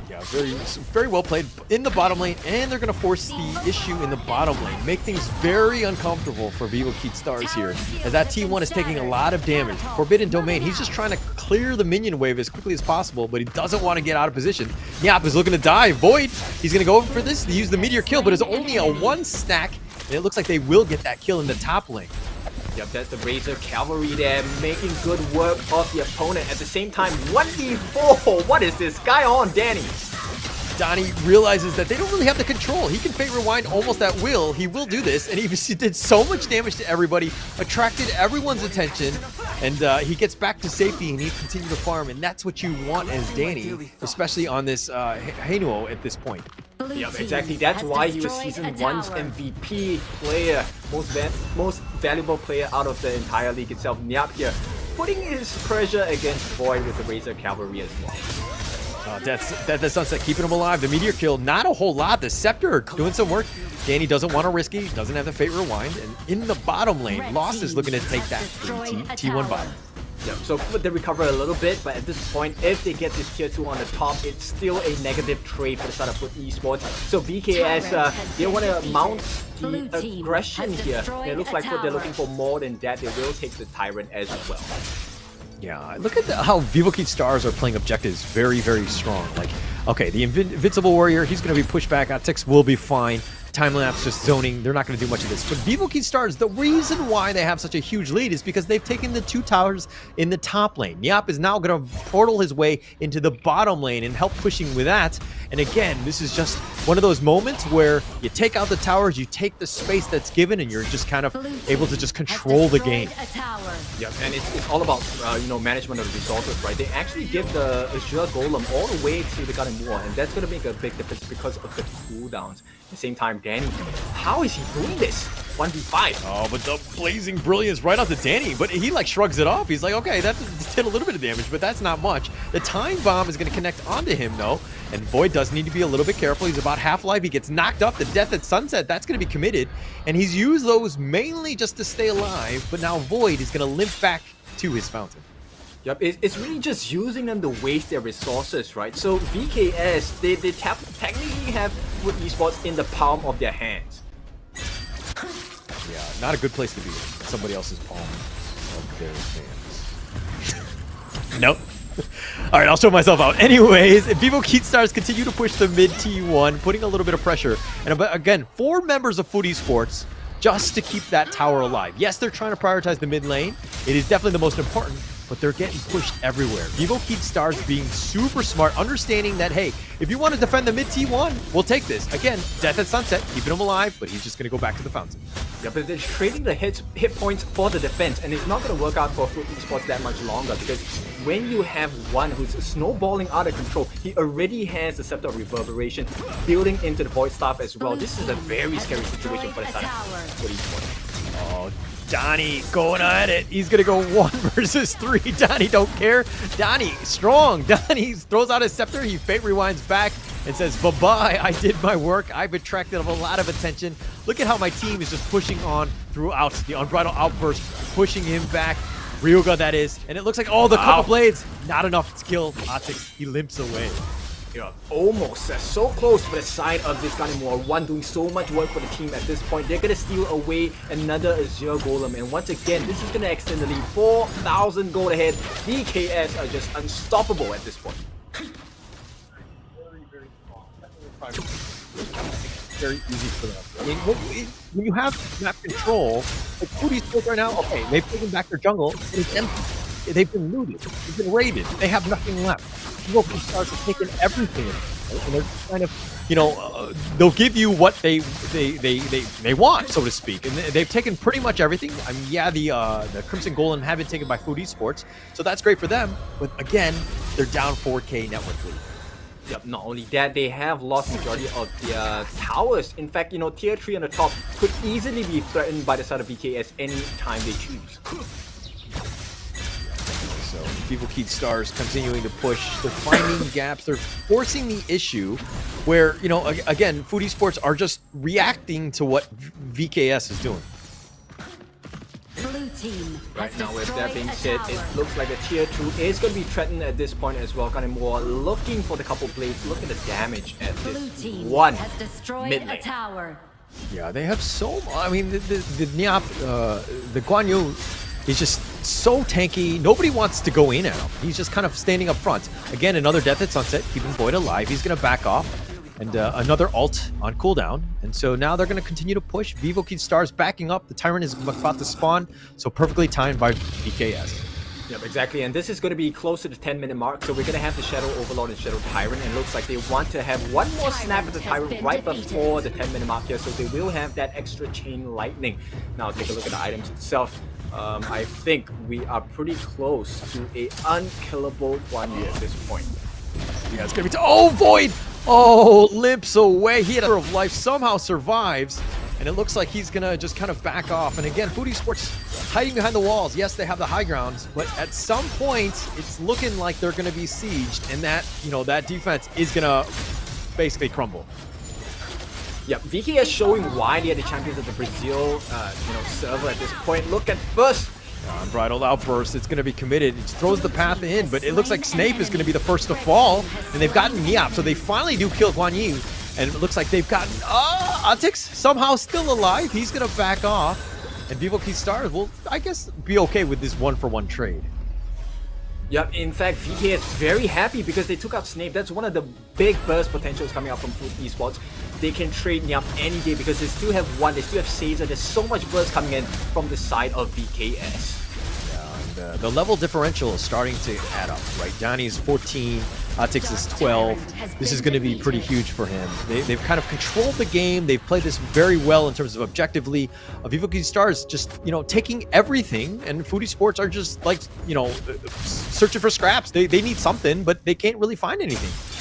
Yeah, very well played in the bottom lane, and they're going to force the issue in the bottom lane. Make things very uncomfortable for Vivo Keat Stars here, as that T1 is taking a lot of damage. Forbidden Domain, he's just trying to clear the minion wave as quickly as possible, but he doesn't want to get out of position. Niap is looking to die. Void, he's going to go over for this to use the Meteor kill, but it's only a 1 stack, and it looks like they will get that kill in the top lane. Yep, that's the Razor Cavalry there, making good work of the opponent. At the same time, 1v4! What is this guy on, Danny? Donnie realizes that they don't really have the control. He can Fate Rewind almost at will. He will do this, and he did so much damage to everybody, attracted everyone's attention, and he gets back to safety, and he continues to farm, and that's what you want as Danny, especially on this Hanuo at this point. Yep, exactly. That's why he was Season 1's MVP player, most valuable player out of the entire league itself. Niap here, putting his pressure against Void with the Razor Cavalry as well. Death the Sunset keeping him alive. The Meteor kill, not a whole lot. The Scepter doing some work. Danny doesn't want to risk it. He doesn't have the Fate Rewind. And in the bottom lane, Lost is looking to take that T1 bottom. Yep, so they recover a little bit, but at this point, if they get this tier 2 on the top, it's still a negative trade for the start of Foot Esports. So VKS, they want to mount the aggression here. It looks like they're looking for more than that. They will take the Tyrant as well. Yeah, look at how Vivo Keat Stars are playing objectives very, very strong. Like, okay, the Invincible Warrior, he's going to be pushed back. Atix will be fine. Time-lapse just zoning. They're not going to do much of this. But Vivo Keat Stars, the reason why they have such a huge lead is because they've taken the 2 towers in the top lane. Niap is now going to portal his way into the bottom lane and help pushing with that. And again, this is just one of those moments where you take out the towers, you take the space that's given, and you're just kind of able to just control the game. Yep, and it's all about management of resources, right? They actually give the Azure Golem all the way to the Garden War, and that's going to make a big difference because of the cooldowns. At the same time, Danny, how is he doing this? 1v5. Oh, but the Blazing Brilliance right onto Danny, but he like shrugs it off. He's like, okay, that did a little bit of damage, but that's not much. The Time Bomb is going to connect onto him though, and Void does need to be a little bit careful. He's about half-life. He gets knocked up. The Death at Sunset, that's going to be committed, and he's used those mainly just to stay alive, but now Void is going to limp back to his fountain. Yep, it's really just using them to waste their resources, right? So VKS, they technically have Foot Esports in the palm of their hands. Yeah, not a good place to be in. Somebody else's palm of their hands. Nope. All right, I'll show myself out. Anyways, Vivo Keatstars continue to push the mid T1, putting a little bit of pressure. And again, 4 members of Food Esports just to keep that tower alive. Yes, they're trying to prioritize the mid lane. It is definitely the most important, but they're getting pushed everywhere. Vivo Keatstars being super smart, understanding that, hey, if you want to defend the mid T1, we'll take this. Again, Death at Sunset, keeping him alive, but he's just going to go back to the fountain. Yeah, but they're trading the hit points for the defense, and it's not going to work out for Food Esports that much longer, because when you have one who's snowballing out of control, he already has the Scepter of Reverberation building into the Void Staff as well. This is a very scary situation for the side of Food Esports. Oh, Donnie going at it. He's going to go 1 versus 3. Donnie don't care. Donnie strong. Donnie throws out his scepter. He fate rewinds back and says, bye-bye. I did my work. I've attracted a lot of attention. Look at how my team is just pushing on throughout. The Unbridled Outburst pushing him back. Ryuga, that is. And it looks like, oh, the couple blades. Not enough to kill Atix. He limps away. Yeah, almost so close for the side of this Ganimura. One doing so much work for the team at this point. They're gonna steal away another Azure Golem, and once again, this is gonna extend the lead. 4,000 gold ahead. VKS are just unstoppable at this point. Very easy for them. I mean, when you have map control, like Food Esports right now, okay, they've taken back their jungle, but it's empty. They've been looted. They've been raided. They have nothing left. Vivo Keatstars have taken everything, right? And they're just kind of, you know, they'll give you what they want, so to speak. And they've taken pretty much everything. I mean, yeah, the Crimson Golem have been taken by Food Esports, so that's great for them. But again, they're down 4K network lead. Yep, not only that, they have lost majority of their towers. In fact, you know, tier 3 on the top could easily be threatened by the side of VKS any time they choose. So Vivo Keatstars continuing to push. They're finding gaps. They're forcing the issue where, you know, again, Food Esports are just reacting to what VKS is doing. Blue team Right now, with that being said, it looks like the tier 2 is going to be threatened at this point as well. Ganimura looking for the couple blades. Look at the damage at this one mid lane. Yeah, they have so. I mean, the Niap, the Guan Yu is just so tanky. Nobody wants to go in at him. He's just kind of standing up front. Again, another Death at Sunset, keeping Void alive. He's going to back off. And another ult on cooldown. And so now they're going to continue to push. Vivo Keatstars backing up. The Tyrant is about to spawn. So perfectly timed by VKS. Yep, exactly. And this is going to be close to the 10-minute mark. So we're going to have the Shadow Overlord and Shadow Tyrant. And it looks like they want to have one more snap at the Tyrant right before the 10-minute mark here. So they will have that extra Chain Lightning. Now take a look at the items itself. I think we are pretty close to a unkillable Guan Yu at this point. Yeah, it's going to be... Oh, Void! Oh, limps away. He had a of life, somehow survives. And it looks like he's going to just kind of back off. And again, Food Esports hiding behind the walls. Yes, they have the high grounds, but at some point, it's looking like they're going to be sieged. And that, you know, that defense is going to basically crumble. Yep, VKS showing why they are the champions of the Brazil, server at this point. Look at Burst. Unbridled Outburst, it's going to be committed. It throws the path in, but it looks like Snape is going to be the first to fall, and they've gotten Niap, so they finally do kill Guan Yu, and it looks like they've gotten Atix somehow still alive. He's going to back off, and Vivo Keatstars will, I guess, be okay with this 1-for-1 trade. Yep, in fact, VK is very happy because they took out Snape. That's one of the big burst potentials coming out from Food Esports. They can trade Niap any day because they still have one, they still have Caesar. There's so much burst coming in from the side of VKS. Yeah, and the level differential is starting to add up, right? Donnie's 14, Atix is 12. This is going to be pretty huge for him. They've kind of controlled the game. They've played this very well in terms of objectively. Vivo Keatstars just, you know, taking everything, and Food Esports are just like, you know, searching for scraps. They need something, but they can't really find anything.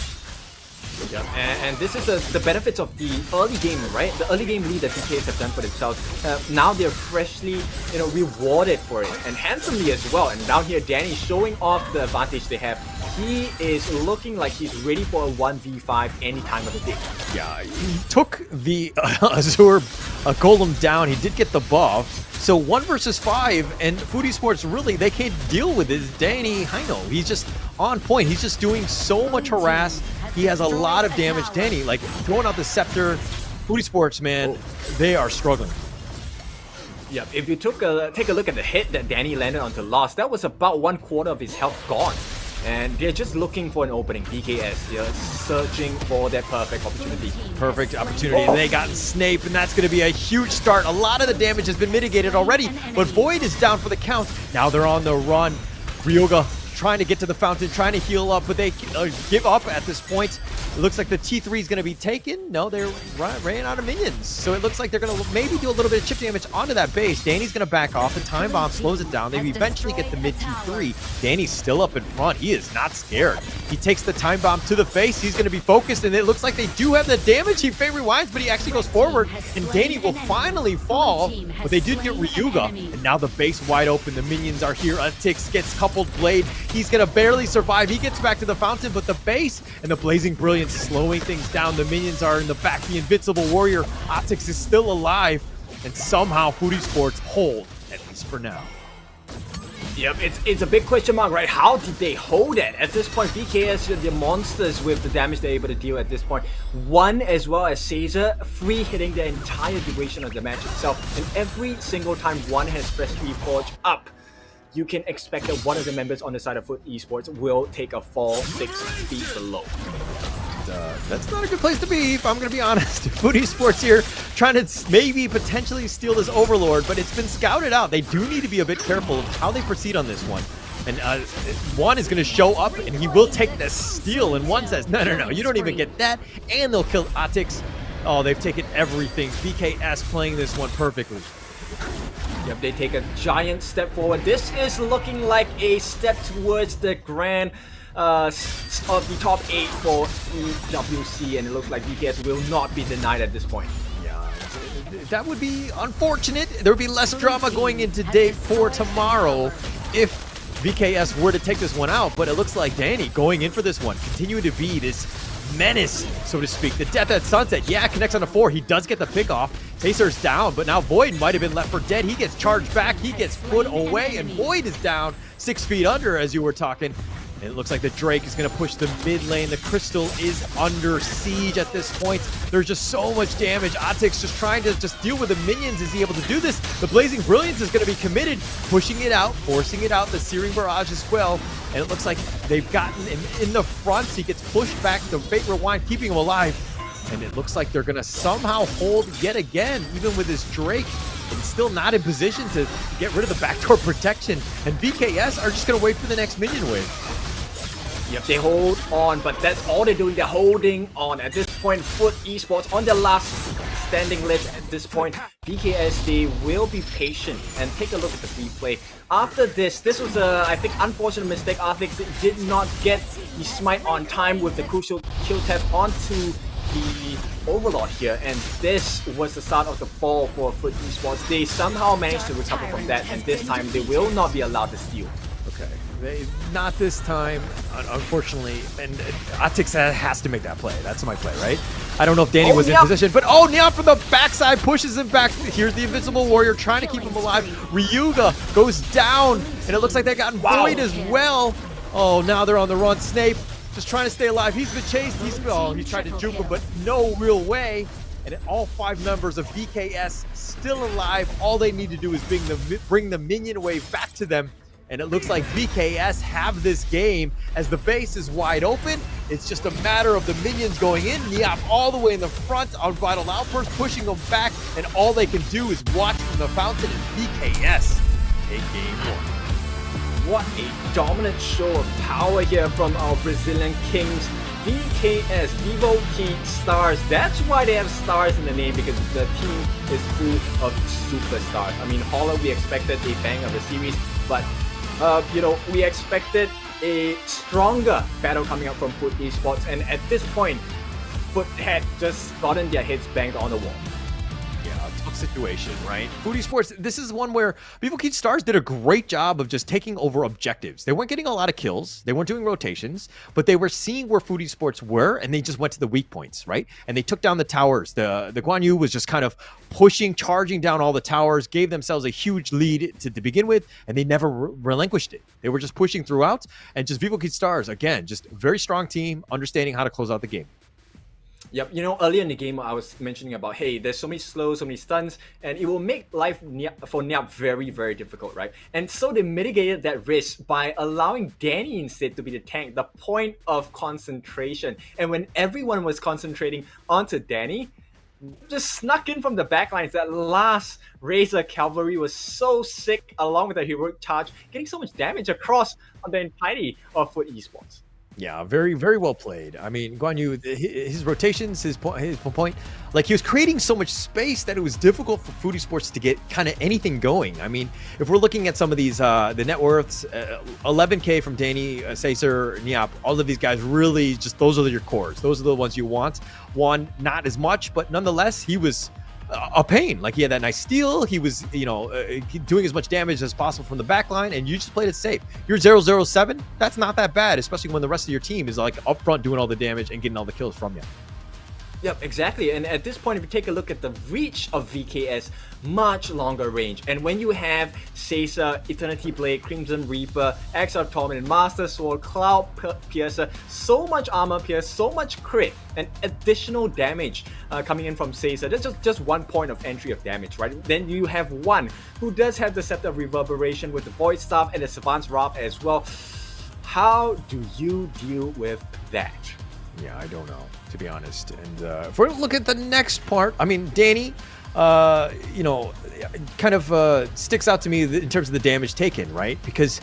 Yeah, and this is the benefits of the early game, right? The early game lead that VKS have done for themselves. Now they're freshly, you know, rewarded for it, and handsomely as well. And down here, Danny showing off the advantage they have. He is looking like he's ready for a 1v5 any time of the day. Yeah, he took the Azure Golem down. He did get the buff. So 1 versus 5, and Food Esports really, they can't deal with it. Danny Heino, he's just on point. He's just doing so much harass. He has a lot of damage. Danny, like, throwing out the scepter. Food Esports, man, they are struggling. Yep, if you take a look at the hit that Danny landed onto Lost, that was about 1/4 of his health gone. And they're just looking for an opening. BKS, they're searching for that perfect opportunity. Perfect opportunity. They got Snape, and that's going to be a huge start. A lot of the damage has been mitigated already, but Void is down for the count. Now they're on the run. Ryuga trying to get to the fountain, trying to heal up, but they give up at this point. It looks like the T3 is going to be taken. No, they're ran out of minions. So it looks like they're going to maybe do a little bit of chip damage onto that base. Danny's going to back off. The time bomb slows it down. They eventually get the mid T3. Danny's still up in front. He is not scared. He takes the time bomb to the face. He's going to be focused, and it looks like they do have the damage. He rewinds, but he actually goes forward, and Danny will finally fall. But they did get Ryuga, and now the base wide open. The minions are here. Tix gets coupled blade. He's going to barely survive. He gets back to the fountain, but the base and the Blazing Brilliance slowing things down. The minions are in the back. The Invincible Warrior, Otix, is still alive, and somehow Foodie Sports hold, at least for now. Yep, it's a big question mark, right? How did they hold it? At this point, BKS, the monsters with the damage they're able to deal at this point. One as well as Caesar, free hitting the entire duration of the match itself. And every single time one has pressed Reforge up, you can expect that one of the members on the side of Foot Esports will take a fall 6 feet below. That's not a good place to be, if I'm going to be honest. Foot Esports here trying to maybe potentially steal this Overlord, but it's been scouted out. They do need to be a bit careful of how they proceed on this one. And one is going to show up, and he will take the steal, and one says, no, you don't even get that, and they'll kill Otix. Oh, they've taken everything. BKS playing this one perfectly. Yep, they take a giant step forward. This is looking like a step towards the grand of the top 8 for EWC, and it looks like BKS will not be denied at this point. Yeah, that would be unfortunate. There would be less drama going into day 4 tomorrow if BKS were to take this one out, but it looks like Danny going in for this one, continuing to be this menace, so to speak. The death at sunset, yeah, connects on the 4. He does get the pick off. Taser's down, but now Void might have been left for dead. He gets charged back. He gets put away, and Void is down 6 feet under, as you were talking. And it looks like the Drake is going to push the mid lane. The Crystal is under siege at this point. There's just so much damage. Otix just trying to just deal with the minions. Is he able to do this? The Blazing Brilliance is going to be committed, pushing it out, forcing it out. The Searing Barrage as well. And it looks like they've gotten him in the front. He gets pushed back. The Fate Rewind keeping him alive. And it looks like they're going to somehow hold yet again, even with this Drake. And still not in position to get rid of the backdoor protection. And BKS are just going to wait for the next minion wave. Yep, they hold on, but that's all they're doing. They're holding on. At this point, Foot Esports on their last standing list at this point. BKS, they will be patient and take a look at the replay. After this was a, I think, unfortunate mistake. Otix did not get the smite on time with the crucial kill theft onto the Overlord here, and this was the start of the fall for Foot Esports. They somehow managed to recover from that, and this time they will not be allowed to steal. Okay. Not this time, unfortunately, and Otix has to make that play. That's my play, right? I don't know if Danny was in position, but Neon from the backside pushes him back. Here's the Invincible Warrior trying to keep him alive. Ryuga goes down, and it looks like they got Void as well. Oh, now they're on the run. Snape just trying to stay alive. He's been chased. He's tried to juke him, but no real way. And all 5 members of BKS still alive. All they need to do is bring the minion wave back to them. And it looks like BKS have this game as the base is wide open. It's just a matter of the minions going in. Neop all the way in the front on Vital Outburst, pushing them back. And all they can do is watch from the fountain, and BKS take game 1. What a dominant show of power here from our Brazilian kings. BKS, Vivo Key Stars. That's why they have stars in the name, because the team is full of superstars. I mean, Holler, we expected a bang of a series, but we expected a stronger battle coming up from Foot Esports, and at this point, Foot had just gotten their heads banged on the wall. Yeah, tough situation, right? Foodie Sports, this is one where Vivo Key Stars did a great job of just taking over objectives. They weren't getting a lot of kills, they weren't doing rotations, but they were seeing where Foodie Sports were, and they just went to the weak points, right? And they took down the towers. The Guan Yu was just kind of pushing, charging down all the towers, gave themselves a huge lead to begin with, and they never relinquished it. They were just pushing throughout, and just Vivo Key Stars, again, just a very strong team, understanding how to close out the game. Yep, you know, earlier in the game, I was mentioning about, hey, there's so many slows, so many stuns, and it will make life for Niap very, very difficult, right? And so they mitigated that risk by allowing Danny instead to be the tank, the point of concentration. And when everyone was concentrating onto Danny, just snuck in from the backlines. That last Razor Cavalry was so sick, along with the heroic charge, getting so much damage across on the entirety of FUT Esports. Yeah, very, very well played. I mean, Guan Yu, his rotations, his point, like he was creating so much space that it was difficult for FUT Esports to get kind of anything going. I mean, if we're looking at some of these, the net worths, 11K from Danny, Caesar, Niap, all of these guys really just, those are your cores. Those are the ones you want. Juan, not as much, but nonetheless, he was a pain. Like he had that nice steal. He was, you know, doing as much damage as possible from the back line, and you just played it safe. You're 007. That's not that bad, especially when the rest of your team is like up front doing all the damage and getting all the kills from you. Yep, exactly. And at this point, if you take a look at the reach of VKS, much longer range. And when you have Caesar, Eternity Blade, Crimson Reaper, XR Torment, Master Sword, Cloud Piercer, so much armor pierce, so much crit, and additional damage coming in from Caesar. That's just 1 point of entry of damage, right? Then you have one who does have the Scepter of Reverberation with the Void Staff and the Savant's Wrath as well. How do you deal with that? Yeah, I don't know, to be honest. And if we look at the next part, I mean, Danny, you know, kind of sticks out to me in terms of the damage taken, right? Because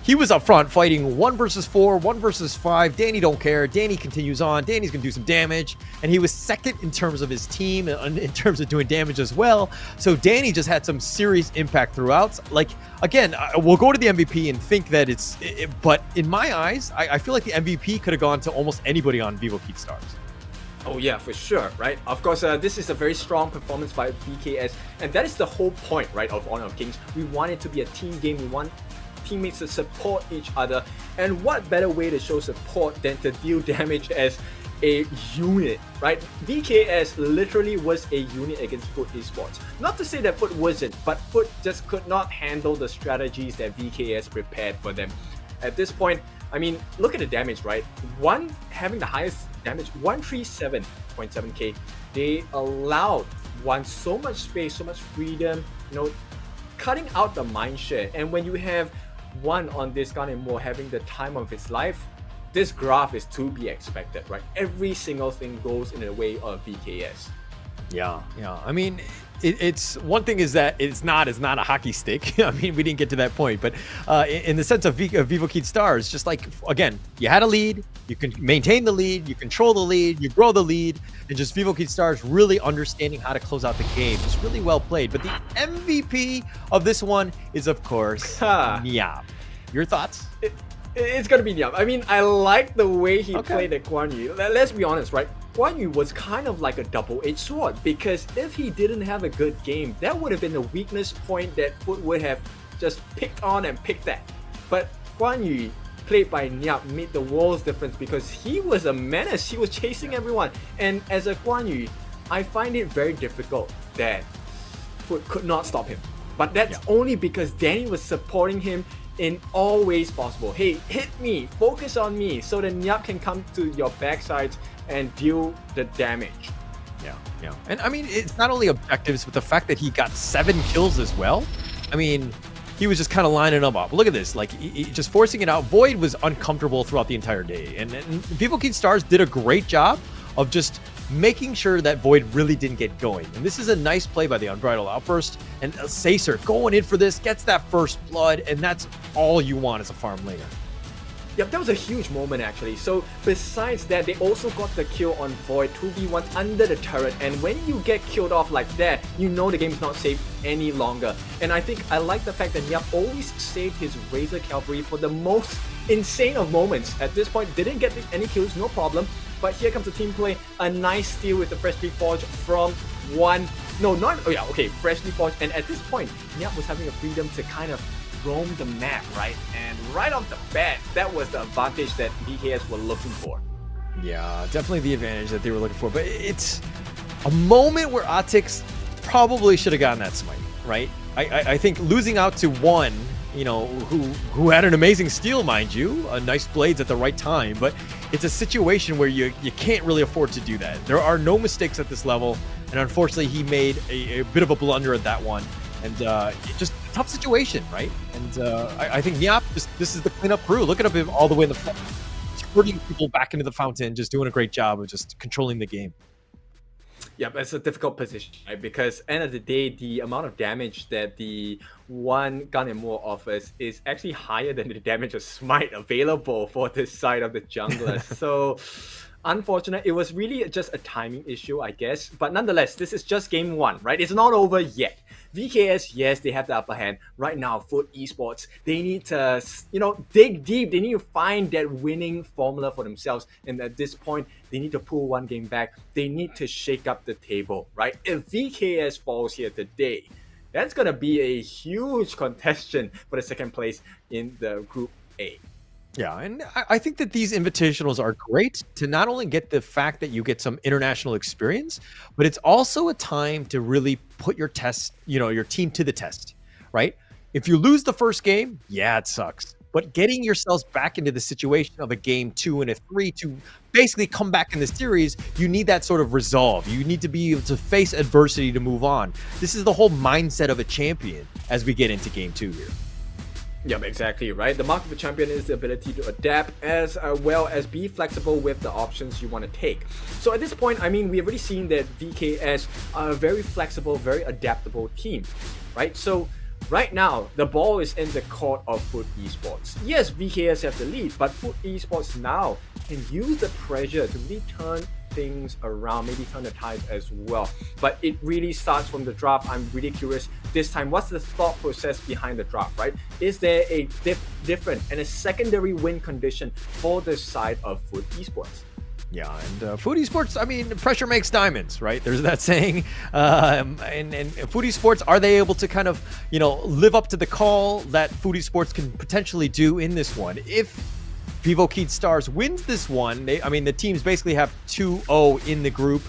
he was up front fighting 1 versus 4, 1 versus 5. Danny don't care. Danny continues on. Danny's going to do some damage. And he was second in terms of his team and in terms of doing damage as well. So Danny just had some serious impact throughout. Like, again, we'll go to the MVP and think that but in my eyes, I feel like the MVP could have gone to almost anybody on Vivo Keat Stars. Oh yeah, for sure, right? Of course, this is a very strong performance by VKS, and that is the whole point, right, of Honor of Kings. We want it to be a team game. We want teammates to support each other, and what better way to show support than to deal damage as a unit, right? VKS literally was a unit against FUT Esports. Not to say that FUT wasn't, but FUT just could not handle the strategies that VKS prepared for them. At this point, I mean, look at the damage, right? One having the highest damage, 137.7k. They allowed one so much space, so much freedom, you know, cutting out the mindshare. And when you have one on this gun and more having the time of his life, this graph is to be expected, right? Every single thing goes in the way of VKS. Yeah. I mean, it's one thing is that it's not a hockey stick. I mean, we didn't get to that point, but in the sense of Vivo Keat Stars, just like, again, you had a lead, you can maintain the lead, you control the lead, you grow the lead, and just Vivo Keat Stars really understanding how to close out the game. It's really well played. But the MVP of this one is, of course, Niap. Your thoughts? It's gonna be Niap. I mean, I like the way he played at Guan Yu. Let's be honest, right? Guan Yu was kind of like a double-edged sword, because if he didn't have a good game, that would have been the weakness point that FUT would have just picked on and picked at. But Guan Yu, played by Niap, made the world's difference because he was a menace. He was chasing everyone. And as a Guan Yu, I find it very difficult that FUT could not stop him. But that's only because Danny was supporting him in all ways possible. Hey, hit me, focus on me, so that Niap can come to your backsides and deal the damage. Yeah. And I mean, it's not only objectives, but the fact that he got 7 kills as well. I mean, he was just kind of lining them up. Look at this, like he just forcing it out. Void was uncomfortable throughout the entire day, and Vivo Keat Stars did a great job of just making sure that Void really didn't get going. And this is a nice play by the Unbridled Outburst, and Caesar going in for this, gets that first blood, and that's all you want as a farm laner. Yep, that was a huge moment actually. So besides that, they also got the kill on Void 2v1 under the turret, and when you get killed off like that, you know the game's not safe any longer. And I think I like the fact that Niap always saved his Razor Cavalry for the most insane of moments. At this point, didn't get any kills, no problem. But here comes the team play, a nice steal with the Freshly Forged from Freshly Forged. And at this point, Niap was having a freedom to kind of roam the map, right? And right off the bat, that was the advantage that VKS were looking for. Yeah, definitely the advantage that they were looking for. But it's a moment where Atix probably should have gotten that smite, right? I think losing out to 1 who had an amazing steal, mind you, nice blades at the right time. But it's a situation where you can't really afford to do that. There are no mistakes at this level, and unfortunately, he made a bit of a blunder at that one, and just a tough situation, right? And I think Nyap, this is the cleanup crew. Look at him all the way in the front, hurting people back into the fountain, just doing a great job of just controlling the game. Yeah, it's a difficult position, right? Because end of the day, the amount of damage that the one Gun and More offers is actually higher than the damage of Smite available for this side of the jungler. So unfortunate. It was really just a timing issue, I guess. But nonetheless, this is just game one, right? It's not over yet. VKS, yes, they have the upper hand. Right now, Foot Esports, they need to, dig deep. They need to find that winning formula for themselves. And at this point, they need to pull one game back. They need to shake up the table, right? If VKS falls here today, that's going to be a huge contention for the second place in the Group A. Yeah, and I think that these invitationals are great to not only get the fact that you get some international experience, but it's also a time to really put your your team to the test, right? If you lose the first game, yeah, it sucks. But getting yourselves back into the situation of a game 2 and a 3 to basically come back in the series, you need that sort of resolve. You need to be able to face adversity to move on. This is the whole mindset of a champion as we get into game 2 here. Yep, exactly, right? The mark of a champion is the ability to adapt as well as be flexible with the options you want to take. So at this point, I mean, we've already seen that VKS are a very flexible, very adaptable team, right? So right now, the ball is in the court of Foot Esports. Yes, VKS have the lead, but Foot Esports now can use the pressure to really turn things around, maybe turn the tides as well. But it really starts from the draft. I'm really curious this time, what's the thought process behind the draft, right? Is there a different and a secondary win condition for the side of Foot Esports? Yeah, and Foot Esports, I mean, pressure makes diamonds, right? There's that saying. And Foot Esports, are they able to kind of, live up to the call that Foot Esports can potentially do in this one? If Vivo Keed Stars wins this one, the teams basically have 2-0 in the Group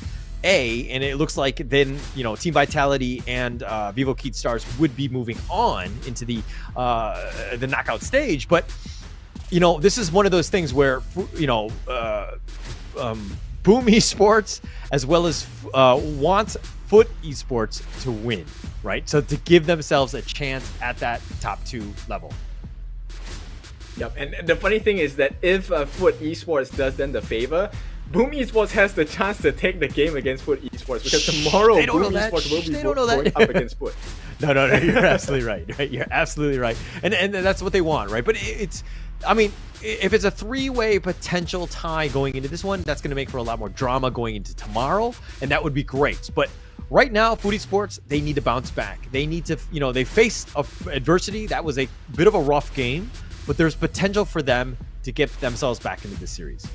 A, and it looks like then, Team Vitality and Vivo Keed Stars would be moving on into the knockout stage. But, this is one of those things where, Boom Esports as well as wants Foot Esports to win, right? So to give themselves a chance at that top 2 level. Yep, and the funny thing is that if Foot Esports does them the favor, Boom Esports has the chance to take the game against Foot Esports because tomorrow Boom Esports will be going up against Foot. No, you're absolutely right. You're absolutely right. And that's what they want, right? But if it's a 3-way potential tie going into this one, that's going to make for a lot more drama going into tomorrow, and that would be great. But right now, Foot Esports, they need to bounce back. They need to, they faced adversity. That was a bit of a rough game, but there's potential for them to get themselves back into the series.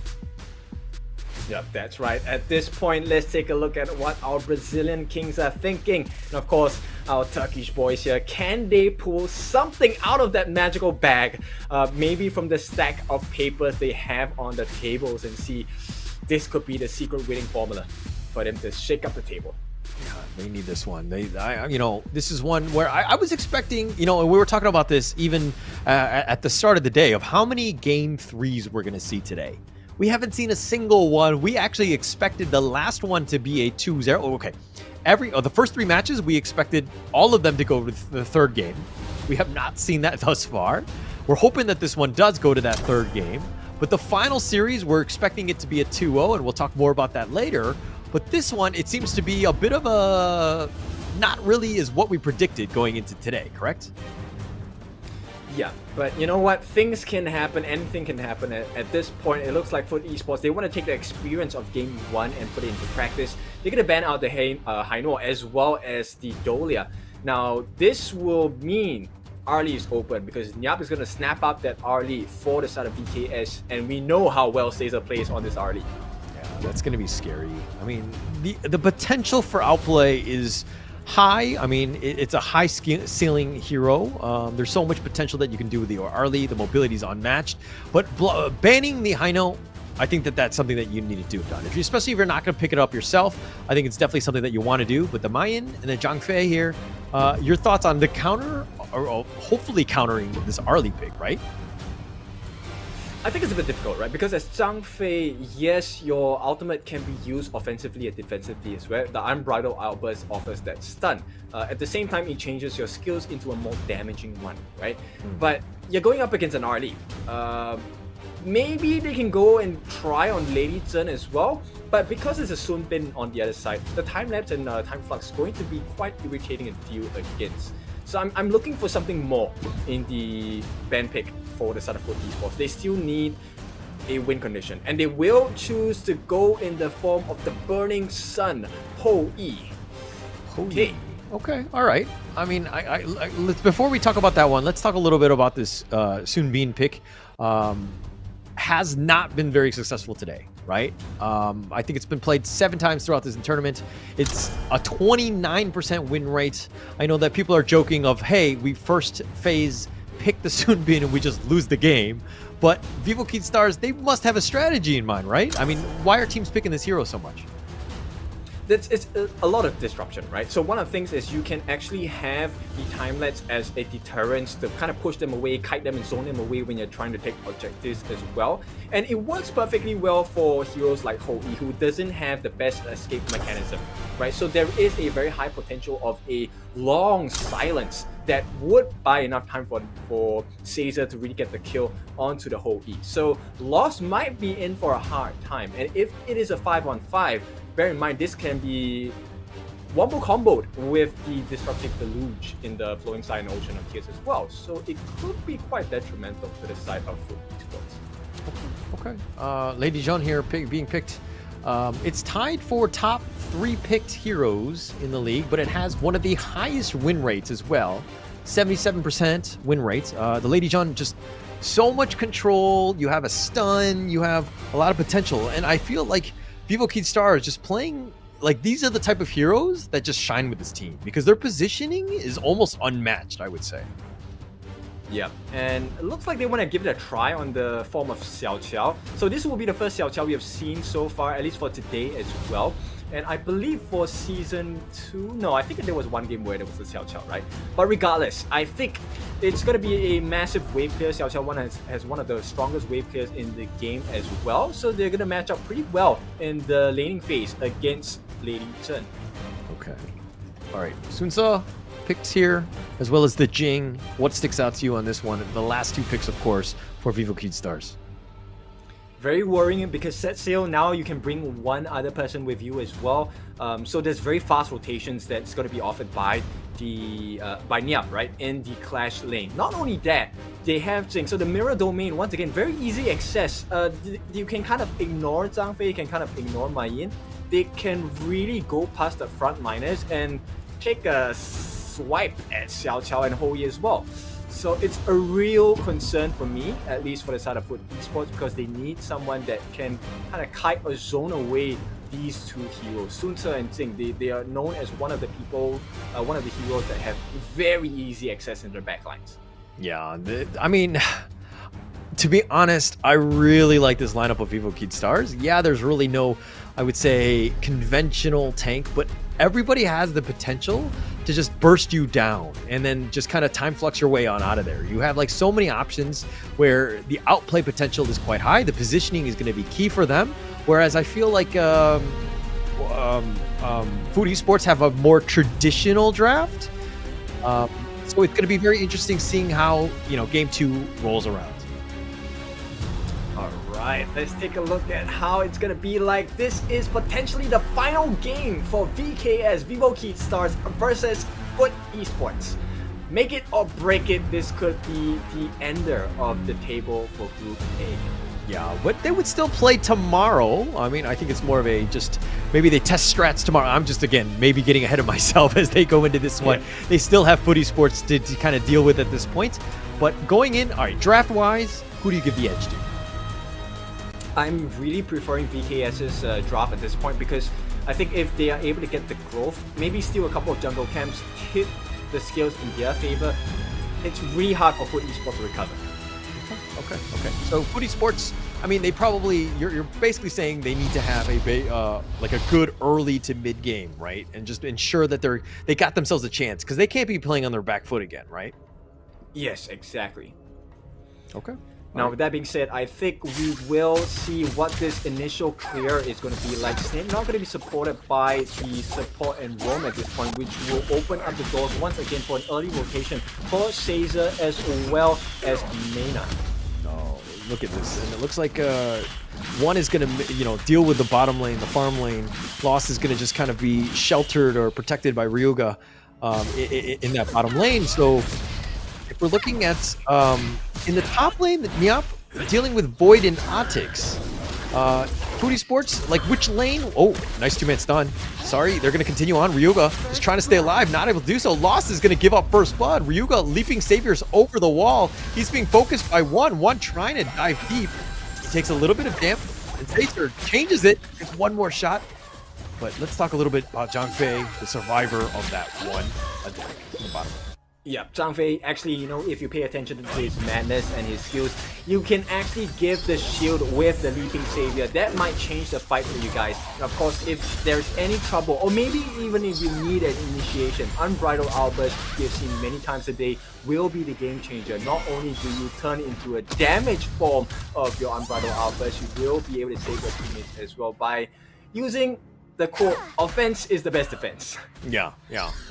Yep, that's right. At this point, let's take a look at what our Brazilian Kings are thinking. And of course, our Turkish boys here, can they pull something out of that magical bag? Maybe from the stack of papers they have on the tables, and see this could be the secret winning formula for them to shake up the table. Yeah, they need this one. This is one where I was expecting, and we were talking about this even at the start of the day of how many game 3s we're going to see today. We haven't seen a single one. We actually expected the last one to be a 2-0. Okay. The first 3 matches, we expected all of them to go to the third game. We have not seen that thus far. We're hoping that this one does go to that third game. But the final series, we're expecting it to be a 2-0, and we'll talk more about that later. But this one, it seems to be a bit of a not really is what we predicted going into today, correct? Yeah, but you know what? Things can happen. Anything can happen. At this point, it looks like Foot Esports, they want to take the experience of Game 1 and put it into practice. They're going to ban out the Hainor as well as the Dolia. Now, this will mean Arlie is open because Nyap is going to snap up that Arlie for the side of VKS, and we know how well Caesar plays on this Arlie. Yeah, that's going to be scary. I mean, the potential for outplay is high. I mean, it's a high ceiling hero. There's so much potential that you can do with the Arlie. The mobility is unmatched. But banning the Haino, I think that that's something that you need to do, Don. Especially if you're not going to pick it up yourself, I think it's definitely something that you want to do. But the Mayan and the Zhang Fei here, your thoughts on the counter, or hopefully countering this Arlie pick, right? I think it's a bit difficult, right? Because as Zhang Fei, yes, your ultimate can be used offensively and defensively as well. The Unbridled Outburst offers that stun. At the same time, it changes your skills into a more damaging one, right? But you're going up against an Arlie. Maybe they can go and try on Lady Zhen as well, but because it's a Sun Bin on the other side, the time lapse and time flux is going to be quite irritating to deal against. So I'm looking for something more in the ban pick for the Sutherford Esports. They still need a win condition, and they will choose to go in the form of the Burning Sun, Ho Yi. Okay. Okay, all right. I mean, let's, before we talk about that one, let's talk a little bit about this Sun Bin pick. Has not been very successful today, right? I think it's been played 7 times throughout this tournament. It's a 29% win rate. I know that people are joking of, hey, we first phase pick the Sun Bin and we just lose the game. But Vivo Kid Stars, they must have a strategy in mind, right? I mean, why are teams picking this hero so much? It's a lot of disruption, right? So one of the things is you can actually have the timelets as a deterrent to kind of push them away, kite them and zone them away when you're trying to take objectives as well. And it works perfectly well for heroes like Ho Yi, who doesn't have the best escape mechanism, right? So there is a very high potential of a long silence that would buy enough time for Caesar to really get the kill onto the Ho Yi. So Lost might be in for a hard time. And if it is a 5-on-5, bear in mind, this can be wombo comboed with the Destructive Deluge in the Flowing Side and Ocean of Tears as well. So it could be quite detrimental to the side of Foot Esports. Okay. Lady Zhen here being picked. It's tied for top 3 picked heroes in the league, but it has one of the highest win rates as well. 77% win rates. The Lady Zhen, just so much control. You have a stun. You have a lot of potential. And I feel like Vivo Kid Star is just playing, like, these are the type of heroes that just shine with this team because their positioning is almost unmatched, I would say. Yeah, and it looks like they want to give it a try on the form of Xiao Qiao. So this will be the first Xiao Qiao we have seen so far, at least for today as well. And I believe for Season 2, no, I think there was one game where there was a Xiao Qiao, right? But regardless, I think it's going to be a massive wave clear. Xiao Qiao has one of the strongest wave clears in the game as well. So they're going to match up pretty well in the laning phase against Lady Zhen. Okay. All right. Sun Ce picks here, as well as the Jing. What sticks out to you on this one? The last 2 picks, of course, for Vivo Kid Stars. Very worrying because set sail now you can bring one other person with you as well. So there's very fast rotations that's going to be offered by the by Niap, right, in the Clash lane. Not only that, they have Jing. So the mirror domain, once again, very easy access. You can kind of ignore Zhang Fei, you can kind of ignore Ma Yin. They can really go past the front liners and take a swipe at Xiao Qiao and Ho Yi as well. So it's a real concern for me, at least for the side of Foot Esports, because they need someone that can kind of kite or zone away these 2 heroes. Sun Ce and Jing, they are known as one of the people, one of the heroes that have very easy access in their backlines. Yeah, I mean, to be honest, I really like this lineup of Vivo Kid Stars. Yeah, there's really no, I would say, conventional tank, but everybody has the potential to just burst you down and then just kind of time flux your way on out of there. You have like so many options where the outplay potential is quite high. The positioning is going to be key for them. Whereas I feel like Food Esports have a more traditional draft. So it's going to be very interesting seeing how, game 2 rolls around. Alright, let's take a look at how it's gonna be like. This is potentially the final game for VKS, Vivo Kid Stars versus Foot Esports. Make it or break it, this could be the ender of the table for Group A. Yeah, but they would still play tomorrow. I mean, I think it's more of a just, maybe they test strats tomorrow. I'm just, again, maybe getting ahead of myself as they go into this one. They still have Foot Esports to kind of deal with at this point. But going in, all right, draft-wise, who do you give the edge to? I'm really preferring VKS's draft at this point because I think if they are able to get the growth, maybe steal a couple of jungle camps, tip the skills in their favor, it's really hard for Foot Esports to recover. Okay. So Foot Esports I mean, they probably you're basically saying they need to have like a good early to mid game, right? And just ensure that they got themselves a chance because they can't be playing on their back foot again, right? Yes, exactly. Okay. Now, with that being said, I think we will see what this initial clear is going to be like. Snape not going to be supported by the support and roam at this point, which will open up the doors once again for an early rotation for Caesar as well as Mena. Oh, look at this. And it looks like one is going to, deal with the bottom lane, the farm lane. Lost is going to just kind of be sheltered or protected by Ryuga in that bottom lane. So if we're looking at in the top lane, Niap dealing with Void and Otix. Foodie Sports, like which lane? Oh, nice two-man stun. Sorry, they're going to continue on. Ryuga is trying to stay alive, not able to do so. Lost is going to give up first blood. Ryuga leaping saviors over the wall. He's being focused by one trying to dive deep. He takes a little bit of damage, and Sacer changes it. Gets one more shot. But let's talk a little bit about Zhang Fei, the survivor of that one attack in the bottom. Yeah, Zhang Fei, actually, if you pay attention to his madness and his skills, you can actually give the shield with the Leaping Savior. That might change the fight for you guys. Of course, if there's any trouble, or maybe even if you need an initiation, Unbridled Outburst, you've seen many times a day, will be the game changer. Not only do you turn into a damaged form of your Unbridled Outburst, you will be able to save your teammates as well by using the quote, offense is the best defense. Yeah.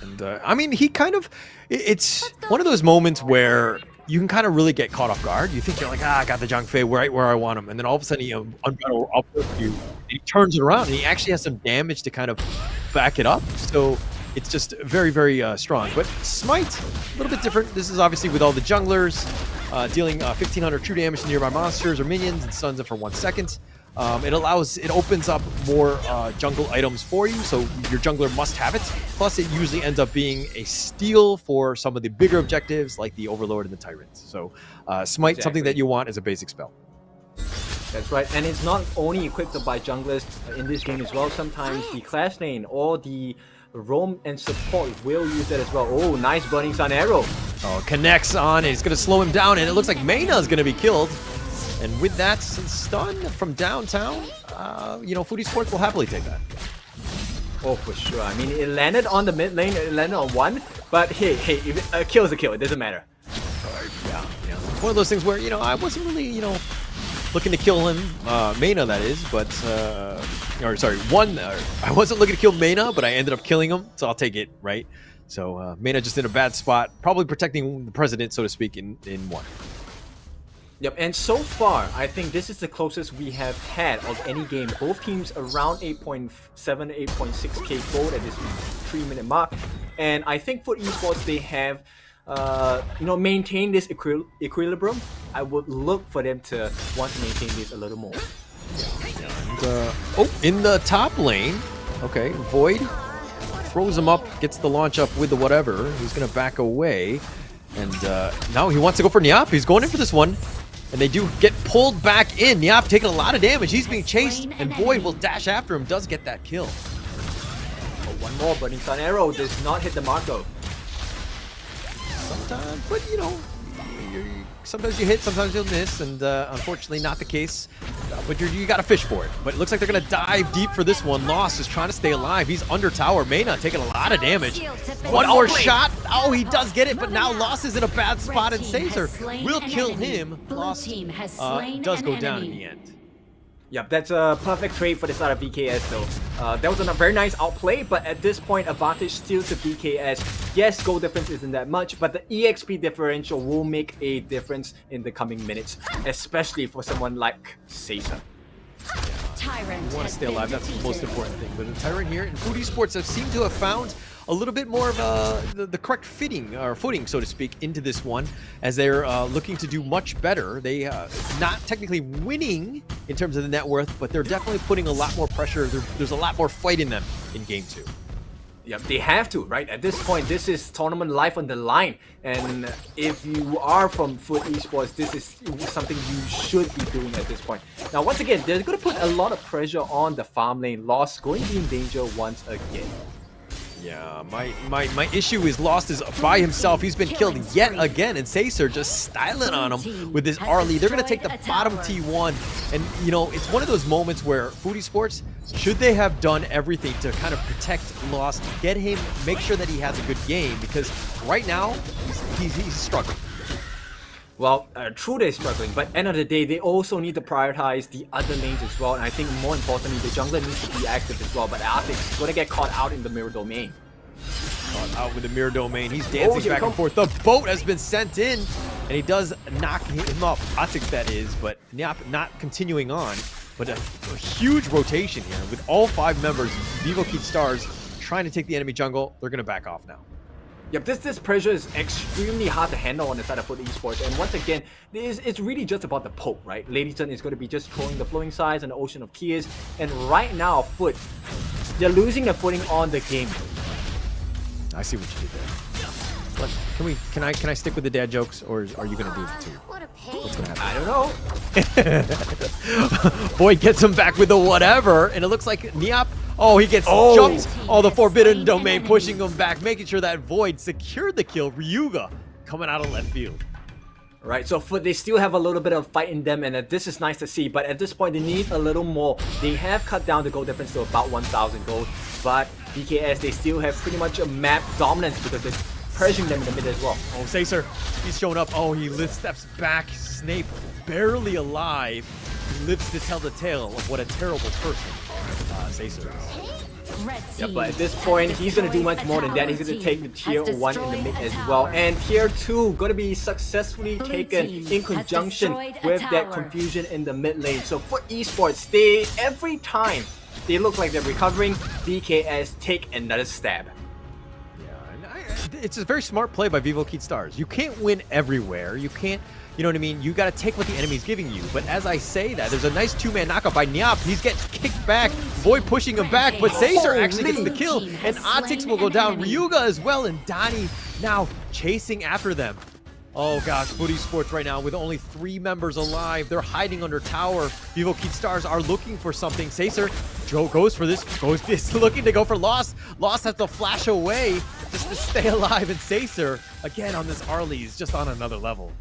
And I mean, he kind of, it's one of those moments where you can kind of really get caught off guard. You think you're like, I got the Zhang Fei right where I want him. And then all of a sudden, Unbridled Outburst you, and he turns it around and he actually has some damage to kind of back it up. So it's just very, very strong. But Smite, a little bit different. This is obviously with all the junglers, dealing 1,500 true damage to nearby monsters or minions and stuns them for 1 second. It opens up more jungle items for you, so your jungler must have it. Plus, it usually ends up being a steal for some of the bigger objectives, like the Overlord and the Tyrant. So, Smite, something that you want as a basic spell. That's right, and it's not only equipped by junglers in this game as well. Sometimes the class lane or the roam and support will use that as well. Oh, nice Burning Sun Arrow. Oh, connects on, and it's going to slow him down, and it looks like Mena is going to be killed. And with that stun from downtown, Foodie Sports will happily take that. Oh, for sure. I mean, it landed on the mid lane, it landed on one, but hey, if a kill is a kill, it doesn't matter. Yeah. One of those things where, I wasn't really, looking to kill him, Mena that is, but, I wasn't looking to kill Mena, but I ended up killing him, so I'll take it, right? So, Mena just in a bad spot, probably protecting the president, so to speak, in one. Yep, and so far, I think this is the closest we have had of any game. Both teams around 8.7, 8.6k gold at this 3-minute mark. And I think for esports, they have, maintained this equilibrium. I would look for them to want to maintain this a little more. And, in the top lane, okay, Void throws him up, gets the launch up with the whatever. He's going to back away. And now he wants to go for Niap. He's going in for this one. And they do get pulled back in. Niap taking a lot of damage. He's being chased, and Void will dash after him. Does get that kill. Oh, one more Burning Sun Arrow does not hit the mark though. Sometimes, but sometimes you hit, sometimes you'll miss, and unfortunately not the case. But you got to fish for it. But it looks like they're going to dive deep for this one. Lost is trying to stay alive. He's under tower. Mena taking a lot of damage. One more shot. Oh, he does get it, but now Lost is in a bad spot, and Caesar will kill him. Lost does go down in the end. Yep, that's a perfect trade for the start of BKS though. That was a very nice outplay, but at this point, advantage still to BKS. Yes, goal difference isn't that much, but the EXP differential will make a difference in the coming minutes, especially for someone like Caesar. You want to stay alive, that's the most important thing. But the Tyrant here in Foodie Sports have seemed to have found a little bit more of the correct footing, so to speak, into this one, as they're looking to do much better. They not technically winning in terms of the net worth, but they're definitely putting a lot more pressure. There's a lot more fight in them in Game 2. Yeah, they have to, right? At this point, this is tournament life on the line. And if you are from Foot Esports, this is something you should be doing at this point. Now, once again, they're going to put a lot of pressure on the farm lane. Lost going to be in danger once again. Yeah, my issue is Lost is by himself. He's been killed yet again, and Sacer just styling on him with this Arlie. They're gonna take the bottom T1, and you know it's one of those moments where Food Esports should they have done everything to kind of protect Lost, get him, make sure that he has a good game, because right now he's struggling. Well, true they're struggling, but end of the day, they also need to prioritize the other lanes as well. And I think more importantly, the jungler needs to be active as well. But Arctic's gonna get caught out in the mirror domain. Caught out with the mirror domain. He's dancing back and forth. The boat has been sent in, and he does knock him up. Arctic, that is, but not continuing on. But a huge rotation here with all 5 members. Vivo Keith Stars trying to take the enemy jungle. They're gonna back off now. Yep, this pressure is extremely hard to handle on the side of Foot Esports. And once again, it's really just about the poke, right? Ladyton is going to be just throwing the flowing sides and the ocean of keys. And right now, Foot, they're losing their footing on the game. I see what you did there. But can I stick with the dad jokes, or are you gonna do it too? What's gonna happen? I don't know. Boy gets him back with the whatever, and it looks like Niap. Oh, he gets jumped. Oh, the forbidden domain pushing him back, making sure that Void secured the kill. Ryuga coming out of left field. Right, so Foot, they still have a little bit of fight in them, and this is nice to see, but at this point, they need a little more. They have cut down the gold difference to about 1,000 gold, but BKS, they still have pretty much a map dominance because they're pressuring them in the mid as well. Oh, Sacer, he's showing up. Oh, he steps back. Snape barely alive. He lives to tell the tale of what a terrible person Sacer is. Yeah, but at this point, he's going to do much more than that. He's going to take the tier 1 in the mid as well. And tier 2 going to be successfully taken in conjunction with that confusion in the mid lane. So for esports, every time they look like they're recovering, BKS take another stab. It's a very smart play by Vivo Keith Stars. You can't win everywhere. You can't, you know what I mean? You got to take what the enemy's giving you. But as I say that, there's a nice 2-man knockout by Niap. He's getting kicked back. Void pushing him back, but Sacer actually gets the kill. And Otix will go down. Ryuga as well, and Donnie now chasing after them. Oh gosh, Foot Esports right now with only 3 members alive. They're hiding under tower. Vivo Keith Stars are looking for something. Sacer, Joe goes for this. Is looking to go for Lost. Lost has to flash away just to stay alive. And Sacer, again on this Arlie, is just on another level.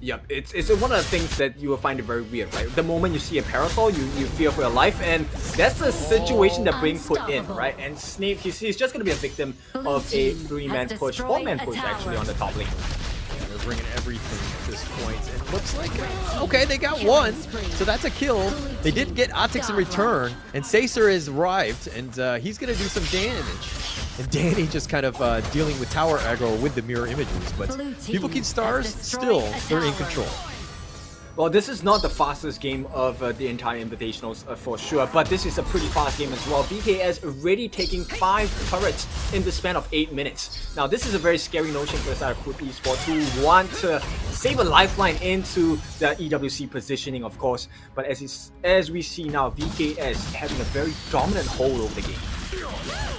Yep, it's one of the things that you will find it very weird, right? The moment you see a parasol, you fear for your life, and that's the situation that being put in, right? And Snape, he's just going to be a victim of a 3-man push, 4-man push actually on the top lane. They're bringing everything at this point. And it looks like, okay, they got 1. So that's a kill. They did get Otix in return. And Sacer has arrived. And he's going to do some damage. And Danny just kind of dealing with tower aggro with the mirror images. But Vivo Keith Stars, still, they're in control. Well, this is not the fastest game of the entire Invitationals for sure, but this is a pretty fast game as well. BKS already taking 5 turrets in the span of 8 minutes. Now, this is a very scary notion for the side of Foot Esports who want to save a lifeline into the EWC positioning, of course. But as we see now, BKS having a very dominant hold over the game.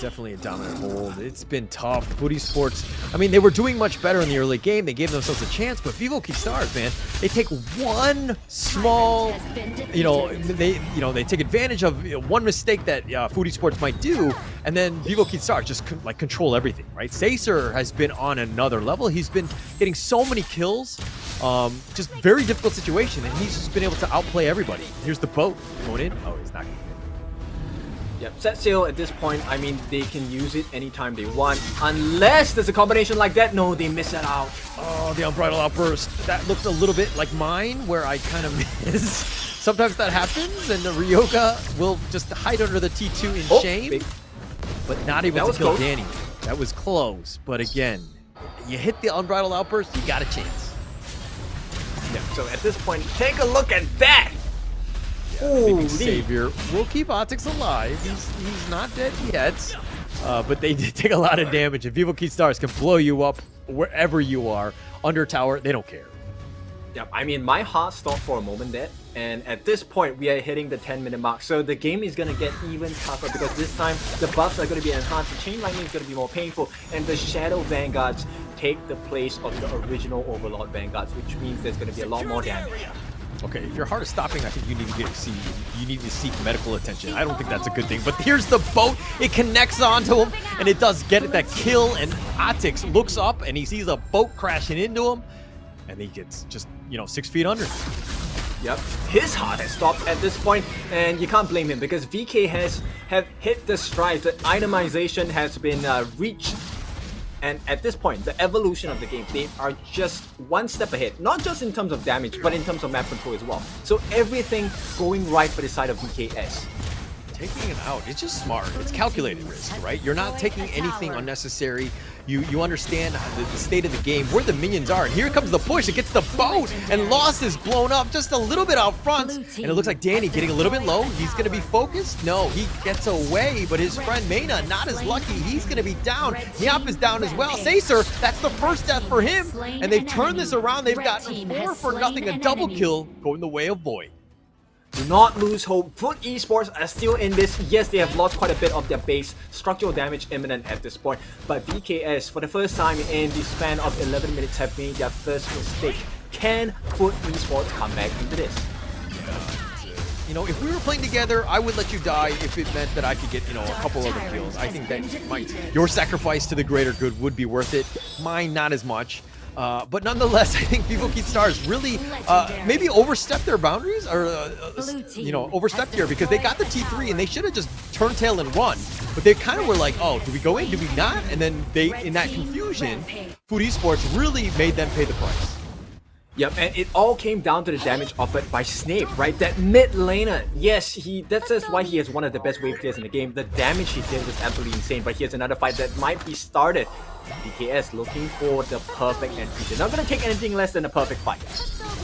Definitely a dominant hold. It's been tough. Foot Esports, I mean, they were doing much better in the early game. They gave themselves a chance, but Vivo Keith Stars, man, they take one small, they take advantage of one mistake that Foot Esports might do, and then Vivo Keith Stars just control everything, right? Sacer has been on another level. He's been getting so many kills, just very difficult situation, and he's just been able to outplay everybody. Here's the boat going in. Oh, he's not going in. Yep, set sail at this point, I mean, they can use it anytime they want, unless there's a combination like that. No, they miss it out. Oh, the Unbridled Outburst. That looked a little bit like mine, where I kind of miss. Sometimes that happens, and the Ryoga will just hide under the T2 in shame, but not able to kill Danny. That was close, but again, you hit the Unbridled Outburst, you got a chance. Yeah, so at this point, take a look at that! Phoenix Savior will keep Otix alive. He's not dead yet, but they did take a lot of damage. And Vivo Keith Stars can blow you up wherever you are. Under tower, they don't care. Yeah, I mean, my heart stopped for a moment there. And at this point, we are hitting the 10-minute mark. So the game is going to get even tougher because this time, the buffs are going to be enhanced. The chain lightning is going to be more painful. And the Shadow Vanguards take the place of the original Overlord Vanguards, which means there's going to be a lot more damage. Okay, if your heart is stopping, I think you need to seek medical attention. I don't think that's a good thing. But here's the boat. It connects onto him, and it does get that kill. And Atix looks up, and he sees a boat crashing into him, and he gets just 6 feet under. Yep, his heart has stopped at this point, and you can't blame him because VK have hit the stride. The itemization has been reached. And at this point, the evolution of the game, they are just one step ahead. Not just in terms of damage, but in terms of map control as well. So everything going right for the side of VKS. Taking it out, it's just smart. It's calculated risk, right? You're not taking anything unnecessary. You understand the state of the game, where the minions are. And here comes the push. It gets the boat, and Lost is blown up just a little bit out front. And it looks like Danny getting a little bit low. He's going to be focused. No, he gets away, but his friend Mena, not as lucky. He's going to be down. Nyap is down as well. Sacer, that's the first death for him. And they've turned this around. They've got 4-0, a double kill going the way of Void. Do not lose hope. Foot Esports are still in this. Yes, they have lost quite a bit of their base. Structural damage imminent at this point. But VKS, for the first time in the span of 11 minutes, have made their first mistake. Can Foot Esports come back into this? If we were playing together, I would let you die if it meant that I could get, a couple other kills. I think that your sacrifice to the greater good would be worth it. Mine, not as much. But nonetheless, I think Vivo Keith Stars really maybe overstepped their boundaries, or overstepped here, because they got the T3 and they should have just turned tail and run. But they kind of were like, oh, do we go in? Do we not? And then they, in that confusion, Food Esports really made them pay the price. Yep, and it all came down to the damage offered by Snape, right? That mid laner, yes, that's just why he is one of the best wave players in the game. The damage he did was absolutely insane, but here's another fight that might be started. BKS looking for the perfect entry. They're not going to take anything less than a perfect fight.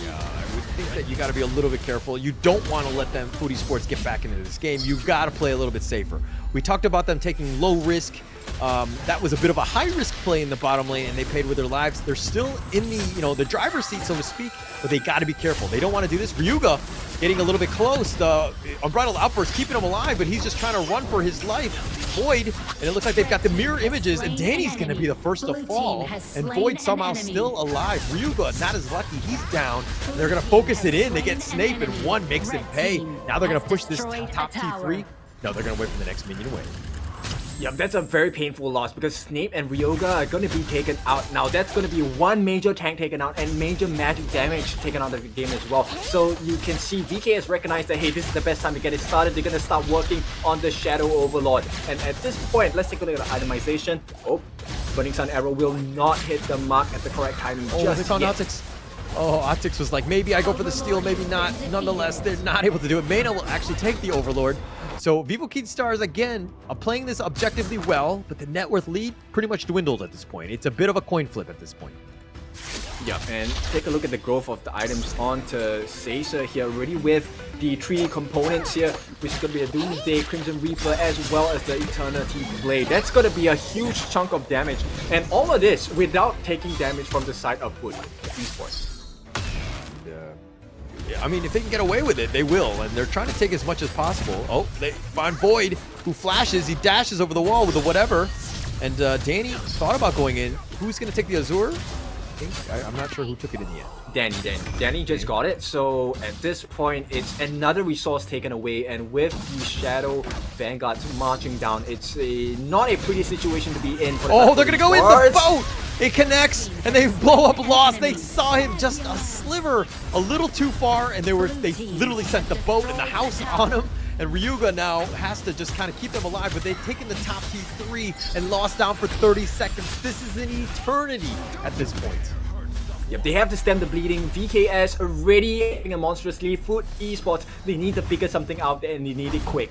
Yeah, I would think that you got to be a little bit careful. You don't want to let them, Food Esports, get back into this game. You've got to play a little bit safer. We talked about them taking low risk. That was a bit of a high-risk play in the bottom lane, and they paid with their lives. They're still in the, the driver's seat, so to speak, but they got to be careful. They don't want to do this. Ryuga getting a little bit close. The Unbridled Outburst keeping him alive, but he's just trying to run for his life. Void, and it looks like they've got the mirror images, and Danny's going to be the first to fall, and Void somehow still alive. Ryuga, not as lucky. He's down. They're going to focus it in. They get Snape, and one makes him pay. Now they're going to push this top T3. No, they're going to wait for the next minion away. Yeah, that's a very painful loss because Snape and Ryoga are going to be taken out. Now that's going to be one major tank taken out and major magic damage taken out of the game as well. So you can see VK has recognized that, hey, this is the best time to get it started. They're going to start working on the Shadow Overlord. And at this point, let's take a look at the itemization. Oh, Burning Sun Arrow will not hit the mark at the correct timing just they found yet. Atix. Oh, Atix was like, maybe I go for the steal, maybe not. Nonetheless, they're not able to do it. Mena will actually take the Overlord. So Vivo Keith Stars, again, are playing this objectively well, but the net worth lead pretty much dwindled at this point. It's a bit of a coin flip at this point. Yeah, and take a look at the growth of the items onto Sacer here, already with the 3 components here, which is going to be a Doomsday, Crimson Reaper, as well as the Eternity Blade. That's going to be a huge chunk of damage, and all of this without taking damage from the side of Food Esports. Yeah, I mean, if they can get away with it, they will, and they're trying to take as much as possible. Oh, they find Void, who flashes, he dashes over the wall with the whatever, and Danny thought about going in. Who's going to take the Azure? I'm not sure who took it in the end. Danny just got it, so at this point, it's another resource taken away, and with the Shadow Vanguards marching down, it's not a pretty situation to be in. For the they're going to go in the boat! It connects, and they blow up Lost. They saw him just a sliver, a little too far, and they literally sent the boat and the house on him. And Ryuga now has to just kind of keep them alive, but they've taken the top T3 and Lost down for 30 seconds. This is an eternity at this point. Yep, they have to stem the bleeding. VKS already having a monstrous lead. Food Esports, they need to figure something out and they need it quick.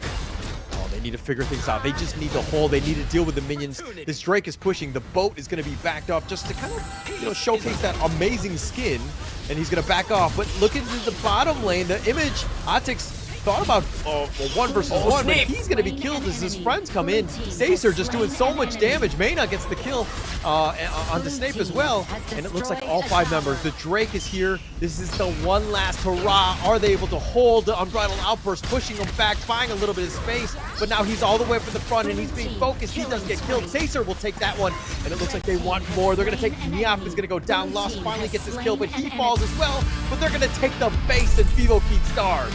They need to figure things out. They just need to hold. They need to deal with the minions. This Drake is pushing. The boat is going to be backed up just to kind of, showcase that amazing skin. And he's going to back off. But look into the bottom lane. The image, Atix thought about a 1 versus 1, but he's going to be killed as his friends come in. Sacer just doing so much damage. Mayna gets the kill on the Snape as well. And it looks like all 5 members. The Drake is here. This is the one last hurrah. Are they able to hold the Unbridled Outburst, pushing him back, buying a little bit of space, but now he's all the way up to the front and he's being focused. He doesn't get killed. Sacer will take that one, and it looks like they want more. They're going to take Niap, is going to go down. Lost finally gets his kill, but he falls as well. But they're going to take the base, and Vivo Keith Stars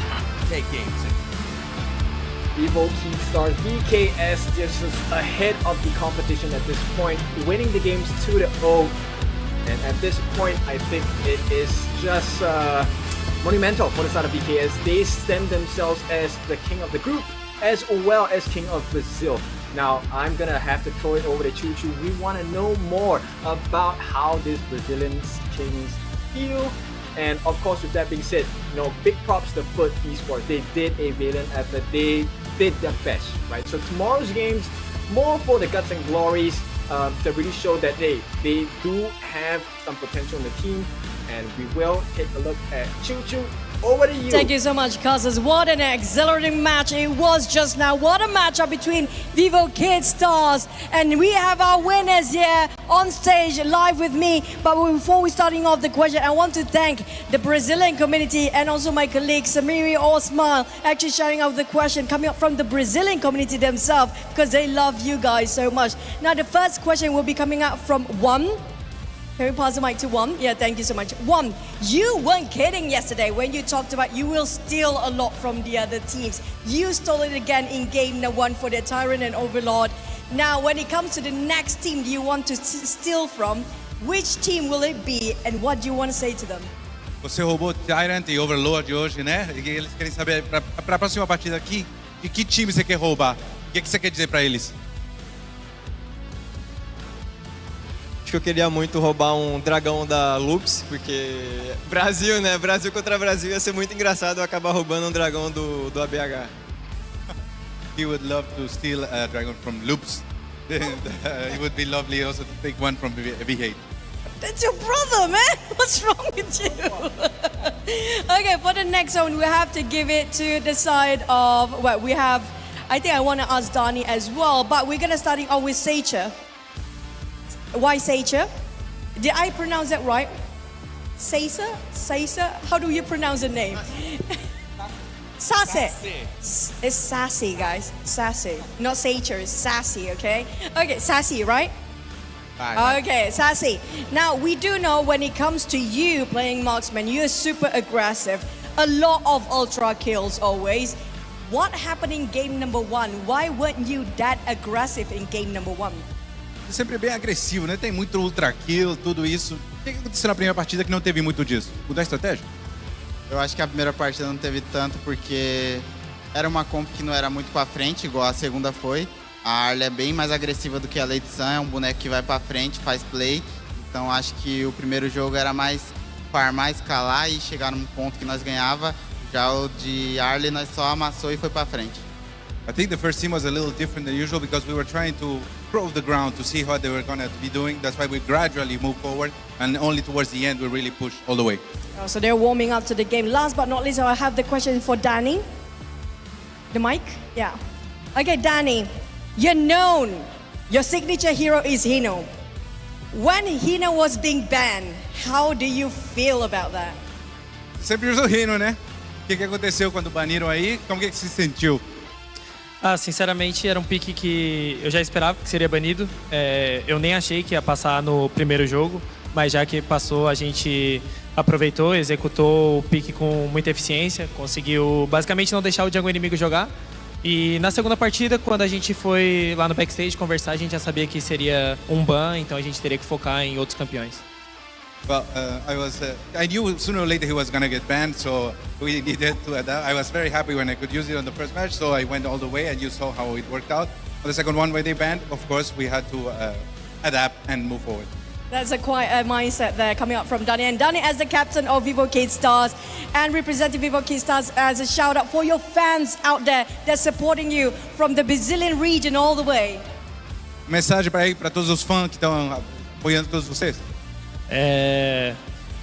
take game 2. Vivo Keith Stars, VKS just ahead of the competition at this point, winning the games 2-0. And at this point, I think it is just monumental for the side of VKS. They stand themselves as the king of the group, as well as king of Brazil. Now, I'm gonna have to throw it over to Choo Choo. We want to know more about how these Brazilian kings feel. And of course, with that being said, big props to Foot Esports. They did a valiant effort. They did their best, right? So tomorrow's games, more for the guts and glories to really show that they do have some potential in the team. And we will take a look at Choo Choo. Over to you. Thank you so much, Cousins. What an exhilarating match it was just now. What a matchup between Vivo Kid Stars. And we have our winners here on stage live with me. But before we starting off the question, I want to thank the Brazilian community and also my colleague Samiri Osmal actually sharing out the question coming up from the Brazilian community themselves because they love you guys so much. Now the first question will be coming out from One. Can we pass the mic to One? Yeah, thank you so much. One, you weren't kidding yesterday when you talked about you will steal a lot from the other teams. You stole it again in game number 1 for the Tyrant and Overlord. Now, when it comes to the next team you want to steal from, which team will it be and what do you want to say to them? Você roubou Tyrant e Overlord hoje, né? E eles querem saber, para a próxima partida aqui, de que time você quer roubar? O que você quer dizer para eles? Acho que eu queria muito roubar um dragão da Lux, porque Brasil, né? Brasil contra Brasil ia ser muito engraçado eu acabar roubando um dragão do ABH. He would love to steal a dragon from Loops. It would be lovely also to take one from V8. That's your brother, man. What's wrong with you? Okay, for the next one, we have to give it to the side of, well, we have, I think I want to ask Donnie as well, but we're going to start off with Sacher. Why Sacher? Did I pronounce that right? Sacer? Sacer? How do you pronounce the name? Sassy. It's Sassy, guys. Sassy. Not Sacher, it's Sassy, okay? Okay, Sassy, right? Okay, Sassy. Now, we do know when it comes to you playing marksman, you're super aggressive. A lot of ultra kills always. What happened in game number 1? Why weren't you that aggressive in game number 1? Sempre bem agressivo, né? Tem muito ultra kill, tudo isso. O que aconteceu na primeira partida que não teve muito disso? Mudar a estratégia? Eu acho que a primeira partida não teve tanto porque era uma comp que não era muito pra frente, igual a segunda foi. A Arla é bem mais agressiva do que a Lady Sun, é um boneco que vai pra frente, faz play. Então acho que o primeiro jogo era mais farmar, escalar e chegar num ponto que nós ganhava. Já o de Arley nós só amassou e foi pra frente. I think the first team was a little different than usual because we were trying to probe the ground to see what they were going to be doing. That's why we gradually moved forward, and only towards the end we really pushed all the way. So they're warming up to the game. Last but not least, I have the question for Danny. The mic? Yeah. Okay, Danny, you're known. Your signature hero is Hino. When Hino was being banned, how do you feel about that? Sempre usou Hino, né? O que aconteceu quando baniram aí? Como que se sentiu? Sinceramente, era um pique que eu já esperava que seria banido. Eu nem achei que ia passar no primeiro jogo, mas já que passou, a gente aproveitou, executou o pique com muita eficiência, conseguiu basicamente não deixar o jungle inimigo jogar. E na segunda partida, quando a gente foi lá no backstage conversar, a gente já sabia que seria um ban, então a gente teria que focar em outros campeões. Well, I knew sooner or later he was going to get banned, so we needed to adapt. I was very happy when I could use it on the first match, so I went all the way, and you saw how it worked out. On the second one, when they banned, of course, we had to adapt and move forward. That's quite a mindset there coming up from Danny. And Danny, as the captain of Vivo Kid Stars and representing Vivo Kid Stars, as a shout out for your fans out there that's supporting you from the Brazilian region all the way. Mensagem para todos os fãs que estão apoiando todos vocês.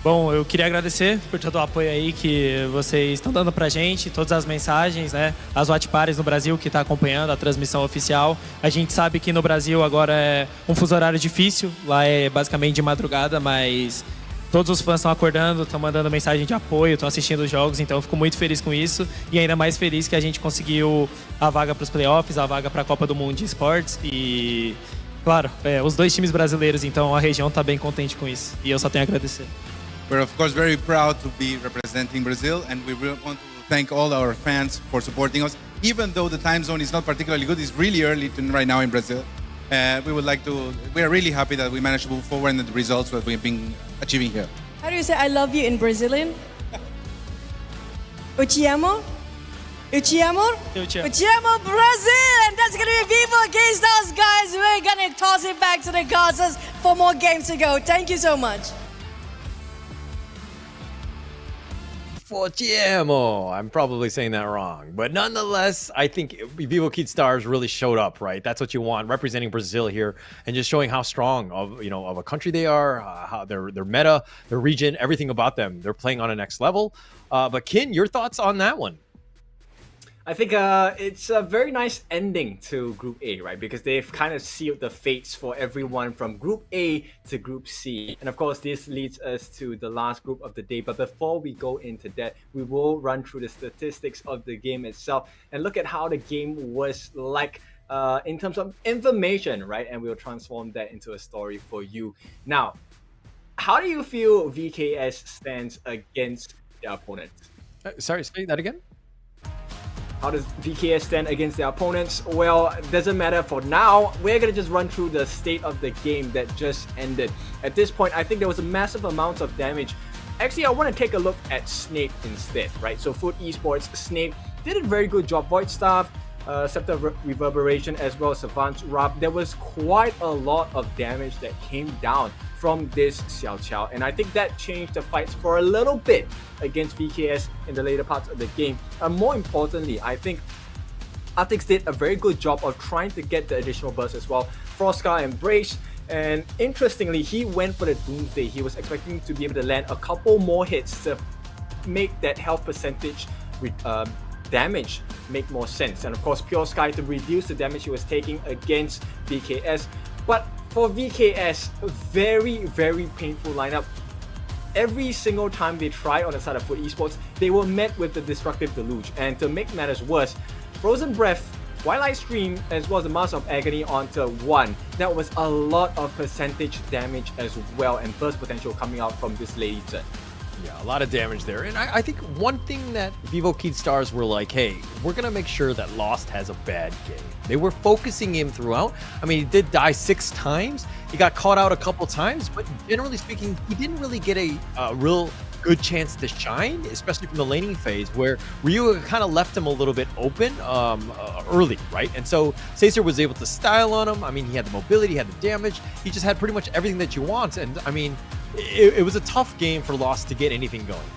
Bom, eu queria agradecer por todo o apoio aí que vocês estão dando pra gente, todas as mensagens, né? As watch parties no Brasil que tá acompanhando a transmissão oficial. A gente sabe que no Brasil agora é um fuso horário difícil, lá é basicamente de madrugada, mas todos os fãs estão acordando, estão mandando mensagem de apoio, estão assistindo os jogos, então eu fico muito feliz com isso e ainda mais feliz que a gente conseguiu a vaga para os playoffs, a vaga para a Copa do Mundo de Esportes e, claro, os dois times brasileiros, então a região está bem contente com isso e eu só tenho a agradecer. We're of course very proud to be representing Brazil, and we really want to thank all our fans for supporting us. Even though the time zone is not particularly good, it's really early right now in Brazil. We are really happy that we managed to move forward and the results that we've been achieving here. How do you say I love you in Brazilian? Eu te amo. Eu te amo. Eu te amo. Eu te amo, Brazil. And that's going to be Vivo against us, guys. We're going to toss it back to the Gazas for more games to go. Thank you so much. Fortiemo. I'm probably saying that wrong, but nonetheless, I think Vivo Kid Stars really showed up, right? That's what you want, representing Brazil here and just showing how strong of a country they are, how their meta, their region, everything about them. They're playing on a next level. But Kin, your thoughts on that one? I think it's a very nice ending to Group A, right? Because they've kind of sealed the fates for everyone from Group A to Group C. And of course, this leads us to the last group of the day. But before we go into that, we will run through the statistics of the game itself and look at how the game was like in terms of information, right? And we'll transform that into a story for you. Now, how do you feel VKS stands against their opponents? Sorry, say that again? How does VKS stand against their opponents? Well, it doesn't matter for now. We're going to just run through the state of the game that just ended. At this point, I think there was a massive amount of damage. Actually, I want to take a look at Snape instead, right? So Foot Esports, Snape did a very good job. Void Staff, Scepter Reverberation, as well as Savant's Wrap. There was quite a lot of damage that came down from this Xiao Qiao, and I think that changed the fights for a little bit against VKS in the later parts of the game. And more importantly, I think Artix did a very good job of trying to get the additional burst as well. Froscar Embrace, and interestingly, he went for the Doomsday. He was expecting to be able to land a couple more hits to make that health percentage damage make more sense. And of course, Pure Sky to reduce the damage he was taking against VKS. But for VKS, very, very painful lineup. Every single time they try on the side of Foot Esports, they were met with the Destructive Deluge. And to make matters worse, Frozen Breath, Twilight Stream, as well as the Master of Agony onto 1. That was a lot of percentage damage as well, and burst potential coming out from this Lady Zhen. Yeah, a lot of damage there. And I think one thing that Vivo Kid Stars were like, hey, we're going to make sure that Lost has a bad game. They were focusing him throughout. I mean, he did die 6 times. He got caught out a couple times, but generally speaking, he didn't really get a real good chance to shine, especially from the laning phase, where Ryu kind of left him a little bit open early, right? And so Caesar was able to style on him. I mean, he had the mobility, he had the damage. He just had pretty much everything that you want. And I mean, it was a tough game for Lost to get anything going.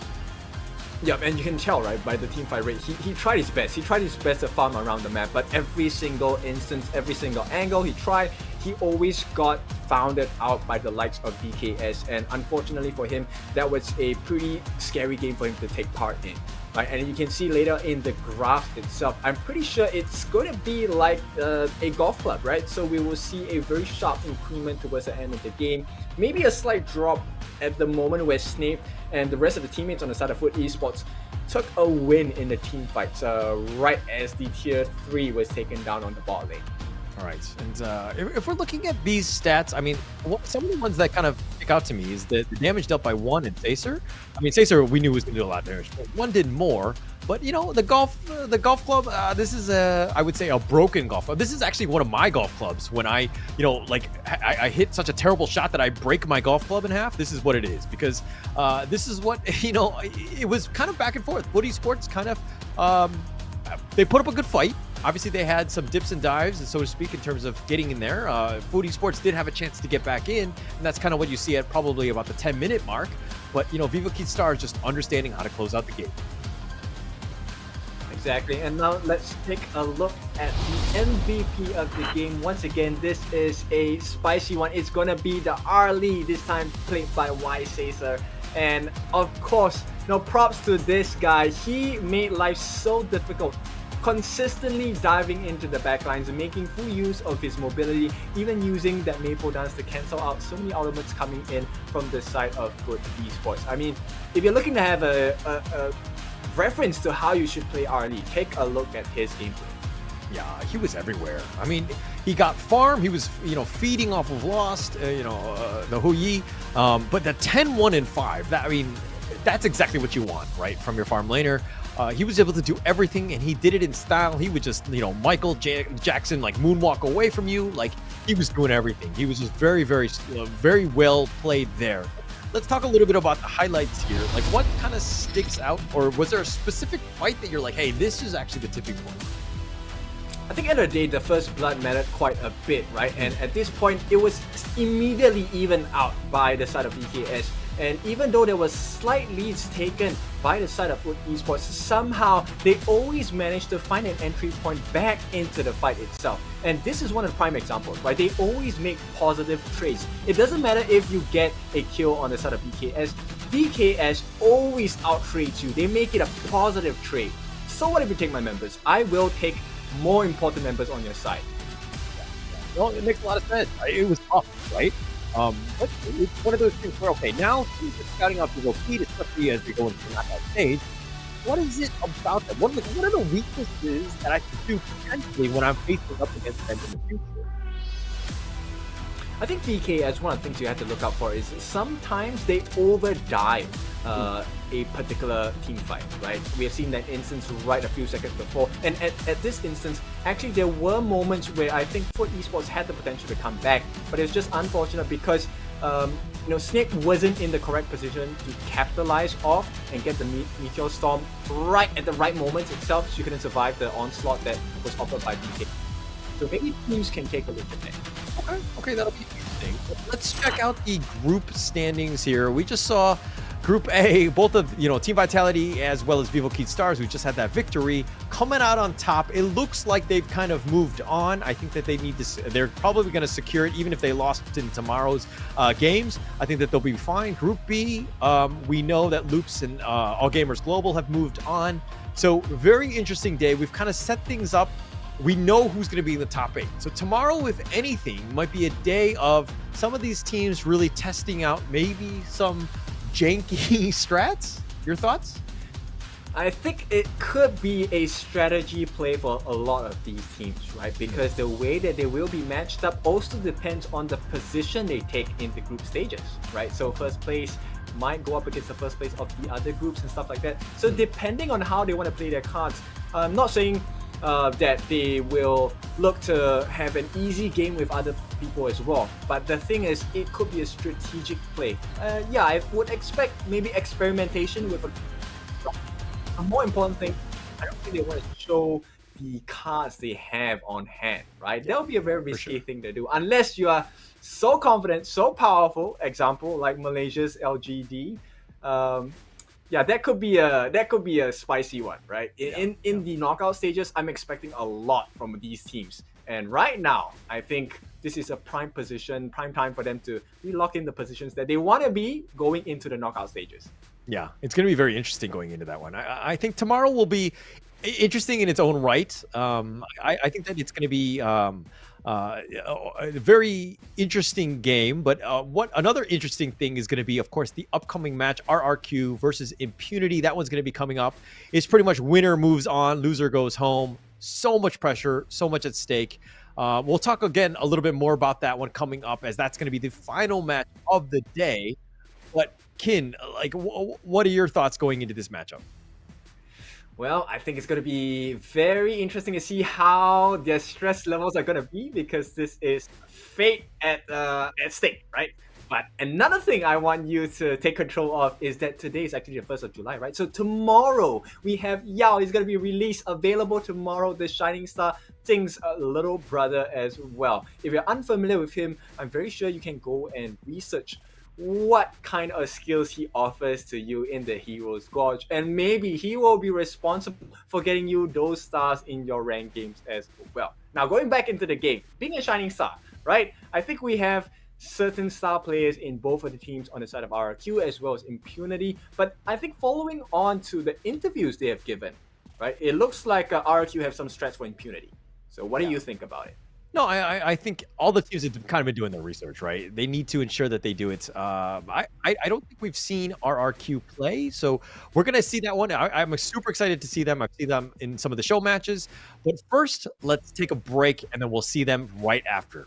Yeah, and you can tell, right, by the team fight rate, he tried his best. He tried his best to farm around the map, but every single instance, every single angle he tried, he always got founded out by the likes of VKS. And unfortunately for him, that was a pretty scary game for him to take part in. Right? And you can see later in the graph itself, I'm pretty sure it's going to be like a golf club, right? So we will see a very sharp increment towards the end of the game. Maybe a slight drop at the moment where Snape and the rest of the teammates on the side of Foot Esports took a win in the team fights right as the tier 3 was taken down on the bot lane. All right, and if we're looking at these stats, I mean, some of the ones that kind of stick out to me is the damage dealt by 1 and Sacer. I mean, Sacer, we knew was going to do a lot of damage, but 1 did more. But you know, the golf club, this is I would say a broken golf club. This is actually one of my golf clubs. When I hit such a terrible shot that I break my golf club in half. This is what it is, because this is what, it was kind of back and forth. Foot Esports kind of, they put up a good fight. Obviously, they had some dips and dives, so to speak, in terms of getting in there. Foot Esports did have a chance to get back in, and that's kind of what you see at probably about the 10-minute mark. But, Vivo Kid Stars just understanding how to close out the game. Exactly, and now let's take a look at the MVP of the game. Once again, this is a spicy one. It's gonna be the R Lee, this time played by Y Caesar. And of course, props to this guy. He made life so difficult, consistently diving into the backlines and making full use of his mobility, even using that maple dance to cancel out so many ultimates coming in from the side of Foot Esports. I mean, if you're looking to have a reference to how you should play RLE, take a look at his gameplay. Yeah, he was everywhere. I mean, he got farm. He was, feeding off of Lost, the Huyi. But the 10-1 and 5, that's exactly what you want, right, from your farm laner. He was able to do everything, and he did it in style. He would just, Michael Jackson, like, moonwalk away from you. Like, he was doing everything. He was just very, very, very well played there. Let's talk a little bit about the highlights here. Like, what kind of sticks out, or was there a specific fight that you're like, hey, this is actually the tipping point? I think at the end of the day, the first blood mattered quite a bit, right? And at this point, it was immediately evened out by the side of VKS. And even though there was slight leads taken by the side of Foot Esports, somehow they always managed to find an entry point back into the fight itself. And this is one of the prime examples, right? They always make positive trades. It doesn't matter if you get a kill on the side of VKS. VKS always out-trades you. They make it a positive trade. So what if you take my members? I will take more important members on your side. Well, it makes a lot of sense. It was tough, right? But it's one of those things where, okay, now teams are scouting out people feed, especially as we go into the knockout stage. What is it about them? What are the weaknesses that I can do potentially when I'm facing up against them in the future? I think VKS, one of the things you have to look out for is sometimes they overdive a particular team fight, right? We have seen that instance right a few seconds before, and at this instance, actually there were moments where I think Foot Esports had the potential to come back, but it's just unfortunate because Snake wasn't in the correct position to capitalize off and get the Meteor Storm right at the right moments itself, so you couldn't survive the onslaught that was offered by VK. So maybe teams can take a look at that. Okay, that'll be interesting. Let's check out the group standings here. We just saw Group A, both of Team Vitality as well as Vivo Kid Stars, who just had that victory, coming out on top. It looks like they've kind of moved on. I think that they're probably going to secure it, even if they lost in tomorrow's games. I think that they'll be fine. Group B, we know that Loops and All Gamers Global have moved on. So very interesting day. We've kind of set things up. We know who's going to be in the top 8. So tomorrow, if anything, might be a day of some of these teams really testing out maybe some janky strats. Your thoughts? I think it could be a strategy play for a lot of these teams, right? Because the way that they will be matched up also depends on the position they take in the group stages, right? So first place might go up against the first place of the other groups and stuff like that. So depending on how they want to play their cards, I'm not saying that they will look to have an easy game with other people as well. But the thing is, it could be a strategic play. Yeah, I would expect maybe experimentation with a more important thing. I don't think they want to show the cards they have on hand, right? That would be a very risky thing to do, unless you are so confident, so powerful. Example like Malaysia's LGD. Yeah, that could be a spicy one, right? In the knockout stages, I'm expecting a lot from these teams. And right now, I think this is a prime time for them to lock in the positions that they want to be going into the knockout stages. Yeah, it's going to be very interesting going into that one. I think tomorrow will be interesting in its own right. I think that it's going to be a very interesting game. But what another interesting thing is going to be, of course, the upcoming match, RRQ versus Impunity. That one's going to be coming up. It's pretty much winner moves on, loser goes home. So much pressure, so much at stake. We'll talk again a little bit more about that one coming up, as that's going to be the final match of the day. But Kin, like, what are your thoughts going into this matchup? Well, I think it's going to be very interesting to see how their stress levels are going to be, because this is fate at stake, right? But another thing I want you to take control of is that today is actually the 1st of July, right? So tomorrow we have Yao. He's going to be released, available tomorrow, the Shining Star, Ting's little brother as well. If you're unfamiliar with him, I'm very sure you can go and research what kind of skills he offers to you in the Hero's Gorge, and maybe he will be responsible for getting you those stars in your ranked games as well. Now, going back into the game, being a Shining Star, right? I think we have certain star players in both of the teams on the side of RRQ as well as Impunity. But I think following on to the interviews they have given, right, it looks like RRQ have some strats for Impunity. So what do you think about it? No, I think all the teams have kind of been doing their research, right? They need to ensure that they do it. I don't think we've seen RRQ play, so we're going to see that one. I'm super excited to see them. I've seen them in some of the show matches. But first, let's take a break, and then we'll see them right after.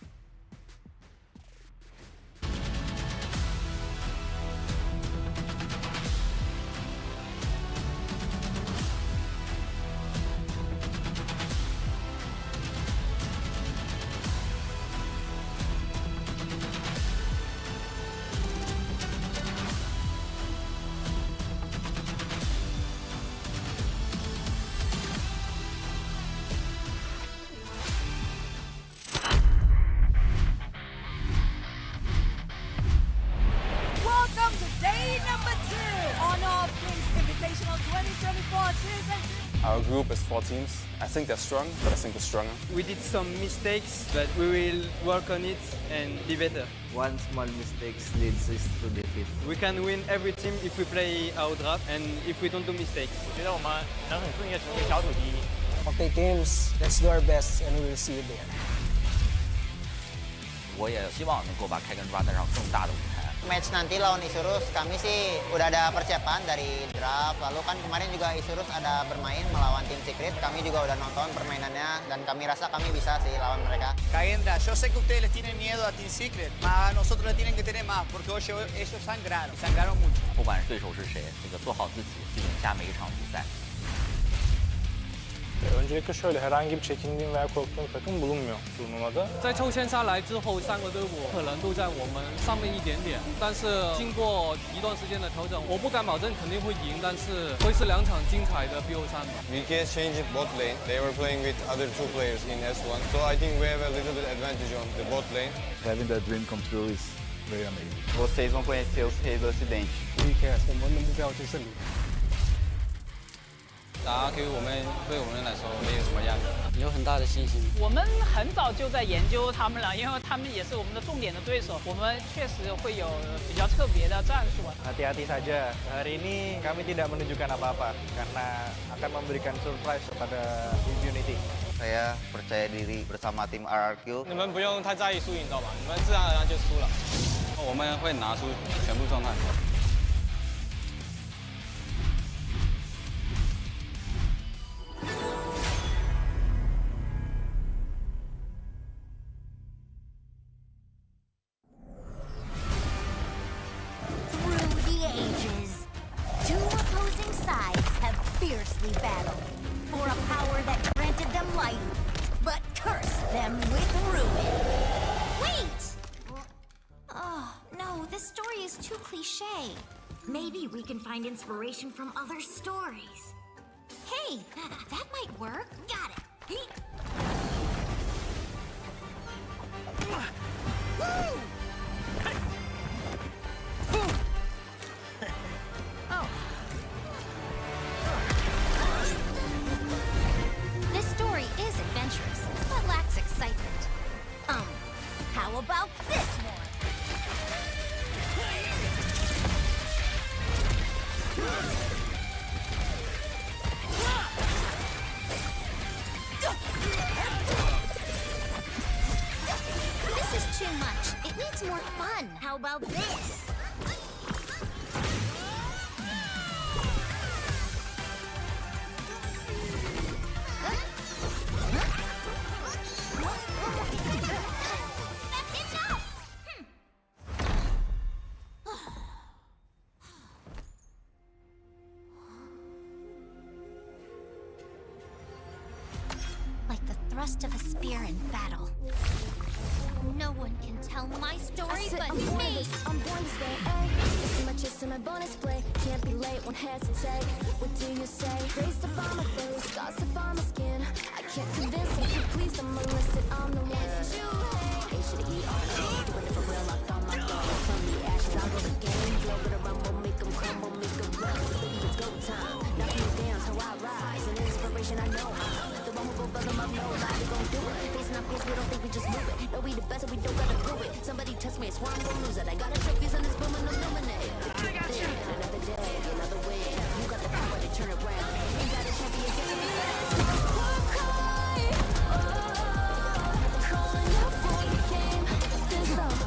Welcome to day number 2 on our Kings Invitational 2024 season. Our group is 4 teams. I think they're strong, but I think we're stronger. We did some mistakes, but we will work on it and be better. One small mistake leads us to defeat. We can win every team if we play our draft and if we don't do mistakes. 我觉得我们能很顺利的成为小组第一。 Okay, teams, let's do our best and we will see you there. 我也希望能够把开根抓带上更大的舞台。Match nanti lawan Isurus, kami sih udah ada persiapan dari draft. Lalu kan kemarin juga Isurus ada bermain melawan tim Secret. Kami juga udah nonton permainannya dan kami rasa kami bisa sih lawan mereka. Kagendra, yo sé que ustedes les tienen miedo a Team Secret, mas nosotros le tienen que tener más, porque hoy ellos sangraron mucho. 不管是对手是谁，做好自己，去赢下每一场比赛。 Öncelikle şöyle herhangi bir çekindiğim veya korktuğum takım bulunmuyor turnuvada. 在抽签下来之后，3个队伍可能都在我们上面一点点，但是经过一段时间的调整，我不敢保证肯定会赢，但是会是2场精彩的 BO3 吧。 VK changed bot lane. They were playing with other 2 players in S1. So I think we have a little bit advantage on the bot lane. Having that dream come true is very amazing. Vocês vão conhecer os reis do Ocidente. Weekend, 我们的目标就是胜利。 打 RQ 对我们来说没有什么压力，有很大的信心。我们很早就在研究他们了，因为他们也是我们的重点的对手。我们确实会有比较特别的战术。 Hati-hati saja, hari ini kami tidak menunjukkan apa-apa karena akan memberikan surprise kepada Impunity. Saya percaya diri bersama tim RRQ. 你们不用太在意输赢，知道吧？你们自然而然就输了。我们会拿出全部状态。 Through the ages, 2 opposing sides have fiercely battled for a power that granted them life, but cursed them with ruin. Wait! Oh, no, this story is too cliche. Maybe we can find inspiration from other stories. Hey, that might work. Got it. Woo! Oh. This story is adventurous, but lacks excitement. How about this one? This is too much. It needs more fun. How about this? That's enough! Like the thrust of a spear in battle. No one can tell my story but me! I'm born to stay, This is my chest and my bonus play. Can't be late, won't hesitate. What do you say? Grace to find my face, scars to find my skin. I can't convince them, please I'm illicit. I'm the one that you hate. H-to-the-E-R-A, doing it for real, locked on my throne. From the ashes, I'll go the game. Blow with a rumble, make them crumble, make them run. Baby, it's go time. Knock me down, so I rise. An inspiration, I know how. The Don't move above them, I'm nobody gon' do it. Facing our peers, we don't think we just move it. No, we the best, and we don't gotta prove it. Somebody test me, I swear I'm gon' lose it. I got a trophies on this boom and illuminate. Another day, another win. You got the power to turn it round. Ain't got a champion, get me. Calling out for the game. This love.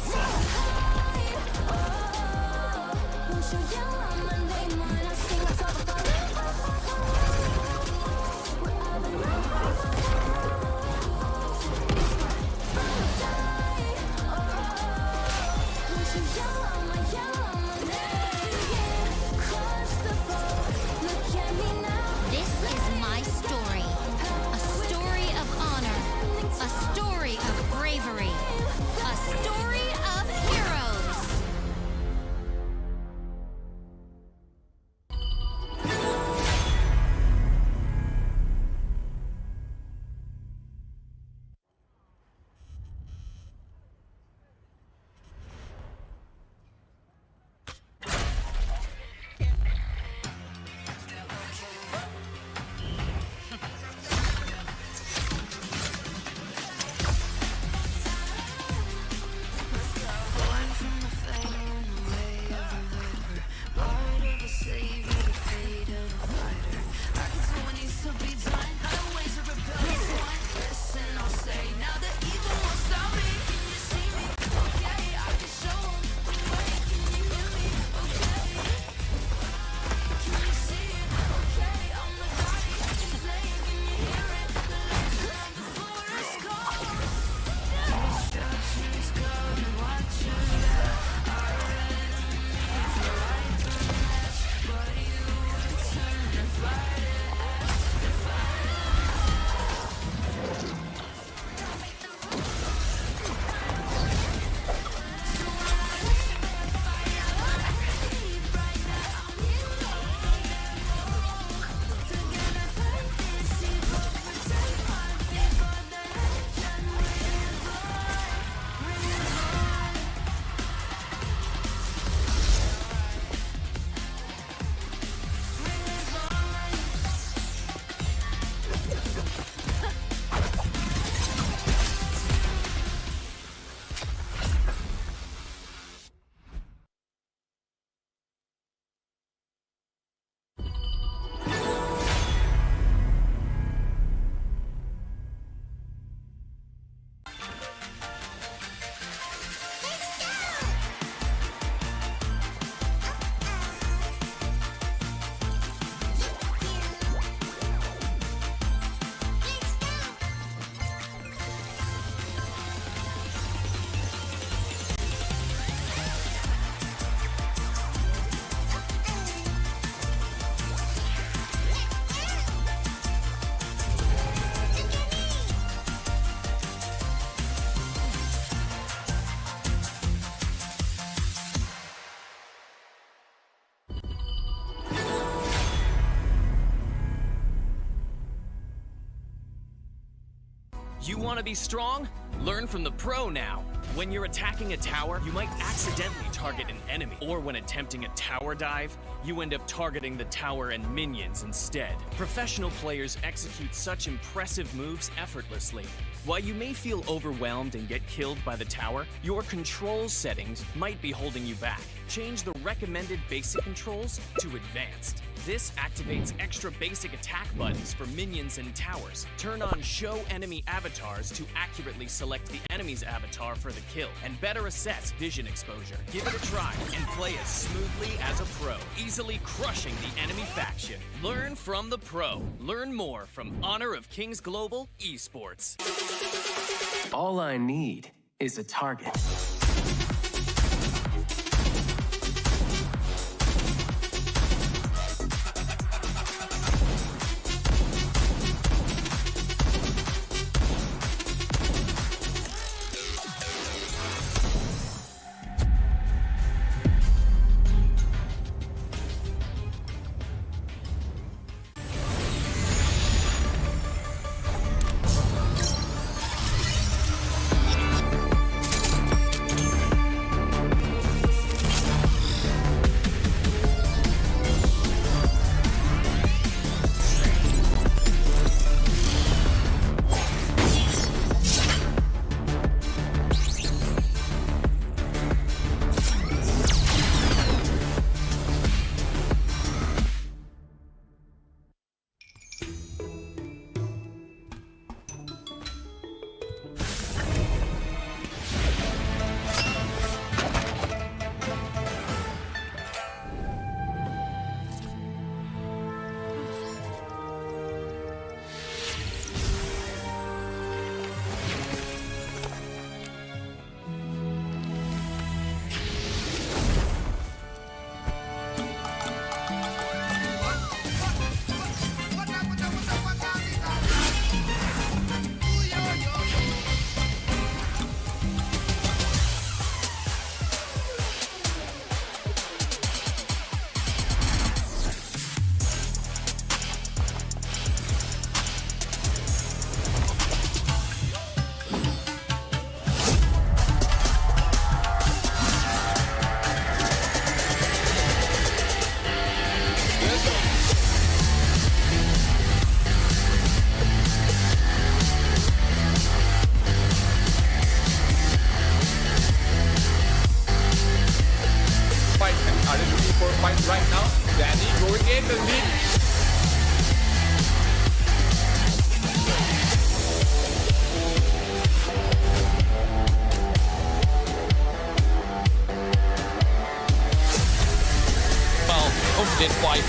So high. Won't you yell out my name when I sing a song for you? Wherever you are. Won't you yell out my name? Crush the foe. Look at me now. This is my story. A story of honor. A story of bravery. A story of heroes. Born from the flame, the way of the viper. Heart of a savior, the fate of a fighter. I can see what needs to be done. Highways of rebellion. Listen, I'll say now the evil won't stop me. Can you see me? Okay, I can show 'em the way. Can you hear me? Okay. Can you see it? Okay, I'm the guardian. Flame, can you hear it? The legend of the forest calls. Destruction's coming, watch your back. Our enemies are right to match, but you return and fight it. You want to be strong? Learn from the pro now. When you're attacking a tower, you might accidentally target an enemy. Or when attempting a tower dive, you end up targeting the tower and minions instead. Professional players execute such impressive moves effortlessly. While you may feel overwhelmed and get killed by the tower, your control settings might be holding you back. Change the recommended basic controls to advanced. This activates extra basic attack buttons for minions and towers. Turn on show enemy avatars to accurately select the enemy's avatar for the kill and better assess vision exposure. Give it a try and play as smoothly as a pro, easily crushing the enemy faction. Learn from the pro. Learn more from Honor of Kings Global Esports. All I need is a target.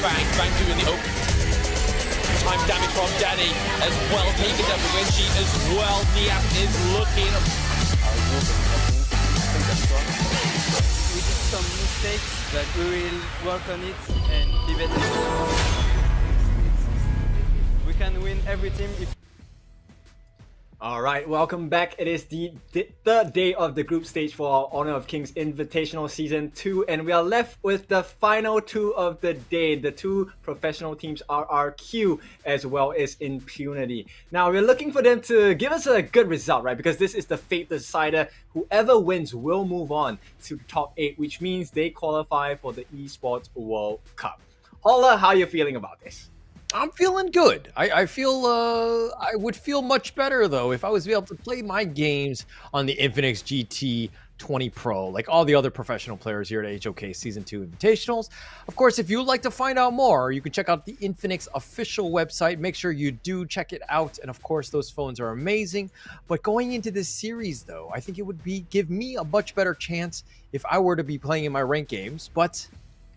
Bang. Bang doing the open. Time damage from Danny as well. Taken down the Wenshi as well. Niap is looking. We did some mistakes, but we will work on it and be better. We can win every team if. All right, welcome back. It is the third day of the group stage for our Honor of Kings Invitational Season 2, and we are left with the final two of the day, the two professional teams RRQ as well as Impunity. Now, we're looking for them to give us a good result, right? Because this is the fate decider. Whoever wins will move on to the top 8, which means they qualify for the Esports World Cup. Holla, how are you feeling about this? I'm feeling good. I feel I would feel much better though if I was able to play my games on the Infinix GT 20 Pro, like all the other professional players here at HOK Season 2 Invitationals. Of course, if you'd like to find out more, you can check out the Infinix official website. Make sure you do check it out. And of course, those phones are amazing. But going into this series though, I think it would give me a much better chance if I were to be playing in my ranked games. But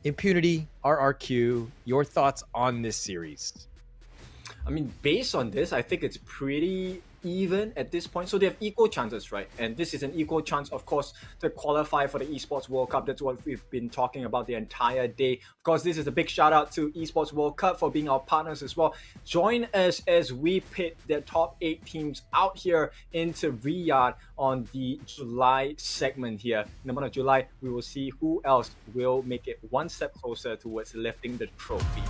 Impunity, RRQ, your thoughts on this series? I mean, based on this, I think it's pretty even at this point. So they have equal chances, right? And this is an equal chance, of course, to qualify for the Esports World Cup. That's what we've been talking about the entire day. Of course, this is a big shout out to Esports World Cup for being our partners as well. Join us as we pit the top 8 teams out here into Riyadh on the July segment here. In the month of July, we will see who else will make it one step closer towards lifting the trophy.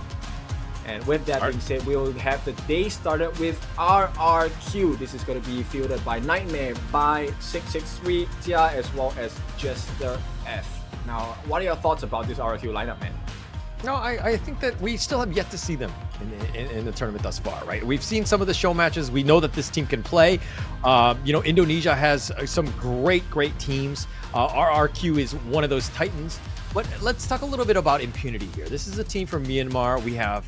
And with that being said, we'll have the day started with RRQ. This is going to be fielded by Nightmare, by 663 Tia, as well as Jester F. Now, what are your thoughts about this RRQ lineup, man? No, I think that we still have yet to see them in the tournament thus far, right? We've seen some of the show matches. We know that this team can play. Indonesia has some great teams. RRQ is one of those titans. But let's talk a little bit about Impunity here. This is a team from Myanmar. We have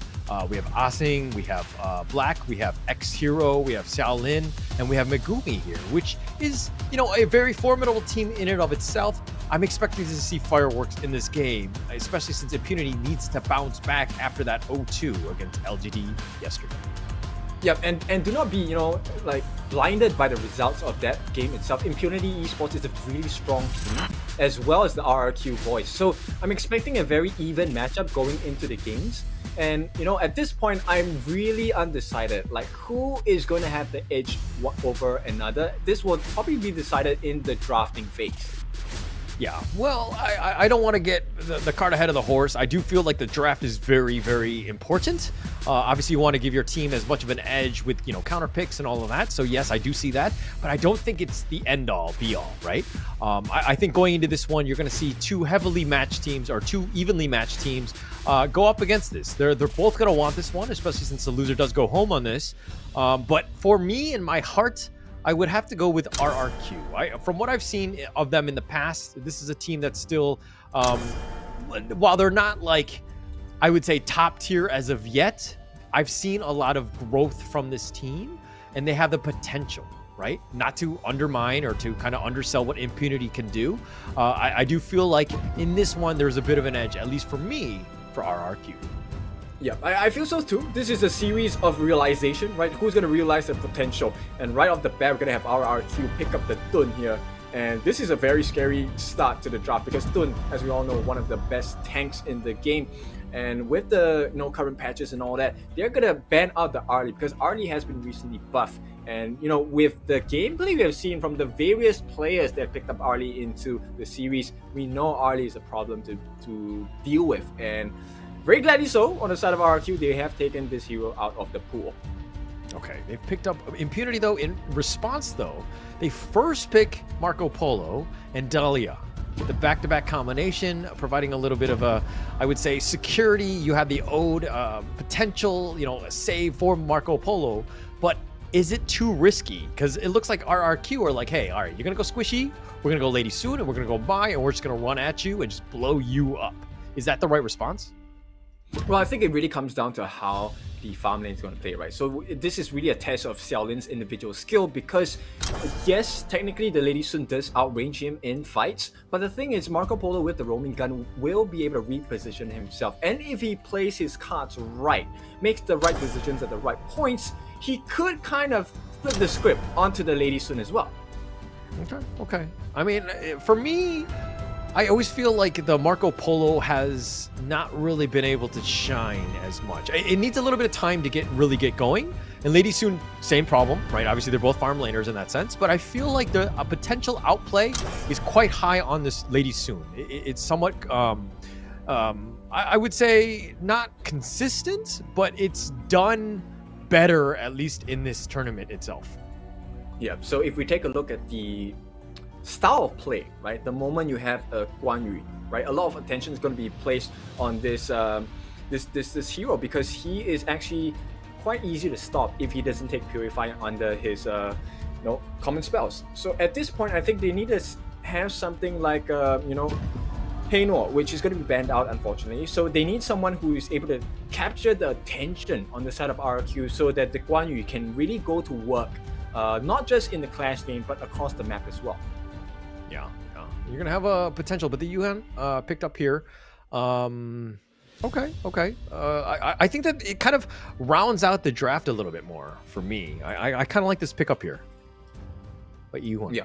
Asing, we have Black, we have X-Hero, we have Xiaolin, and we have Megumi here, which is, a very formidable team in and of itself. I'm expecting to see fireworks in this game, especially since Impunity needs to bounce back after that 0-2 against LGD yesterday. Yeah, and do not be, blinded by the results of that game itself. Impunity Esports is a really strong team, as well as the RRQ boys. So I'm expecting a very even matchup going into the games. And, at this point, I'm really undecided. Like, who is going to have the edge over another? This will probably be decided in the drafting phase. Yeah, well, I don't want to get the cart ahead of the horse. I do feel like the draft is very, very important. Obviously, you want to give your team as much of an edge with, counter picks and all of that. So, yes, I do see that. But I don't think it's the end-all, be-all, right? I think going into this one, you're going to see two heavily matched teams or two evenly matched teams go up against this. They're both going to want this one, especially since the loser does go home on this. But for me, in my heart, I would have to go with RRQ. From what I've seen of them in the past, this is a team that's still, while they're not I would say top tier as of yet, I've seen a lot of growth from this team, and they have the potential, right? Not to undermine or to kind of undersell what Impunity can do. I do feel like in this one, there's a bit of an edge, at least for me, for RRQ. Yeah, I feel so too. This is a series of realization, right? Who's going to realize the potential? And right off the bat, we're going to have RRQ pick up the Tun here. And this is a very scary start to the draft because Tun, as we all know, one of the best tanks in the game. And with the current patches and all that, they're going to ban out the Arlie because Arlie has been recently buffed. And, with the gameplay we have seen from the various players that picked up Arlie into the series, we know Arlie is a problem to deal with. And very gladly so, on the side of RRQ, they have taken this hero out of the pool. Okay, they've picked up Impunity, though. In response, though, they first pick Marco Polo and Dahlia. The back-to-back combination, providing a little bit of I would say, security. You have the ode potential, a save for Marco Polo. But is it too risky? Because it looks like RRQ are like, hey, all right, you're going to go squishy, we're going to go Lady Soon, and we're going to go Mai, and we're just going to run at you and just blow you up. Is that the right response? Well, I think it really comes down to how the farm lane is going to play, right? So this is really a test of Xiaolin's individual skill because, yes, technically the Lady Sun does outrange him in fights, but the thing is Marco Polo with the roaming gun will be able to reposition himself. And if he plays his cards right, makes the right decisions at the right points, he could kind of flip the script onto the Lady Sun as well. Okay. I mean, for me, I always feel like the Marco Polo has not really been able to shine as much. It needs a little bit of time to really get going. And Lady Sun, same problem, right? Obviously, they're both farm laners in that sense. But I feel like a potential outplay is quite high on this Lady Sun. It's somewhat, I would say, not consistent, but it's done better, at least in this tournament itself. Yeah, so if we take a look at the style of play, right? The moment you have a Guan Yu, right? A lot of attention is going to be placed on this this hero because he is actually quite easy to stop if he doesn't take Purify under his common spells. So at this point, I think they need to have something like Haynor, which is going to be banned out unfortunately. So they need someone who is able to capture the attention on the side of RRQ so that the Guan Yu can really go to work, not just in the clash lane but across the map as well. Yeah. You're gonna have a potential, but the Yuhan picked up here. Okay. I think that it kind of rounds out the draft a little bit more for me. I kind of like this pickup here. But Yuhan. Yeah.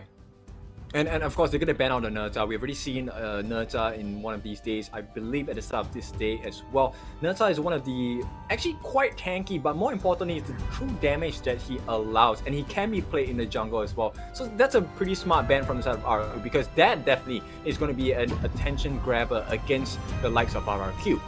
And of course, they're going to ban out the Nerta. We've already seen Nerta in one of these days, I believe at the start of this day as well. Nerta is one of the actually quite tanky, but more importantly, it's the true damage that he allows. And he can be played in the jungle as well. So that's a pretty smart ban from the side of RRQ because that definitely is going to be an attention grabber against the likes of RRQ.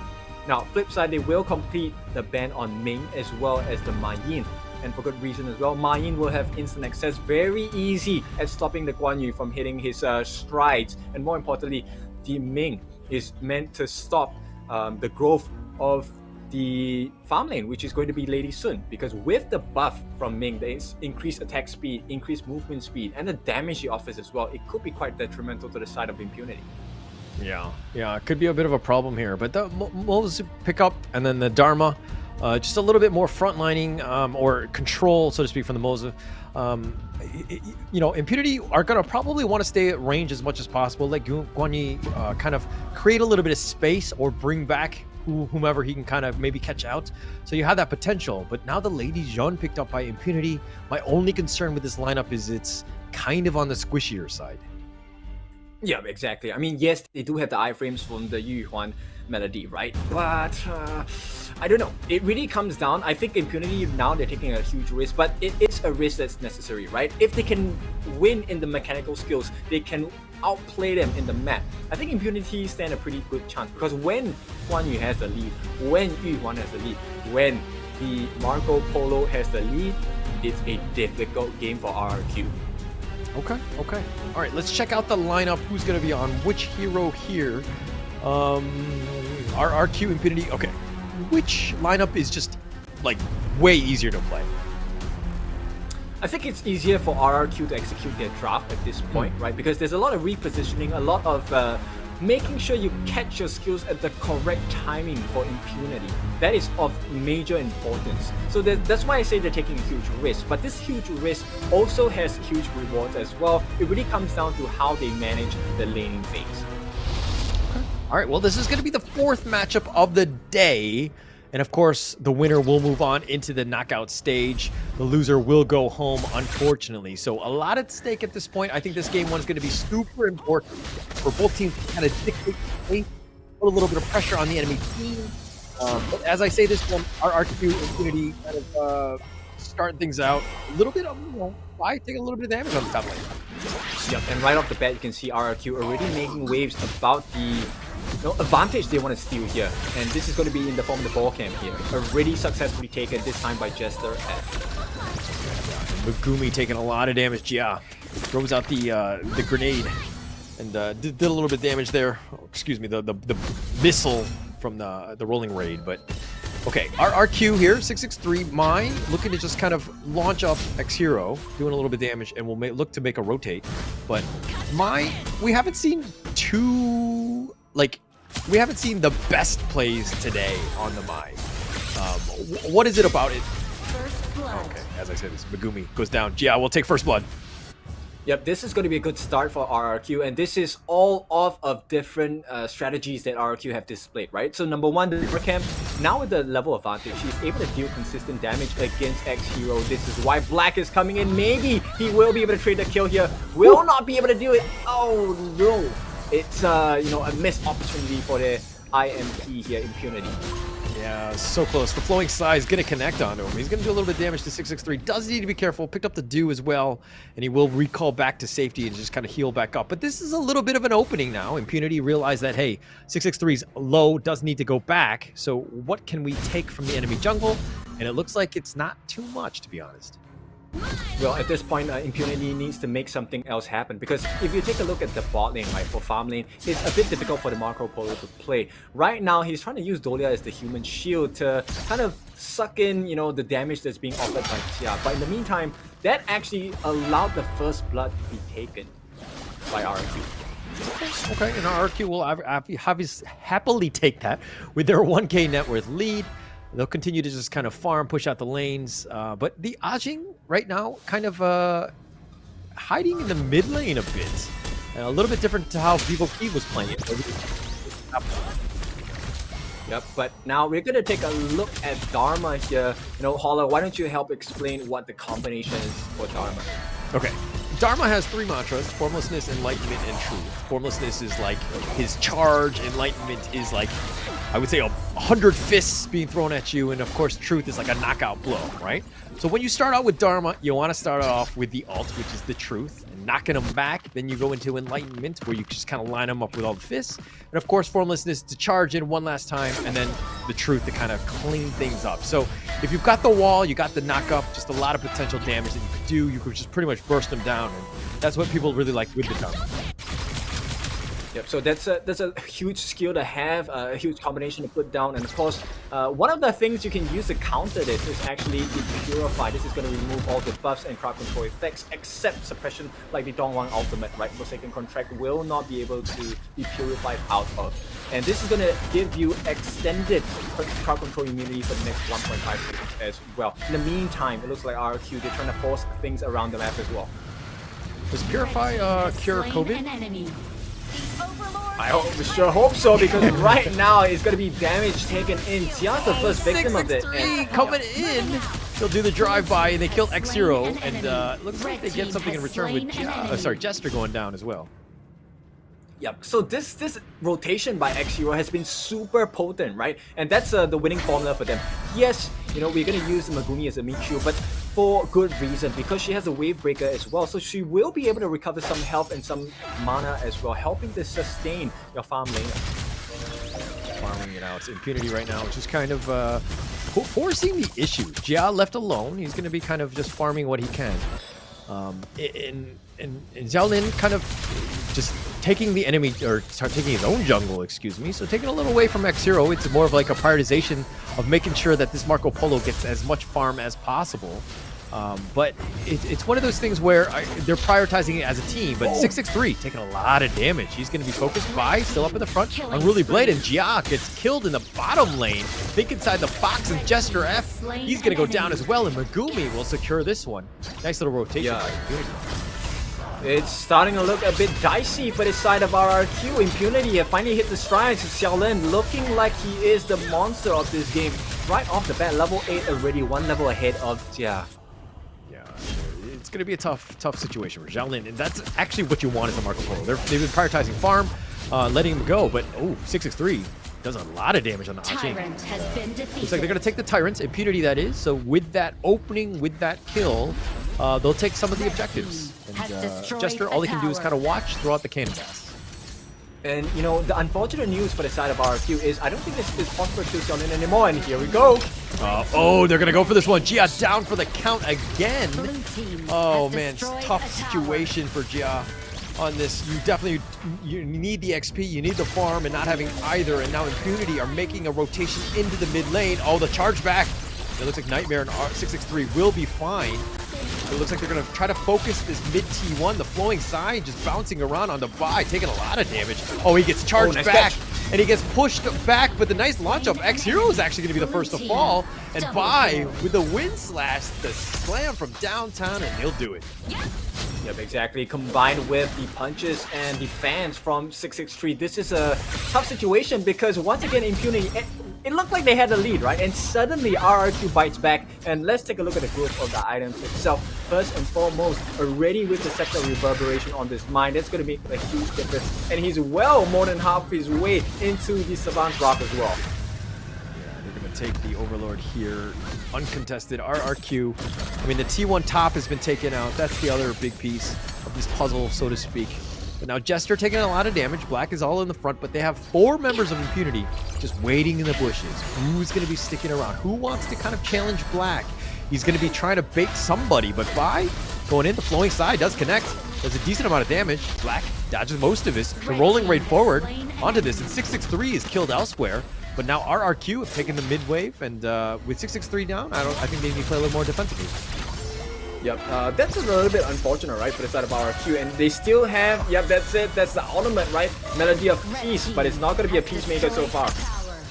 Now, flip side, they will complete the ban on Ming as well as the Ma Yin. And for good reason as well. Ma Yin will have instant access, very easy at stopping the Guan Yu from hitting his strides. And more importantly, the Ming is meant to stop the growth of the farm lane, which is going to be Lady Sun. Because with the buff from Ming, the increased attack speed, increased movement speed, and the damage he offers as well, it could be quite detrimental to the side of Impunity. Yeah, it could be a bit of a problem here. But the Mose pick up and then the Dharma. Just a little bit more frontlining or control, so to speak, from the Mose. Impunity are going to probably want to stay at range as much as possible. Let Guan Yi kind of create a little bit of space or bring back whomever he can kind of maybe catch out. So you have that potential. But now the Lady Zhon picked up by Impunity. My only concern with this lineup is it's kind of on the squishier side. Yeah, exactly. I mean, yes, they do have the iframes from the Yu Huan melody, right? But I don't know. It really comes down. I think Impunity now they're taking a huge risk, but it's a risk that's necessary, right? If they can win in the mechanical skills, they can outplay them in the map. I think Impunity stand a pretty good chance because when Guan Yu has the lead, when Yu Huan has the lead, when the Marco Polo has the lead, it's a difficult game for RRQ. Okay. All right, let's check out the lineup. Who's going to be on which hero here? RRQ, Impunity. Okay. Which lineup is just, like, way easier to play? I think it's easier for RRQ to execute their draft at this point, right? Because there's a lot of repositioning, a lot of making sure you catch your skills at the correct timing for Impunity. That is of major importance. So that's why I say they're taking a huge risk. But this huge risk also has huge rewards as well. It really comes down to how they manage the laning phase. Okay. All right, well, this is going to be the fourth matchup of the day. And of course, the winner will move on into the knockout stage. The loser will go home, unfortunately. So a lot at stake at this point. I think this game one is going to be super important for both teams to kind of dictate the pace, put a little bit of pressure on the enemy team. But as I say this one, RRQ Impunity kind of starting things out a little bit of, taking a little bit of damage on the top lane. Yep, and right off the bat, you can see RRQ already making waves about the advantage they want to steal here. And this is going to be in the form of the ball camp here. Already successfully taken, this time by Jester. Megumi taking a lot of damage. Yeah, throws out the grenade and did a little bit of damage there. Oh, excuse me, the missile from the rolling raid. But okay, RRQ here, 663 Mai, looking to just kind of launch up X Hero, doing a little bit of damage, and we'll look to make a rotate. But Mai, we haven't seen we haven't seen the best plays today on the Mai. What is it about it? Okay, as I said, this Megumi goes down. Jia will take first blood. Yep, this is going to be a good start for RRQ, and this is all off of different strategies that RRQ have displayed, right? So number one, the River Camp, now with the level advantage, he's able to deal consistent damage against X Hero. This is why Black is coming in. Maybe he will be able to trade the kill here. Will not be able to do it. Oh no! It's a missed opportunity for the IMP here, Impunity. Yeah, so close. The flowing side is going to connect onto him. He's going to do a little bit of damage to 663. Does need to be careful. Picked up the dew as well, and he will recall back to safety and just kind of heal back up. But this is a little bit of an opening now. Impunity realized that, hey, 663's low, does need to go back. So what can we take from the enemy jungle? And it looks like it's not too much, to be honest. Well, at this point, Impunity needs to make something else happen, because if you take a look at the bot lane, right, for farm lane, it's a bit difficult for the Marco Polo to play. Right now, he's trying to use Dolia as the human shield to kind of suck in, the damage that's being offered by Xia. But in the meantime, that actually allowed the first blood to be taken by RRQ. Okay, and RRQ will happily take that with their 1k net worth lead. They'll continue to just kind of farm, push out the lanes. But the Ajing right now kind of hiding in the mid lane a bit. A little bit different to how Vivo Key was playing it. Yep, but now we're going to take a look at Dharma here. Holler, why don't you help explain what the combination is for Dharma? Okay. Dharma has 3 mantras: Formlessness, Enlightenment, and Truth. Formlessness is like his charge. Enlightenment is like, I would say, 100 fists being thrown at you. And of course, Truth is like a knockout blow, right? So when you start out with Dharma, you want to start off with the ult, which is the Truth, and knocking them back. Then you go into Enlightenment, where you just kind of line them up with all the fists. And of course, Formlessness to charge in one last time, and then the Truth to kind of clean things up. So if you've got the wall, you got the knock-up, just a lot of potential damage that you could do. You could just pretty much burst them down, and that's what people really like with the Dharma. Yep, so that's a huge skill to have, a huge combination to put down, and of course, one of the things you can use to counter this is actually the Purify. This is going to remove all the buffs and crowd control effects, except suppression like the Dongwang Ultimate, right? Forsaken Contract will not be able to be purified out of. And this is going to give you extended crowd control immunity for the next 1.5 seconds as well. In the meantime, it looks like RRQ, they're trying to force things around the map as well. Does Purify cure COVID? I sure hope so, because right now it's going to be damage taken in. Xia's the first victim of it. And coming in, they'll do the drive-by and they kill X-Zero, and looks like they get something in return with Jester going down as well. Yep, so this rotation by X-Hero has been super potent, right? And that's the winning formula for them. Yes, we're going to use Megumi as a meat shield, but for good reason, because she has a wave breaker as well, so she will be able to recover some health and some mana as well, helping to sustain your farm lane. Farming it out. It's Impunity right now, which is kind of forcing the issue. Jia left alone, he's going to be kind of just farming what he can. And Xiaolin kind of just taking the enemy, or taking his own jungle, excuse me. So taking a little away from X-Zero, it's more of like a prioritization of making sure that this Marco Polo gets as much farm as possible. But it's one of those things where they're prioritizing it as a team. But 663 taking a lot of damage. He's going to be focused by, still up in the front, Unruly Blade, and Jia gets killed in the bottom lane. Think inside the box, and Jester F, he's going to go down as well, and Megumi will secure this one. Nice little rotation. Yeah. It's starting to look a bit dicey for this side of RRQ. Impunity have finally hit the strides. Xiaolin looking like he is the monster of this game. Right off the bat, level 8 already, 1 level ahead of Jia. Yeah, it's going to be a tough situation for Xiaolin, and that's actually what you want as a Marco Polo. They've been prioritizing farm, letting him go, but 663 does a lot of damage on the Ajing. Looks like they're going to take the Tyrants, Impunity that is, so with that opening, with that kill, they'll take some of the objectives. And Jester, all he can do is kind of watch, throw out the cannon blast. And the unfortunate news for the side of RRQ is I don't think this is possible to Xiaolin anymore, and here we go. They're going to go for this one. Jia down for the count again. Oh man, tough situation for Jia on this. You need the XP, you need the farm, and not having either. And now Impunity are making a rotation into the mid lane. Oh, the charge back. It looks like Nightmare and 663 will be fine. It looks like they're going to try to focus this mid T1, the flowing side, just bouncing around on the buy, taking a lot of damage. Oh, he gets charged back. and he gets pushed back, but the nice launch of X-Hero is actually going to be the first to fall, and Bai with the wind slash, the slam from downtown, and he'll do it. Yep, exactly. Combined with the punches and the fans from 663, this is a tough situation because once again, Impunity, it looked like they had the lead, right? And suddenly RRQ bites back. And let's take a look at the group of the items itself. First and foremost, already with the sector reverberation on this mine, that's going to make a huge difference. And he's well more than half his way into the Savant Rock as well. Take the Overlord here, uncontested. RRQ, I mean, the T1 top has been taken out. That's the other big piece of this puzzle, so to speak. But now Jester taking a lot of damage. Black is all in the front, but they have 4 members of Impunity just waiting in the bushes. Who's going to be sticking around? Who wants to kind of challenge Black? He's going to be trying to bait somebody, but Bai going in, the flowing side does connect. Does a decent amount of damage. Black dodges most of this. The rolling right forward onto this, and 663 is killed elsewhere. But now RRQ have taken the mid wave, and with 663 down, I think they need to play a little more defensively. Yep, that's a little bit unfortunate, right, for the side of RRQ, and they still have, yep, that's it, that's the ultimate, right, Melody of Peace, but it's not going to be a peacemaker so far.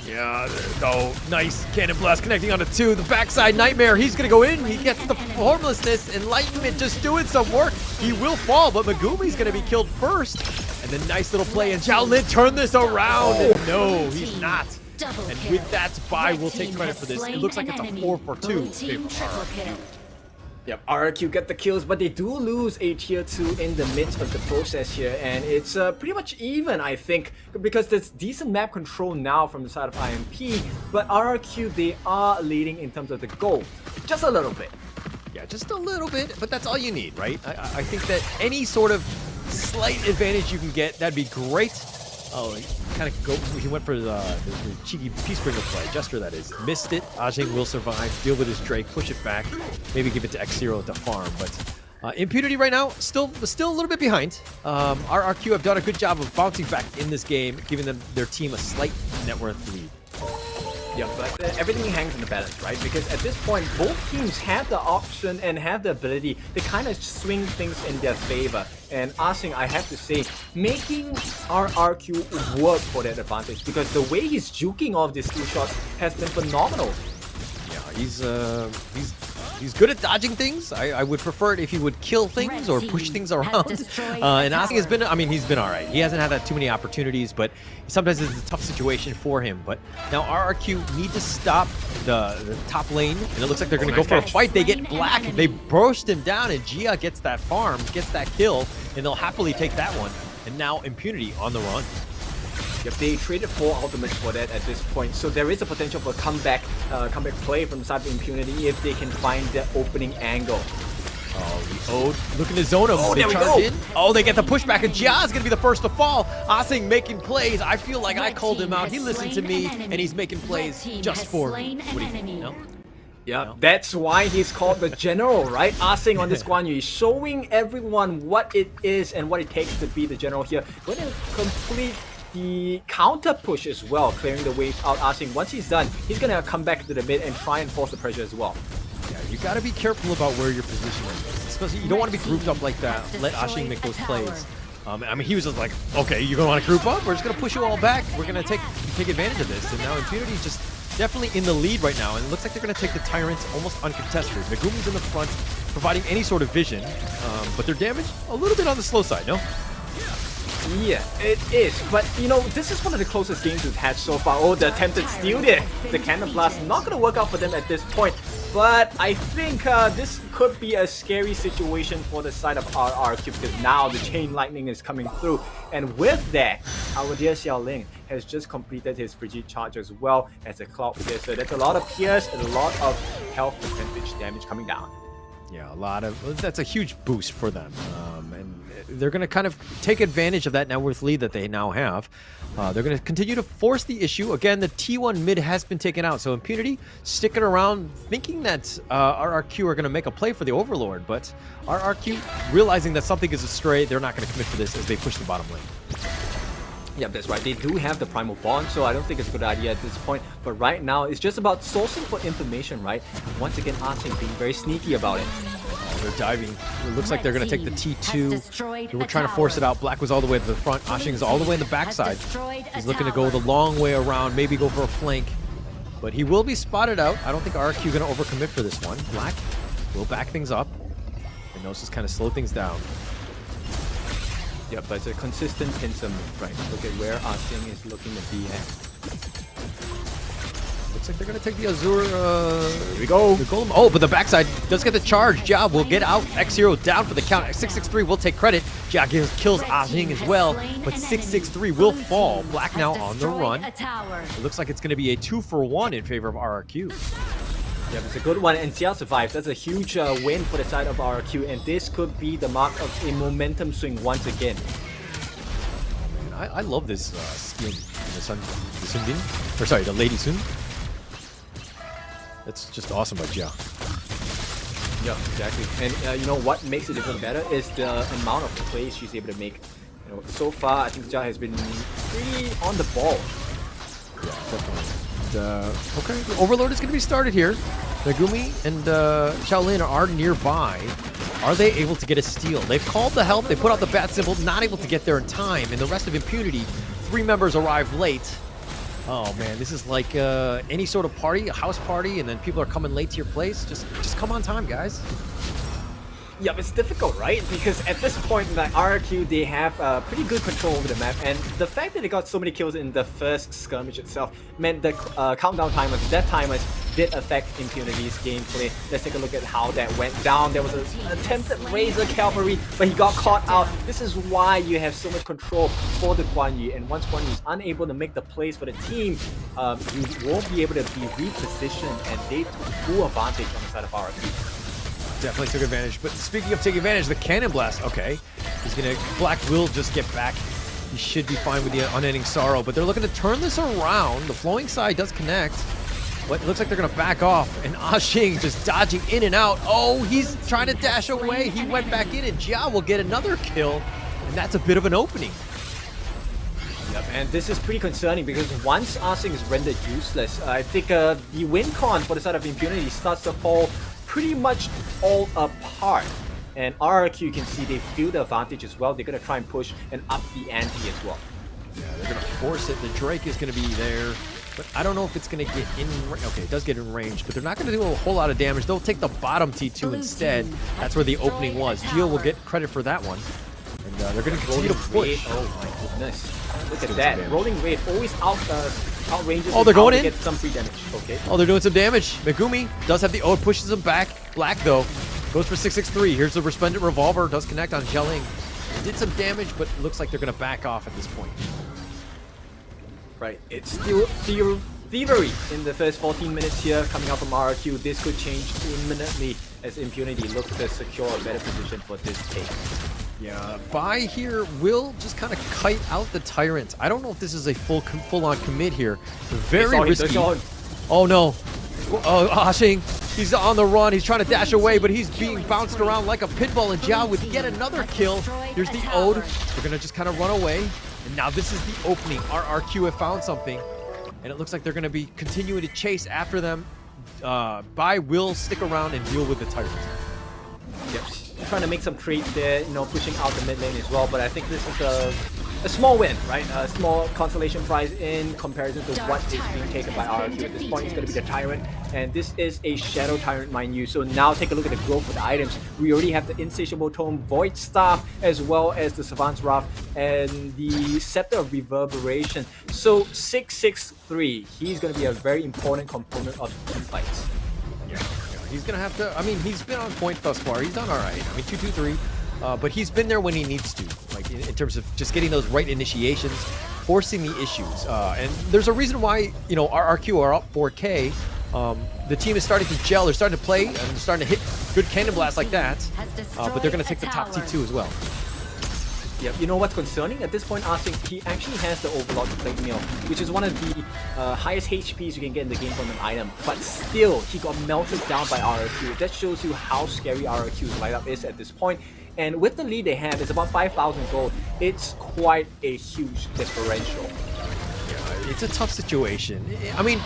Yeah, no, nice Cannon Blast connecting onto 2. The backside Nightmare, he's going to go in, he gets the Formlessness, Enlightenment just doing some work. He will fall, but Megumi's going to be killed first. And the nice little play, and Shaolin turn this around, and no, he's not. And with that, Bai will take credit for this. It looks like it's a 4-for-2. Yep, RRQ get the kills, but they do lose a tier 2 in the midst of the process here, and it's pretty much even, I think, because there's decent map control now from the side of IMP, but RRQ, they are leading in terms of the gold, just a little bit. Yeah, just a little bit, but that's all you need, right? I think that any sort of slight advantage you can get, that'd be great. Oh, he went for the cheeky Peacebringer play. Jester, that is. Missed it. Ajing will survive, deal with his Drake, push it back, maybe give it to X-Zero to farm. But Impunity right now, still a little bit behind. RRQ have done a good job of bouncing back in this game, giving their team a slight net worth lead. Yeah, but everything hangs in the balance, right? Because at this point, both teams have the option and have the ability to kind of swing things in their favor. And Asing, I have to say, making RRQ work for that advantage, because the way he's juking off these 2 shots has been phenomenal. Yeah, he's good at dodging things. I would prefer it if he would kill things or push things around. And Asing has been, I mean, he's been all right. He hasn't had that too many opportunities, but sometimes it's a tough situation for him. But now RRQ need to stop the top lane, and it looks like they're going to go for a fight. They get Black, they burst him down, and Gia gets that farm, gets that kill, and they'll happily take that one. And now Impunity on the run. Yep, they traded 4 ultimates for that at this point, so there is a potential for comeback play from the side of Impunity if they can find the opening angle. Oh, the Ode looking to zone him. Oh, they there we charge go. in. Oh, they get the pushback, and Jia's gonna be the first to fall. Asing making plays. I feel like I called him out. He listened to me, and he's making plays just for me. What do you think? No? Yeah, that's why he's called the General, right? Asing on this Guan Yu, showing everyone what it is and what it takes to be the General here. Going to complete the counter push as well, clearing the wave out. Asing, once he's done, he's going to come back to the mid and try and force the pressure as well. Yeah, you got to be careful about where you're positioning. Especially, you don't want to be grouped up like that. Let Asing make those plays. I mean, he was just like, okay, you're going to want to group up? We're just going to push you all back. We're going to take advantage of this. And now Impunity's just definitely in the lead right now. And it looks like they're going to take the Tyrant almost uncontested. Megumi's in the front, providing any sort of vision. But their damage, a little bit on the slow side, no? Yeah, it is. But, you know, this is one of the closest games we've had so far. Oh, the attempted steal there. The Cannon Blast not going to work out for them at this point. But I think this could be a scary situation for the side of RRQ, because now the Chain Lightning is coming through. And with that, our dear Xiaoling has just completed his Frigid Charge as well as a Cloud Piercer. That's a lot of Pierce and a lot of health percentage damage coming down. Yeah, that's a huge boost for them. And they're going to kind of take advantage of that net worth lead that they now have. They're going to continue to force the issue. Again, the T1 mid has been taken out, so Impunity sticking around thinking that RRQ are going to make a play for the Overlord, but RRQ realizing that something is astray, they're not going to commit for this as they push the bottom lane. Yeah, that's right. They do have the Primal Bond, so I don't think it's a good idea at this point. But right now, it's just about sourcing for information, right? Once again, Asing being very sneaky about it. They're diving. It looks like they're going to take the T2. They were trying to force it out. Black was all the way to the front. Ashing is all the way in the backside. He's looking to go the long way around, maybe go for a flank. But he will be spotted out. I don't think RRQ going to overcommit for this one. Black will back things up. And Gnosis kind of slow things down. Yep, but it's a consistent pincer move, right? Look at where Ashing is looking to be at. Looks like they're going to take the Azure. Here we go. The Golem. Oh, but the backside does get the charge. Ja will get out. X0 down for the count. 663 will take credit. Ja kills Ajing as well, but 663 will fall. Black now on the run. It looks like it's going to be a 2-for-1 in favor of RRQ. Yeah, it's a good one, and Jia survives. That's a huge win for the side of RRQ, and this could be the mark of a momentum swing once again. Man, I love this skin. The Sundin. Or sorry, the Lady Sun. That's just awesome by Jia. Yeah, exactly. And you know what makes it even better is the amount of plays she's able to make. You know, so far I think Jia has been pretty on the ball. Yeah, definitely. And, okay, the Overlord is going to be started here. Megumi and Shaolin are nearby. Are they able to get a steal? They've called the help. They put out the bat symbol, not able to get there in time. And the rest of Impunity, 3 members arrive late. Oh man, this is like any sort of party, a house party, and then people are coming late to your place. Just come on time, guys. Yeah, it's difficult, right? Because at this point, like RRQ, they have pretty good control over the map, and the fact that they got so many kills in the first skirmish itself meant the countdown timers, death timers, did affect Impunity's gameplay. Let's take a look at how that went down. There was an attempted Razor Cavalry, but he got caught out. This is why you have so much control for the Guan Yu, and once Guan Yu is unable to make the plays for the team, you won't be able to be repositioned, and they took full advantage on the side of RRQ. Definitely took advantage. But speaking of taking advantage, the Cannon Blast. Okay, he's gonna. Black will just get back. He should be fine with the Unending Sorrow. But they're looking to turn this around. The flowing side does connect, but it looks like they're gonna back off. And Ashing just dodging in and out. Oh, he's trying to dash away. He went back in, and Jia will get another kill, and that's a bit of an opening. Yep, and this is pretty concerning because once Ashing is rendered useless, I think the win con for the side of Impunity starts to fall pretty much all apart. And RRQ, you can see they feel the advantage as well. They're going to try and push and up the ante as well. Yeah, they're going to force it. The Drake is going to be there, but I don't know if it's going to get in. Okay, it does get in range, but they're not going to do a whole lot of damage. They'll take the bottom T2 instead. That's where the opening was. Gio will get credit for that one. And they're going to continue to push. Oh my goodness. Look at that. Rolling Raid always outranges. Oh, they're going in? Get some free damage. Okay. Oh, they're doing some damage. Megumi does have the ode, pushes him back. Black, though, goes for 663. Here's the Resplendent Revolver. Does connect on Xiaoling. Did some damage, but it looks like they're going to back off at this point. Right. It's still thievery in the first 14 minutes here coming out from RRQ. This could change imminently as Impunity looks to secure a better position for this take. Yeah, Bai here will just kind of kite out the Tyrant. I don't know if this is a full-on commit here. Very risky. Oh no. Oh, Ashing, he's on the run. He's trying to dash away, but he's being bounced around like a pinball, and Jiao with yet another kill. Here's the ode. They're going to just kind of run away. And now this is the opening. RRQ have found something, and it looks like they're going to be continuing to chase after them. Bai will stick around and deal with the Tyrant. Yep. Trying to make some trades there, you know, pushing out the mid lane as well, but I think this is a small win, right? A small consolation prize in comparison to what is being taken by RRQ. At this point, it's going to be the Tyrant, and this is a Shadow Tyrant, mind you. So now take a look at the growth of the items. We already have the Insatiable Tome Void Staff, as well as the Savant's Wrath and the Scepter of Reverberation. So 663, he's going to be a very important component of team fights. Yeah. He's going to have to, I mean, he's been on point thus far. He's done all right. I mean, 2-2-3. But he's been there when he needs to, like in terms of just getting those right initiations, forcing the issues. And there's a reason why, you know, RRQ are up 4K. The team is starting to gel. They're starting to play, and they're starting to hit good cannon blasts like that. But they're going to take the top T2 as well. Yeah, you know what's concerning? At this point, Ashing, he actually has the Overlord Plate Mail, which is one of the highest HPs you can get in the game from an item. But still, he got melted down by RRQ. That shows you how scary RRQ's lineup is at this point. And with the lead they have, it's about 5,000 gold. It's quite a huge differential. Yeah, it's a tough situation. I mean,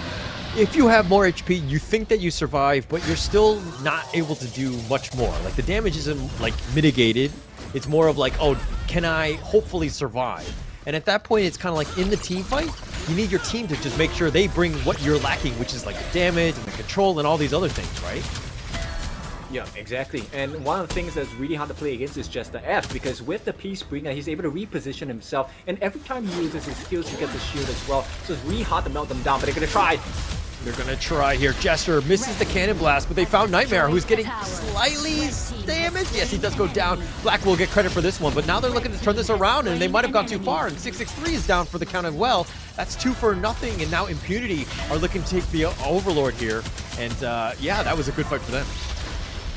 if you have more HP, you think that you survive, but you're still not able to do much more. Like the damage isn't like mitigated. It's more of like, oh, can I hopefully survive? And at that point, it's kind of like in the team fight, you need your team to just make sure they bring what you're lacking, which is like the damage and the control and all these other things, right? Yeah, exactly. And one of the things that's really hard to play against is just the F, because with the P-Springer, he's able to reposition himself, and every time he uses his skills, he gets a shield as well. So it's really hard to melt them down, but they're gonna try. They're gonna try here. Jester misses the cannon blast, but they found Nightmare, who's getting slightly damaged. Yes, he does go down. Black will get credit for this one, but now they're looking to turn this around, and they might have gone too far, and 663 is down for the count as well. That's 2 for nothing, and now Impunity are looking to take the Overlord here, and yeah, that was a good fight for them.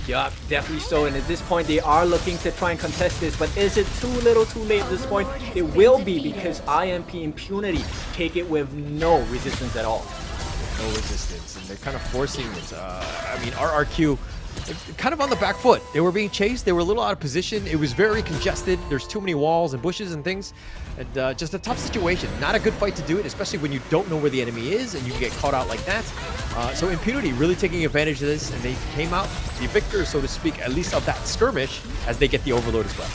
Yeah, definitely so. And at this point, they are looking to try and contest this. But is it too little, too late at this point? It will be, because IMP Impunity take it with no resistance at all. No resistance, and they're kind of forcing it. I mean, RRQ kind of on the back foot. They were being chased. They were a little out of position. It was very congested. There's too many walls and bushes and things. And just a tough situation. Not a good fight to do it, especially when you don't know where the enemy is and you can get caught out like that. So Impunity really taking advantage of this, and they came out the victors, so to speak, at least of that skirmish, as they get the Overload as well.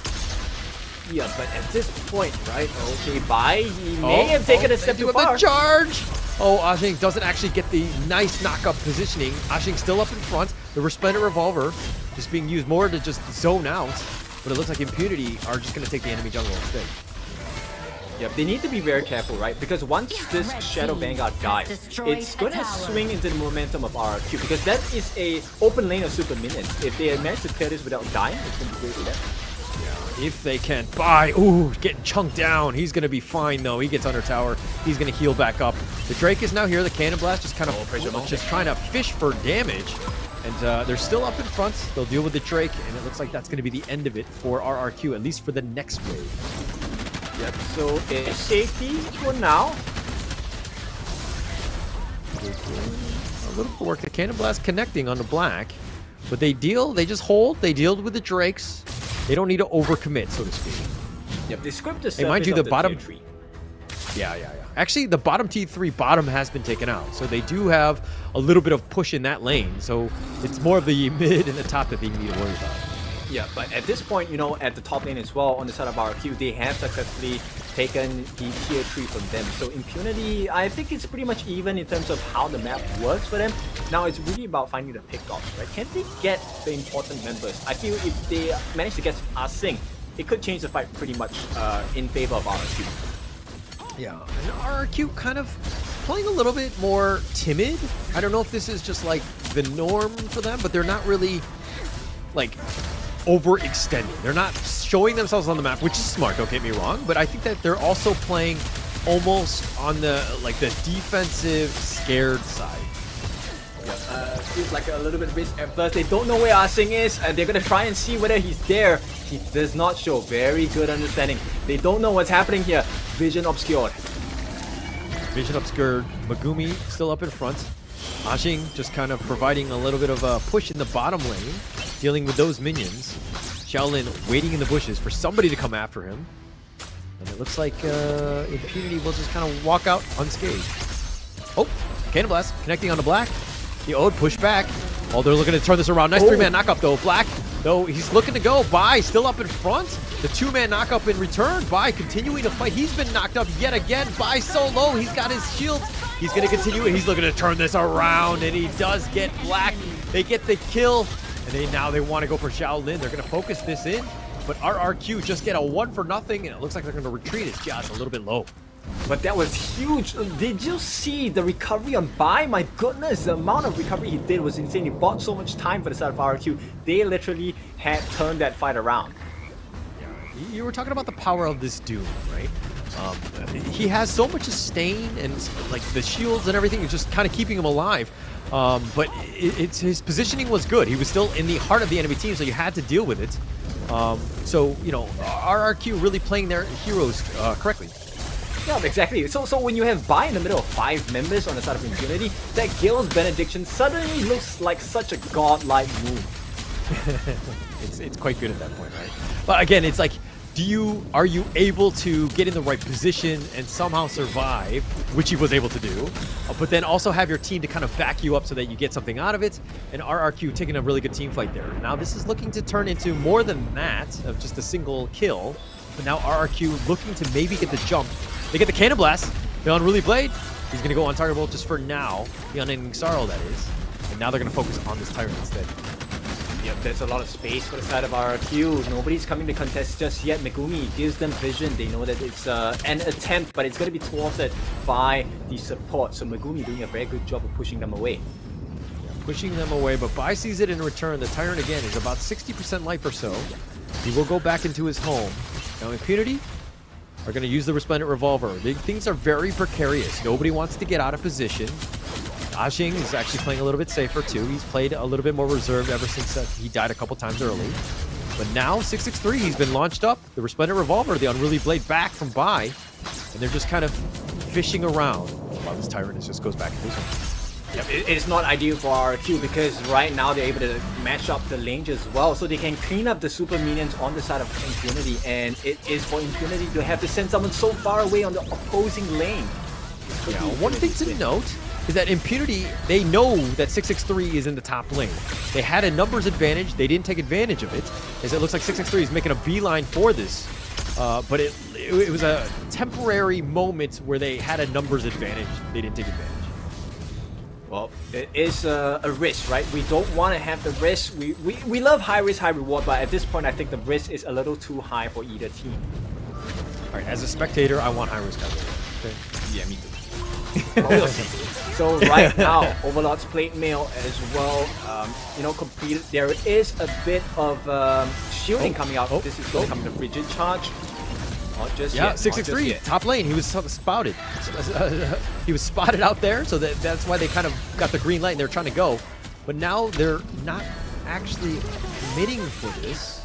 Yeah, but at this point, right? Okay, bye. He may have taken a step too far. The charge! Oh, Ajing doesn't actually get the nice knock-up positioning. Ajing still up in front. The Resplendent Revolver just being used more to just zone out. But it looks like Impunity are just going to take the enemy jungle instead. Yep, they need to be very careful, right? Because once this Shadow Vanguard dies, it's going to swing into the momentum of RRQ, because that is a open lane of super minions. If they manage to clear this without dying, it's going to be great for them. Yeah, if they can buy. Ooh, getting chunked down. He's going to be fine, though. He gets under tower. He's going to heal back up. The Drake is now here. The Cannon Blast just kind of just trying to fish for damage. And they're still up in front. They'll deal with the Drake, and it looks like that's going to be the end of it for RRQ, at least for the next wave. Yep, so it's safety for now. A little bit of work. The Cannon Blast connecting on the Black, but they just hold. They deal with the Drakes. They don't need to overcommit, so to speak. Yep, they script the surface hey, mind you, the bottom. tier 3. Yeah. Actually, the bottom T3 bottom has been taken out, so they do have a little bit of push in that lane. So it's more of the mid and the top that they need to worry about. Yeah, but at this point, you know, at the top lane as well, on the side of RRQ, they have successfully taken the tier 3 from them. So Impunity, I think it's pretty much even in terms of how the map works for them. Now it's really about finding the pickoffs, right? Can they get the important members? I feel if they manage to get Asing, it could change the fight pretty much in favor of RRQ. Yeah, and RRQ kind of playing a little bit more timid. I don't know if this is just like the norm for them, but they're not really like overextending. They're not showing themselves on the map, which is smart, don't get me wrong, but I think that they're also playing almost on the defensive scared side. Feels like a little bit risk at first. They don't know where Asing is, and they're gonna try and see whether he's there. He does not show very good understanding. They don't know what's happening here. Vision obscured. Vision obscured. Megumi still up in front. Ajing just kind of providing a little bit of a push in the bottom lane, dealing with those minions. Shaolin waiting in the bushes for somebody to come after him. And it looks like Impunity will just kind of walk out unscathed. Oh, Cannon Blast connecting on the Black. The Ode push back. Oh, they're looking to turn this around. Nice 3-man knockup though. Black, though, he's looking to go. Bai still up in front. The 2-man knockup in return. Bai continuing to fight. He's been knocked up yet again. Bai so low. He's got his shield. He's going to continue, and he's looking to turn this around, and he does get Black. They get the kill, and now they want to go for Shaolin. They're going to focus this in, but RRQ just get a 1-0, and it looks like they're going to retreat. It's just a little bit low. But that was huge. Did you see the recovery on Bai? My goodness, the amount of recovery he did was insane. He bought so much time for the side of RRQ. They literally had turned that fight around. You were talking about the power of this Doom, right? He has so much sustain, and like the shields and everything is just kind of keeping him alive. But his positioning was good. He was still in the heart of the enemy team, so you had to deal with it. So, you know, RRQ really playing their heroes correctly. Yeah, exactly. So when you have Bai in the middle of 5 members on the side of Impunity, that Gale's Benediction suddenly looks like such a godlike move. It's quite good at that point, right? But again, it's like Are you able to get in the right position and somehow survive, which he was able to do, but then also have your team to kind of back you up so that you get something out of it? And RRQ taking a really good team fight there. Now this is looking to turn into more than that of just a single kill, but now RRQ looking to maybe get the jump. They get the Cannon Blast. The Unruly Blade. He's going to go untargetable just for now. The Unending Sorrow, that is. And now they're going to focus on this Tyrant instead. Yep, there's a lot of space for the side of RRQ. Nobody's coming to contest just yet. Megumi gives them vision. They know that it's an attempt, but it's going to be thwarted by the support. So Megumi doing a very good job of pushing them away. Pushing them away, but Bai sees it in return. The Tyrant again is about 60% life or so. He will go back into his home. Now Impunity are going to use the Resplendent Revolver. Things are very precarious. Nobody wants to get out of position. Ajing is actually playing a little bit safer too. He's played a little bit more reserved ever since he died a couple times early. But now 663, he's been launched up. The Resplendent Revolver, the Unruly Blade back from Bai. And they're just kind of fishing around while this Tyrant just goes back into his home. Yep, it's not ideal for RRQ because right now they're able to match up the lanes as well, so they can clean up the super minions on the side of Impunity, and it is for Impunity to have to send someone so far away on the opposing lane. Yeah, one thing to note is that Impunity, they know that 663 is in the top lane. They had a numbers advantage. They didn't take advantage of it, as it looks like 663 is making a beeline for this. But it was a temporary moment where they had a numbers advantage. They didn't take advantage. Well, it is a risk, right? We don't want to have the risk. We love high risk, high reward, but at this point, I think the risk is a little too high for either team. All right, as a spectator, I want high risk, high reward. Okay. Yeah, me too. We'll see. So right now, Overlord's plate mail as well, completed. There is a bit of shielding coming out. This is going to come the Frigid Charge. Not just yet. 663, top lane. He was spotted. He was spotted out there, so that's why they kind of got the green light and they're trying to go. But now they're not actually committing for this.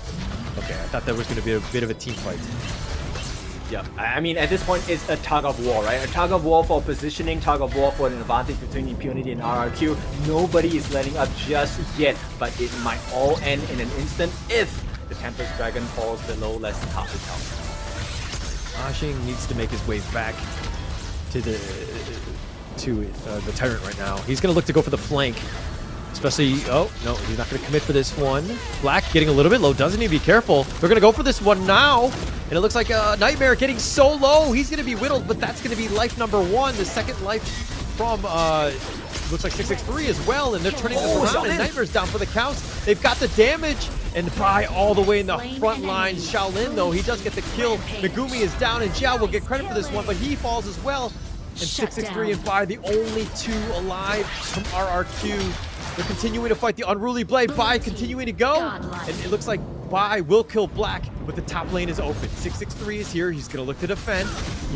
Okay, I thought that was going to be a bit of a team fight. Yeah, I mean, at this point, it's a tug of war, right? A tug of war for positioning, tug of war for an advantage between Impunity and RRQ. Nobody is letting up just yet, but it might all end in an instant if the Tempest Dragon falls below less than half his health. Ashing needs to make his way back to the Tyrant right now. He's going to look to go for the flank. Especially, oh, no, he's not going to commit for this one. Black getting a little bit low, doesn't he? Be careful. They're going to go for this one now. And it looks like Nightmare getting so low. He's going to be whittled, but that's going to be life number one. The second life from, looks like 663 as well. And they're turning this around, and Nightmare's down for the counts. They've got the damage. And Bai all the way in the front lines. Shaolin, though, he does get the kill. Megumi is down, and Jiao will get credit for this one, but he falls as well. And 663 and Bai, the only two alive from RRQ. They're continuing to fight the Unruly Blade. Bai continuing to go. And it looks like Bai will kill Black, but the top lane is open. 663 is here. He's going to look to defend.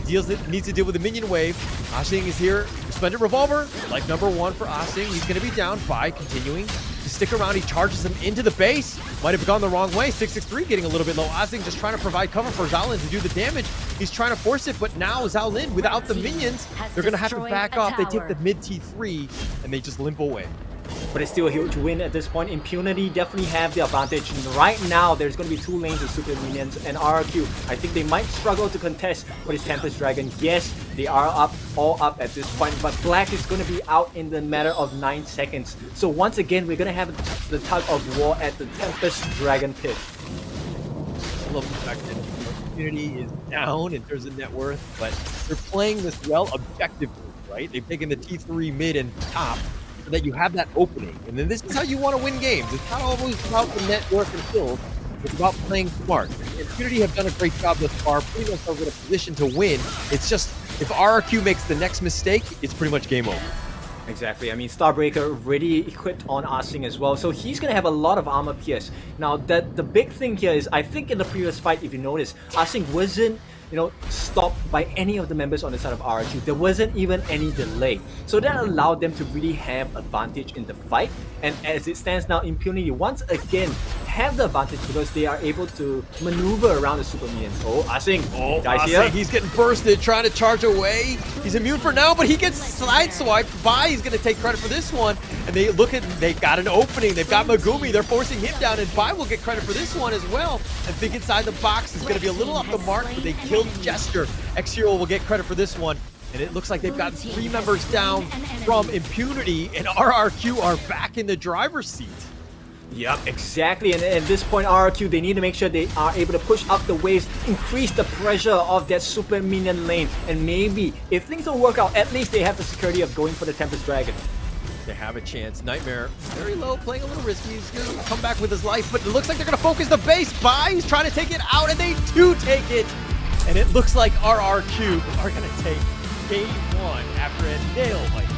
He needs to deal with the minion wave. Ashing is here. Resplendent Revolver. Life number one for Ashing. He's going to be down. Bai continuing to stick around. He charges him into the base. Might have gone the wrong way. 663 getting a little bit low. Ashing just trying to provide cover for Xiaolin to do the damage. He's trying to force it, but now Xiaolin, without the minions, they're going to have to back off. They take the mid T3, and they just limp away. But it's still a huge win at this point. Impunity definitely have the advantage. And right now, there's going to be two lanes of super minions and RRQ. I think they might struggle to contest for this Tempest Dragon. Yes, they are all up at this point, but Black is going to be out in the matter of 9 seconds. So once again, we're going to have the tug of war at the Tempest Dragon pit. I love the fact that Impunity is down in terms of net worth, but they're playing this well objectively, right? They've taken the T3 mid and top, so that you have that opening. And then this is how you want to win games. It's not always about the net worth and kills. It's about playing smart. Impunity have done a great job thus far. Pretty much are in a position to win. It's just, if RRQ makes the next mistake, it's pretty much game over. Exactly. I mean, Starbreaker already equipped on Ashing as well, so he's going to have a lot of armor pierce. Now, the big thing here is, I think in the previous fight, if you notice, Ashing wasn't stopped by any of the members on the side of RRQ. There wasn't even any delay. So that allowed them to really have advantage in the fight. And as it stands now, Impunity once again have the advantage because they are able to maneuver around the super minions. Oh, Asing. Oh, guys here. he's getting bursted, trying to charge away. He's immune for now, but he gets sideswiped by. He's going to take credit for this one. And they got an opening. They've got Megumi. They're forcing him down, and Bai will get credit for this one as well. And Think inside the box is going to be a little off the mark, but they killed Jester. X-Hero will get credit for this one. And it looks like they've got 3 members down from Impunity, and RRQ are back in the driver's seat. Yep, exactly. And at this point, RRQ, they need to make sure they are able to push up the waves, increase the pressure of that super minion lane. And maybe, if things don't work out, at least they have the security of going for the Tempest Dragon. They have a chance. Nightmare, very low, playing a little risky. He's going to come back with his life, but it looks like they're going to focus the base. Bai, he's trying to take it out, and they do take it. And it looks like RRQ are going to take Game 1 after a nail bite.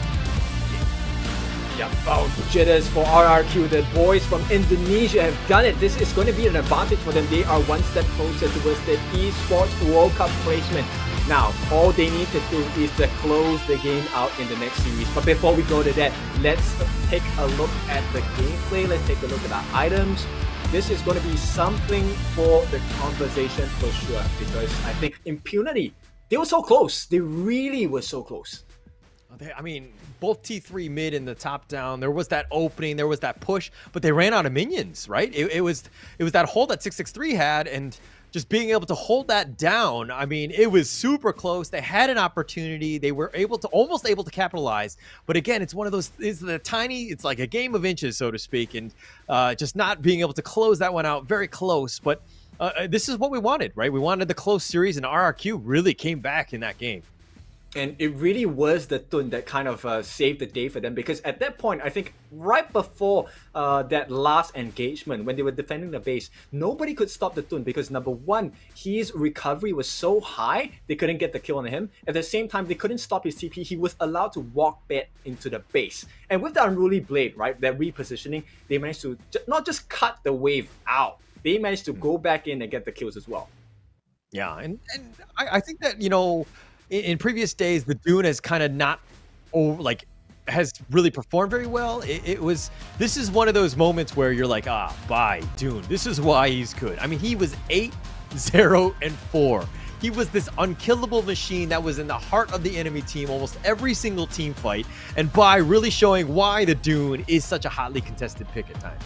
Yep, oh, jitters for RRQ. The boys from Indonesia have done it. This is going to be an advantage for them. They are one step closer towards the Esports World Cup placement. Now, all they need to do is to close the game out in the next series. But before we go to that, let's take a look at the gameplay. Let's take a look at our items. This is going to be something for the conversation for sure, because I think Impunity, they were so close. They really were so close. I mean, both T3 mid and the top down, there was that opening, there was that push, but they ran out of minions, right? It was that hold that 663 had, and just being able to hold that down, I mean, it was super close. They had an opportunity. They were almost able to capitalize. But again, it's one of those, it's like a game of inches, so to speak, and just not being able to close that one out very close. But this is what we wanted, right? We wanted the close series, and RRQ really came back in that game. And it really was the Tun that kind of saved the day for them, because at that point, I think right before that last engagement, when they were defending the base, nobody could stop the Tun because number one, his recovery was so high, they couldn't get the kill on him. At the same time, they couldn't stop his TP. He was allowed to walk back into the base. And with the Unruly Blade, right, that repositioning, they managed to not just cut the wave out, they managed to go back in and get the kills as well. Yeah, and I think that, you know, in previous days, the Dune has kind of not, has really performed very well. This is one of those moments where you're like, Bai, Dune, this is why he's good. I mean, he was 8-0-4. He was this unkillable machine that was in the heart of the enemy team, almost every single team fight. And Bai really showing why the Dune is such a hotly contested pick at times.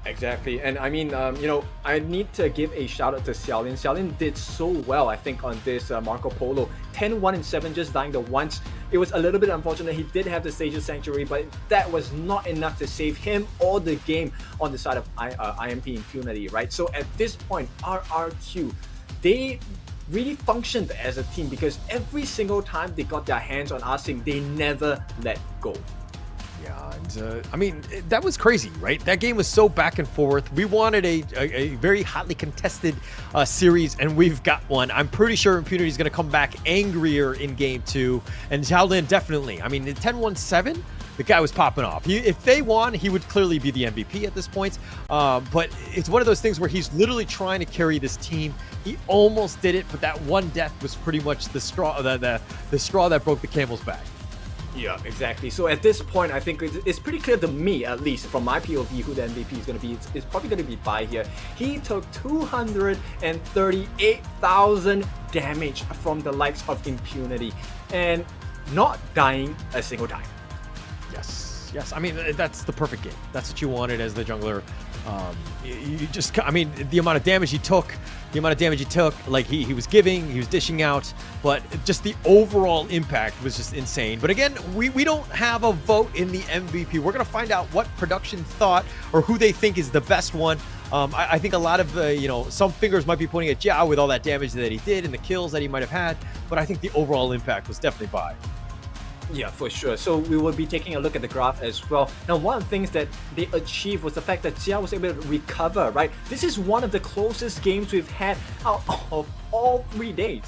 Exactly, and I mean, you know, I need to give a shout out to Xiaolin. Xiaolin did so well, I think, on this Marco Polo. 10-1-7, just dying the once. It was a little bit unfortunate. He did have the Sage's Sanctuary, but that was not enough to save him or the game on the side of IMP Impunity, right? So at this point, RRQ, they really functioned as a team because every single time they got their hands on Asing, they never let go. Yeah, and I mean, that was crazy, right? That game was so back and forth. We wanted a very hotly contested series, and we've got one. I'm pretty sure Impunity is going to come back angrier in Game 2, and Xiaolin definitely. I mean, in 10-1-7, the guy was popping off. If they won, he would clearly be the MVP at this point, but it's one of those things where he's literally trying to carry this team. He almost did it, but that one death was pretty much the straw, the straw that broke the camel's back. Yeah, exactly. So at this point, I think it's pretty clear to me, at least from my POV, who the MVP is going to be. It's probably going to be Bai here. He took 238,000 damage from the likes of Impunity and not dying a single time. Yes. I mean, that's the perfect game. That's what you wanted as the jungler. You just, I mean, the amount of damage he took, like he was giving, he was dishing out, but just the overall impact was just insane. But again, we don't have a vote in the MVP. We're going to find out what production thought or who they think is the best one. I think a lot of, some fingers might be pointing at Jiao with all that damage that he did and the kills that he might have had, but I think the overall impact was definitely Bai. Yeah, for sure. So we will be taking a look at the graph as well. Now, one of the things that they achieved was the fact that Jia was able to recover, right? This is one of the closest games we've had out of all 3 days.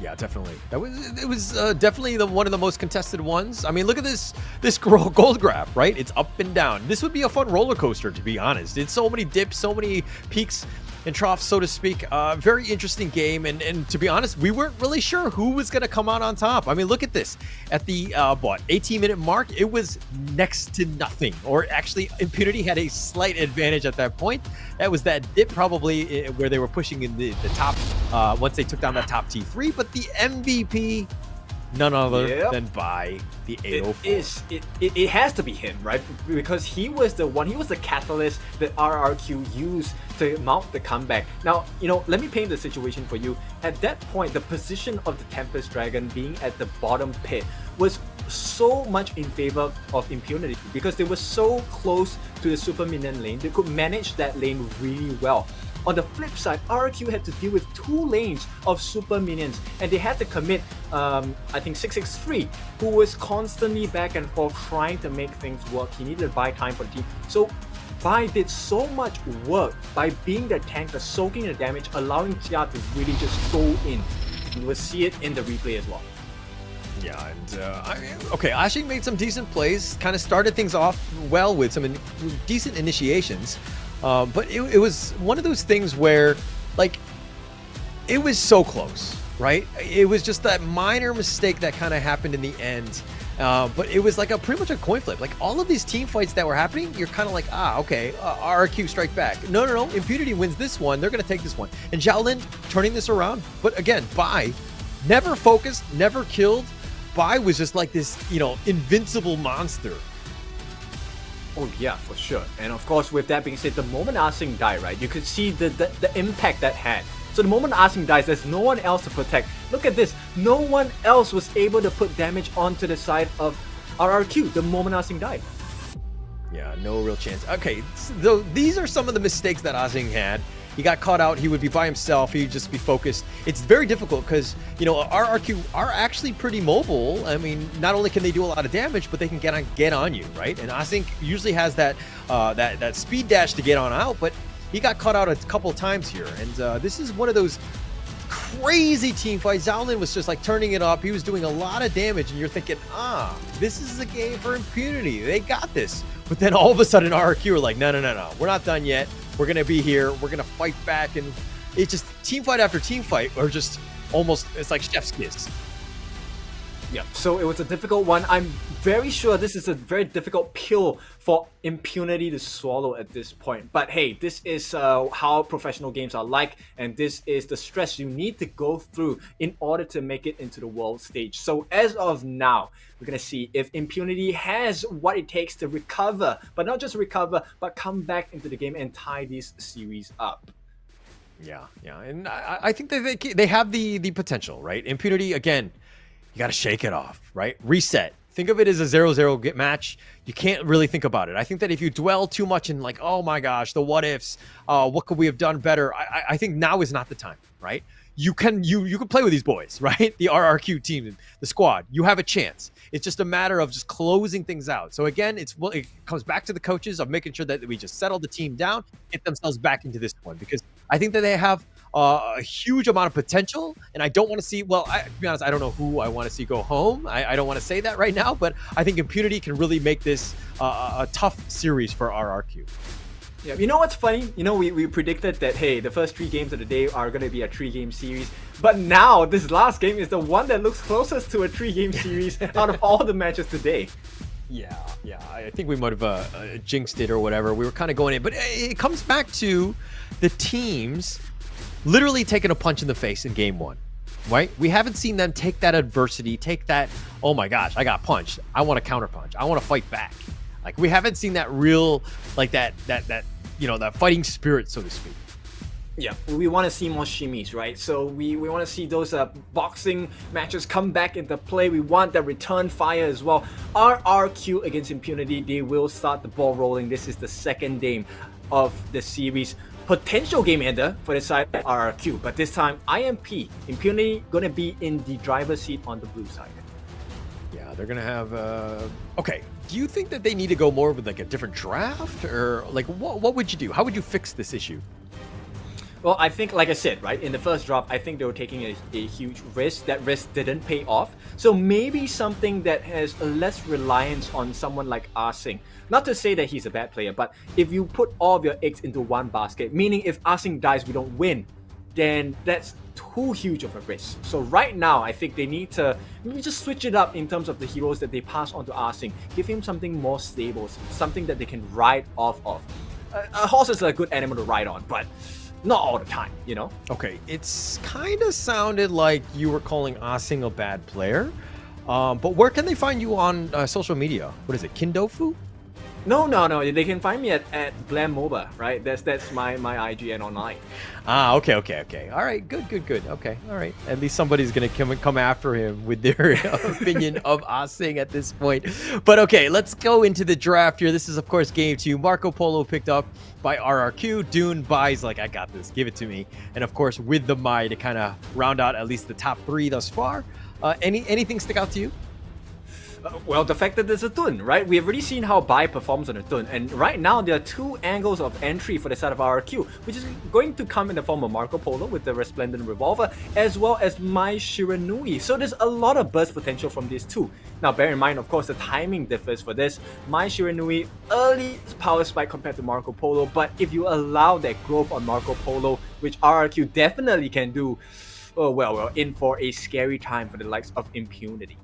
Yeah, definitely. It was definitely one of the most contested ones. I mean, look at this gold graph, right? It's up and down. This would be a fun roller coaster, to be honest. It's so many dips, so many peaks. trough, so to speak. Very interesting game, and to be honest, we weren't really sure who was going to come out on top. I mean, look at this. At the 18-minute mark, it was next to nothing, or actually, Impunity had a slight advantage at that point. That was that dip probably where they were pushing in the top once they took down that top T3, but the MVP, none other than by the 804. It has to be him, right? Because he was the catalyst that RRQ used to mount the comeback. Now, let me paint the situation for you. At that point, the position of the Tempest Dragon being at the bottom pit was so much in favor of Impunity because they were so close to the super minion lane. They could manage that lane really well. On the flip side, RRQ had to deal with 2 lanes of super minions, and they had to commit, I think 663, who was constantly back and forth trying to make things work. He needed to buy time for the team. So Bai did so much work by being the tanker, soaking the damage, allowing Jia to really just go in. You will see it in the replay as well. Yeah, and okay, Ashing made some decent plays, kind of started things off well with some decent initiations. But it was one of those things where, like, it was so close, right? It was just that minor mistake that kind of happened in the end. But it was like pretty much a coin flip. Like, all of these team fights that were happening, you're kind of like, okay, RRQ strike back. No, Impunity wins this one. They're going to take this one. And Xiaolin turning this around. But again, Bai never focused, never killed. Bai was just like this, invincible monster. Oh yeah, for sure. And of course, with that being said, the moment Asing died, right, you could see the impact that had. So the moment Asing dies, there's no one else to protect. Look at this. No one else was able to put damage onto the side of RRQ the moment Asing died. Yeah, no real chance. Okay, so these are some of the mistakes that Asing had. He got caught out. He would be by himself. He'd just be focused. It's very difficult because, RRQ are actually pretty mobile. I mean, not only can they do a lot of damage, but they can get on you, right? And Asing usually has that speed dash to get on out, but he got caught out a couple of times here. And this is one of those crazy team fights. Xiaolin was just like turning it up. He was doing a lot of damage, and you're thinking, this is a game for Impunity. They got this. But then all of a sudden, RRQ are like, no, we're not done yet. We're going to be here. We're going to fight back. And it's just team fight after team fight, or just almost, it's like chef's kiss. Yeah, so it was a difficult one. I'm very sure this is a very difficult pill for Impunity to swallow at this point. But hey, this is how professional games are like, and this is the stress you need to go through in order to make it into the world stage. So as of now, we're going to see if Impunity has what it takes to recover, but not just recover, but come back into the game and tie this series up. Yeah, and I think that they have the potential, right? Impunity, again, you got to shake it off, right? Reset. Think of it as a 0-0 match. You can't really think about it. I think that if you dwell too much in like, oh my gosh, the what ifs, what could we have done better? I think now is not the time, right? You can play with these boys, right? The RRQ team, the squad. You have a chance. It's just a matter of just closing things out. So again, it comes back to the coaches of making sure that we just settle the team down, get themselves back into this one, because I think that they have a huge amount of potential, and I don't want to see, to be honest, I don't know who I want to see go home. I don't want to say that right now, but I think Impunity can really make this a tough series for RRQ. Yeah, you know what's funny? We predicted that, hey, the first 3 games of the day are going to be a 3-game series. But now, this last game is the one that looks closest to a 3-game series out of all the matches today. Yeah, I think we might have jinxed it or whatever. We were kind of going in. But it comes back to the teams literally taking a punch in the face in game 1, right? We haven't seen them take that adversity, take that, oh my gosh, I got punched. I want to counterpunch. I want to fight back. Like, we haven't seen that real, like that fighting spirit, so to speak. Yeah, we want to see more shimmies, right? So we want to see those boxing matches come back into play. We want that return fire as well. RRQ against Impunity, they will start the ball rolling. This is the second game of the series. Potential game ender for the side of RRQ, but this time IMP, Impunity, gonna be in the driver's seat on the blue side. Yeah, they're gonna have okay, do you think that they need to go more with like a different draft, or like what would you do? How would you fix this issue? Well, I think, like I said, right, in the first drop, I think they were taking a huge risk. That risk didn't pay off. So maybe something that has less reliance on someone like Arsing. Not to say that he's a bad player, but if you put all of your eggs into one basket, meaning if Arsing dies, we don't win, then that's too huge of a risk. So right now, I think they need to maybe just switch it up in terms of the heroes that they pass on to Arsing. Give him something more stable, something that they can ride off of. A horse is a good animal to ride on, but not all the time, you know? Okay, it's kind of sounded like you were calling Arsing a bad player. But where can they find you on social media? What is it, Kindofu? No. They can find me at Blam MOBA, right? That's my IGN online. Ah, okay. All right, good. Okay, all right. At least somebody's gonna come after him with their opinion of Arsing at this point. But okay, let's go into the draft here. This is, of course, game 2. Marco Polo picked up by RRQ. Dune buys like, I got this, give it to me. And of course, with the Mai to kind of round out at least the top 3 thus far. Anything stick out to you? Well, the fact that there's a Tun, right? We've already seen how Bai performs on a Tun, and right now there are 2 angles of entry for the side of RRQ, which is going to come in the form of Marco Polo with the Resplendent Revolver, as well as Mai Shiranui. So there's a lot of burst potential from these 2. Now, bear in mind, of course, the timing differs for this. Mai Shiranui, early power spike compared to Marco Polo, but if you allow that growth on Marco Polo, which RRQ definitely can do, oh well, in for a scary time for the likes of Impunity.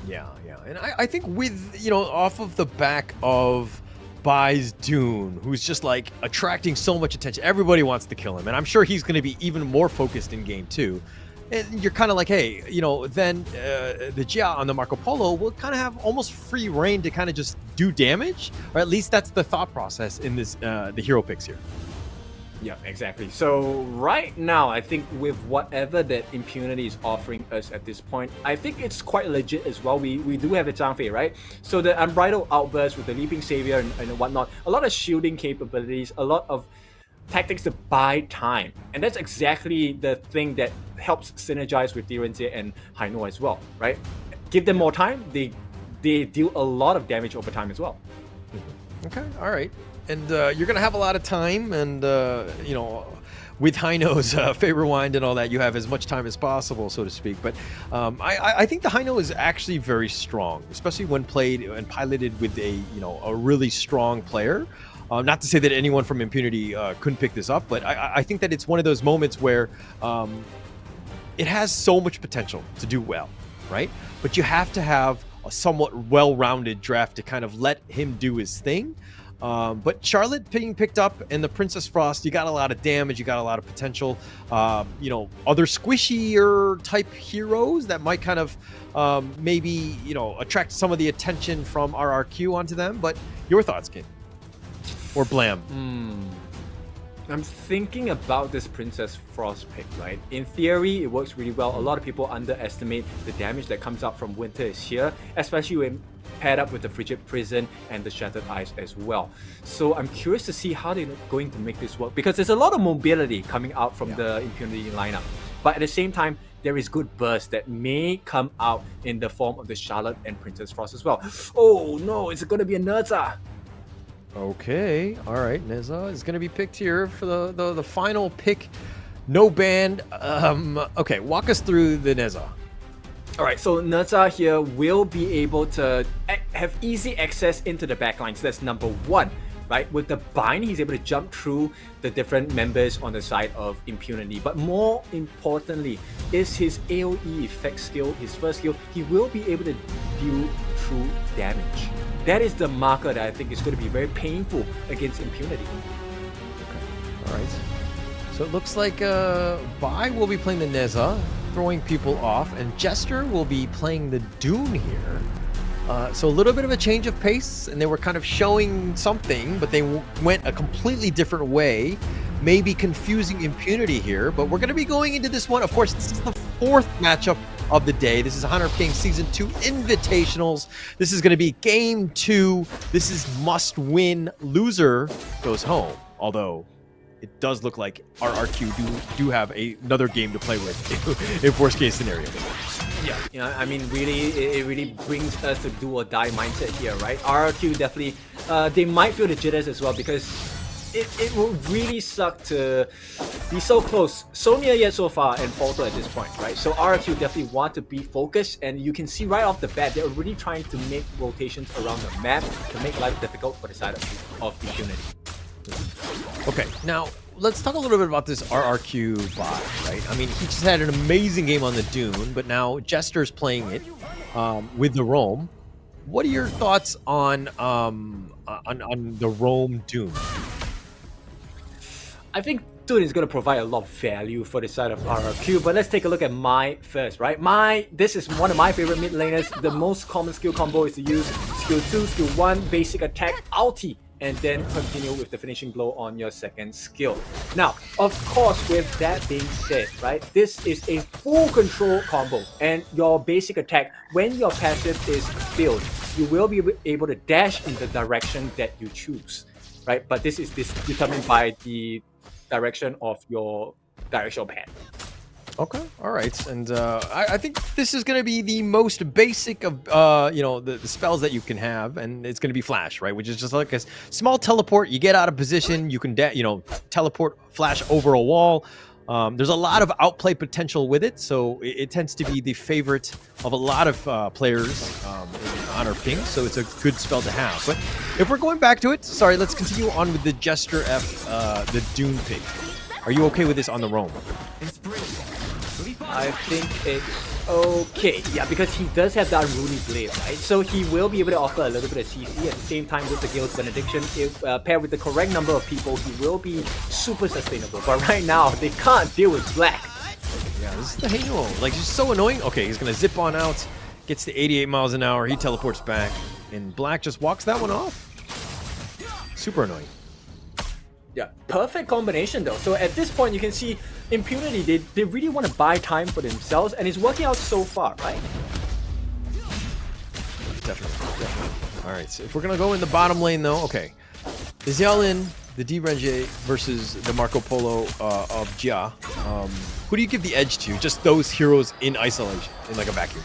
Yeah. And I think with, off of the back of Bai's Dune, who's just like attracting so much attention, everybody wants to kill him. And I'm sure he's going to be even more focused in game 2. And you're kind of like, hey, then the Jia on the Marco Polo will kind of have almost free reign to kind of just do damage. Or at least that's the thought process in this the hero picks here. Yeah, exactly. So right now, I think with whatever that Impunity is offering us at this point, I think it's quite legit as well. We do have the Zhang Fei, right? So the Unbridled Outburst with the Leaping Savior and whatnot, a lot of shielding capabilities, a lot of tactics to buy time. And that's exactly the thing that helps synergize with Direnze and Haino as well, right? Give them more time, they deal a lot of damage over time as well. Okay, all right. And you're going to have a lot of time, and, with Haino's Fey Rewind and all that, you have as much time as possible, so to speak. But I think the Haino is actually very strong, especially when played and piloted with a really strong player. Not to say that anyone from Impunity couldn't pick this up, but I think that it's one of those moments where it has so much potential to do well, right? But you have to have a somewhat well-rounded draft to kind of let him do his thing. But Charlotte being picked up and the Princess Frost, you got a lot of damage, you got a lot of potential. Other squishier type heroes that might kind of maybe attract some of the attention from RRQ onto them. But your thoughts, King? Or Blam? I'm thinking about this Princess Frost pick, right? In theory, it works really well. A lot of people underestimate the damage that comes out from Winter is here, especially when paired up with the Frigid Prison and the Shattered Eyes as well. So I'm curious to see how they're going to make this work, because there's a lot of mobility coming out from the Impunity lineup. But at the same time, there is good burst that may come out in the form of the Charlotte and Princess Frost as well. Oh no, it's going to be a Nerza. Okay, all right. Neza is going to be picked here for the final pick. No band. Okay, walk us through the Neza. All right, so Nerza here will be able to have easy access into the backlines. That's number 1, right? With the bind, he's able to jump through the different members on the side of Impunity. But more importantly, is his AoE effect skill, his first skill. He will be able to deal true damage. That is the marker that I think is going to be very painful against Impunity. Okay, all right. So it looks like Bai will be playing the Neza, throwing people off, and Jester will be playing the Dune here. So a little bit of a change of pace, and they were kind of showing something, but they went a completely different way, maybe confusing Impunity here. But we're going to be going into this one. Of course, this is the 4th matchup of the day. This is Honor of Kings Season 2 Invitationals. This is going to be Game 2. This is must win. Loser goes home. Although it does look like RRQ do have another game to play with if worst case scenario. Yeah, I mean, really, it really brings us to do or die mindset here, right? RRQ definitely, they might feel the jitters as well, because it will really suck to be so close, so near yet so far, and falter at this point, right? So RRQ definitely want to be focused, and you can see right off the bat they're already trying to make rotations around the map to make life difficult for the side of Impunity. Okay, now let's talk a little bit about this RRQ bot, right? I mean, he just had an amazing game on the Dune, but now Jester's playing it with the Roam. What are your thoughts on the Roam Dune? I think Dune is going to provide a lot of value for the side of RRQ, but let's take a look at Mai first, right? This is one of my favorite mid laners. The most common skill combo is to use skill 2, skill 1, basic attack, ulti, and then continue with the finishing blow on your second skill. Now, of course, with that being said, right, this is a full control combo, and your basic attack, when your passive is filled, you will be able to dash in the direction that you choose, right? But this is determined by the direction of your directional pad. Okay, all right, and I think this is going to be the most basic of the spells that you can have, and it's going to be Flash, right? Which is just like a small teleport. You get out of position, you can teleport, flash over a wall. There's a lot of outplay potential with it, so it tends to be the favorite of a lot of players in Honor Ping, so it's a good spell to have. But if we're going back to it, sorry, let's continue on with the Jester F, the Dune pick. Are you okay with this on the Roam? I think it's okay. Yeah, because he does have that Unruly Blade, right? So he will be able to offer a little bit of CC at the same time with the Guild's Benediction. If paired with the correct number of people, he will be super sustainable. But right now, they can't deal with Black. Yeah, this is the Halo. Like, it's so annoying. Okay, he's going to zip on out, gets to 88 miles an hour, he teleports back, and Black just walks that one off. Super annoying. Yeah, perfect combination though. So at this point, you can see Impunity, they really want to buy time for themselves, and it's working out so far, right? Definitely. All right, so if we're going to go in the bottom lane though, okay. Is Xiaolin, the D-Renge versus the Marco Polo of Jia. Who do you give the edge to? Just those heroes in isolation, in like a vacuum?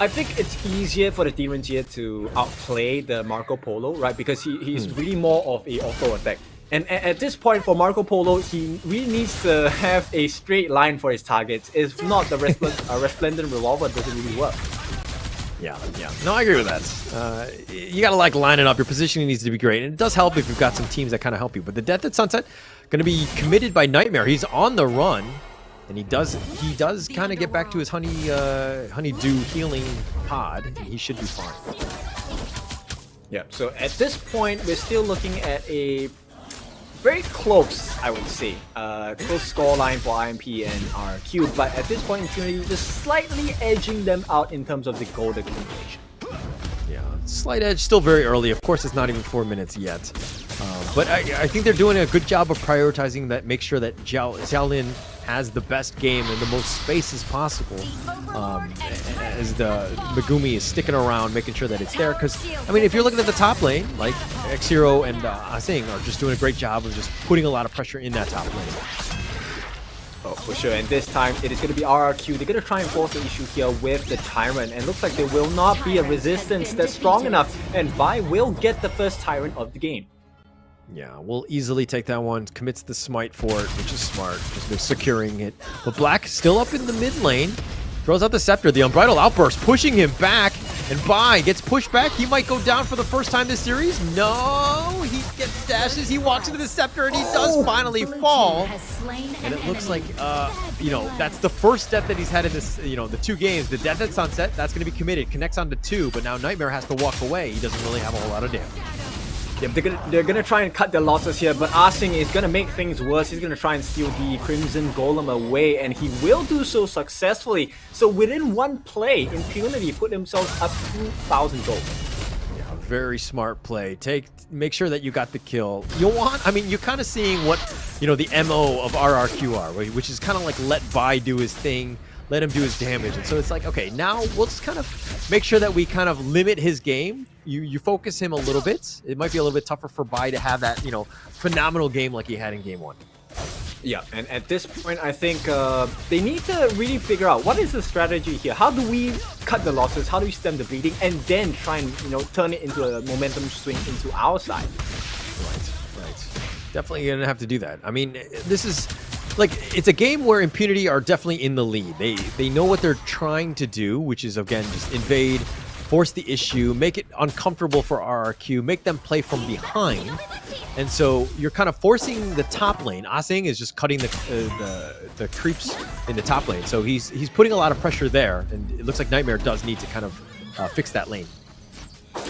I think it's easier for the D-Renge to outplay the Marco Polo, right? Because he's really more of a auto attack. And at this point for Marco Polo, he really needs to have a straight line for his targets. If not, the Resplendent Revolver doesn't really work. Yeah. No, I agree with that. You got to like line it up. Your positioning needs to be great. And it does help if you've got some teams that kind of help you. But the Death at Sunset, going to be committed by Nightmare. He's on the run. And he does kind of get back to his honeydew healing pod. He should be fine. Yeah, so at this point, we're still looking at a very close, I would say, close scoreline for IMP and RQ. But at this point, Impunity just slightly edging them out in terms of the gold accumulation. Yeah, slight edge, still very early. Of course, it's not even 4 minutes yet. But I think they're doing a good job of prioritizing that, make sure that Xiaolin has the best game and the most space as possible, as the Megumi is sticking around, making sure that it's there. Because, I mean, if you're looking at the top lane, like X-Hero and Asing are just doing a great job of just putting a lot of pressure in that top lane. Oh, for sure. And this time, it is going to be RRQ. They're going to try and force the issue here with the Tyrant. And looks like there will not be a resistance that's strong enough. And Vi will get the first Tyrant of the game. Yeah, we'll easily take that one. Commits the smite for it, which is smart. Just securing it. But Black still up in the mid lane. Throws out the Scepter. The Unbridled Outburst pushing him back. And Bai gets pushed back. He might go down for the first time this series. No! He gets dashes. He walks into the Scepter and he does finally fall. And it looks like, that's the first death that he's had in this, the 2 games. The Death at Sunset, that's going to be committed. Connects onto 2, but now Nightmare has to walk away. He doesn't really have a whole lot of damage. Yeah, they're gonna try and cut their losses here, but Asing is gonna make things worse. He's gonna try and steal the Crimson Golem away, and he will do so successfully. So within one play, Impunity put themselves up 2,000 gold. Yeah, very smart play. Make sure that you got the kill. You're kind of seeing what the MO of RRQ are, which is kind of like let Vi do his thing. Let him do his damage. And so it's like, okay, now we'll just kind of make sure that we kind of limit his game. You focus him a little bit. It might be a little bit tougher for Bai to have that, phenomenal game like he had in game 1. Yeah, and at this point, I think they need to really figure out what is the strategy here. How do we cut the losses? How do we stem the bleeding? And then try and, turn it into a momentum swing into our side. Right. Definitely gonna have to do that. I mean, this is like it's a game where Impunity are definitely in the lead. They know what they're trying to do, which is again just invade, force the issue, make it uncomfortable for RRQ, make them play from behind. And so you're kind of forcing the top lane. Asing is just cutting the creeps in the top lane. So he's putting a lot of pressure there, and it looks like Nightmare does need to kind of fix that lane.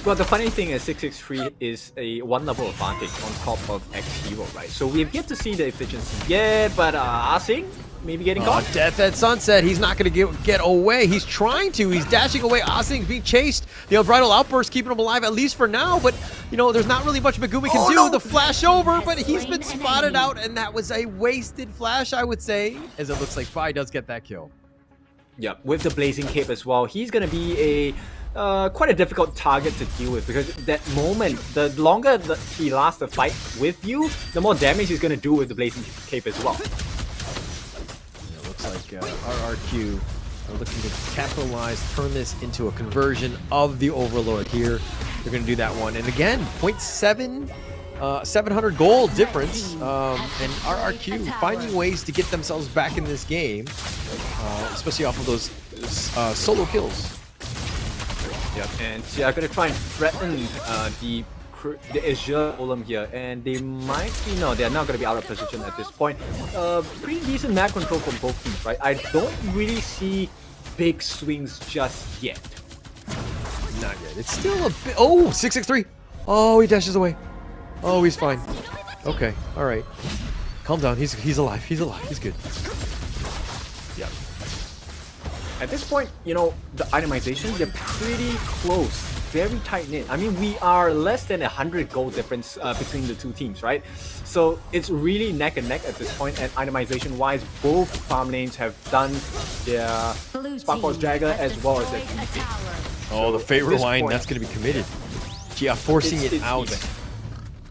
Well, the funny thing is 663 is a one level advantage on top of X Hero, right? So we've yet to see the efficiency yet, but Asing maybe getting caught. Death at Sunset. He's not going to get away. He's trying to. He's dashing away. Asing being chased. The Unbridled Outburst keeping him alive, at least for now. But, you know, there's not really much Megumi can do. No. The flash over, but he's been spotted out, and that was a wasted flash, I would say, as it looks like Fi does get that kill. Yeah, with the Blazing Cape as well. He's going to be a quite a difficult target to deal with, because that moment, the longer he lasts the fight with you, the more damage he's going to do with the Blazing Cape as well. It looks like RRQ are looking to capitalize, turn this into a conversion of the Overlord here. They're going to do that one. And again, 0.7, 700 gold difference. And RRQ finding ways to get themselves back in this game, especially off of those solo kills. Yep, and so I'm going to try and threaten the Azure Golem here, and they might be, no, they're not going to be out of position at this point. Pretty decent map control from both teams, right? I don't really see big swings just yet. Not yet. It's still a bit. Oh, 663. Oh, he dashes away. Oh, he's fine. Okay, all right. Calm down. He's alive. He's alive. He's good. Yep. At this point, you know, the itemization, they're pretty close, very tight-knit. I mean, we are less than 100 gold difference between the two teams, right? So it's really neck and neck at this point, and itemization-wise, both farm lanes have done their Spark Force Jagger as well as their TP. Oh, the Fate Rewind, that's going to be committed. Yeah, forcing it out. Even.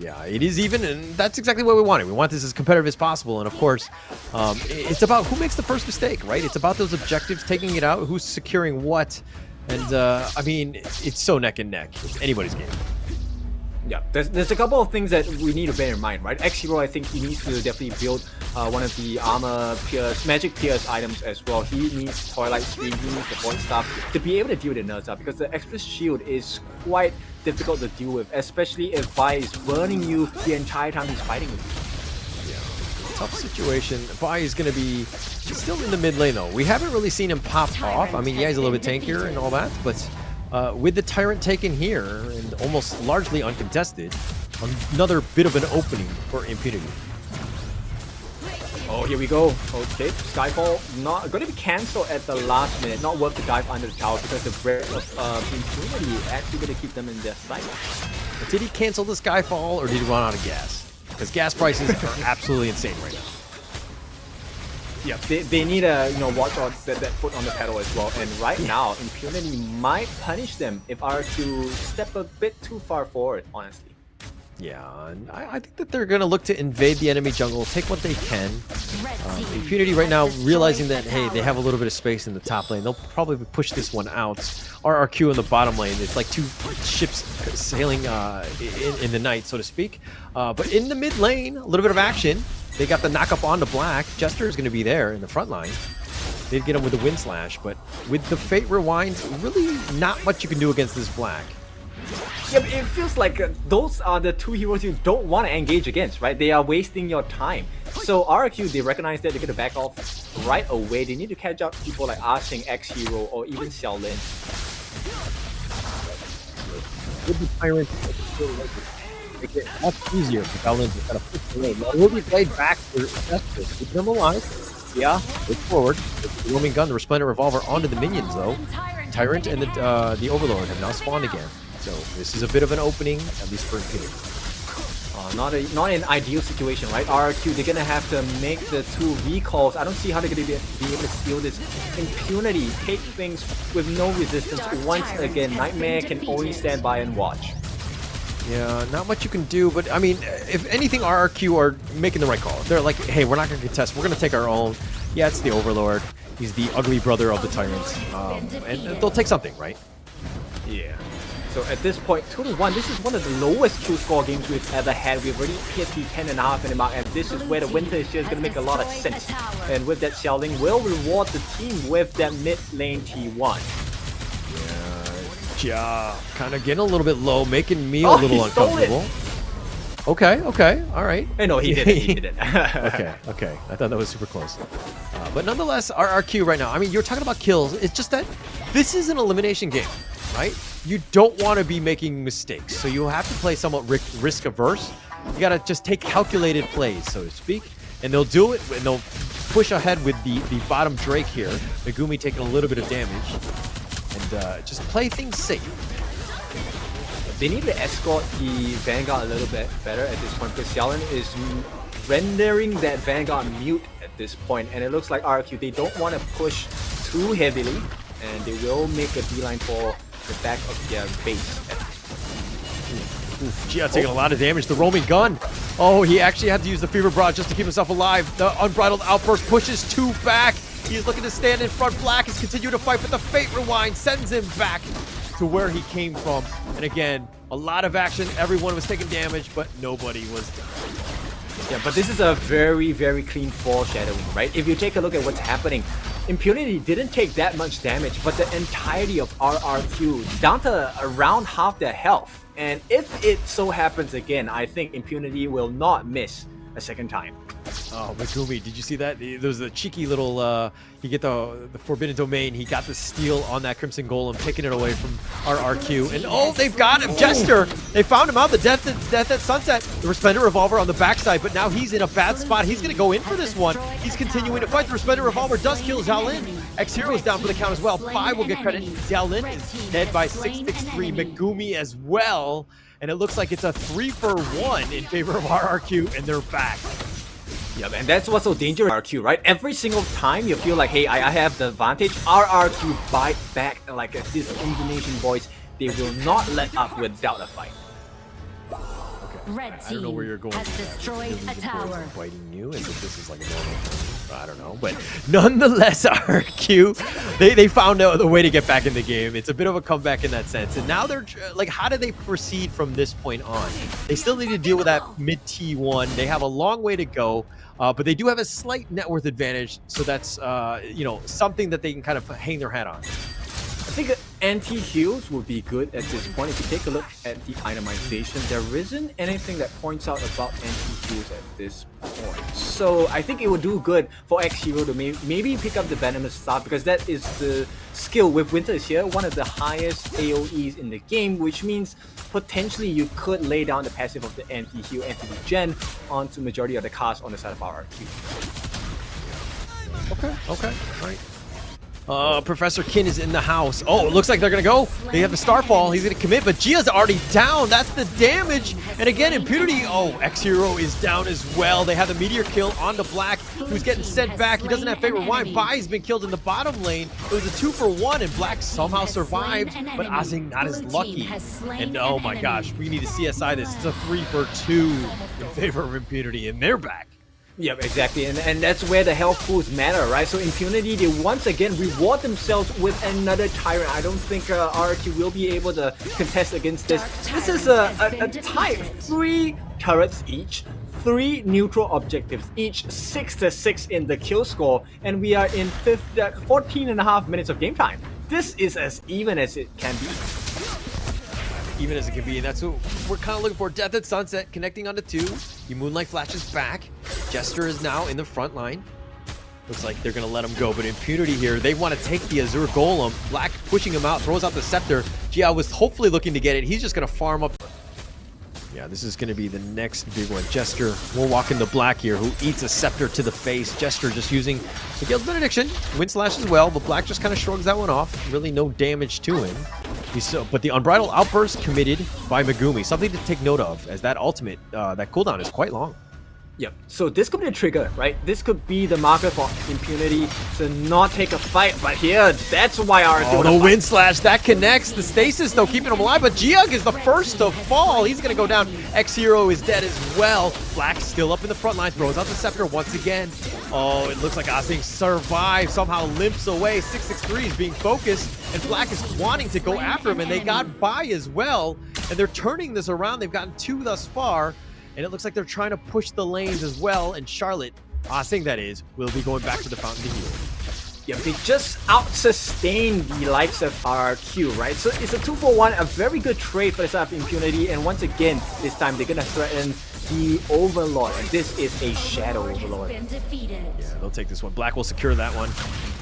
Yeah, it is even, and that's exactly what we wanted. We want this as competitive as possible, and of course, it's about who makes the first mistake, right? It's about those objectives, taking it out, who's securing what, and I mean, it's so neck and neck. It's anybody's game. Yeah, there's a couple of things that we need to bear in mind, right? X-Hero, I think he needs to definitely build one of the armor pierce, magic pierce items as well. He needs Twilight Screen, he needs the Void Staff to be able to deal with the nerds up, because the Express Shield is quite difficult to deal with, especially if Vi is burning you the entire time he's fighting with you. Yeah, tough situation. Vi is going to be still in the mid lane though. We haven't really seen him pop off. I mean, yeah, he's a little bit tankier and all that, but with the Tyrant taken here and almost largely uncontested, another bit of an opening for Impunity. Oh, here we go. Okay, Skyfall not going to be cancelled at the last minute. Not worth the dive under the tower, because the breath of Impunity actually going to keep them in their sight. But did he cancel the Skyfall, or did he run out of gas? Because gas prices are absolutely insane right now. Yeah, they need to, you know, watch out that foot on the pedal as well. And right now, Impunity might punish them if RQ step a bit too far forward, honestly. Yeah, and I think that they're going to look to invade the enemy jungle, take what they can. Impunity right now realizing that, hey, they have a little bit of space in the top lane. They'll probably push this one out. RRQ in the bottom lane, it's like two ships sailing in the night, so to speak. But in the mid lane, a little bit of action. They got the knock up onto Black. Jester is going to be there in the front line. They'd get him with the Wind Slash, but with the Fate Rewind, really not much you can do against this Black. Yeah, but it feels like those are the two heroes you don't want to engage against, right? They are wasting your time. So RQ, they recognize that they're going to back off right away. They need to catch up people like Asing, X-Hero, or even Xiaolin. With the Tyrant, make it much easier for Xiaolin to kind of push the lane. Now, will be played back for Jester. Keep them alive. Yeah, look forward. The roaming gun, the Resplendent Revolver onto the minions, though. Tyrant and the Overlord have now spawned again. So this is a bit of an opening, at least for Impunity. Not an ideal situation, right? RQ, they're gonna have to make the two recalls. I don't see how they're gonna be able to steal this. Impunity take things with no resistance. Once again, Nightmare can only stand by and watch. Yeah, not much you can do, but I mean, if anything, RRQ are making the right call. They're like, hey, we're not gonna contest, we're gonna take our own. Yeah, it's the Overlord. He's the ugly brother of the Tyrant. And they'll take something, right? Yeah. So at this point, 2-1, this is one of the lowest kill score games we've ever had. We've already hit the 10.5 minute mark, and this is where the winter is just going to make a lot of sense. And with that shielding, will reward the team with that mid lane T1. Yeah, kind of getting a little bit low, making me a little uncomfortable. Okay, all right. Hey, no, he didn't. He didn't. okay. I thought that was super close. But nonetheless, RRQ right now, I mean, you're talking about kills. It's just that this is an elimination game, right? You don't want to be making mistakes. So you have to play somewhat risk averse. You got to just take calculated plays, so to speak. And they'll do it, and they'll push ahead with the bottom Drake here. Megumi taking a little bit of damage. And just play things safe. They need to escort the Vanguard a little bit better at this point, because Xiaolin is rendering that Vanguard mute at this point, and it looks like RQ, they don't want to push too heavily, and they will make a beeline for the back of their base at this point. Gia taking a lot of damage. The roaming gun. Oh, he actually had to use the Fever Broad just to keep himself alive. The Unbridled Outburst pushes 2 back. He's looking to stand in front. Black is continuing to fight, but the Fate Rewind sends him back to where he came from. And again, a lot of action. Everyone was taking damage, but nobody was down. Yeah, but this is a very, very clean foreshadowing, right? If you take a look at what's happening, Impunity didn't take that much damage, but the entirety of RRQ down to around half their health. And if it so happens again, I think Impunity will not miss a second time. Oh, Megumi, did you see that? There was a cheeky little, you get the Forbidden Domain, he got the steal on that Crimson Golem, taking it away from RRQ, and oh, they've got him, Jester! They found him out, the Death at Sunset, the Resplendent Revolver on the backside, but now he's in a bad spot. He's gonna go in for this one. He's continuing to fight. The Resplendent Revolver does kill Xiaolin. X-Hero is down for the count as well. 5 will get credit. Xiaolin is dead by 663. Megumi as well, and it looks like it's a 3-for-1 in favor of RRQ, and they're back. Yep, and that's what's so dangerous RQ, right? Every single time you feel like, hey, I have the advantage, RRQ bite back like this Indonesian boys. They will not let up without a fight. Red team I don't know where you're going. Has destroyed a tower. Fighting you, and if this is like a normal thing, I don't know. But nonetheless, RQ, they found out the way to get back in the game. It's a bit of a comeback in that sense. And now they're like, how do they proceed from this point on? They still need to deal with that mid T1. They have a long way to go, but they do have a slight net worth advantage. So that's you know, something that they can kind of hang their hat on. I think anti-heals would be good at this point. If you take a look at the itemization, there isn't anything that points out about anti-heals at this point. So I think it would do good for X-Hero to maybe pick up the Venomous Staff, because that is the skill with Winter is here, one of the highest AoEs in the game, which means potentially you could lay down the passive of the anti-heal, anti-regen onto majority of the cast on the side of RRQ. Okay, all right. Professor Kin is in the house. Oh, it looks like they're gonna go. They have the Starfall. He's gonna commit, but Gia's already down. That's the damage. And again, Impunity. Oh, X-Hero is down as well. They have the Meteor kill onto Black, who's getting sent back. He doesn't have Fate Rewind. Bai's been killed in the bottom lane. It was a 2-for-1, and Black somehow survived, but Azing not as lucky. And oh my gosh, we need to CSI this. It's a 3-for-2 in favor of Impunity, and they're back. Yep, exactly, and that's where the health pools matter, right? So Impunity, they once again reward themselves with another Tyrant. I don't think RRQ will be able to contest against this. This is a type, 3 turrets each, 3 neutral objectives each, 6-6 in the kill score, and we are in 14.5 minutes of game time. This is as even as it can be. Even as it can be, and that's what we're kind of looking for. Death at Sunset, connecting onto 2. The Moonlight flashes back. Jester is now in the front line. Looks like they're going to let him go, but Impunity here, they want to take the Azure Golem. Black pushing him out, throws out the Scepter. Gia was hopefully looking to get it. He's just going to farm up. Yeah, this is going to be the next big one. Jester will walk into Black here, who eats a Scepter to the face. Jester just using the Guild Benediction. Wind Slash as well, but Black just kind of shrugs that one off. Really no damage to him. But the Unbridled Outburst committed by Megumi. Something to take note of, as that ultimate, that cooldown is quite long. Yep. So this could be the trigger, right? This could be the marker for Impunity to not take a fight. But here, that's why our the wind slash that connects. The stasis though keeping him alive, but Geog is the first to fall. He's gonna go down. X-Hero is dead as well. Black still up in the front line, throws out the scepter once again. Oh, it looks like Asing survives, somehow limps away. 663 is being focused, and Black is wanting to go after him, and they got by as well. And they're turning this around. They've gotten 2 thus far. And it looks like they're trying to push the lanes as well. And Charlotte, Asing that is, will be going back to the fountain to heal. Yeah, they just out-sustain the likes of RRQ, right? So it's a 2-for-1, a very good trade for the side of Impunity. And once again, this time they're going to threaten the Overlord. And this is a Shadow Overlord. Yeah, they'll take this one. Black will secure that one.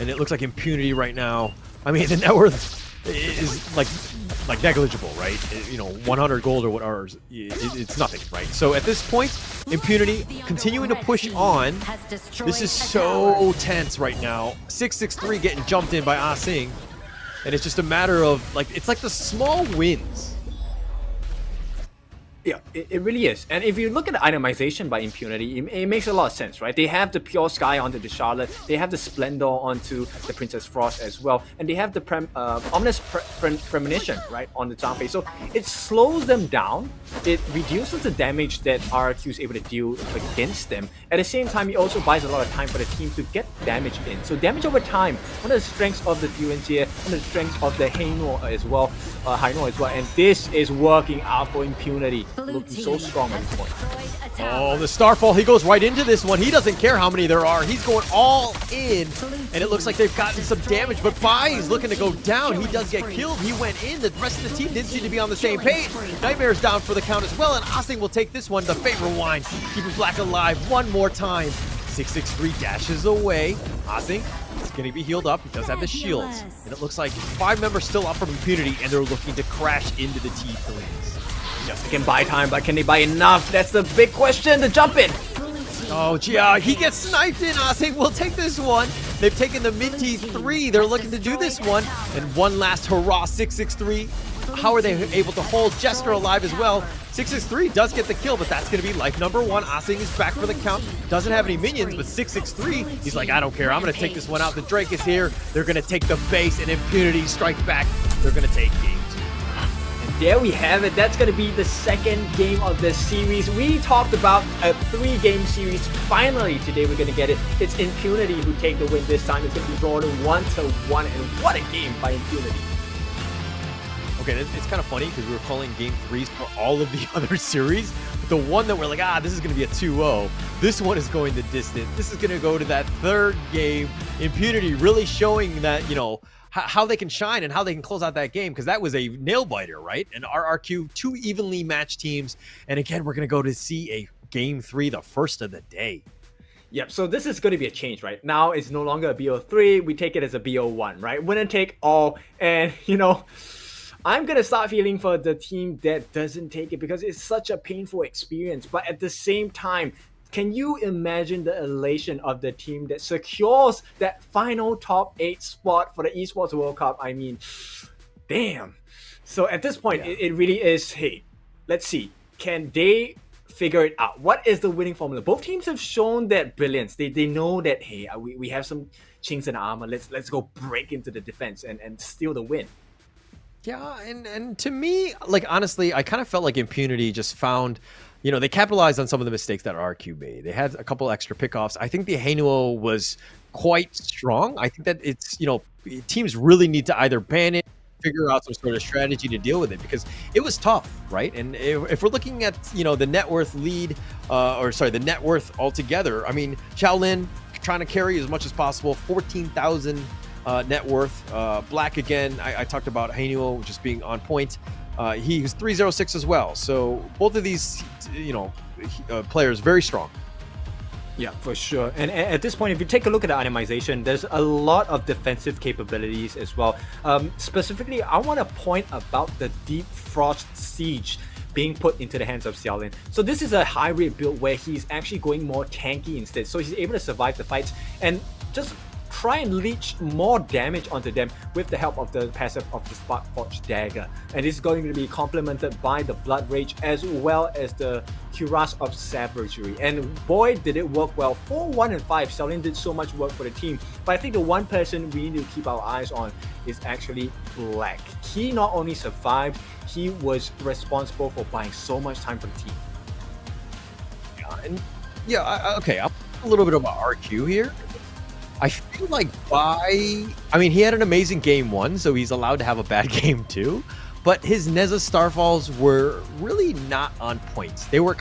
And it looks like Impunity right now. I mean, the net worth is like negligible, right? 100 gold or whatever, it's nothing, right? So at this point, Impunity continuing to push on. This is so tense right now. 663 getting jumped in by Asing, and it's just a matter of it's like the small wins. Yeah, it really is. And if you look at the itemization by Impunity, it makes a lot of sense, right? They have the Pure Sky onto the Charlotte, they have the Splendor onto the Princess Frost as well, and they have the Ominous Premonition, right, on the Zhangfei. So it slows them down, it reduces the damage that RRQ is able to deal against them. At the same time, it also buys a lot of time for the team to get damage in. So damage over time, one of the strengths of the Duans here, one of the strengths of the Haino as well, and this is working out for Impunity. Looking so strong at this point. Oh, the Starfall, he goes right into this one. He doesn't care how many there are. He's going all in, and it looks like they've gotten some damage, but Bai is looking to go down. He does get killed. He went in. The rest of the team didn't seem to be on the same page. Nightmare's down for the count as well, and Asing will take this one. The favorite wine, keeping Black alive one more time. 663 dashes away. Asing is going to be healed up. He does have the shields, and it looks like 5 members still up from Impunity, and they're looking to crash into the T3s. Yes, they can buy time, but can they buy enough? That's the big question to jump in. Oh, Gia, he gets sniped in. Asing will take this one. They've taken the mid T3. They're looking to do this one. And one last hurrah, 663. How are they able to hold Jester alive as well? 663 does get the kill, but that's going to be life number 1. Asing is back for the count. Doesn't have any minions, but 663, he's like, I don't care. I'm going to take this one out. The Drake is here. They're going to take the base, and Impunity strike back. They're going to take game 2. There we have it. That's going to be the second game of the series. We talked about a 3-game series. Finally, today we're going to get it. It's Impunity who take the win this time. It's going to be drawn 1-1, and what a game by Impunity. Okay, it's kind of funny because we were calling game 3s for all of the other series. But the one that we're like, this is going to be a 2-0. This one is going the distance. This is going to go to that 3rd game. Impunity really showing that, how they can shine and how they can close out that game, because that was a nail-biter, right? And RRQ, 2 evenly matched teams. And again, we're going to go to see a game 3, the first of the day. Yep, so this is going to be a change, right? Now it's no longer a BO3, we take it as a BO1, right? Winner take all, and I'm going to start feeling for the team that doesn't take it because it's such a painful experience. But at the same time, can you imagine the elation of the team that secures that final top 8 spot for the Esports World Cup? I mean, damn. So at this point, it really is, hey, let's see. Can they figure it out? What is the winning formula? Both teams have shown that brilliance. They know that, hey, we have some chinks in the armor. Let's go break into the defense and steal the win. Yeah, and to me, honestly, I kind of felt like Impunity just found... they capitalized on some of the mistakes that RQ made. They had a couple extra pickoffs. I think the Hanuo was quite strong. I think that it's, teams really need to either ban it, figure out some sort of strategy to deal with it, because it was tough, right? And if we're looking at, the net worth lead, the net worth altogether, I mean, Shaolin trying to carry as much as possible, 14,000 net worth. Black, again, I talked about Hanuo just being on point. He was 306 as well. So both of these, players very strong. Yeah, for sure. And at this point, if you take a look at the itemization, there's a lot of defensive capabilities as well. Specifically, I want to point about the Deep Frost Siege being put into the hands of Xiaolin. So this is a high rate build where he's actually going more tanky instead. So he's able to survive the fights and just try and leech more damage onto them with the help of the passive of the Sparkforge Dagger. And this is going to be complemented by the Blood Rage as well as the Cuirass of Savagery. And boy, did it work well. 4, 1, and 5, Xiaolin did so much work for the team. But I think the one person we need to keep our eyes on is actually Black. He not only survived, he was responsible for buying so much time for the team. Okay, I'll talk a little bit about RQ here. I feel like he had an amazing game 1, so he's allowed to have a bad game 2. But his Neza Starfalls were really not on point. They were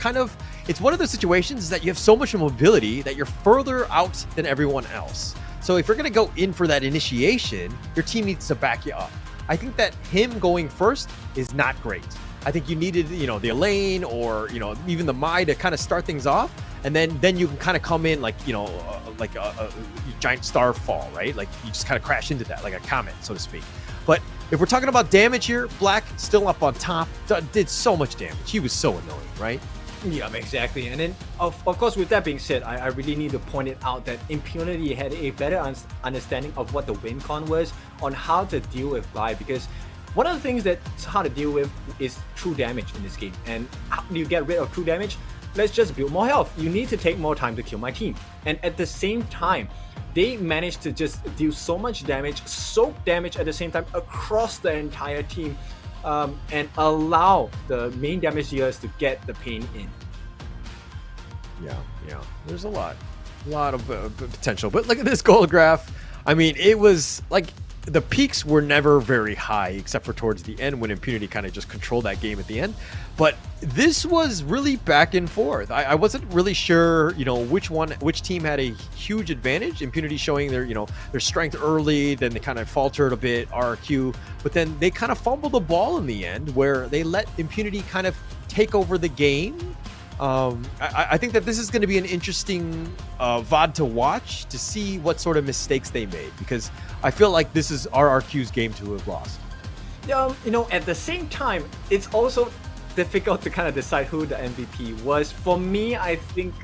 it's one of those situations that you have so much mobility that you're further out than everyone else. So if you're going to go in for that initiation, your team needs to back you up. I think that him going first is not great. I think you needed, the Elaine or, even the Mai to kind of start things off. And then you can kind of come in like a giant starfall, right? Like you just kind of crash into that, like a comet, so to speak. But if we're talking about damage here, Black still up on top, did so much damage. He was so annoying, right? Yeah, exactly. And then, of course, with that being said, I really need to point it out that Impunity had a better understanding of what the win con was on how to deal with Bai, because one of the things that's hard to deal with is true damage in this game. And how do you get rid of true damage? Let's just build more health. You need to take more time to kill my team. And at the same time, they managed to just deal so much damage, soak damage at the same time across the entire team, and allow the main damage dealers to get the pain in. Yeah. There's a lot of potential. But look at this goal graph. I mean, it was like the peaks were never very high, except for towards the end when Impunity kind of just controlled that game at the end. But this was really back and forth. I wasn't really sure, which team had a huge advantage. Impunity showing their strength early, then they kind of faltered a bit, RQ, but then they kind of fumbled the ball in the end where they let Impunity kind of take over the game. I think that this is going to be an interesting VOD to watch to see what sort of mistakes they made, because I feel like this is RRQ's game to have lost. At the same time, it's also difficult to kind of decide who the MVP was. For me, I think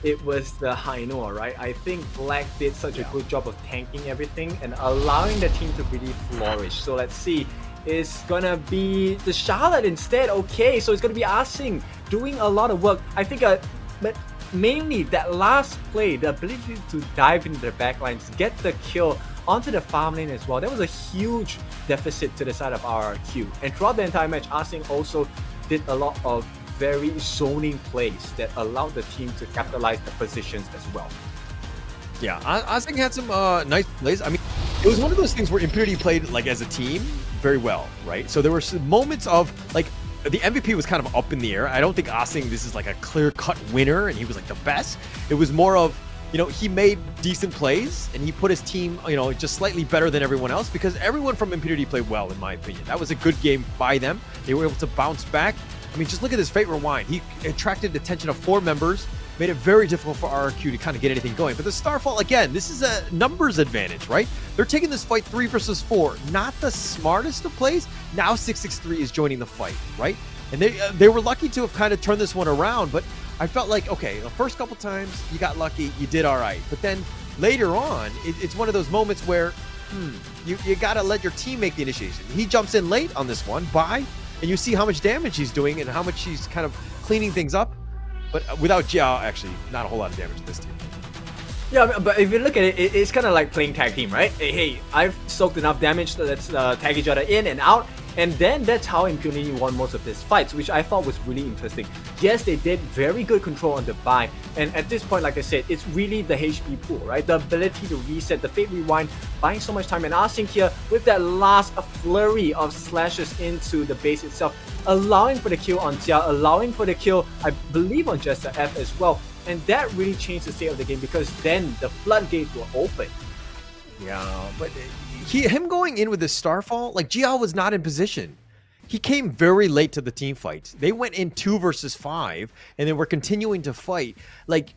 it was the Hainoa, right? I think Black did such a good job of tanking everything and allowing the team to really flourish. So let's see. It's gonna be the Charlotte instead. Okay, so it's gonna be Asing doing a lot of work. I think but mainly that last play, the ability to dive into the backlines, get the kill onto the farm lane as well. That was a huge deficit to the side of RRQ. And throughout the entire match, Asing also did a lot of very zoning plays that allowed the team to capitalize the positions as well. Yeah, Asing had some nice plays. I mean, it was one of those things where Impunity played like as a team very well, right? So there were some moments of like the MVP was kind of up in the air. I don't think Asing this is like a clear-cut winner and he was like the best. It was more of, he made decent plays and he put his team, just slightly better than everyone else, because everyone from Impunity played well, in my opinion. That was a good game by them. They were able to bounce back. I mean, just look at this Fate Rewind. He attracted the attention of 4 members, made it very difficult for RRQ to kind of get anything going. But the Starfall, again, this is a numbers advantage, right? They're taking this fight 3 versus 4. Not the smartest of plays. Now 663 is joining the fight, right? And they were lucky to have kind of turned this one around, but I felt like, okay, the first couple times you got lucky, you did all right. But then later on, it's one of those moments where you got to let your team make the initiation. He jumps in late on this one, and you see how much damage he's doing and how much he's kind of cleaning things up. But without Jiao, actually, not a whole lot of damage to this team. Yeah, but if you look at it, it's kind of like playing tag team, right? Hey, I've soaked enough damage, so let's tag each other in and out. And then that's how Impunity won most of these fights, which I thought was really interesting. Yes, they did very good control on the buy. And at this point, like I said, it's really the HP pool, right? The ability to reset, the Fate Rewind, buying so much time. And Asing here with that last flurry of slashes into the base itself, allowing for the kill on Jia, allowing for the kill, I believe, on Jester F as well. And that really changed the state of the game, because then the floodgates were open. Yeah, but him going in with the Starfall, like Jiao was not in position. He came very late to the team fights. They went in 2 versus 5, and they were continuing to fight. Like,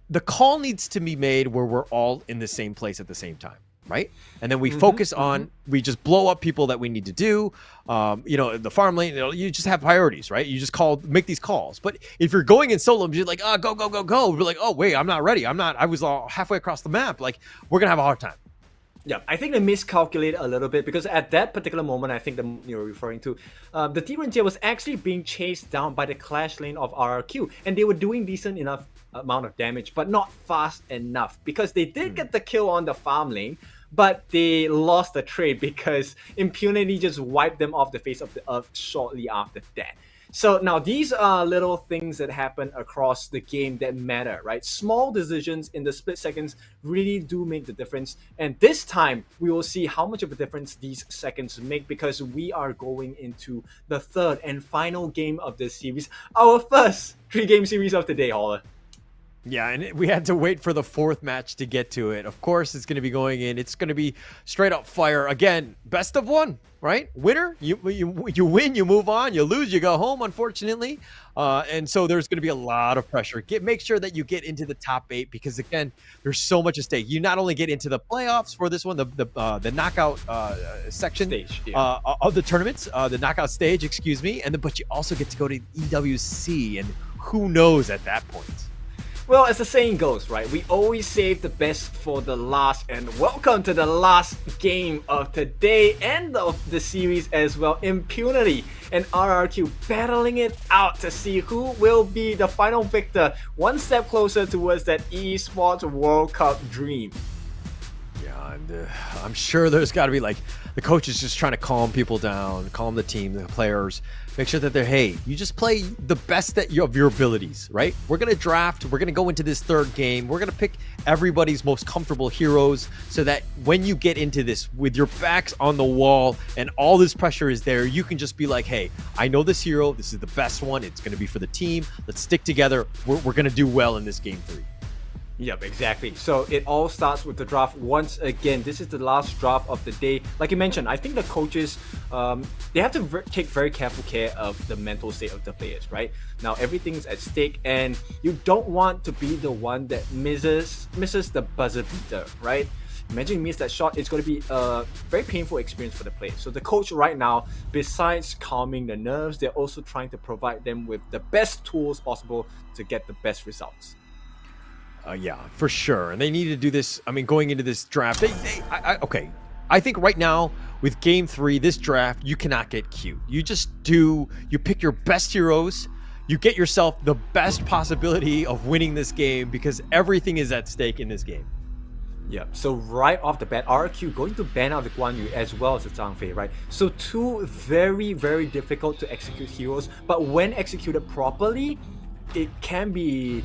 the call needs to be made where we're all in the same place at the same time. right? And then we focus on, we just blow up people that we need to do. The farm lane, you just have priorities, right? You just make these calls. But if you're going in solo, you're like, oh, go, go, go, go. We're like, oh, wait, I'm not ready. I was halfway across the map. Like, we're going to have a hard time. Yeah, I think they miscalculated a little bit because at that particular moment, I think you're referring to, the T-Ranger was actually being chased down by the clash lane of RRQ, and they were doing decent enough amount of damage, but not fast enough because they did get the kill on the farm lane, but they lost the trade because Impunity just wiped them off the face of the earth shortly after that. So now these are little things that happen across the game that matter, right? Small decisions in the split seconds really do make the difference. And this time we will see how much of a difference these seconds make because we are going into the third and final game of this series, our first 3-game series of the day, Holler. Yeah, and we had to wait for the fourth match to get to it. Of course, it's going to be going in. It's going to be straight up fire. Again, best of one, right? Winner, you win, you move on. You lose, you go home, unfortunately. And so there's going to be a lot of pressure. Make sure that you get into the top 8 because, again, there's so much at stake. You not only get into the playoffs for this one, the knockout section stage, of the tournaments, the knockout stage, excuse me, but you also get to go to EWC, and who knows at that point. Well, as the saying goes, right, we always save the best for the last, and welcome to the last game of today and of the series as well. Impunity and RRQ battling it out to see who will be the final victor, one step closer towards that esports World Cup dream. Yeah, and I'm sure there's got to be like the coach is just trying to calm people down, calm the team, the players, make sure that hey, you just play the best of your abilities, right? We're going to draft. We're going to go into this third game. We're going to pick everybody's most comfortable heroes so that when you get into this with your backs on the wall and all this pressure is there, you can just be like, hey, I know this hero. This is the best one. It's going to be for the team. Let's stick together. We're going to do well in this game 3. Yep, exactly. So it all starts with the draft once again. This is the last draft of the day. Like you mentioned, I think the coaches, they have to take very careful care of the mental state of the players, right? Now everything's at stake and you don't want to be the one that misses the buzzer beater, right? Imagine you miss that shot, it's going to be a very painful experience for the players. So the coach right now, besides calming the nerves, they're also trying to provide them with the best tools possible to get the best results. Yeah, for sure. And they need to do this. I mean, going into this draft, okay. I think right now with game 3, this draft, you cannot get cute. You pick your best heroes. You get yourself the best possibility of winning this game because everything is at stake in this game. Yeah, so right off the bat, RQ going to ban out the Guan Yu as well as the Zhang Fei, right? So 2 very, very difficult to execute heroes, but when executed properly, it can be,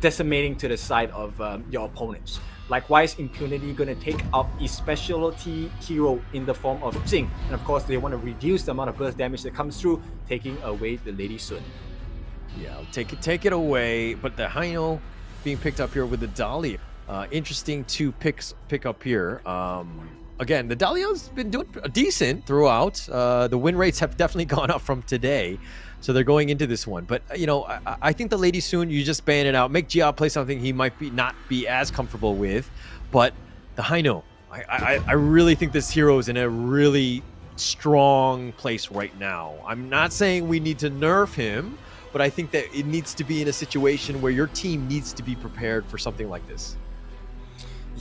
decimating to the side of your opponents. Likewise, Impunity going to take out a specialty hero in the form of Jing, and of course they want to reduce the amount of burst damage that comes through, taking away the Lady Sun. Yeah, take it away. But the Haino being picked up here with the Dahlia, interesting to pick up here. Again, the Dahlia's been doing decent throughout. The win rates have definitely gone up from today. So they're going into this one. But, I think the Lady Soon, you just ban it out. Make Jia play something he might not be as comfortable with. But the Haino, I really think this hero is in a really strong place right now. I'm not saying we need to nerf him, but I think that it needs to be in a situation where your team needs to be prepared for something like this.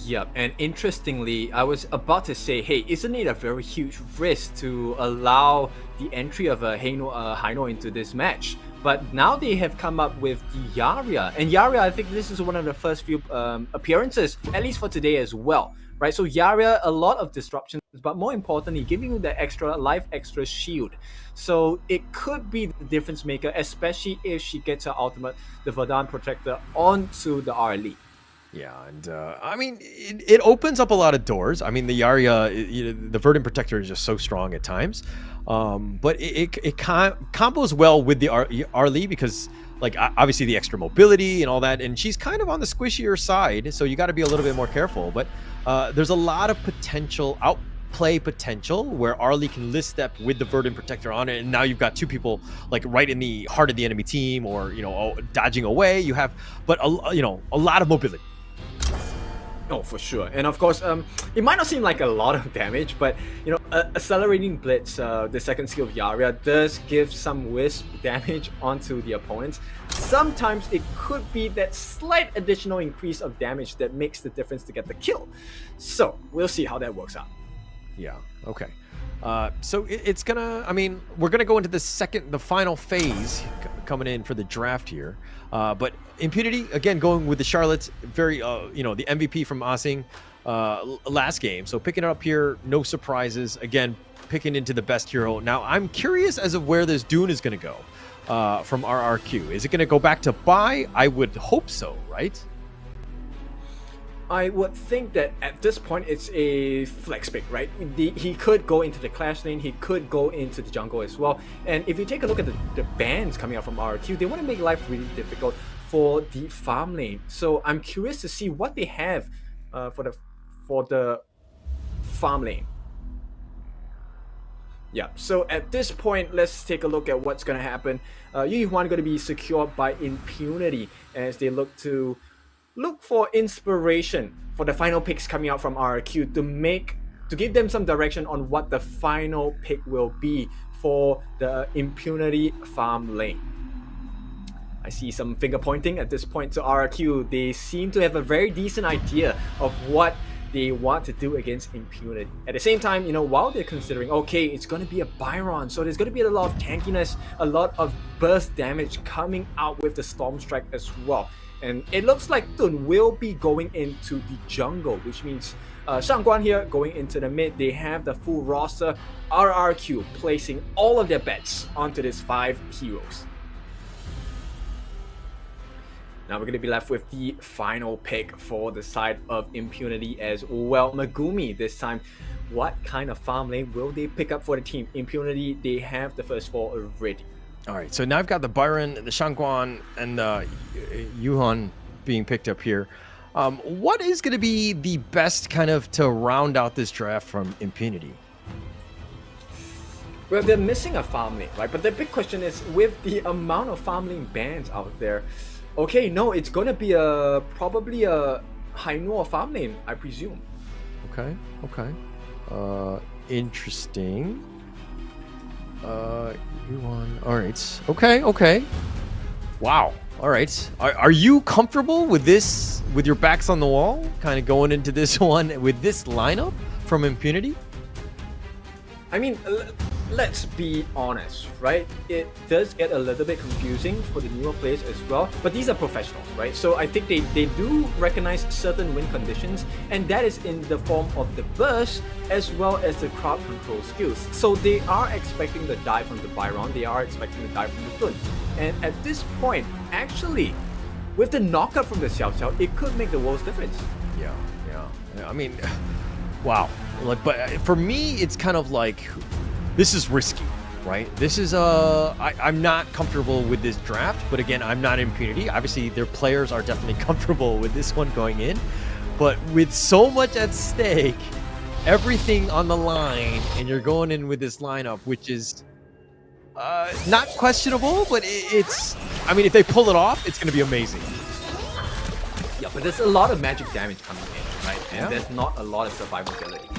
Yep, and interestingly, I was about to say, hey, isn't it a very huge risk to allow the entry of a Haino into this match? But now they have come up with the Yaria, and Yaria, I think this is one of the first few appearances, at least for today as well, right? So Yaria, a lot of disruptions, but more importantly, giving you that extra life, extra shield. So it could be the difference maker, especially if she gets her ultimate, the Verdant Protector, onto the RLE. Yeah, and I mean, it opens up a lot of doors. I mean, the Yaria, the Verdant Protector is just so strong at times. But it combos well with the Arlie because, like, obviously the extra mobility and all that. And she's kind of on the squishier side, so you got to be a little bit more careful. But there's a lot of outplay potential where Arlie can list step with the Verdant Protector on it, and now you've got 2 people like right in the heart of the enemy team, or dodging away. You have, but a lot of mobility. Oh, for sure. And of course, it might not seem like a lot of damage, but you know, accelerating blitz, the second skill of Yaria, does give some wisp damage onto the opponents. Sometimes it could be that slight additional increase of damage that makes the difference to get the kill. So we'll see how that works out. Yeah. Okay. So it's gonna. I mean, we're gonna go into the final phase coming in for the draft here. But Impunity again going with the Charlotte, very you know, the MVP from Asing last game. So picking it up here, no surprises. Again, picking into the best hero. Now I'm curious as of where this Dune is gonna go from RRQ. Is it gonna go back to Bai? I would hope so, right? I would think that at this point it's a flex pick, right? He could go into the Clash lane, he could go into the jungle as well. And if you take a look at the bans coming out from RRQ, they want to make life really difficult for the farm lane. So I'm curious to see what they have for the farm lane. Yeah, so at this point, let's take a look at what's going to happen. Yuan going to be secured by Impunity as they look for inspiration for the final picks coming out from RRQ to give them some direction on what the final pick will be for the Impunity farm lane. I see some finger pointing at this point to RRQ. They seem to have a very decent idea of what they want to do against Impunity. At the same time, you know, while they're considering, okay, it's going to be a Byron, so there's going to be a lot of tankiness, a lot of burst damage coming out with the Storm Strike as well. And it looks like Dun will be going into the jungle, which means Shangguan here going into the mid. They have the full roster. RRQ placing all of their bets onto these 5 heroes. Now we're going to be left with the final pick for the side of Impunity as well. Megumi this time. What kind of farm lane will they pick up for the team? Impunity, they have the first 4 already. All right, so now I've got the Byron, the Shangguan, and the Yuhan being picked up here. What is going to be the best kind of to round out this draft from Impunity? Well, they're missing a farm lane, right? But the big question is, with the amount of farm lane bans out there, okay, no, it's going to be probably a Hainor farm lane, I presume. Okay. Interesting. All right. Okay. Wow. All right. Are you comfortable with this, with your backs on the wall, kind of going into this one with this lineup from Impunity? I mean, let's be honest, right? It does get a little bit confusing for the newer players as well, but these are professionals, right? So I think they do recognize certain win conditions, and that is in the form of the burst as well as the crowd control skills. So they are expecting the dive from the Byron, they are expecting the dive from the Dun. And at this point, actually, with the knockout from the Xiao Xiao, it could make the world's difference. Yeah. I mean, wow. Like, but for me, it's kind of like, this is risky, right? This is I'm not comfortable with this draft, but again, I'm not Impunity. Obviously, their players are definitely comfortable with this one going in, but with so much at stake, everything on the line, and you're going in with this lineup, which is not questionable, but it's, I mean, if they pull it off, it's going to be amazing. Yeah, but there's a lot of magic damage coming in, right? And there's not a lot of survivability.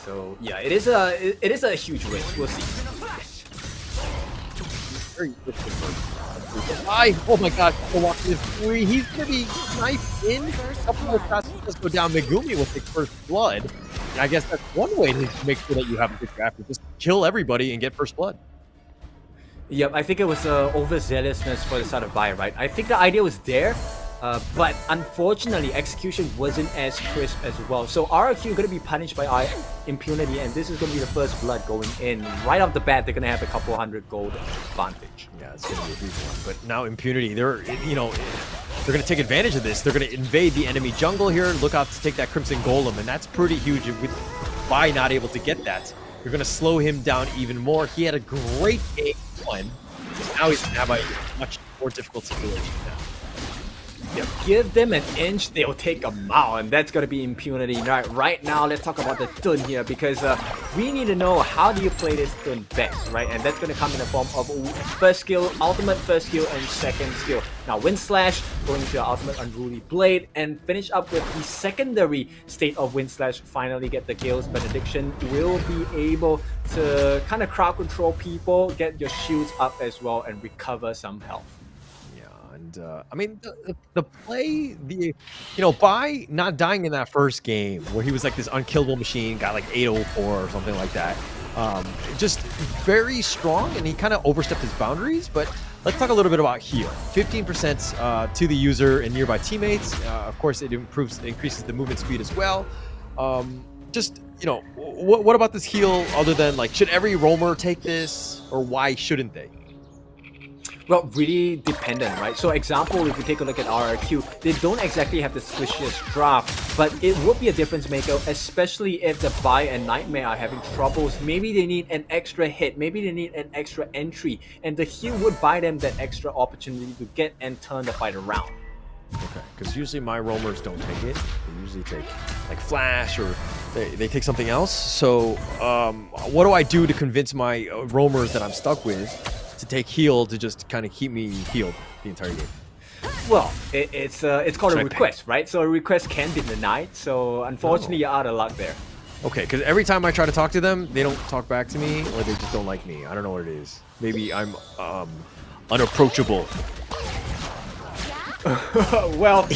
So yeah, it is a huge risk. We'll see. Oh my god, he's gonna be sniped in. A couple of shots just go down. Megumi will take first blood. And I guess that's one way to make sure that you have a good draft, is just kill everybody and get first blood. Yep, I think it was overzealousness for the side of Bai, right? I think the idea was there, but unfortunately execution wasn't as crisp as well. So RRQ going to be punished by Impunity, and this is going to be the first blood going in. Right off the bat, they're going to have a couple 100 gold advantage. Yeah, it's going to be a huge one. But now Impunity, they're going to take advantage of this. They're going to invade the enemy jungle here, look out to take that Crimson Golem, and that's pretty huge. With Bai not able to get that, you're going to slow him down even more. He had a great game one. Now he's going to have a much more difficult situation now. Yeah, give them an inch, they'll take a mile, and that's going to be Impunity. Right now, let's talk about the Dun here, because we need to know how do you play this Dun best, right? And that's going to come in the form of first skill, ultimate first skill, and second skill. Now Wind Slash going into your ultimate Unruly Blade and finish up with the secondary state of Wind Slash. Finally get the Gale's Benediction. Will be able to kind of crowd control people, get your shields up as well, and recover some health. And I mean, the play, by not dying in that first game where he was like this unkillable machine, got like 804 or something like that, just very strong, and he kind of overstepped his boundaries. But let's talk a little bit about heal. 15% to the user and nearby teammates. Of course, it increases the movement speed as well. What about this heal other than like, should every roamer take this, or why shouldn't they? Well, really dependent, right? So example, if you take a look at RRQ, they don't exactly have the squishiest draft, but it would be a difference maker, especially if the Bai and Nightmare are having troubles. Maybe they need an extra hit, maybe they need an extra entry, and the heal would buy them that extra opportunity to get and turn the fight around. Okay, because usually my roamers don't take it. They usually take like Flash, or they take something else. So what do I do to convince my roamers that I'm stuck with to take heal to just kind of keep me healed the entire game? Well, it's called a request, right? So a request can be denied. So unfortunately, you're out of luck there. Okay, because every time I try to talk to them, they don't talk back to me, or they just don't like me. I don't know what it is. Maybe I'm unapproachable. Well,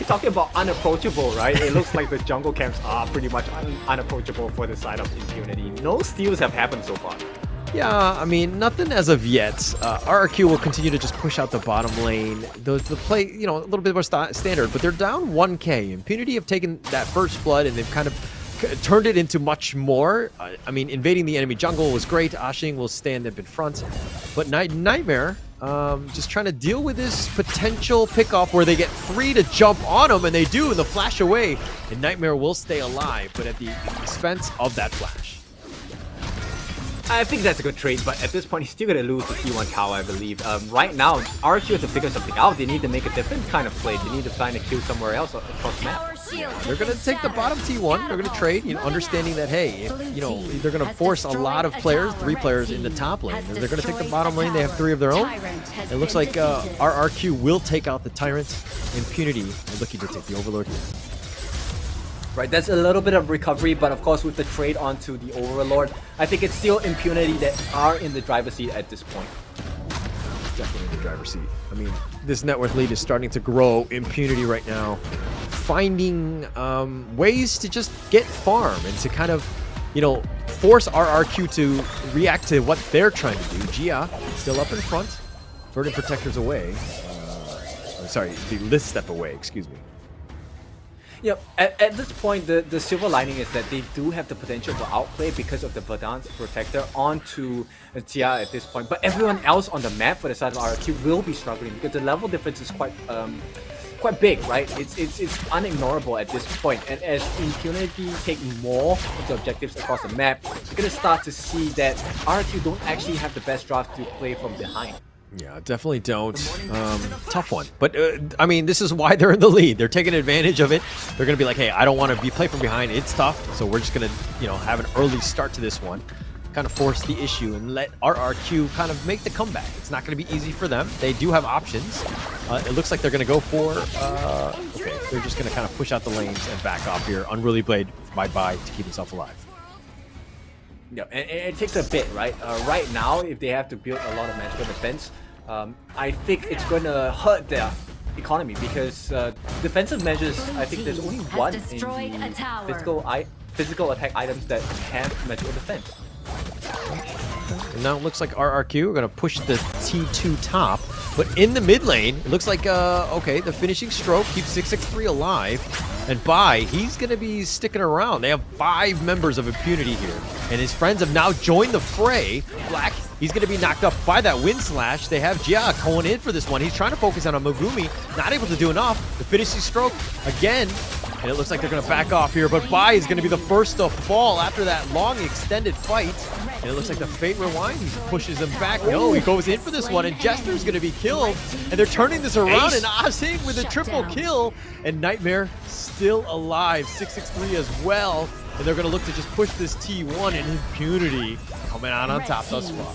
talking about unapproachable, right? It looks like the jungle camps are pretty much unapproachable for the side of Impunity. No steals have happened so far. Yeah, I mean, nothing as of yet. RRQ will continue to just push out the bottom lane. The play, a little bit more standard, but they're down 1k. Impunity have taken that first blood, and they've kind of turned it into much more. I mean, invading the enemy jungle was great. Ashing will stand up in front. But Nightmare, just trying to deal with this potential pickoff where they get 3 to jump on him, and they do, and the flash away. And Nightmare will stay alive, but at the expense of that flash. I think that's a good trade, but at this point, he's still going to lose the T1 tower, I believe. Right now, RQ has to figure something out. They need to make a different kind of play. They need to find a kill somewhere else across the map. They're going to take the bottom T1. They're going to trade, understanding that, hey, they're going to force a lot of players, 3 players in the top lane. They're going to take the bottom lane. They have 3 of their own. It looks like RRQ will take out the Tyrant. Impunity are looking to take the Overlord here. Right, that's a little bit of recovery, but of course with the trade onto the Overlord, I think it's still Impunity that are in the driver's seat at this point. Definitely in the driver's seat. I mean, this net worth lead is starting to grow. Impunity right now finding ways to just get farm and to kind of, force RRQ to react to what they're trying to do. Gia still up in front. Verdant Protector's away. Sorry, the Lith Step away, excuse me. Yeah, at this point, the silver lining is that they do have the potential for outplay because of the Verdant Protector onto Tia at this point. But everyone else on the map for the side of RRQ will be struggling because the level difference is quite big, right? It's unignorable at this point. And as Impunity take more of the objectives across the map, you're gonna start to see that RRQ don't actually have the best draft to play from behind. Yeah, definitely don't. Tough one. But, I mean, this is why they're in the lead. They're taking advantage of it. They're going to be like, hey, I don't want to be play from behind. It's tough. So we're just going to, have an early start to this one. Kind of force the issue and let RRQ kind of make the comeback. It's not going to be easy for them. They do have options. It looks like they're going to go for... okay, they're just going to kind of push out the lanes and back off here. Unruly Blade bye-bye to keep himself alive. Yeah, and it takes a bit, right? Right now, if they have to build a lot of magical defense, I think it's going to hurt their economy because defensive measures, I think there's only one in the physical attack items that have magical defense. And now it looks like RRQ are going to push the T2 top, but in the mid lane, it looks like, okay, the finishing stroke keeps 663 alive, and Bai, he's going to be sticking around. They have 5 members of Impunity here, and his friends have now joined the fray. Black, he's going to be knocked up by that Wind Slash. They have Jia going in for this one. He's trying to focus on a Megumi, not able to do enough. The finishing stroke again, and it looks like they're going to back off here, but Bai is going to be the first to fall after that long extended fight. And it looks like the Fate Rewind, he pushes him back. No, he goes in for this one, and Jester's going to be killed. And they're turning this around, and Ahing with a triple kill. And Nightmare still alive, 663 as well. And they're going to look to just push this T1, and Impunity coming out on top thus far.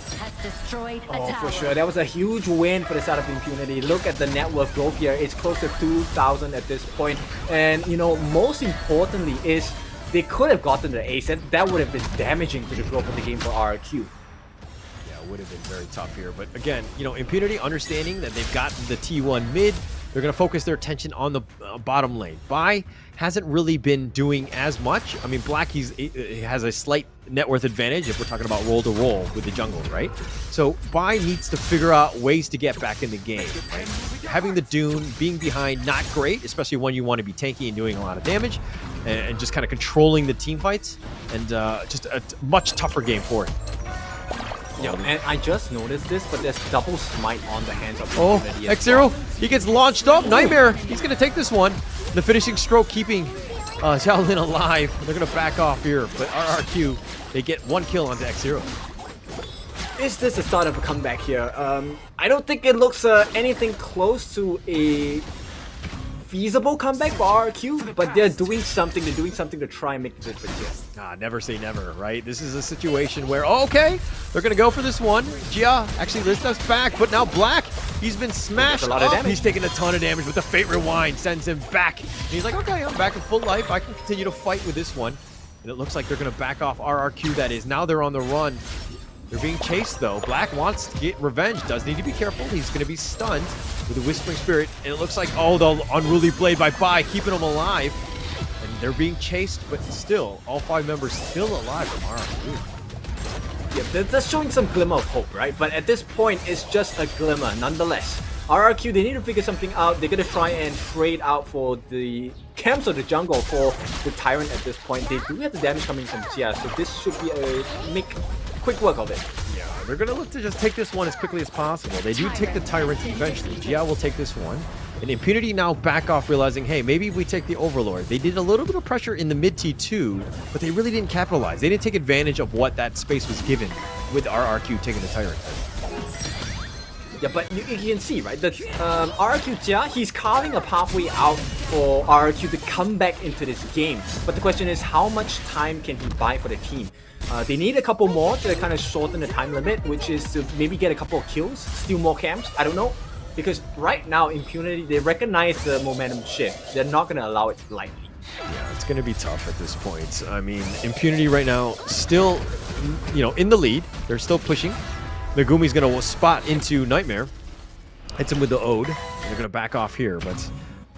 Oh, for sure. That was a huge win for the side of Impunity. Look at the net worth growth here. It's close to 2,000 at this point. And, you know, most importantly is they could have gotten the ace, and that would have been damaging to the growth of the game for RRQ. Yeah, it would have been very tough here. But again, you know, Impunity understanding that they've got the T1 mid, they're going to focus their attention on the bottom lane. Bai hasn't really been doing as much. I mean, Black he has a slight net worth advantage if we're talking about roll to roll with the jungle, right? So Bai needs to figure out ways to get back in the game, right? Having the Dune, being behind, not great, especially when you want to be tanky and doing a lot of damage, and just kind of controlling the team fights, and just a much tougher game for him. Yeah, and I just noticed this, but there's double smite on the hands of Impunity. X0, he gets launched up. Nightmare, he's going to take this one. The finishing stroke keeping Xiaolin alive. They're going to back off here, but RRQ, they get one kill onto X0. Is this the start of a comeback here? I don't think it looks anything close to a feasible comeback for RRQ, but they're doing something. They're doing something to try and make the difference here. Never say never, right? This is a situation where, okay, they're going to go for this one. Jia actually lifts us back, but now Black, he's been smashed up. He's taking a ton of damage, but the Fate Rewind sends him back. And he's like, okay, I'm back in full life. I can continue to fight with this one. And it looks like they're going to back off RRQ, that is. Now they're on the run. They're being chased, though. Black wants to get revenge. Does need to be careful. He's going to be stunned with the Whispering Spirit. And it looks like, oh, the Unruly Blade by Bai keeping him alive. And they're being chased, but still, all 5 members still alive from RRQ. Yeah, they're showing some glimmer of hope, right? But at this point, it's just a glimmer nonetheless. RRQ, they need to figure something out. They're going to try and trade out for the camps of the jungle for the Tyrant at this point. They do have the damage coming from Jia, so this should be a quick work of it. Yeah, they're going to look to just take this one as quickly as possible. They do take the Tyrant eventually. Jia will take this one. And Impunity now back off, realizing, hey, maybe we take the Overlord. They did a little bit of pressure in the mid T2, but they really didn't capitalize. They didn't take advantage of what that space was given with RRQ taking the Tyrant. Yeah, but you can see, right, that RRQ Jia, he's carving a pathway out for RRQ to come back into this game. But the question is, how much time can he buy for the team? They need a couple more to kind of shorten the time limit, which is to maybe get a couple of kills, steal more camps, I don't know. Because right now, Impunity, they recognize the momentum shift. They're not going to allow it lightly. Yeah, it's going to be tough at this point. I mean, Impunity right now still, you know, in the lead. They're still pushing. Megumi's going to spot into Nightmare. Hits him with the Ode. And they're going to back off here. But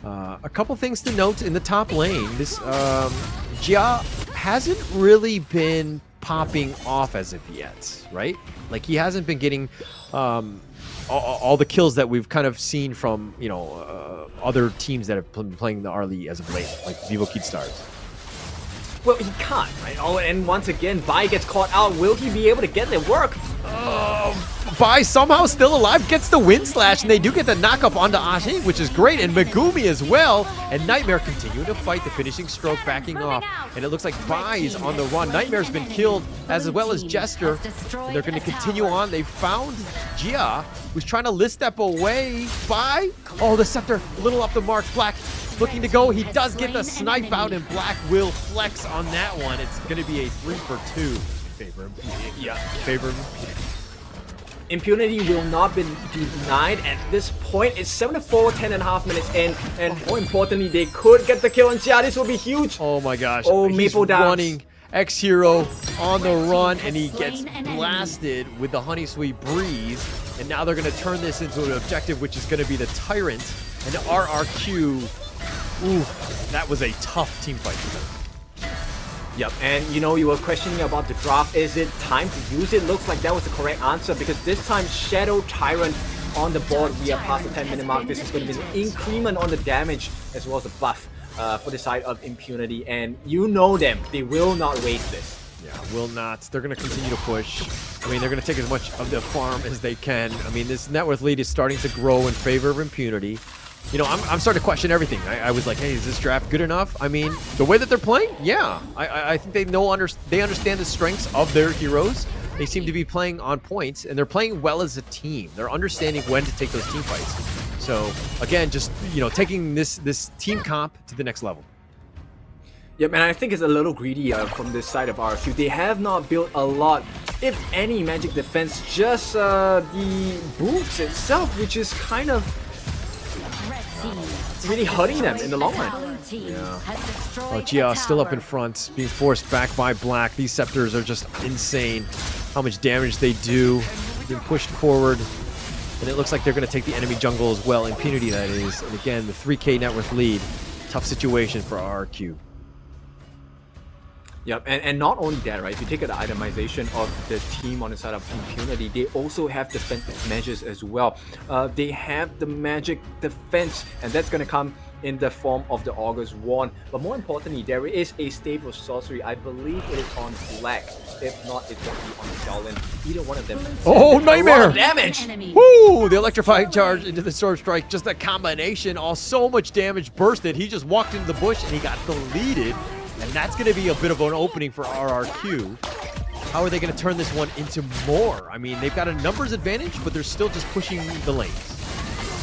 a couple things to note in the top lane. This Jia hasn't really been popping off as of yet, right? Like, he hasn't been getting all the kills that we've kind of seen from, you know, other teams that have been playing the Arlie as of late, like Vivo Kid Stars. Well, he can't, right? Oh, and once again, Bai gets caught out. Will he be able to get their work? Bai somehow still alive, gets the Wind Slash, and they do get the knock-up onto Ahing, which is great, and Megumi as well. And Nightmare continuing to fight, the finishing stroke backing off. And it looks like Bai is on the run. Nightmare's been killed, as well as Jester. And they're going to continue on. They found Jia, who's trying to list step away. Bai, oh, the Scepter, a little off the mark. Black looking to go. He does get the snipe out, and Black will flex on that one. It's going to be a 3-for-2. Favor him. Yeah. Favor him. Impunity will not be denied at this point. It's 7-4, 10.5 minutes in, and more importantly, they could get the kill on Jia. This will be huge. Oh my gosh. Oh, he's Maple Dance. Running X-Hero on the run, and he gets blasted with the Honey Sweet Breeze. And now they're going to turn this into an objective, which is going to be the Tyrant. And RRQ, ooh, that was a tough team fight for them. Yep, and you know, you were questioning about the draft. Is it time to use it? Looks like that was the correct answer, because this time Shadow Tyrant on the board. We are past the 10-minute mark. This is going to be an increment on the damage as well as the buff for the side of Impunity. And you know them. They will not waste this. Yeah, will not. They're going to continue to push. I mean, they're going to take as much of the farm as they can. I mean, this net worth lead is starting to grow in favor of Impunity. You know, I'm starting to question everything. I was like, hey, is this draft good enough? I mean, the way that they're playing, yeah. I think they understand the strengths of their heroes. They seem to be playing on points, and they're playing well as a team. They're understanding when to take those team fights. So again, just taking this team comp to the next level. Yep, and I think it's a little greedy from this side of RQ. They have not built a lot, if any, magic defense, just the boots itself, which is kind of really hurting them in the long run. Yeah. Oh, Jia still up in front, being forced back by Black. These scepters are just insane. How much damage they do, being pushed forward. And it looks like they're going to take the enemy jungle as well. Impunity, that is. And again, the 3K net worth lead. Tough situation for RQ. Yep, and not only that, right? If you take the itemization of the team on the side of Impunity, they also have defensive measures as well. They have the magic defense, and that's going to come in the form of the August Wand. But more importantly, there is a stave of sorcery. I believe it is on Black. If not, it's going to be on Shaolin. Either one of them. Oh, Nightmare! A lot of damage! Woo! The electrifying charge into the Sword Strike. Just that combination. All so much damage bursted. He just walked into the bush and he got deleted. And that's going to be a bit of an opening for RRQ. How are they going to turn this one into more? I mean, they've got a numbers advantage, but they're still just pushing the lanes.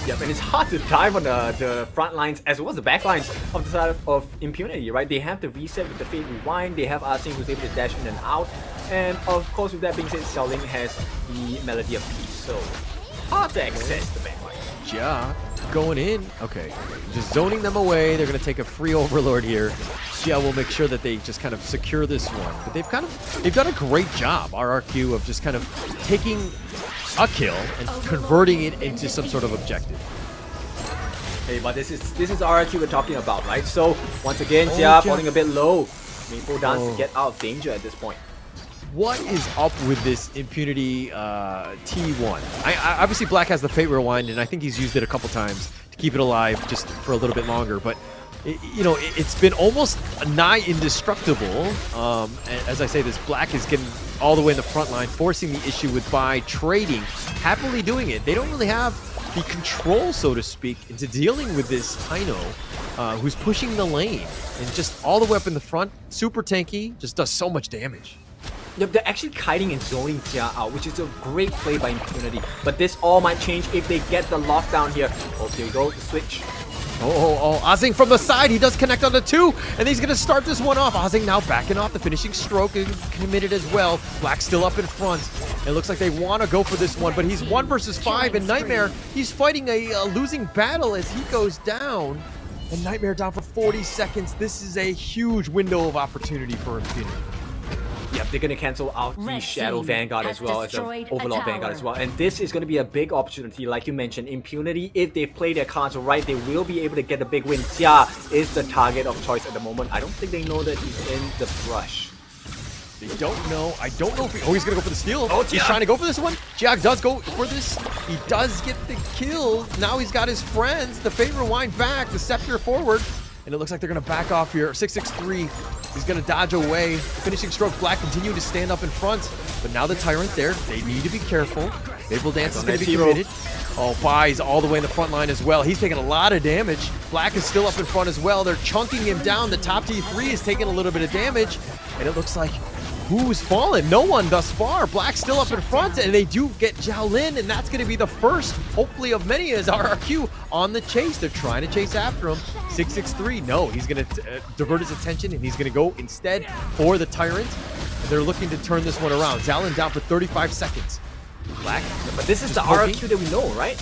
Yep, and it's hard to dive on the front lines as well as the back lines of the side of Impunity, right? They have the reset with the Fate Rewind, they have Arsene who's able to dash in and out, and of course with that being said, Xiaoling has the Melody of Peace, so hard to access the back line. Ja going in. Okay, just zoning them away. They're going to take a free Overlord here. Jia will make sure that they just kind of secure this one. But they've done a great job, RRQ, of just kind of taking a kill and converting it into some sort of objective. Hey, but this is RRQ we're talking about, right? So once again, Jia falling a bit low. Maple Dance to get out of danger at this point. What is up with this Impunity T1? I obviously Black has the Fate Rewind, and I think he's used it a couple times to keep it alive just for a little bit longer. But it's been almost nigh indestructible. As I say, this Black is getting all the way in the front line, forcing the issue with Bai trading, happily doing it. They don't really have the control, so to speak, into dealing with this Taino, who's pushing the lane and just all the way up in the front, super tanky, just does so much damage. Yep, they're actually kiting and zoning Jia out, which is a great play by Impunity. But this all might change if they get the lockdown here. Oh, here we go, the switch. Oh, Ozing from the side. He does connect on the 2, and he's going to start this one off. Ozing now backing off the finishing stroke and committed as well. Black still up in front. It looks like they want to go for this one, but he's 1 versus 5, and Nightmare, he's fighting a losing battle as he goes down. And Nightmare down for 40 seconds. This is a huge window of opportunity for Impunity. Yep, they're going to cancel out the Shadow Vanguard as well as the Overlord Vanguard as well. And this is going to be a big opportunity, like you mentioned. Impunity, if they play their cards right, they will be able to get a big win. Jia is the target of choice at the moment. I don't think they know that he's in the brush. They don't know. I don't know if he's going to go for the steal. Oh, he's trying to go for this one. Jia does go for this. He does get the kill. Now he's got his friends. The Fate Rewind back. The Scepter forward. And it looks like they're going to back off here. 663. He's going to dodge away. Finishing stroke. Black continue to stand up in front. But now the Tyrant there. They need to be careful. Maple Dance is going to be committed. Oh, Bai's all the way in the front line as well. He's taking a lot of damage. Black is still up in front as well. They're chunking him down. The top T3 is taking a little bit of damage. And it looks like who's fallen? No one thus far. Black's still up in front, and they do get Xiaolin, and that's going to be the first, hopefully, of many as RRQ on the chase. They're trying to chase after him. 663, no, he's going to divert his attention, and he's going to go instead for the Tyrant. And they're looking to turn this one around. Xiaolin down for 35 seconds. Black. But this is the RRQ that we know, right?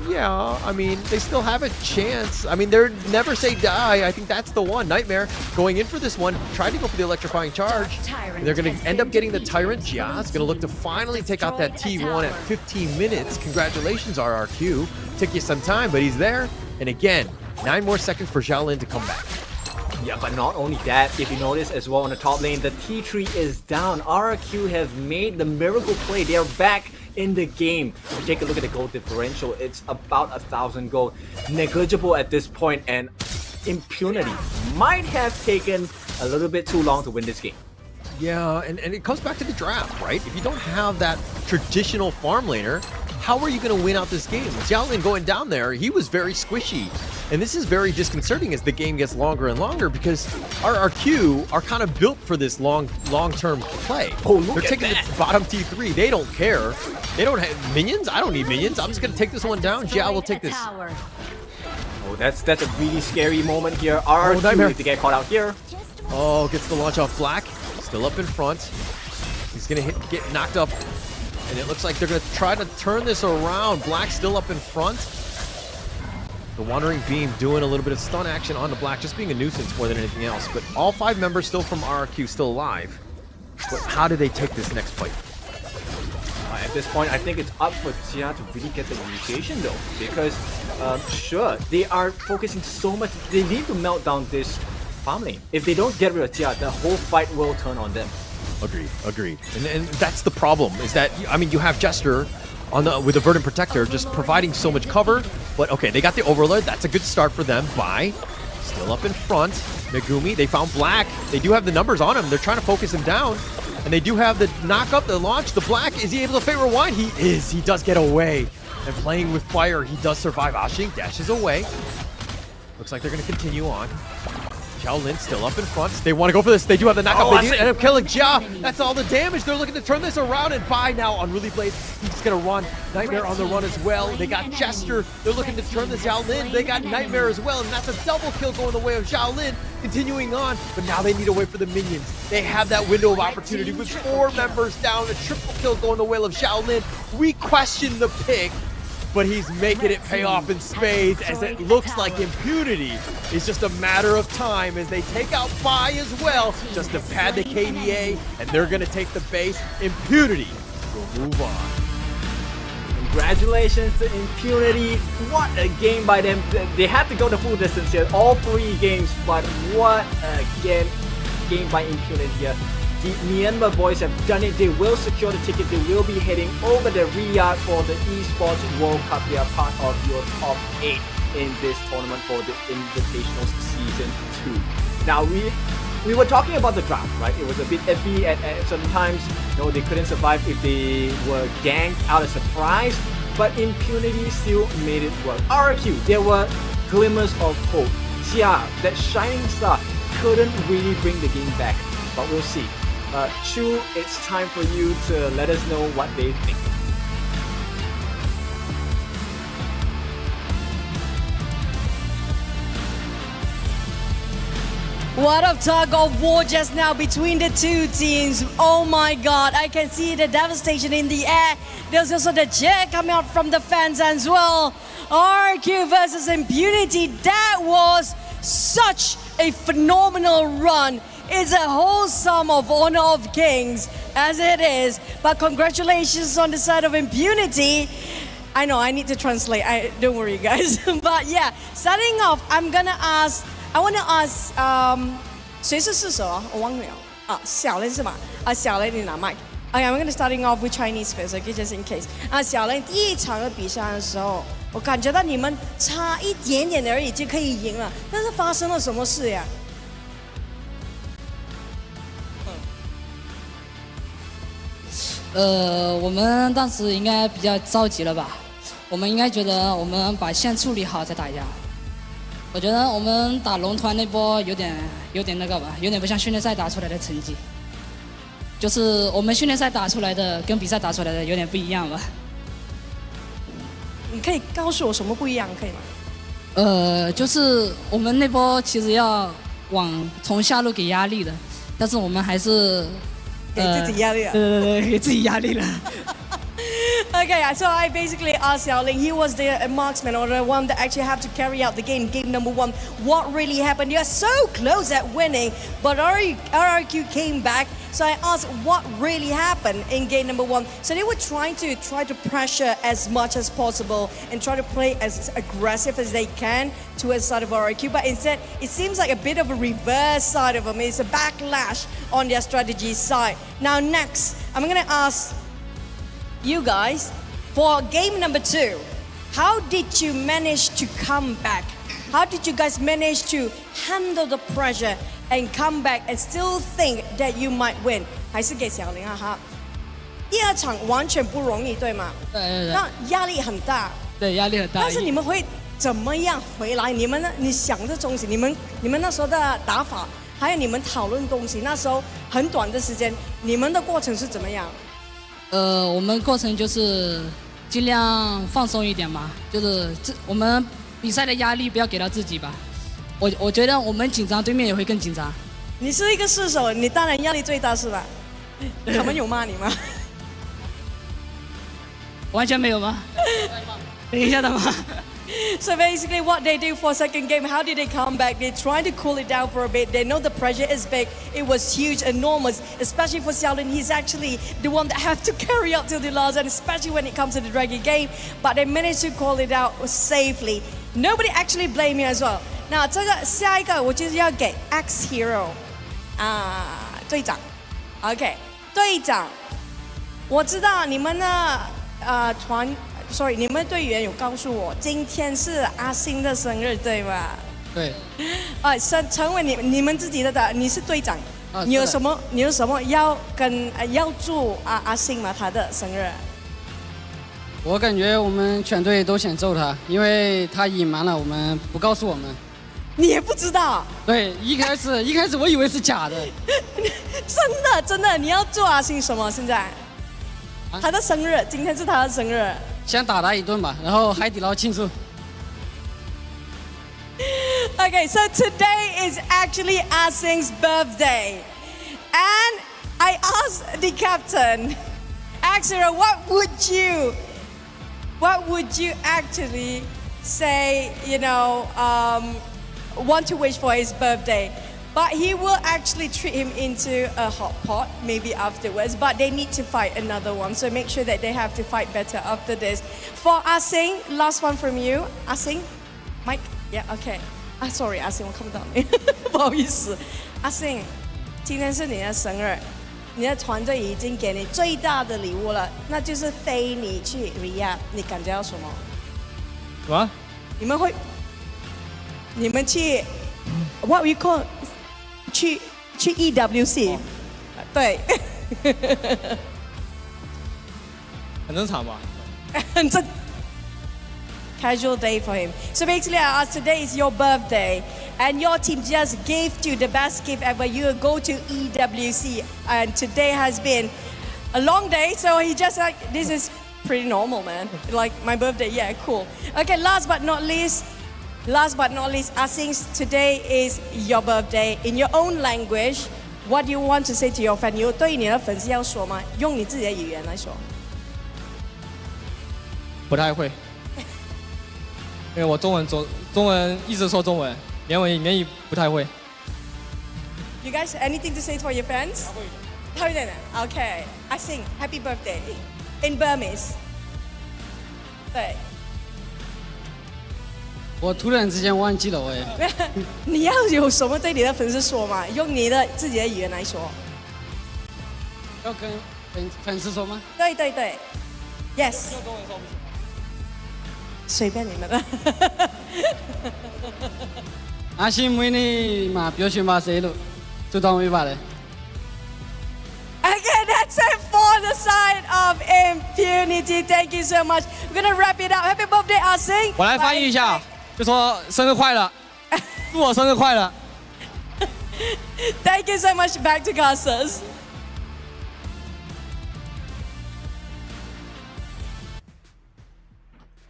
Yeah, I mean, they still have a chance. I mean, they're never say die. I think that's the one. Nightmare going in for this one. Tried to go for the electrifying charge. And they're going to end up getting the Tyrant. Jia's going to look to finally take out that T1 at 15 minutes. Congratulations, RRQ. Took you some time, but he's there. And again, 9 more seconds for Xiaolin to come back. Yeah, but not only that, if you notice as well on the top lane, the T3 is down. RRQ have made the miracle play. They are back in the game. If you take a look at the gold differential, it's about 1,000 gold. Negligible at this point, and Impunity might have taken a little bit too long to win this game. Yeah, and it comes back to the draft, right? If you don't have that traditional farm laner, how are you going to win out this game? Xiaolin going down there, he was very squishy. And this is very disconcerting as the game gets longer and longer because RRQ are kind of built for this long-term play. Oh, look They're at taking that. the bottom T3. They don't care. They don't have minions. I don't need minions. I'm just going to take this one down. Jiao will take this. Oh, that's a really scary moment here. RRQ Nightmare. if they get caught out here. Oh, gets the launch off Black. Still up in front. He's going to get knocked up. And it looks like they're going to try to turn this around. Black still up in front. The Wandering Beam doing a little bit of stun action on the Black, just being a nuisance more than anything else. But all 5 members still from RRQ still alive. But how do they take this next fight? At this point, I think it's up for Jia to really get the initiation though, because sure, they are focusing so much. They need to melt down this farm lane. If they don't get rid of Jia, the whole fight will turn on them. Agreed. And that's the problem, is that, I mean, you have Jester on the with the Verdant Protector just providing so much cover, but okay, they got the Overlord. That's a good start for them. Bai still up in front. Megumi, they found Black. They do have the numbers on him. They're trying to focus him down. And they do have the knock up, the launch, the Black. Is he able to fate rewind? He is. He does get away. And playing with fire, he does survive. Ashing dashes away. Looks like they're going to continue on. Xiaolin still up in front. They want to go for this. They do have the knockup. They do end up killing Jia. That's all the damage. They're looking to turn this around. And Bai now on Really Blade. He's going to run. Nightmare on the run as well. They got Jester. They're looking to turn the Xiaolin. They got Nightmare as well. And that's a double kill going the way of Xiaolin. Continuing on. But now they need to wait for the minions. They have that window of opportunity with 4 members down. A triple kill going the way of Xiaolin. We question the pick. But he's making it pay off in spades as it looks like Impunity is just a matter of time as they take out Bai as well just to pad the KDA, and they're going to take the base. Impunity will move on. Congratulations to Impunity. What a game by them. They had to go the full distance here, all 3 games, but what a game by Impunity here. The Myanmar boys have done it. They will secure the ticket. They will be heading over to Riyadh for the Esports World Cup. They are part of your top 8 in this tournament for the Invitational Season 2. Now, we were talking about the draft, right? It was a bit iffy at certain times. You know, they couldn't survive if they were ganked out of surprise. But Impunity still made it work. RRQ, there were glimmers of hope. Jia, that shining star, couldn't really bring the game back. But we'll see. Chu, it's time for you to let us know what they think. What a tug of war just now between the 2 teams. Oh my god, I can see the devastation in the air. There's also the cheer coming out from the fans as well. RQ versus Impunity. That was such a phenomenal run. It's a whole sum of Honor of Kings, as it is. But congratulations on the side of Impunity. I know, I need to translate. Don't worry, guys. But yeah, starting off, I want to ask, 谁是射手啊？我忘了啊，小雷是吗？啊，小雷你拿麦。Okay, I'm gonna starting off with Chinese first, okay, just in case. 啊，小雷第一场的比赛的时候，我感觉到你们差一点点而已就可以赢了，但是发生了什么事呀？我们当时应该比较着急了吧？我们应该觉得我们把线处理好再打架。我觉得我们打龙团那波有点那个吧，有点不像训练赛打出来的成绩。就是我们训练赛打出来的跟比赛打出来的有点不一样吧。你可以告诉我什么不一样，可以吗？就是我们那波其实要从下路给压力的，但是我们还是。给自己压力了。对，给自己压力了。Okay, so I basically asked Xiaoling, he was the marksman or the one that actually had to carry out the game number 1. What really happened? You're so close at winning, but RRQ came back. So I asked what really happened in game number 1. So they were trying to pressure as much as possible and try to play as aggressive as they can towards side of RRQ. But instead, it seems like a bit of a reverse side of them. It's a backlash on their strategy side. Now next, I'm going to ask you guys, for game number 2, how did you manage to come back? How did you guys manage to handle the pressure and come back and still think that you might win? 还是给小林啊哈。第二场完全不容易，对吗？对对对那压力很大。对，压力很大。但是你们会怎么样回来？你们呢？你想的东西，你们那时候的打法，还有你们讨论东西，那时候很短的时间，你们的过程是怎么样？我们过程就是尽量放松一点吧，就是我们比赛的压力不要给到自己吧。我觉得我们紧张，对面也会更紧张。你是一个射手，你当然压力最大是吧？他们有骂你吗？完全没有吗？等一下的吗？ So basically what they do for second game, how did they come back? They try to cool it down for a bit. They know the pressure is big. It was huge, enormous, especially for Xiaolin. He's actually the one that have to carry up till the last, and especially when it comes to the dragon game. But they managed to call it out safely. Nobody actually blame you as well. 那这个下一个我就是要给 X Hero 队长 ，OK 队长，我知道你们的Sorry， 你们队员有告诉我，今天是阿星的生日，对吗？对。成为你们自己的，你是队长，你有什么要祝阿星吗？他的生日？我感觉我们全队都想揍他，因为他隐瞒了我们，不告诉我们。你也不知道？对，一开始我以为是假的。真的，你要祝阿星什么？现在？他的生日，今天是他的生日。先打他一顿吧，然后海底捞庆祝。Okay, so today is actually Asing's birthday, and I asked the captain, Axel, what would you actually say? Want to wish for his birthday? But he will actually treat him into a hot pot, maybe afterwards. But they need to fight another one, so make sure that they have to fight better after this. For Asing, last one from you. Asing, Mike, yeah, okay. Sorry, Asing, 我看不到你，不好意思。Asing，今天是你的生日，你的团队已经给你最大的礼物了，那就是飞你去 Riyadh， 你感觉到什么？什么？你们去 ，what we call？去 EWC， 对，很正常吧？很正。Casual day for him. So basically, I asked, today is your birthday, and your team just gave you the best gift ever. You go to EWC, and today has been a long day. So he just like, this is pretty normal, man. Like my birthday, yeah, cool. Okay, last but not least, Asing, today is your birthday. In your own language, what do you want to say to your fan? 有对你的粉丝要说吗？用你自己的语言来说。不太会，因为我中文一直说中文，缅语不太会。You guys, anything to say for your fans? 会一点的 Okay, Asing, happy birthday in Burmese. 对。我突然之间忘记了，我也。你要有什么对你的粉丝说嘛？用你的自己的语言来说。要跟粉丝说吗？对，Yes。用中文说不行。隨便你們啦。阿星妹你嘛表現嘛死咯，就當尾巴咧。Okay, that's it for the side of impunity. Thank you so much. We're gonna wrap it up. Happy birthday, Asing. 我来翻译一下，就说生日快乐，祝我生日快乐。Thank you so much. Back to casters.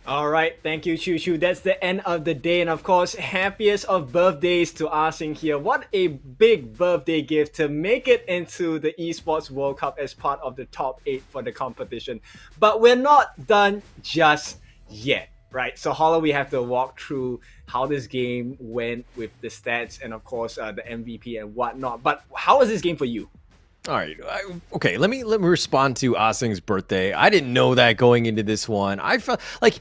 All right, thank you, Choo Choo. That's the end of the day, and of course, happiest of birthdays to Asing here. What a big birthday gift to make it into the Esports World Cup as part of the top 8 for the competition. But we're not done just yet, right? So, Hollow, we have to walk through how this game went with the stats and, of course, the MVP and whatnot. But how was this game for you? All right. Okay. Let me respond to Asing's birthday. I didn't know that going into this one. I felt like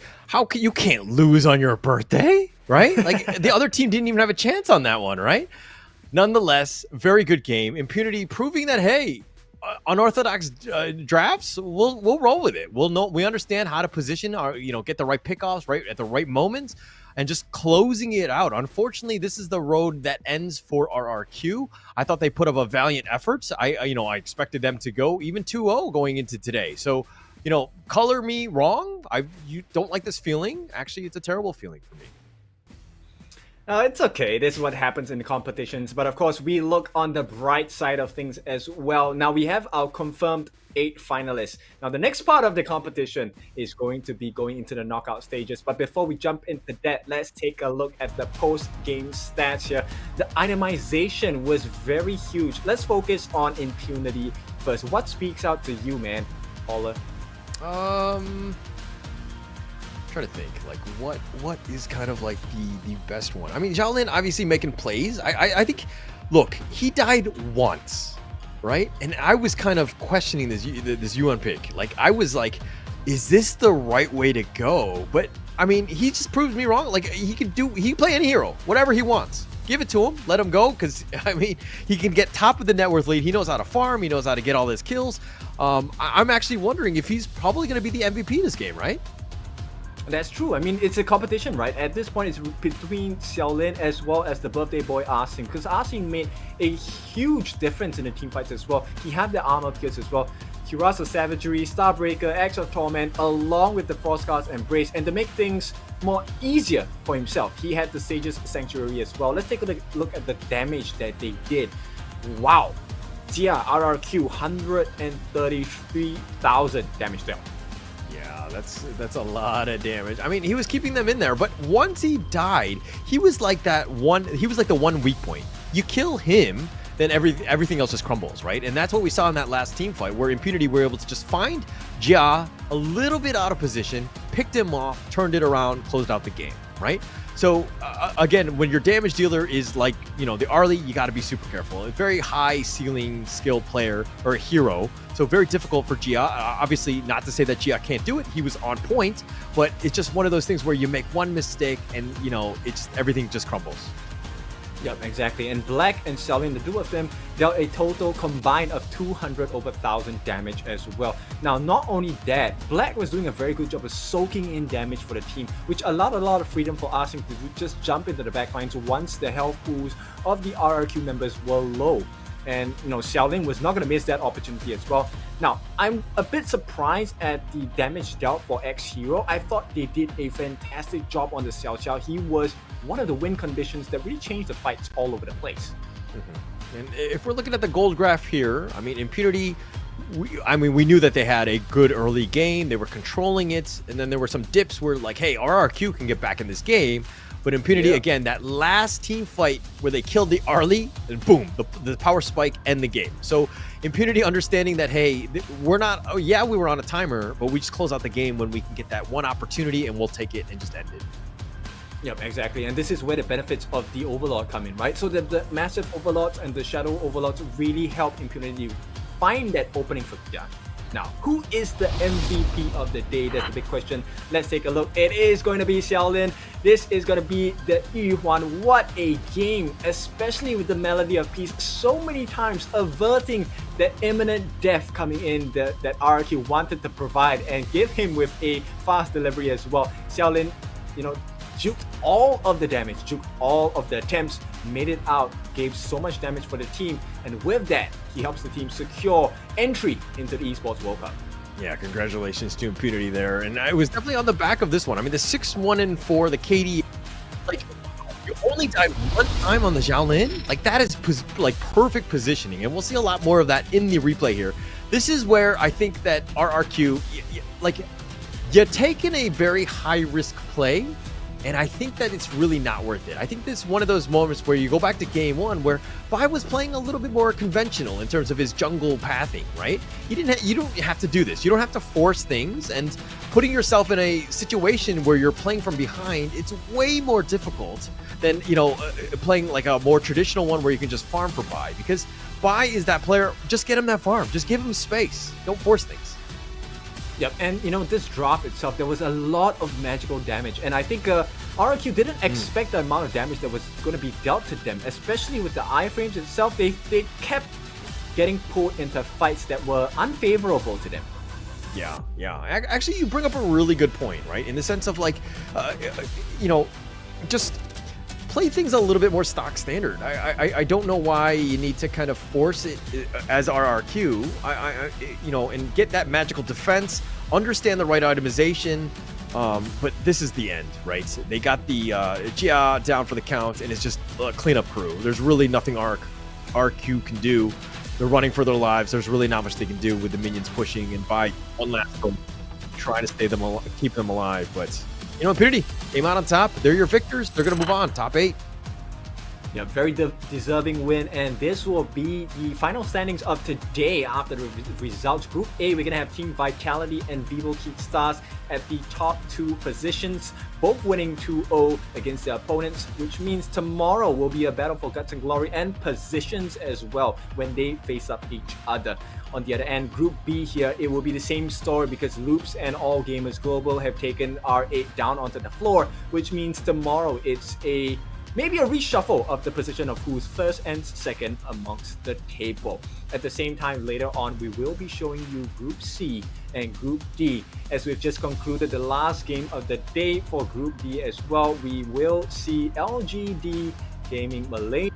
you can't lose on your birthday, right? Like the other team didn't even have a chance on that one, right? Nonetheless, very good game. Impunity proving that hey, unorthodox drafts, we'll roll with it. We understand how to position our, get the right pickoffs right at the right moments. and just closing it out. Unfortunately, this is the road that ends for RRQ. I thought they put up a valiant effort. I expected them to go even 2-0 going into today. So, color me wrong. You don't like this feeling. Actually, it's a terrible feeling for me. It's okay. This is what happens in the competitions. But of course, we look on the bright side of things as well. Now we have our confirmed 8 finalists. Now the next part of the competition is going to be going into the knockout stages. But before we jump into that, let's take a look at the post-game stats here. The itemization was very huge. Let's focus on Impunity first. What speaks out to you, man, Paula? Trying to think, like, what is kind of like the best one. I mean, Xiaolin obviously making plays. I think, look, he died once, right? And I was kind of questioning this Yuan pick. Like, I was like, is this the right way to go? But I mean, he just proves me wrong. Like, he can play any hero, whatever he wants. Give it to him, let him go, because I mean, he can get top of the net worth lead. He knows how to farm. He knows how to get all his kills. I'm actually wondering if he's probably going to be the MVP in this game, right? That's true. I mean, it's a competition, right? At this point, it's between Xiaolin as well as the birthday boy Arsene, because Arsene made a huge difference in the team fights as well. He had the armor pierce as well. Cuirass of Savagery, Starbreaker, Axe of Torment, along with the Frostguard's Embrace. And to make things more easier for himself, he had the Sage's Sanctuary as well. Let's take a look at the damage that they did. Wow. Jia, RRQ, 133,000 damage dealt. Yeah, that's a lot of damage. I mean, he was keeping them in there, but once he died, he was like the one weak point. You kill him, then everything else just crumbles, right? And that's what we saw in that last team fight, where Impunity were able to just find Jia a little bit out of position, picked him off, turned it around, closed out the game, right? So again, when your damage dealer is like, the Arlie, you got to be super careful. A very high ceiling skilled player or a hero. So very difficult for Jia. Obviously, not to say that Jia can't do it. He was on point, but it's just one of those things where you make one mistake and, everything just crumbles. Yep, exactly. And Black and Xiaolin, the two of them, dealt a total combined of 200 over 1,000 damage as well. Now, not only that, Black was doing a very good job of soaking in damage for the team, which allowed a lot of freedom for Arsene to just jump into the backlines once the health pools of the RRQ members were low. And, Xiaolin was not going to miss that opportunity as well. Now, I'm a bit surprised at the damage dealt for X-Hero. I thought they did a fantastic job on the Xiao Xiao. He was one of the win conditions that really changed the fights all over the place. Mm-hmm. And if we're looking at the gold graph here, I mean, Impunity, we knew that they had a good early game. They were controlling it. And then there were some dips where like, hey, RRQ can get back in this game. But Impunity, again, that last team fight where they killed the Arlie, and boom, the power spike and the game. So Impunity understanding that, hey, we were on a timer, but we just close out the game when we can get that one opportunity and we'll take it and just end it. Yep, exactly. And this is where the benefits of the Overlord come in, right? So the massive Overlords and the Shadow Overlords really help Impunity find that opening for Jia. Now, who is the MVP of the day? That's the big question. Let's take a look. It is going to be Xiaolin. This is going to be the Yuhuan. What a game, especially with the Melody of Peace so many times averting the imminent death coming in that RRQ wanted to provide and give him with a fast delivery as well. Xiaolin, juked all of the damage, juked all of the attempts, made it out, gave so much damage for the team, and with that, he helps the team secure entry into the Esports World Cup. Yeah, congratulations to Impunity there, and I was definitely on the back of this one. I mean, the 6-1-4, the KD, like, you only died one time on the Xiaolin? Like, that is perfect positioning, and we'll see a lot more of that in the replay here. This is where I think that RRQ, you're taking a very high-risk play, and I think that it's really not worth it. I think this is one of those moments where you go back to game one where Vi was playing a little bit more conventional in terms of his jungle pathing, right? You don't have to do this. You don't have to force things, and putting yourself in a situation where you're playing from behind, it's way more difficult than, playing like a more traditional one where you can just farm for Vi, because Vi is that player, just get him that farm. Just give him space. Don't force things. Yep, and this draft itself, there was a lot of magical damage, and I think RRQ didn't expect the amount of damage that was going to be dealt to them, especially with the iframes itself. They kept getting pulled into fights that were unfavorable to them. Yeah. Actually, you bring up a really good point, right? In the sense of like, just play things a little bit more stock standard. I don't know why you need to kind of force it as RRQ. And get that magical defense, understand the right itemization. But this is the end, right? They got the Jia down for the count, and it's just a cleanup crew. There's really nothing RQ can do. They're running for their lives. There's really not much they can do with the minions pushing and by one last goal, trying to keep them alive. But Impunity came out on top. They're your victors. They're going to move on. Top 8. Yeah, very deserving win, and this will be the final standings of today after the results. Group A, we're going to have Team Vitality and Vivo Stars at the top 2 positions, both winning 2-0 against their opponents, which means tomorrow will be a battle for guts and glory and positions as well when they face up each other. On the other end, Group B here, it will be the same story because Loops and All Gamers Global have taken R8 down onto the floor, which means tomorrow it's maybe a reshuffle of the position of who's first and second amongst the table. At the same time, later on, we will be showing you Group C and Group D. As we've just concluded the last game of the day for Group D as well, we will see LGD Gaming Malaysia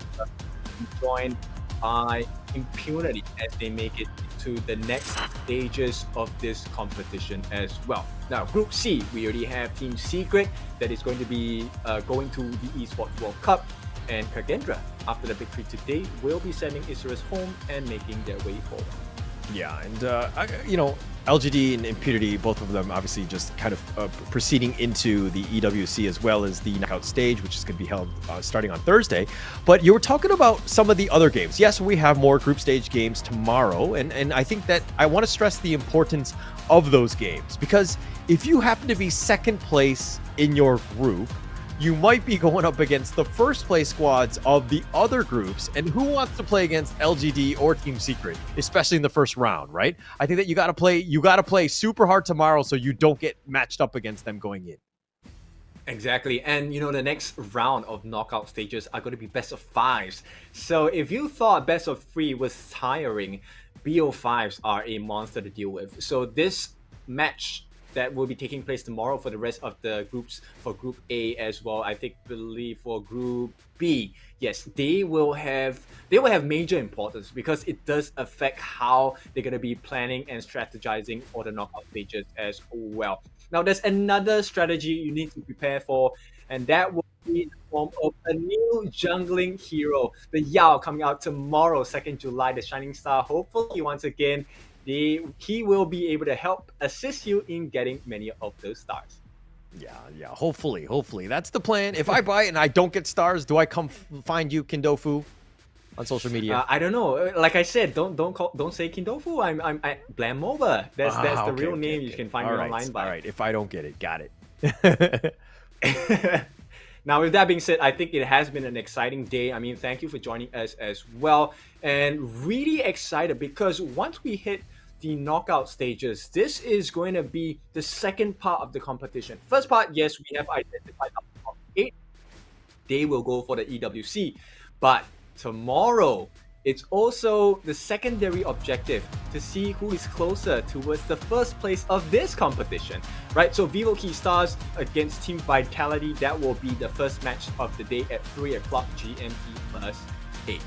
joined by Impunity as they make it to the next stages of this competition as well. Now, Group C, we already have Team Secret that is going to be going to the Esports World Cup, and Kagendra, after the victory today, will be sending Isurus home and making their way forward. Yeah, and LGD and Impunity, both of them obviously just kind of proceeding into the EWC as well as the knockout stage, which is going to be held starting on Thursday. But you were talking about some of the other games. Yes, we have more group stage games tomorrow, and I think that I want to stress the importance of those games, because if you happen to be second place in your group, you might be going up against the first place squads of the other groups, and who wants to play against LGD or Team Secret, especially in the first round, right? I think that you got to play super hard tomorrow so you don't get matched up against them going in. Exactly, and the next round of knockout stages are going to be best of 5s. So if you thought best of 3 was tiring, BO5s are a monster to deal with. So this match that will be taking place tomorrow for the rest of the groups, for Group A as well, believe for Group B, yes, they will have major importance because it does affect how they're going to be planning and strategizing for the knockout stages as well. Now, there's another strategy you need to prepare for, and that will be in the form of a new jungling hero, the Yao, coming out tomorrow, 2nd July, the Shining Star. Hopefully, once again, he will be able to help assist you in getting many of those stars. Yeah, hopefully. That's the plan. If I buy it and I don't get stars, do I come find you, Kindofu, on social media? I don't know. Like I said, don't say Kindofu. I'm Blamova. That's the real name you can find me online by. All right, if I don't get it, got it. Now, with that being said, I think it has been an exciting day. I mean, thank you for joining us as well. And really excited because once we hit the knockout stages, this is going to be the second part of the competition. First part, yes, we have identified our top 8. They will go for the EWC. But tomorrow, it's also the secondary objective to see who is closer towards the first place of this competition, right? So Vivo Stars against Team Vitality, that will be the first match of the day at 3 o'clock GMT plus 8.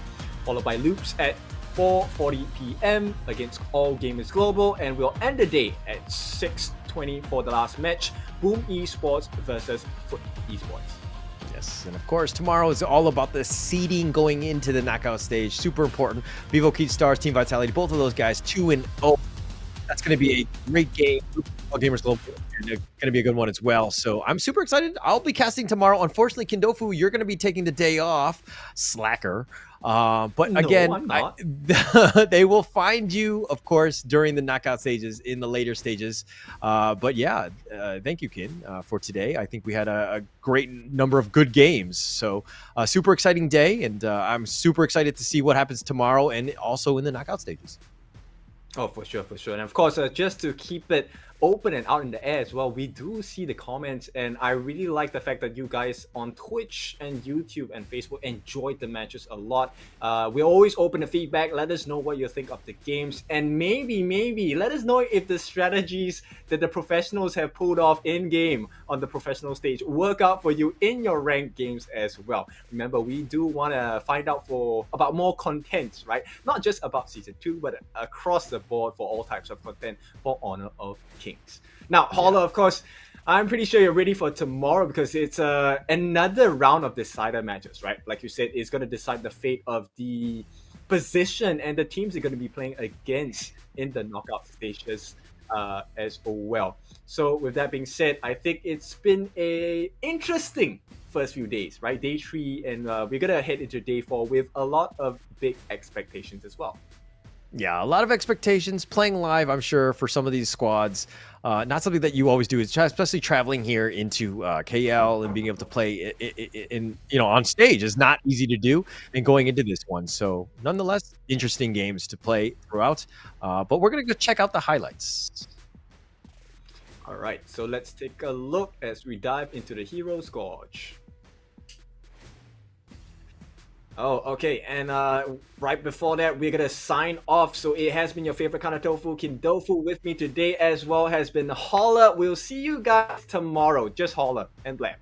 Followed by Loops at 4:40 p.m. against All Gamers Global, and we'll end the day at 6:20 for the last match, Boom Esports versus Foot Esports. Yes, and of course, tomorrow is all about the seeding going into the knockout stage. Super important. Vivo Stars, Team Vitality, both of those guys 2-0. That's going to be a great game. All Gamers Global, going to be a good one as well. So I'm super excited. I'll be casting tomorrow. Unfortunately, Kindofu, you're going to be taking the day off. Slacker. But No, again, I'm not. they will find you, of course, during the knockout stages, in the later stages. But yeah, thank you, Kin, for today. I think we had a great number of good games. So super exciting day, and I'm super excited to see what happens tomorrow and also in the knockout stages. Oh, for sure. And of course, just to keep it open and out in the air as well, we do see the comments, and I really like the fact that you guys on Twitch and YouTube and Facebook enjoyed the matches a lot. We're always open to feedback. Let us know what you think of the games, and maybe let us know if the strategies that the professionals have pulled off in game on the professional stage work out for you in your ranked games as well. Remember, we do want to find out about more content, right? Not just about season 2, but across the board for all types of content for Honor of Kings. Now, Holler, of course, I'm pretty sure you're ready for tomorrow because it's another round of decider matches, right? Like you said, it's going to decide the fate of the position and the teams they're going to be playing against in the knockout stages as well. So with that being said, I think it's been a interesting first few days, right? Day 3, and we're going to head into day 4 with a lot of big expectations as well. Yeah, a lot of expectations playing live, I'm sure, for some of these squads. Not something that you always do, especially traveling here into KL and being able to play in on stage is not easy to do, and going into this one. So nonetheless, interesting games to play throughout. But we're going to go check out the highlights. All right, so let's take a look as we dive into the Hero Scourge. Oh, okay, and right before that, we're gonna sign off. So it has been your favorite kind of tofu, Kin Dofu. With me today as well has been Holler. We'll see you guys tomorrow. Just Holler and Blam.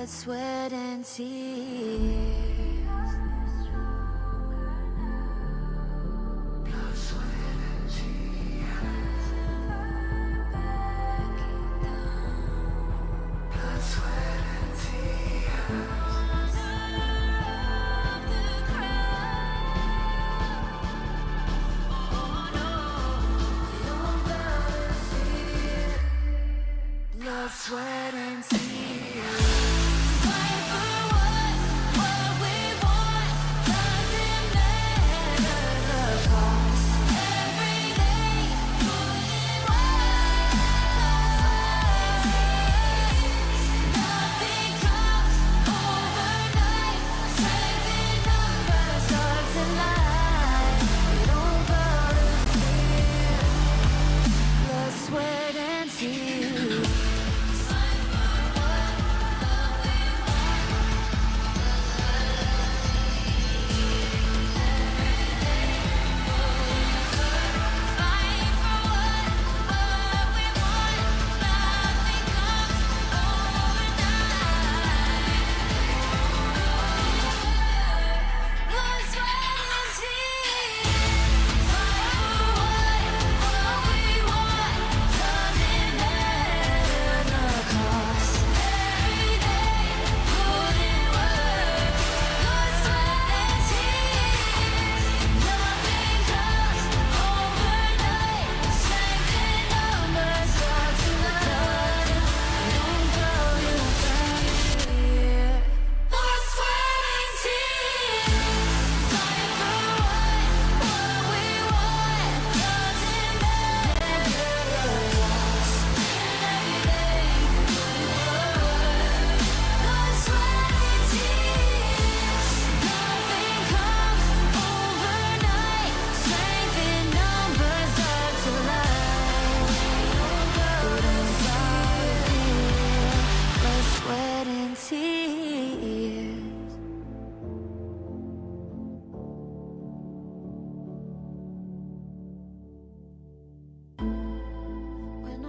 Sweat and tears. Blood, sweat and tears.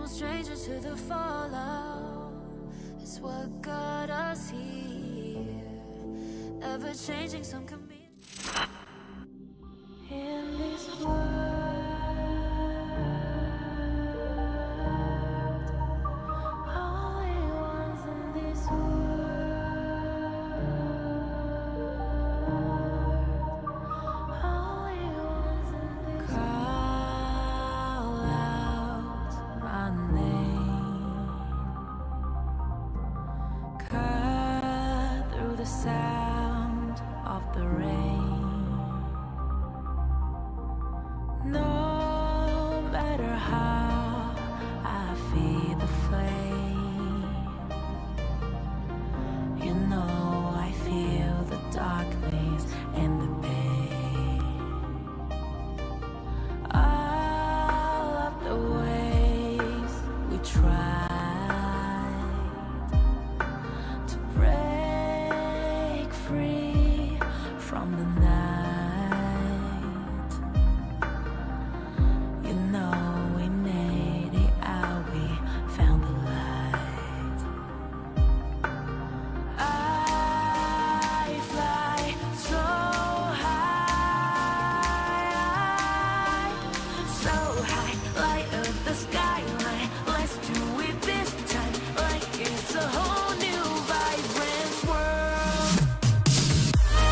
Stranger to the fallout, it's what got us here. Ever changing, some can be in this world. Only ones in this world. Only ones in this world. Call out my name. No.